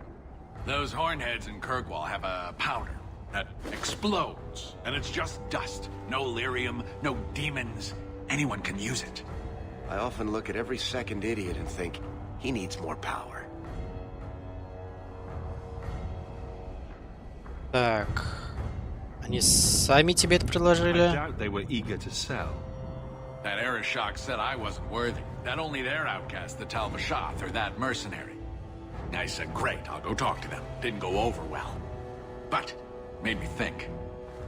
Those hornheads in Kirkwall have a powder that explodes, and it's just dust. No lyrium, no demons. Anyone can use it. I often look at every second idiot and think, he needs more power. Так. Они сами тебе это предложили? That Arishok said I wasn't worthy. That only their outcast, the Talvashath, or that mercenary. I said, great, I'll go talk to them. Didn't go over well. But, made me think.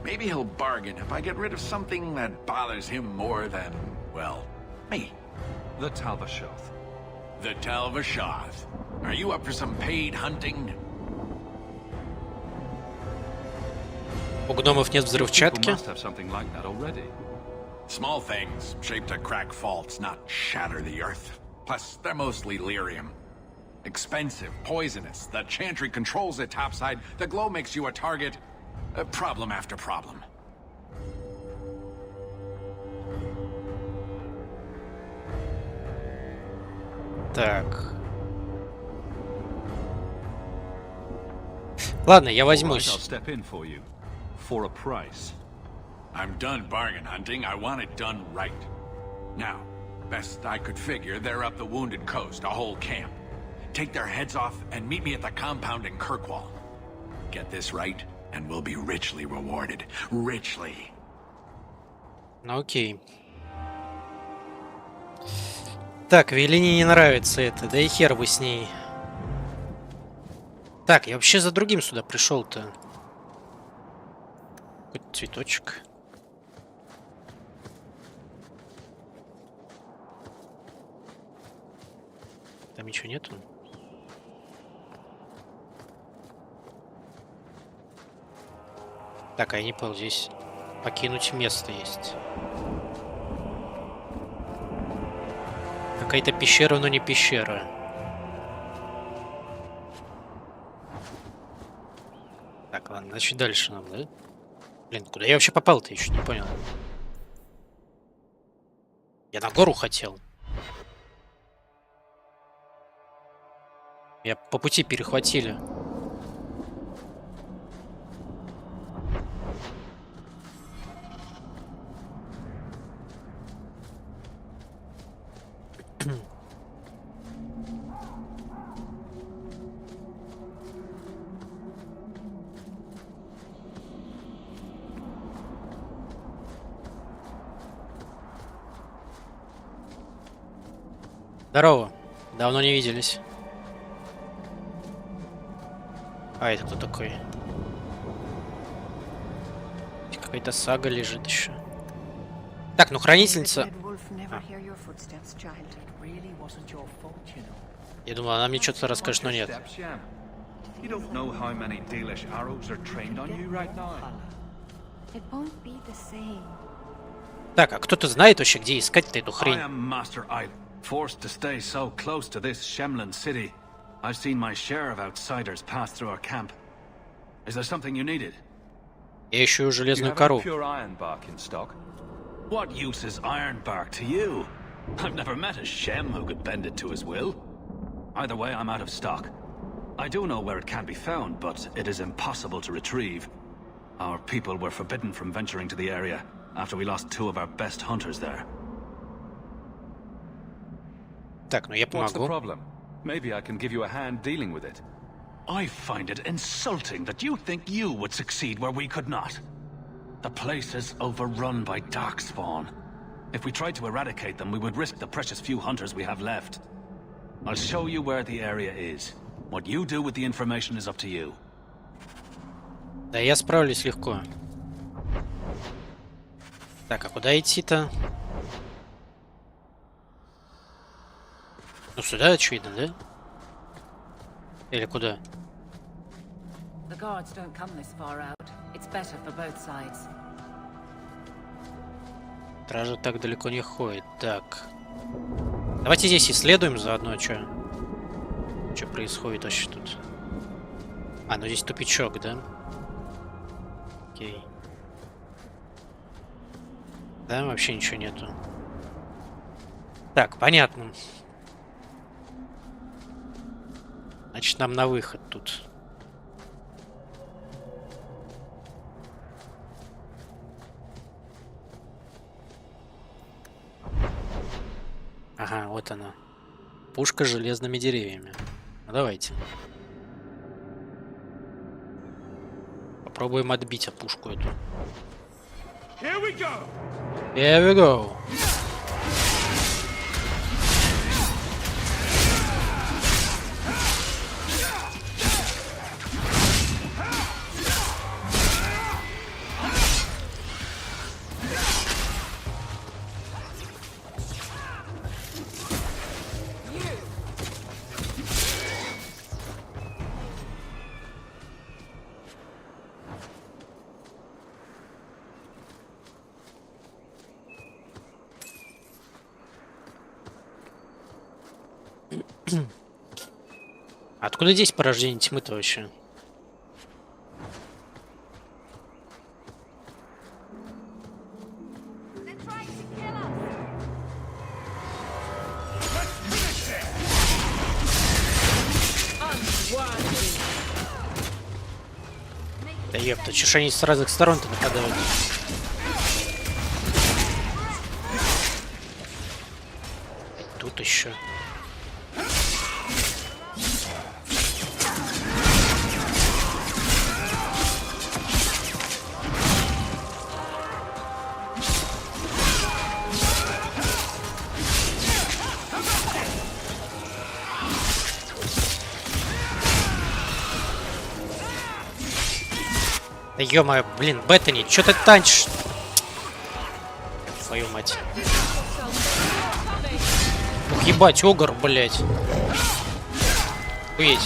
Maybe he'll bargain if I get rid of something that bothers him more than, well, me. The Talvashath. The Talvashath. Are you up for some paid hunting? У гномов нет взрывчатки. Small things, shaped to crack faults, not shatter the earth. Plus, they're mostly lyrium. Expensive, poisonous. The chantry controls it topside. The glow makes you a target. Problem after problem. Так. Ладно, я возьмусь. For a price. I'm done bargain hunting. I want it done right. Now, best I could figure, they're up the Wounded Coast, a whole camp. Take their heads off and meet me at the compound in Kirkwall. Get this right, and we'll be richly rewarded. Richly. Ну окей. Так, Велине не нравится это, да и хер бы с ней. Так, я вообще за другим сюда пришел-то. Какой-то цветочек. Там ничего нету. Так, а я не понял, здесь покинуть место есть. Какая-то пещера, но не пещера. Ладно, значит дальше нам, да? Блин, куда я вообще попал-то, еще не понял. Я на гору хотел. Я по пути перехватили. Здорово. Давно не виделись. А это кто такой? Какая-то сага лежит еще. Так, ну хранительница. Я думал, она мне что-то расскажет, но нет. Так, а кто-то знает вообще, где искать-то эту хрень? Forced to stay so close to this Shemlin city. I've seen my share of outsiders pass through our camp. Is there something you needed? Я ищу железную кору. What use is iron bark to you? I've never met a Shem who could bend it to his will. Either way, I'm out of stock. I do know where it can be found, but it is impossible to retrieve. Our people were forbidden from venturing to the area after we lost 2 of our best hunters there. Так, ну я помогу. What's the problem? Maybe I can give you a hand dealing with it. I find it insulting that you think you would succeed where we could not. The place is overrun by darkspawn. If we tried to eradicate them, we would risk the precious few hunters we have left. I'll show you where the area is. What you do with the information is up to you. Да, я справлюсь легко. Так, а куда идти-то? Ну сюда, очевидно, да? Или куда? Стража так далеко не ходит. Так. Давайте здесь исследуем заодно, что происходит вообще тут. А, ну здесь тупичок, да? Окей. Да, вообще ничего нету. Так, понятно. Значит, нам на выход тут. Ага, вот она. Пушка с железными деревьями. Ну, давайте. Попробуем отбить пушку эту. Here we go. Here we go. Откуда здесь порождение тьмы-то вообще? Да ёпта, чё ж они с разных сторон-то нападают? Тут еще. Да ё-моё, блин, Беттани, чё ты танчишь? Твою мать. Ух, ебать, огр, блядь. Уедь.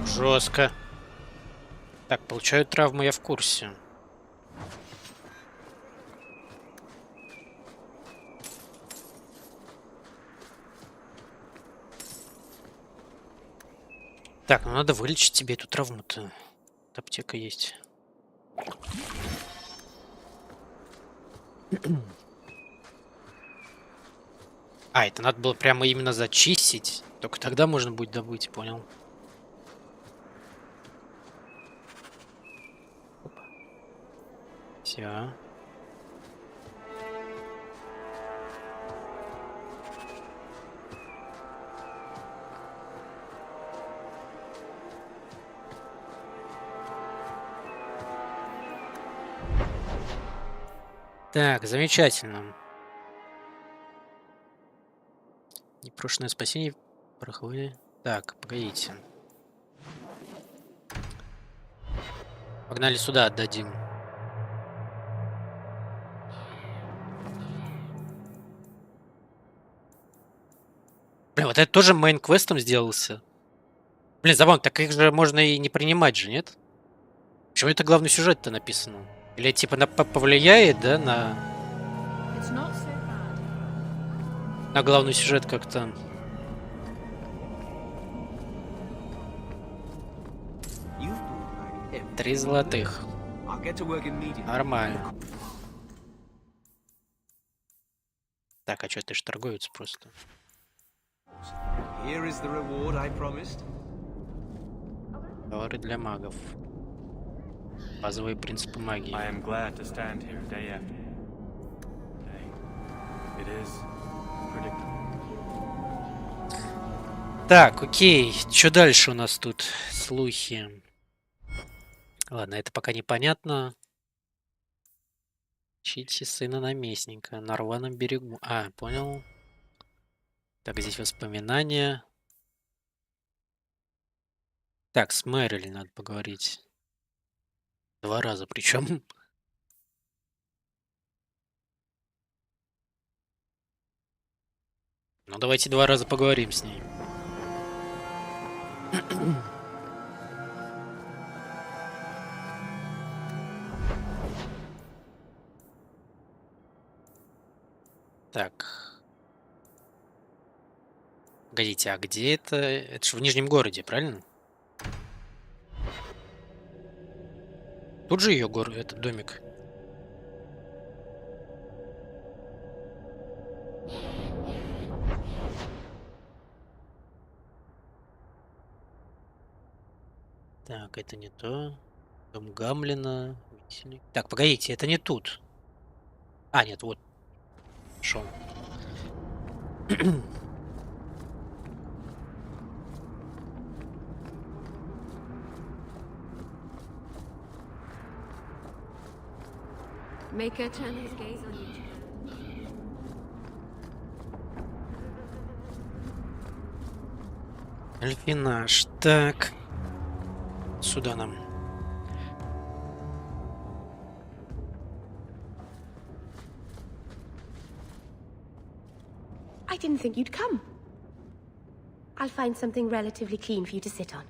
Жестко. Так, получаю травму, я в курсе. Так, ну надо вылечить тебе эту травму-то. Аптека есть. А, это надо было прямо именно зачистить. Только тогда можно будет добыть, понял? Все. Так, замечательно. Непрошенное спасение проходит. Так, погодите. Погнали сюда, отдадим. Блин, вот это тоже мейн-квестом сделался. Блин, забавно, так их же можно и не принимать же, нет? Почему это главный сюжет-то написано? Или типа повлияет, да, на главный сюжет как-то? Три золотых. Нормально. Так, а что, ты ж торговец просто. Товары для магов. Базовые принципы магии. Так, окей. Что дальше у нас тут? Слухи. Ладно, это пока непонятно. Ищите сына наместника на рваном берегу. А, понял. Так, здесь воспоминания. Так, с Мэрили надо поговорить. 2 раза причем. Ну, давайте 2 раза поговорим с ней. Так. Погодите, а где это? Это же в Нижнем городе, правильно? Тут же ее город, этот домик. Так, это не то. Дом Гамлина. Так, погодите, это не тут. А, нет, вот. Шо. Maker turn his gaze on you. Альфинаж. Так. Сюда нам. I didn't think you'd come. I'll find something relatively clean for you to sit on.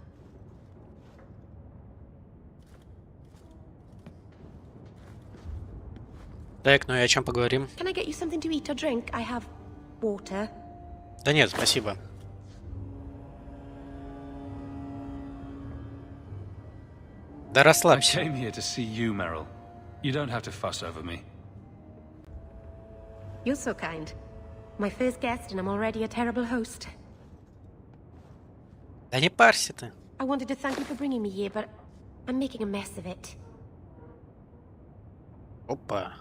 Так, ну и о чем поговорим? Can I get you something to eat or drink? I have water. Да нет, спасибо. Да расслабься. I came here to see you, Meryl. You don't have to fuss over me. You're so kind. My first guest, and I'm already a terrible host. Да не парься ты. I wanted to thank you for bringing me here, but I'm making a mess of it. Опа.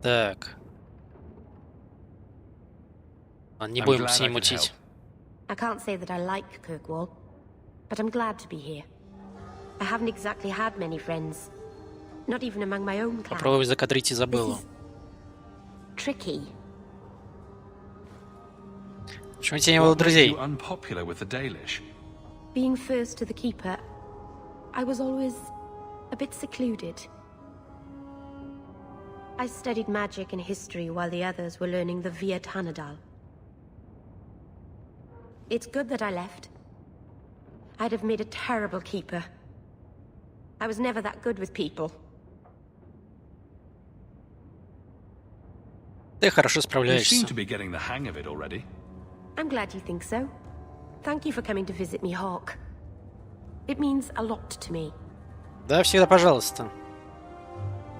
Так. Не будем с ним мутить. I can't say that I like Kirkwall, but I'm glad to be here. I haven't exactly had many friends, not even among my own clan. Попробуй закадрить Изабеллу. Tricky. Почему у тебя не было друзей? Being first to the Keeper, I was always a bit secluded. I studied magic and history while the others were learning the Via Tanadal. It's good that I left. I'd have made a terrible keeper. I was never that good with people. Ты хорошо справляешься. You seem to be getting the hang of it already. I'm glad you think so. Thank you for coming to visit me, Hawk. It means a lot to me. Да, всегда пожалуйста.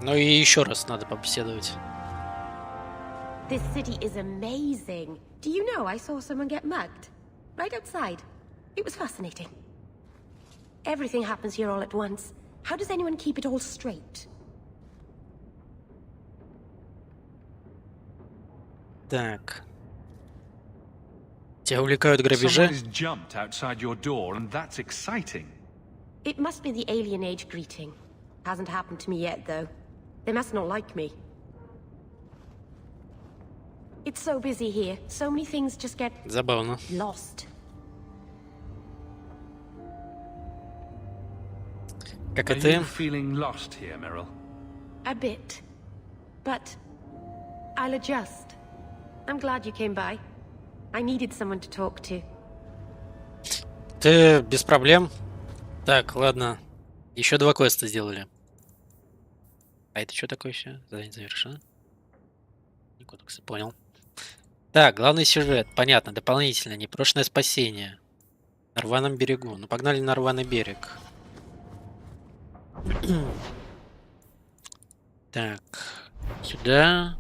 Ну и еще раз надо побеседовать. This city is amazing. Do you know I saw someone get mugged? Right outside. It was fascinating. Everything happens here all at once. How does anyone keep it all straight? Так. Тебя увлекают грабежи? Someone has jumped outside your door, and that's exciting. It must be the alien age greeting. Hasn't happened to me yet, though. They must not like me. It's so busy here. So many things just get Забавно. lost. Как Are и ты? you feeling lost here, Meryl? A bit. But I'll adjust. I'm glad you came by. I needed someone to talk to. Ты без проблем. Так, ладно. Еще 2 квеста сделали. А это что такое еще? Задание завершено. Кодекс, понял. Так, главный сюжет. Понятно, дополнительно. Непрошенное спасение. На рваном берегу. Ну, погнали на рваный берег. Так. Сюда.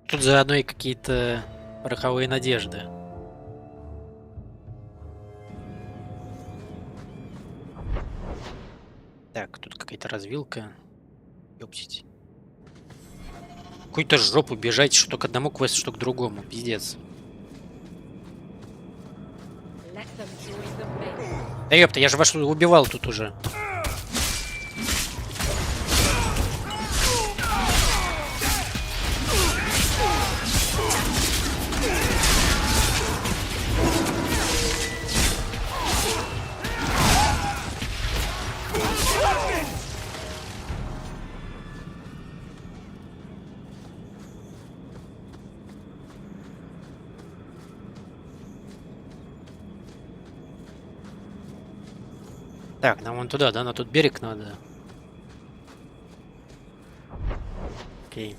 Тут заодно и какие-то пороховые надежды. Так, тут какая-то развилка. Ёптить. Какую-то жопу бежать, что к одному квесту, что к другому. Пиздец. Да ёпта, я же вас убивал тут уже. Так, нам вон туда, да? На тот берег надо. Окей.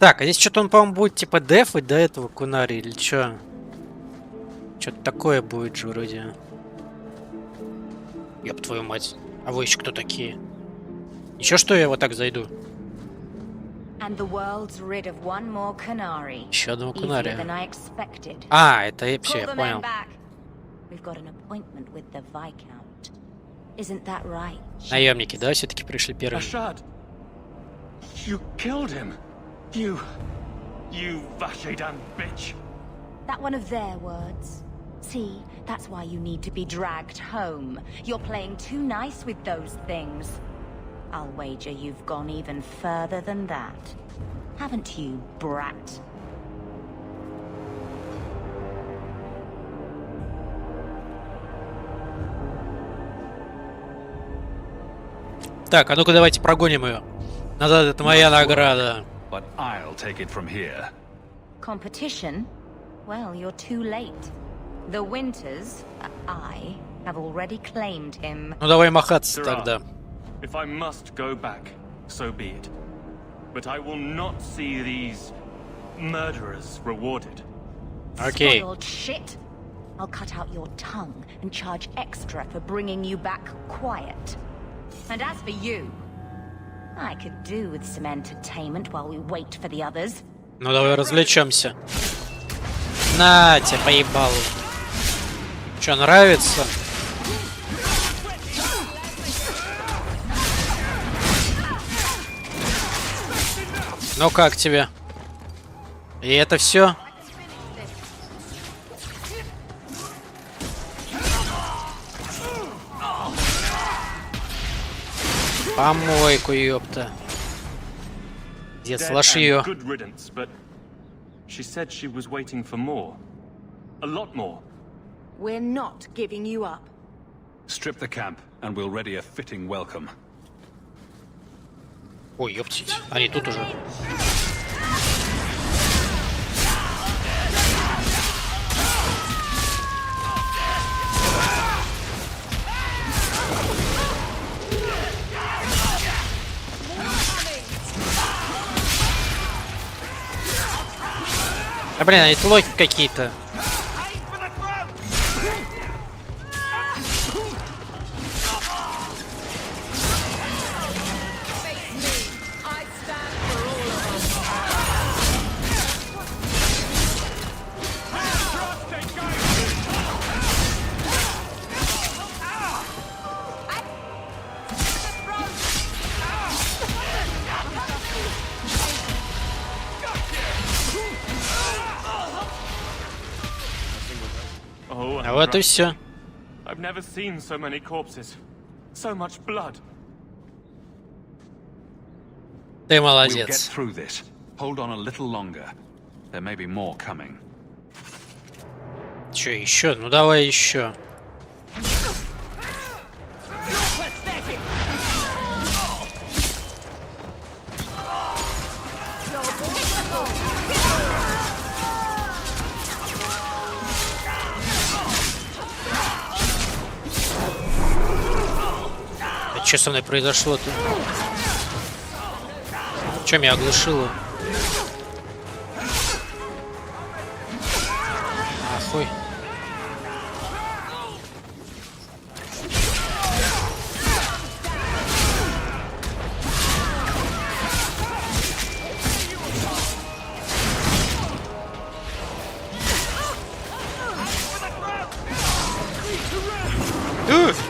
Так, а здесь что-то он, по-моему, будет типа дефать до этого кунари или что? Что-то такое будет же вроде. Ёб твою мать. А вы еще кто такие? Ничего, что я вот так зайду? Еще одного кунария. А, это все, я понял. Наемники, да, все-таки пришли первыми. You killed him. You Vashedan bitch. That one of their words. See, that's why you need to be dragged home. You're playing too nice with those things. I'll wager you've gone even further than that. Haven't you, brat? Так, а ну-ка давайте прогоним ее. Назад, это моя награда. But I'll take it from here. Competition? Well, you're too late. The Winters, I, have already claimed him. Ну давай махаться тогда. If I must go back, so be it. But I will not see these murderers rewarded. Okay. Spoiled shit. I'll cut out your tongue and charge extra for bringing you back quiet. And as for you, I could do with some entertainment while we wait for the others. Ну давай развлечемся. На, тебя поебал. Че, нравится? Ну как тебе? И это все? Помойку, ёпта. Дед, слышь ее. She said she was waiting for more. A lot more. We're not giving you up. Strip the camp, and we'll ready a fitting welcome. Ой, ёптить. Они тут уже. А блин, это лохи какие-то. А вот и все. I've never seen so many corpses. So much blood. Ты We'll get молодец. through this. Hold on a little longer. There may be more coming. Че, еще? Ну давай еще. А что со мной произошло-то? Че меня оглушило? Ахуй.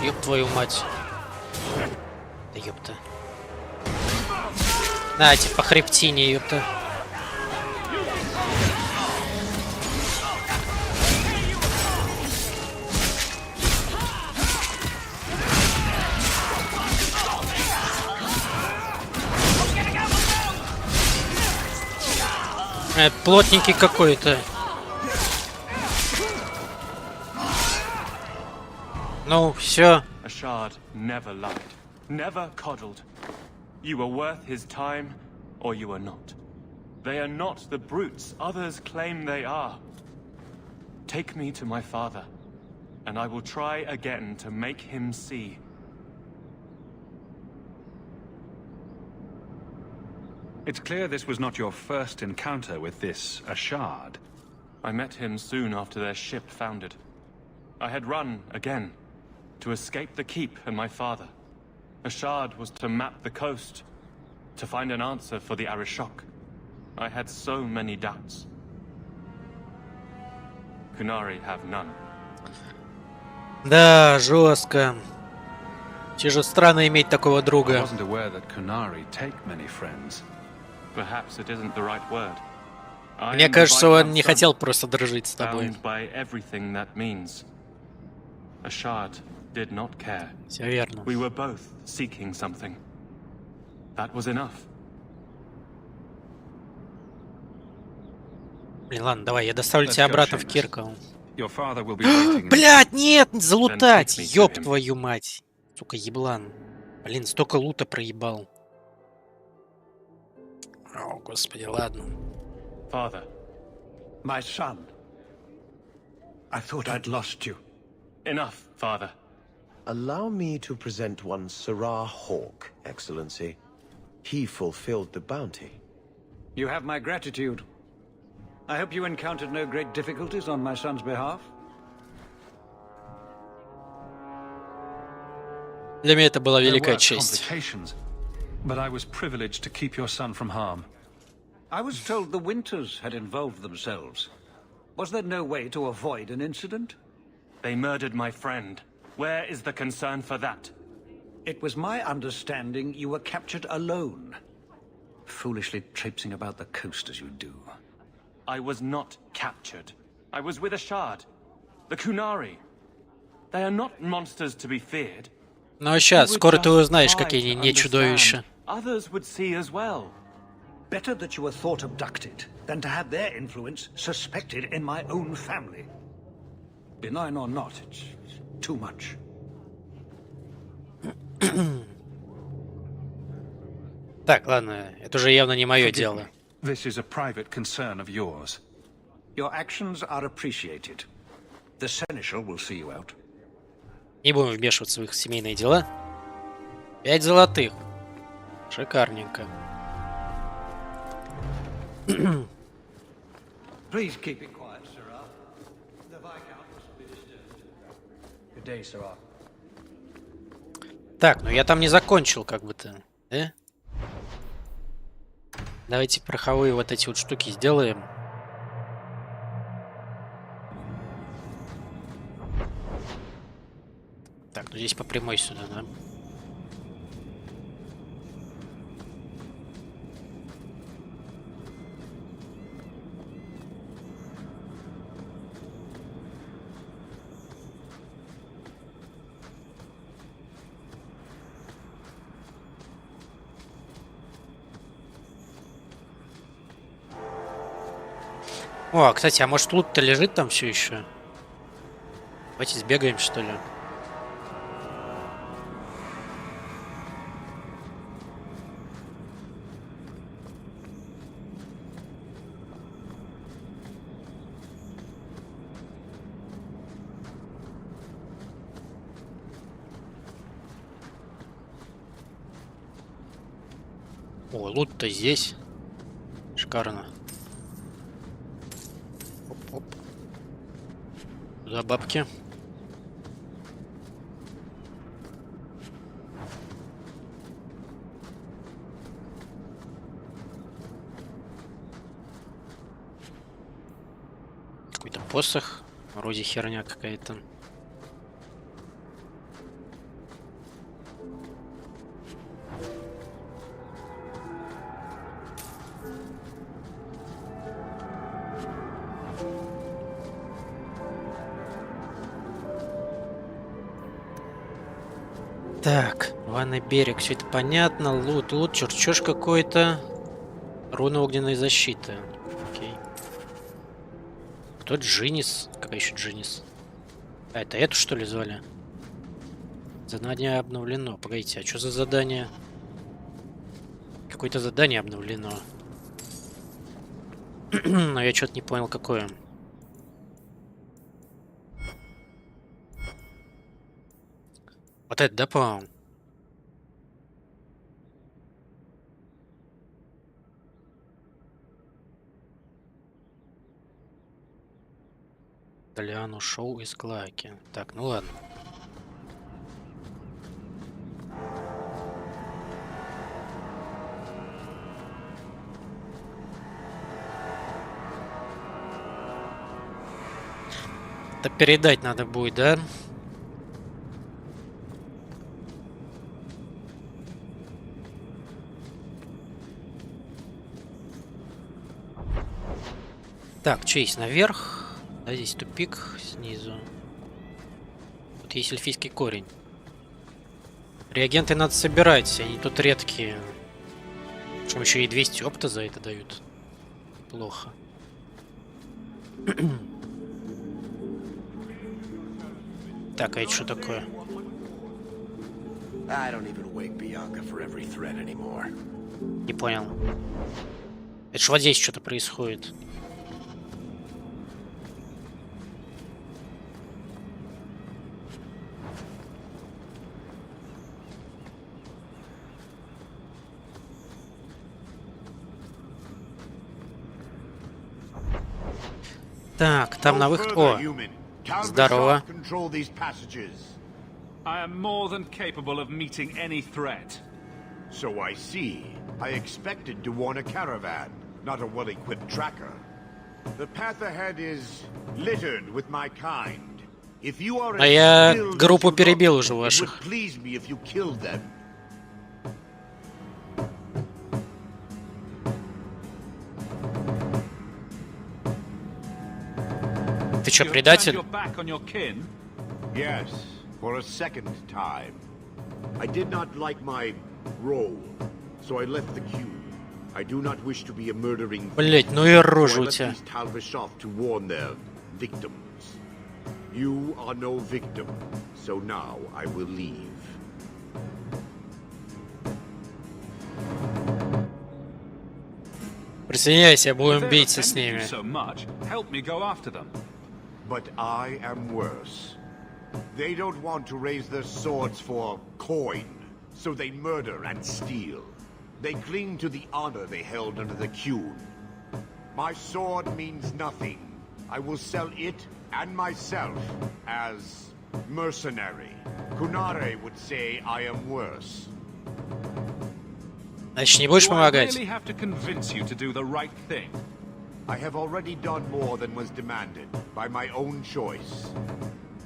Ёб твою мать. Да ёпта. Нате, по хребтине, ёпта. Плотненький какой-то. Ну, все. A shard never lied, never coddled. You were worth his time, or you are not. They are not the brutes others claim they are. Take me to my father, and I will try again to make him see. It's clear this was not your first encounter with this Ashard. I met him soon after their ship foundered. I had run again, to escape the keep and my father. Ashard was to map the coast, to find an answer for the Arishok. I had so many doubts. Kunari have none. Да, жестко. Те же странно иметь такого I друга. wasn't aware that Kunari take many friends. Perhaps it isn't the right word. I Мне am the кажется, он Viscount's не son, хотел просто дружить с тобой. bound by everything that means. Ashard did not care. Все верно. We were both seeking something. That was enough. Блин, ладно, давай, я доставлю тебя обратно в Киркову. Your father will be waiting. Блять, нет, залутать! Ёб твою мать. Сука, еблан. Блин, столько лута проебал. О, господи, ладно. Father. My son. I thought I'd lost you. Enough, father. Allow me to present one Sarah Hawk, Excellency. He fulfilled the bounty. You have my gratitude. I hope you encountered no great difficulties on my son's behalf. Для меня это была There великая were честь. complications, but I was privileged to keep your son from harm. I was told the Winters had involved themselves. Was there no way to avoid an incident? They murdered my friend. Where is the concern for that? It was my understanding you were captured alone. Foolishly traipsing about the coast as you do. I was not captured. I was with Ashard. The Kunari. They are not monsters to be feared. Ну а сейчас, скоро ты узнаешь, какие они не чудовища. Others would see as well. Better that you were thought abducted than to have their influence suspected in my own family. Benign or not, it's too much. Так, ладно, это уже явно не мое дело. This is a private concern of yours. Your actions are appreciated. The Seneschal will see you out. Не будем вмешиваться в их семейные дела. 5 золотых. Шикарненько. Please keep it quiet, sirrah. The Viscount must be disturbed. Good day, sirrah. Так, ну я там не закончил, как бы то, да? Давайте пороховые вот эти вот штуки сделаем. Так, ну здесь по прямой сюда, да? О, кстати, а может лут-то лежит там все еще? Давайте сбегаем, что ли. О, лут-то здесь. Шикарно. Оп-оп. Туда бабки. Какой-то посох. Вроде херня какая-то. Так, ванный берег, все это понятно. Лут, чертеж какой-то. Руна огненной защиты. Окей. Кто Джинис? Какая еще Джинис? А, это эту что ли звали? Задание обновлено. Погодите, а что за задание? Какое-то задание обновлено. Но я что-то не понял, какое. Вот это, да, по-моему? Толян ушел из Клаки. Так, ну ладно. Это передать надо будет, да? Так, что есть наверх? Да, здесь тупик снизу. Тут есть эльфийский корень. Реагенты надо собирать, они тут редкие. Причем еще и 200 опыта за это дают. Плохо. Так, а это что такое? Не понял. Это ж вот здесь что-то происходит. Так, там на выход... О, здорово. I am more than capable of meeting any threat. So I see. I expected to warn a caravan, not a well-equipped tracker. The path ahead is littered with my kind. If you are А я группу перебил уже ваших. please me if you killed them. Ты чё, предатель? Yes, for a second time. I did not like my role, so I left the queue. I do not wish to be a murdering. Блять, ну и рожа у тебя. To warn their victims. You are no victim, so now I will leave. Присоединяйся, будем биться с ними. But I am worse. They don't want to raise their swords for coin, so they murder and steal. They cling to the honor they held under the Qun. My sword means nothing. I will sell it and myself as mercenary. Kunare would say I am worse. Значит, не будешь помогать? I have already done more than was demanded by my own choice.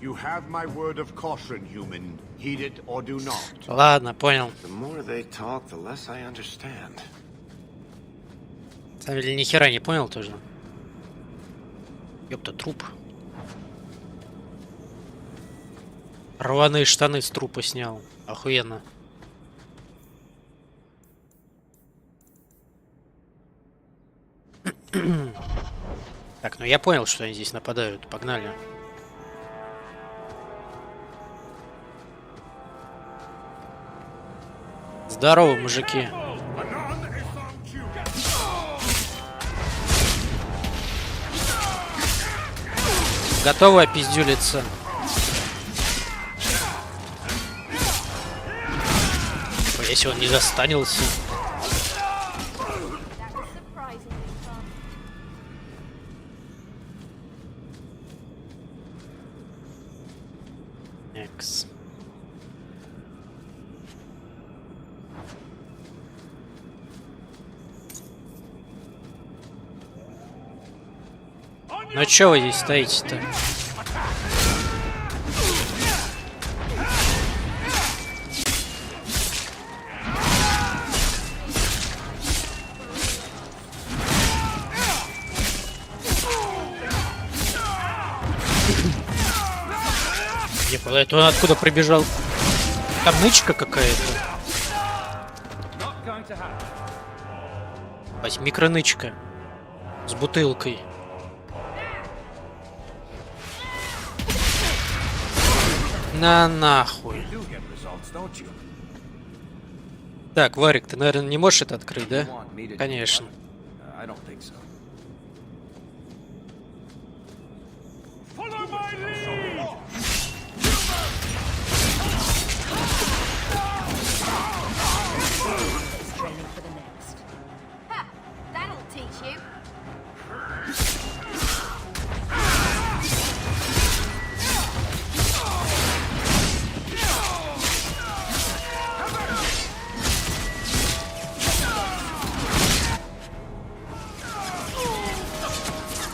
You have my word of caution, human. Heed it or do not. Ладно, понял. The more they talk, the less I understand. На самом деле, ни хера не понял тоже. Ёпта, труп. Рваные штаны с трупа снял. Охуенно. Так, ну я понял, что они здесь нападают. Погнали. Здорово, мужики. Готовы опиздюлиться? Если он не застанился. Экс. Ну чё вы здесь стоите-то? Это он откуда прибежал? Там нычка какая-то. Микронычка. С бутылкой. На нахуй. Так, Варик, ты, наверное, не можешь это открыть, да? Конечно.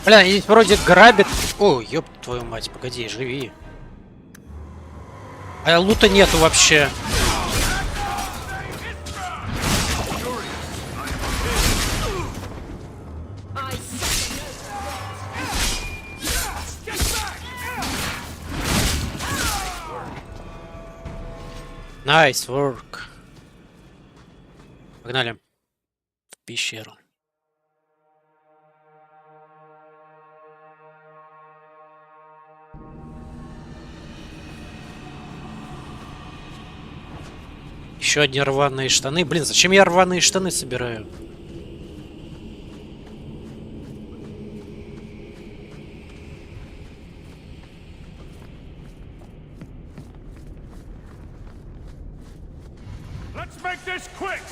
Бля, они здесь вроде грабят. О, ёб твою мать, погоди, живи. А лута нету вообще. Nice work. Погнали в пещеру. Еще одни рваные штаны. Блин, зачем я рваные штаны собираю? Let's make this quick.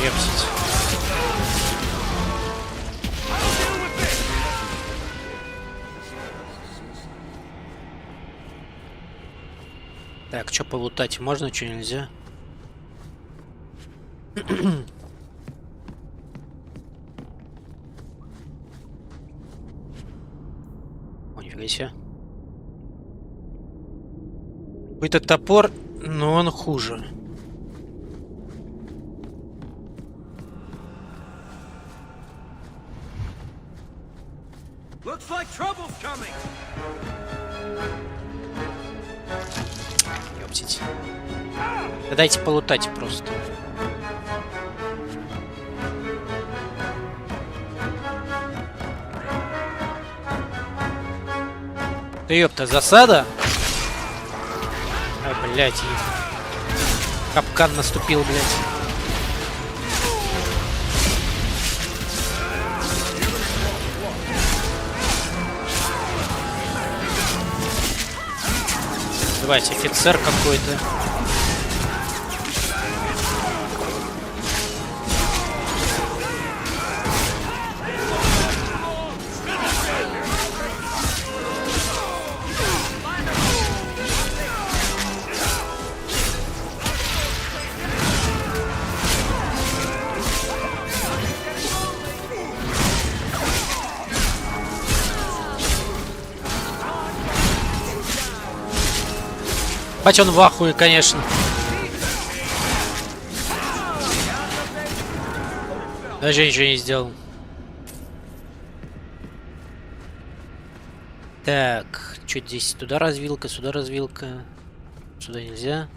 Епсить. Так, что полутать можно, что нельзя? О, нифига себе. Какой-то топор, но он хуже. Looks like trouble's coming. Ёптить. Да дайте полутать просто. Да ёпта, засада? Ай, блядь. Капкан наступил, блядь. Давайте, офицер какой-то. Бать, он в ахуе, конечно. Даже ничего не сделал. Так, что здесь? Туда развилка, сюда развилка. Сюда нельзя.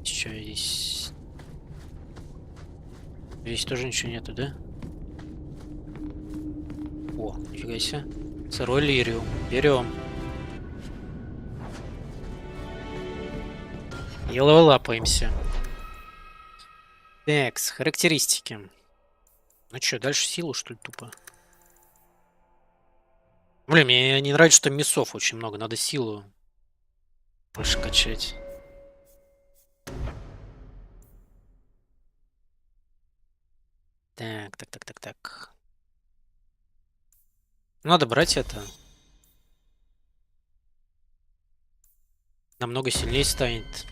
Что здесь? Здесь тоже ничего нету, да? О, нифига себе. Сырой лириум. Берем. И лапаемся. Так, характеристики. Ну что, дальше силу, что ли, тупо? Блин, мне не нравится, что мясов очень много. Надо силу больше качать. Так. Надо брать это. Намного сильнее станет.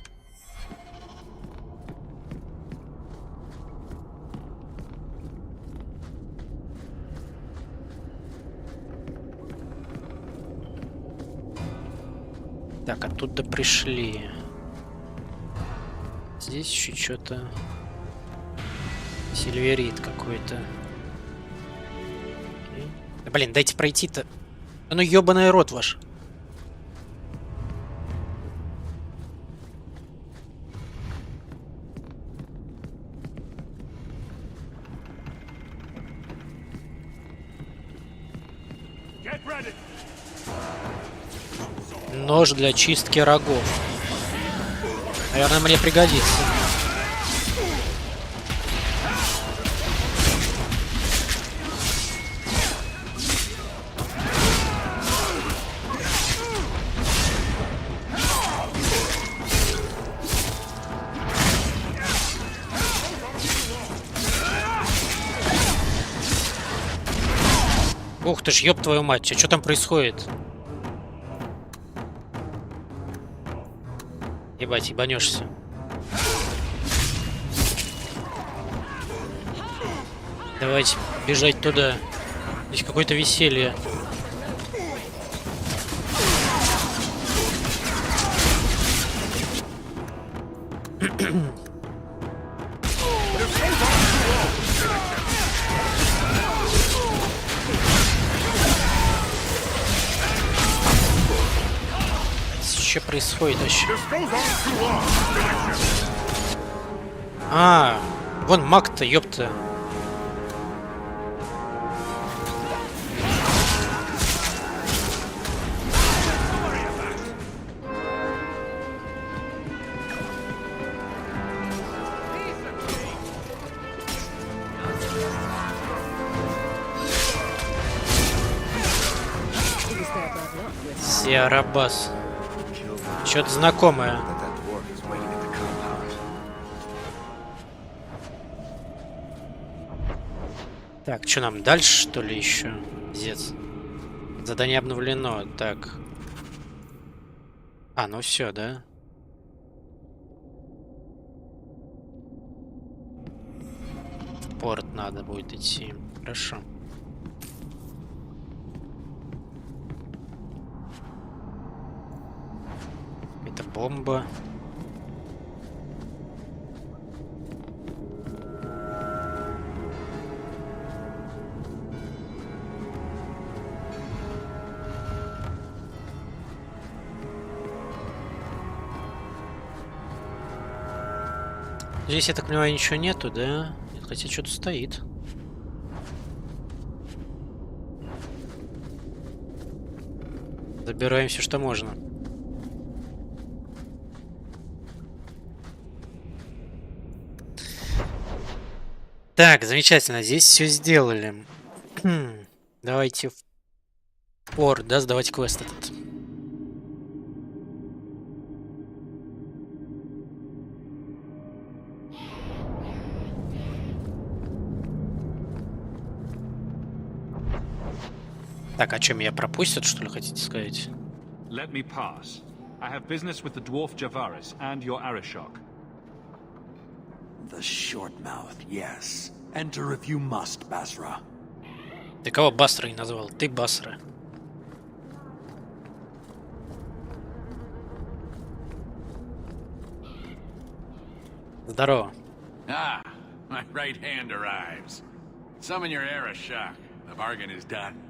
Так, оттуда пришли. Здесь еще что-то. Сильверит какой-то. Да, блин, дайте пройти-то. Да ну ёбаный рот ваш. Нож для чистки рогов. Наверное, мне пригодится. Ух ты ж, ёб твою мать, а что там происходит? Ебать, ебанешься. Давайте бежать туда. Здесь какое-то веселье. Что происходит вообще? А, вон маг-то, ёпта. Сиарабас. Что-то знакомое. Так, что нам дальше, что ли, еще? Пиздец. Задание обновлено. Так. А, ну все, да? В порт надо будет идти. Хорошо. Это бомба. Здесь, я так понимаю, ничего нету, да? Хотя что-то стоит. Забираем все, что можно. Так, замечательно. Здесь все сделали. Давайте в порт, да, сдавать квест этот. Так, а что, меня пропустят, что ли, хотите сказать? Let me pass. I have business with the dwarf Javaris and your Arishok. The short mouth, yes. Enter if you must, Basra. Ты кого Басрой назвал? Ты Басра. Здорово. Ah, my right hand arrives. Summon your Arishok. The bargain is done.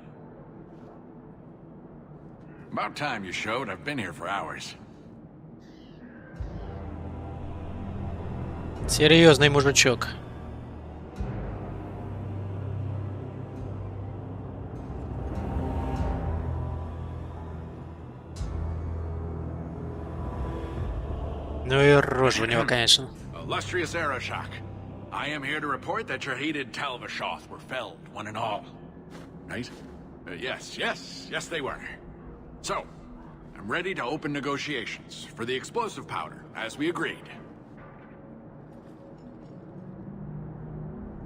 About time you showed. I've been here for hours. Серьезный мужичок. Ну и рожа у него, конечно. Illustrious Arishok, I am here to report that your hated Talvashoth were felled, one and all. Right? Yes, they were. So, I'm ready to open negotiations for the explosive powder, as we agreed.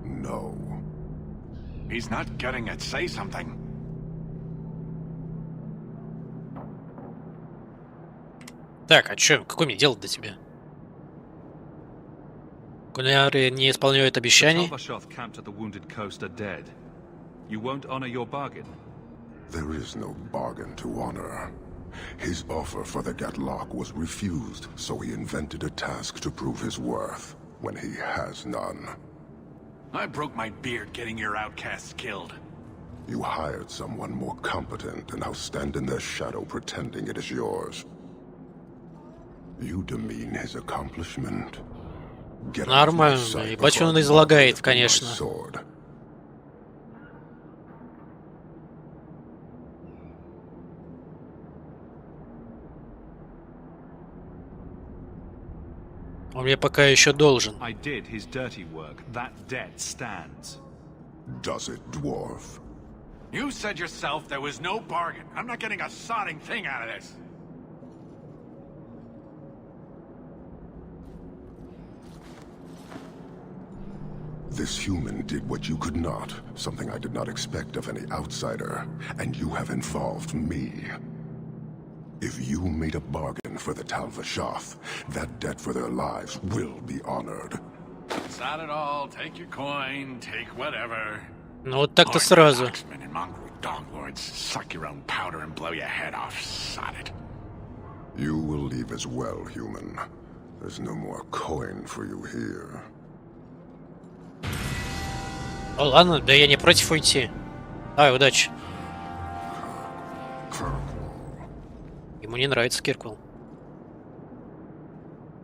No. He's not getting it. Say something. Так, а чё? Какое мне дело до тебя? Кулинары не исполняют обещаний. Talvashoth camped at the wounded coast are dead. You won't honor your bargain. There is no bargain to honor. His offer for the Gatlock was refused, so he invented a task to prove his worth, when he has none. I broke my beard getting your outcasts killed. You hired someone more competent and now stand in their shadow pretending it is yours. You demean his accomplishment. Нормально. Ебать, он излагает, конечно. Он мне пока еще должен. I did his dirty work. That debt stands. Does it, dwarf? You said yourself there was no bargain. I'm not getting a sodding thing out of this. This human did what you could not, something I did not expect of any outsider, and you have involved me. If you made a bargain for the Talvashoth, that debt for their lives will be honored. Sod it all, take your coin, take whatever. Ну вот так-то сразу. And mongrel donglords suck your own powder and blow your head off. Sod it. You will leave as well, human. There's no more coin for you here. Ну ладно, да я не против уйти. Давай, удачи. Ему не нравится Кирквелл.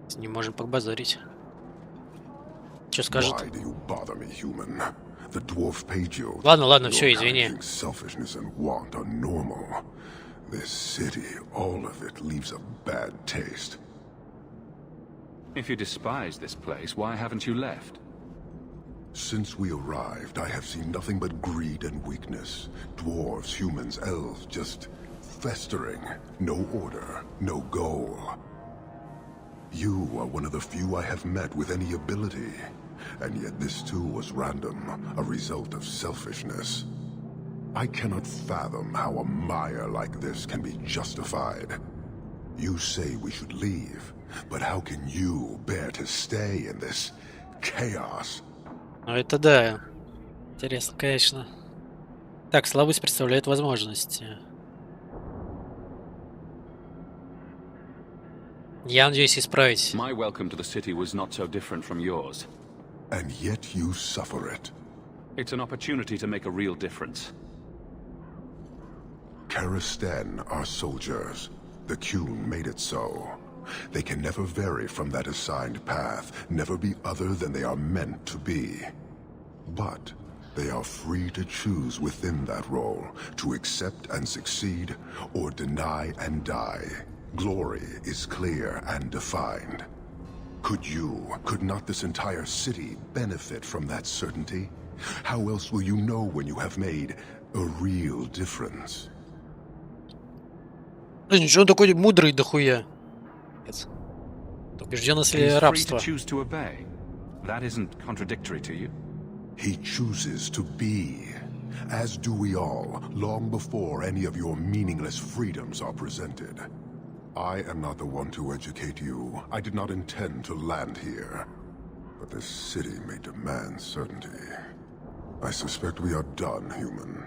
С ним можем побазарить. Что скажет? Ладно, все, извини. If you despise this place, why haven't you left? Since we arrived, I have seen nothing but greed and weakness. Dwarves, humans, elves, just festering. No order, no goal. You are one of the few I have met with any ability. And yet this too was random, a result of selfishness. I cannot fathom how a mire like this can be justified. You say we should leave, but how can you bear to stay in this chaos? Ну это да. Интересно, конечно. Так, слабость представляет возможности. Я надеюсь исправить. My welcome to the city was not so different from yours. And yet you suffer it. It's an opportunity to make a real difference. Karisten are soldiers. The Qun made it so. They can never vary from that assigned path, never be other than they are meant to be. But They are free to choose within that role, to accept and succeed, or deny and die. Glory is clear and defined. Could not this entire city benefit from that certainty? How else will you know when you have made a real difference? Блин, ничего он такой мудрый дохуя. Убежденность или рабство? That isn't contradictory to you. He chooses to be, as do we all, long before any of your meaningless freedoms are presented. I am not the one to educate you. I did not intend to land here. But this city may demand certainty. I suspect we are done, human.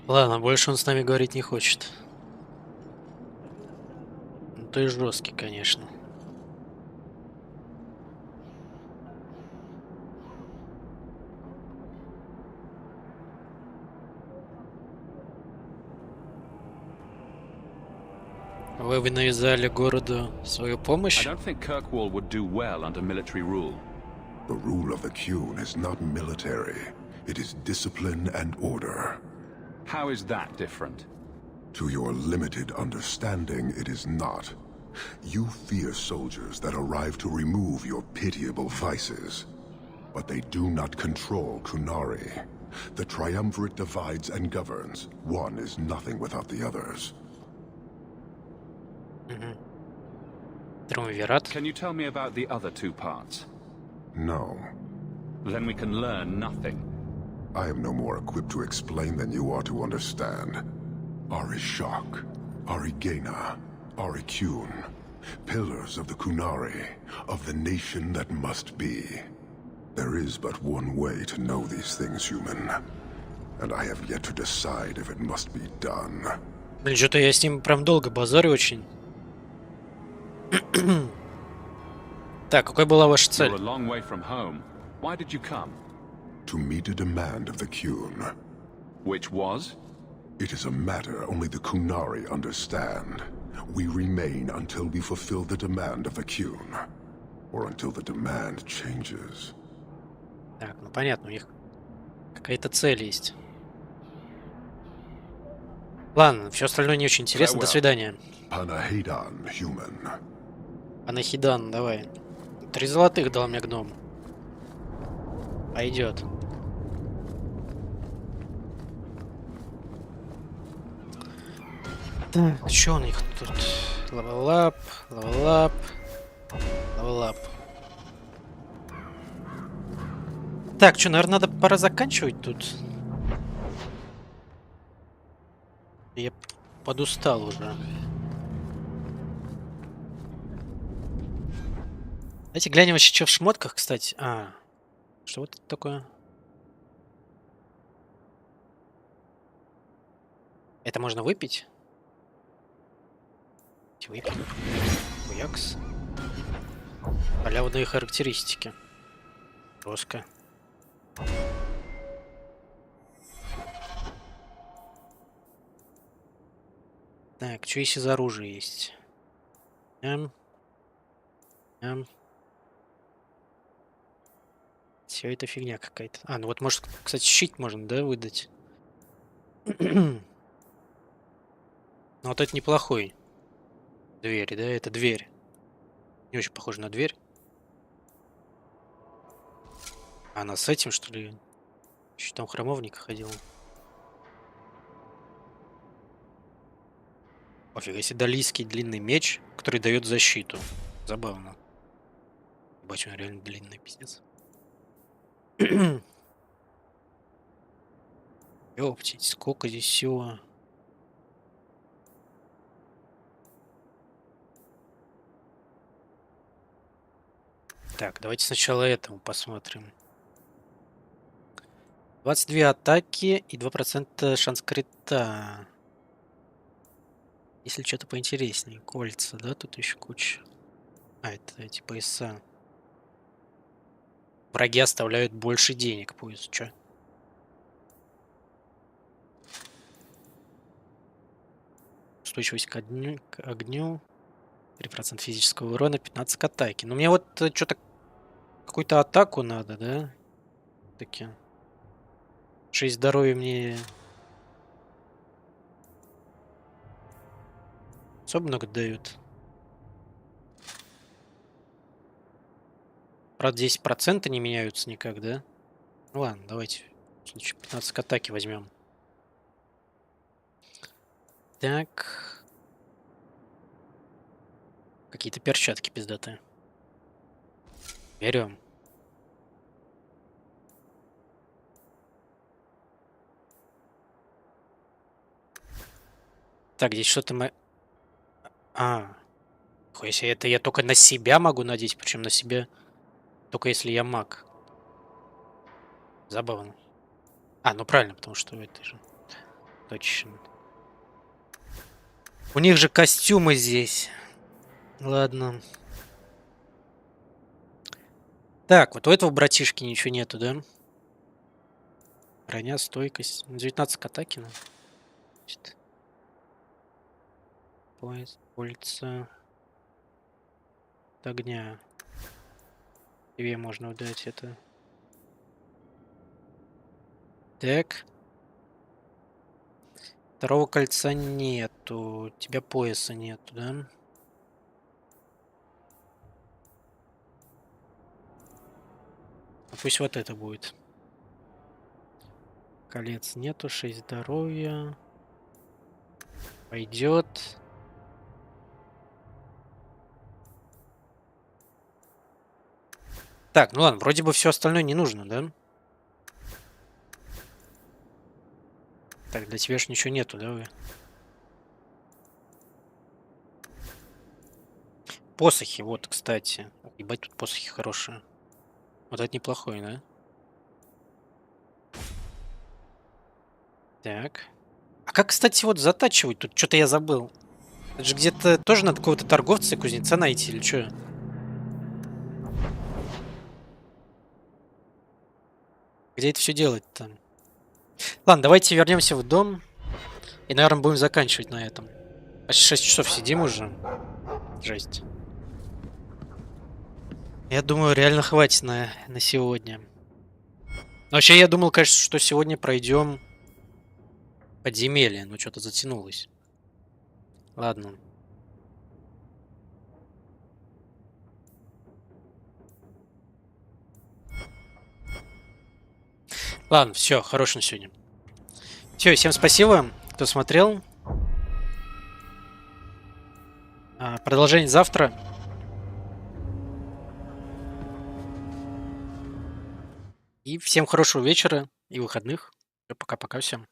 Ладно, больше он с нами говорить не хочет. Ну ты жесткий, конечно. Вы навязали городу свою помощь? I don't think Kirkwall would do well under military rule. The rule of the Qun is not military. It is discipline and order. How is that different? To your limited understanding, it is not. You fear soldiers that arrive to remove your pitiable vices. But they do not control Kunari. The Triumvirate divides and governs. One is nothing without the others. Can you tell me about the other two parts? No. Then we can learn nothing. I am no more equipped to explain than you are to understand. Arishok, Arigena, Arikyun, pillars of the Kunari, of the nation that must be. There is but one way to know these things, human. And I have yet to decide if it must be done. Блин, что-то я с ним прям долго базарю очень. Так, какой была ваша цель? You're a long way from home. Why did you come? To meet a demand of the Qun. Which was? It is a matter only the Kunari understand. We remain until we fulfill the demand of the Qun. Or until the demand changes. Так, ну понятно, у них какая-то цель есть. Ладно, все остальное не очень интересно. До свидания. Panahidan, human. Панахидан, давай. 3 золотых дал мне гном. Пойдет. Так, что у них тут? Левелап, левелап, левелап. Так, что, наверное, пора заканчивать тут. Я подустал уже. Давайте глянем вообще, что в шмотках, кстати. Что вот это такое? Это можно выпить? Выпить. Хуякс. Халявные характеристики. Жестко. Так, что если за оружие есть? Все это фигня какая-то. Ну вот, может, кстати, щит можно, да, выдать? Ну вот это неплохой. Дверь, да, это дверь. Не очень похоже на дверь. Она с этим, что ли? Щитом храмовника ходила. Офига себе, далийский длинный меч, который дает защиту. Забавно. Ебать, он реально длинный, пиздец. Ёптить, сколько здесь всего. Так, давайте сначала этому посмотрим. 22 атаки и 2% шанс крита. Если что-то поинтереснее. Кольца, да? Тут еще куча. Это эти пояса. Враги оставляют больше денег. Пояс, что? Устойчивость к огню. 3% физического урона, 15 к атаке. Но мне вот что-то какую-то атаку надо, да? Таки. 6 здоровья мне особо много дают. Правда, 10% не меняются никак, да? Ну ладно, давайте в случае 15 к атаке возьмем. Так. Какие-то перчатки пиздатые. Берем. Так, здесь что-то мы... Нихуя себе, это я только на себя могу надеть, причем на себя только если я маг. Забавно. Ну правильно, потому что это же... Точно. У них же костюмы здесь. Ладно. Так, вот у этого братишки ничего нету, да? Броня, стойкость. 19 к атаке, ну. Пояс, кольца. От огня. Тебе можно дать это. Так. Второго кольца нету. У тебя пояса нету, да? Пусть вот это будет. Колец нету, 6 здоровья. Пойдет. Так, ну ладно, вроде бы все остальное не нужно, да? Так, для тебя ж ничего нету, да, вы? Посохи, вот, кстати. Ебать, тут посохи хорошие. Вот это неплохой, да? Так. А как, кстати, вот затачивать? Тут что-то я забыл. Это же где-то тоже надо какого-то торговца и кузнеца найти, или что? Где это все делать-то? Ладно, давайте вернемся в дом. И, наверное, будем заканчивать на этом. Почти 6 часов сидим уже. Жесть. Я думаю, реально хватит на сегодня. Но вообще, я думал, конечно, что сегодня пройдем подземелье. Но что-то затянулось. Ладно. Ладно, все, хорош на сегодня. Все, всем спасибо, кто смотрел. Продолжение завтра. И всем хорошего вечера и выходных. Пока-пока всем.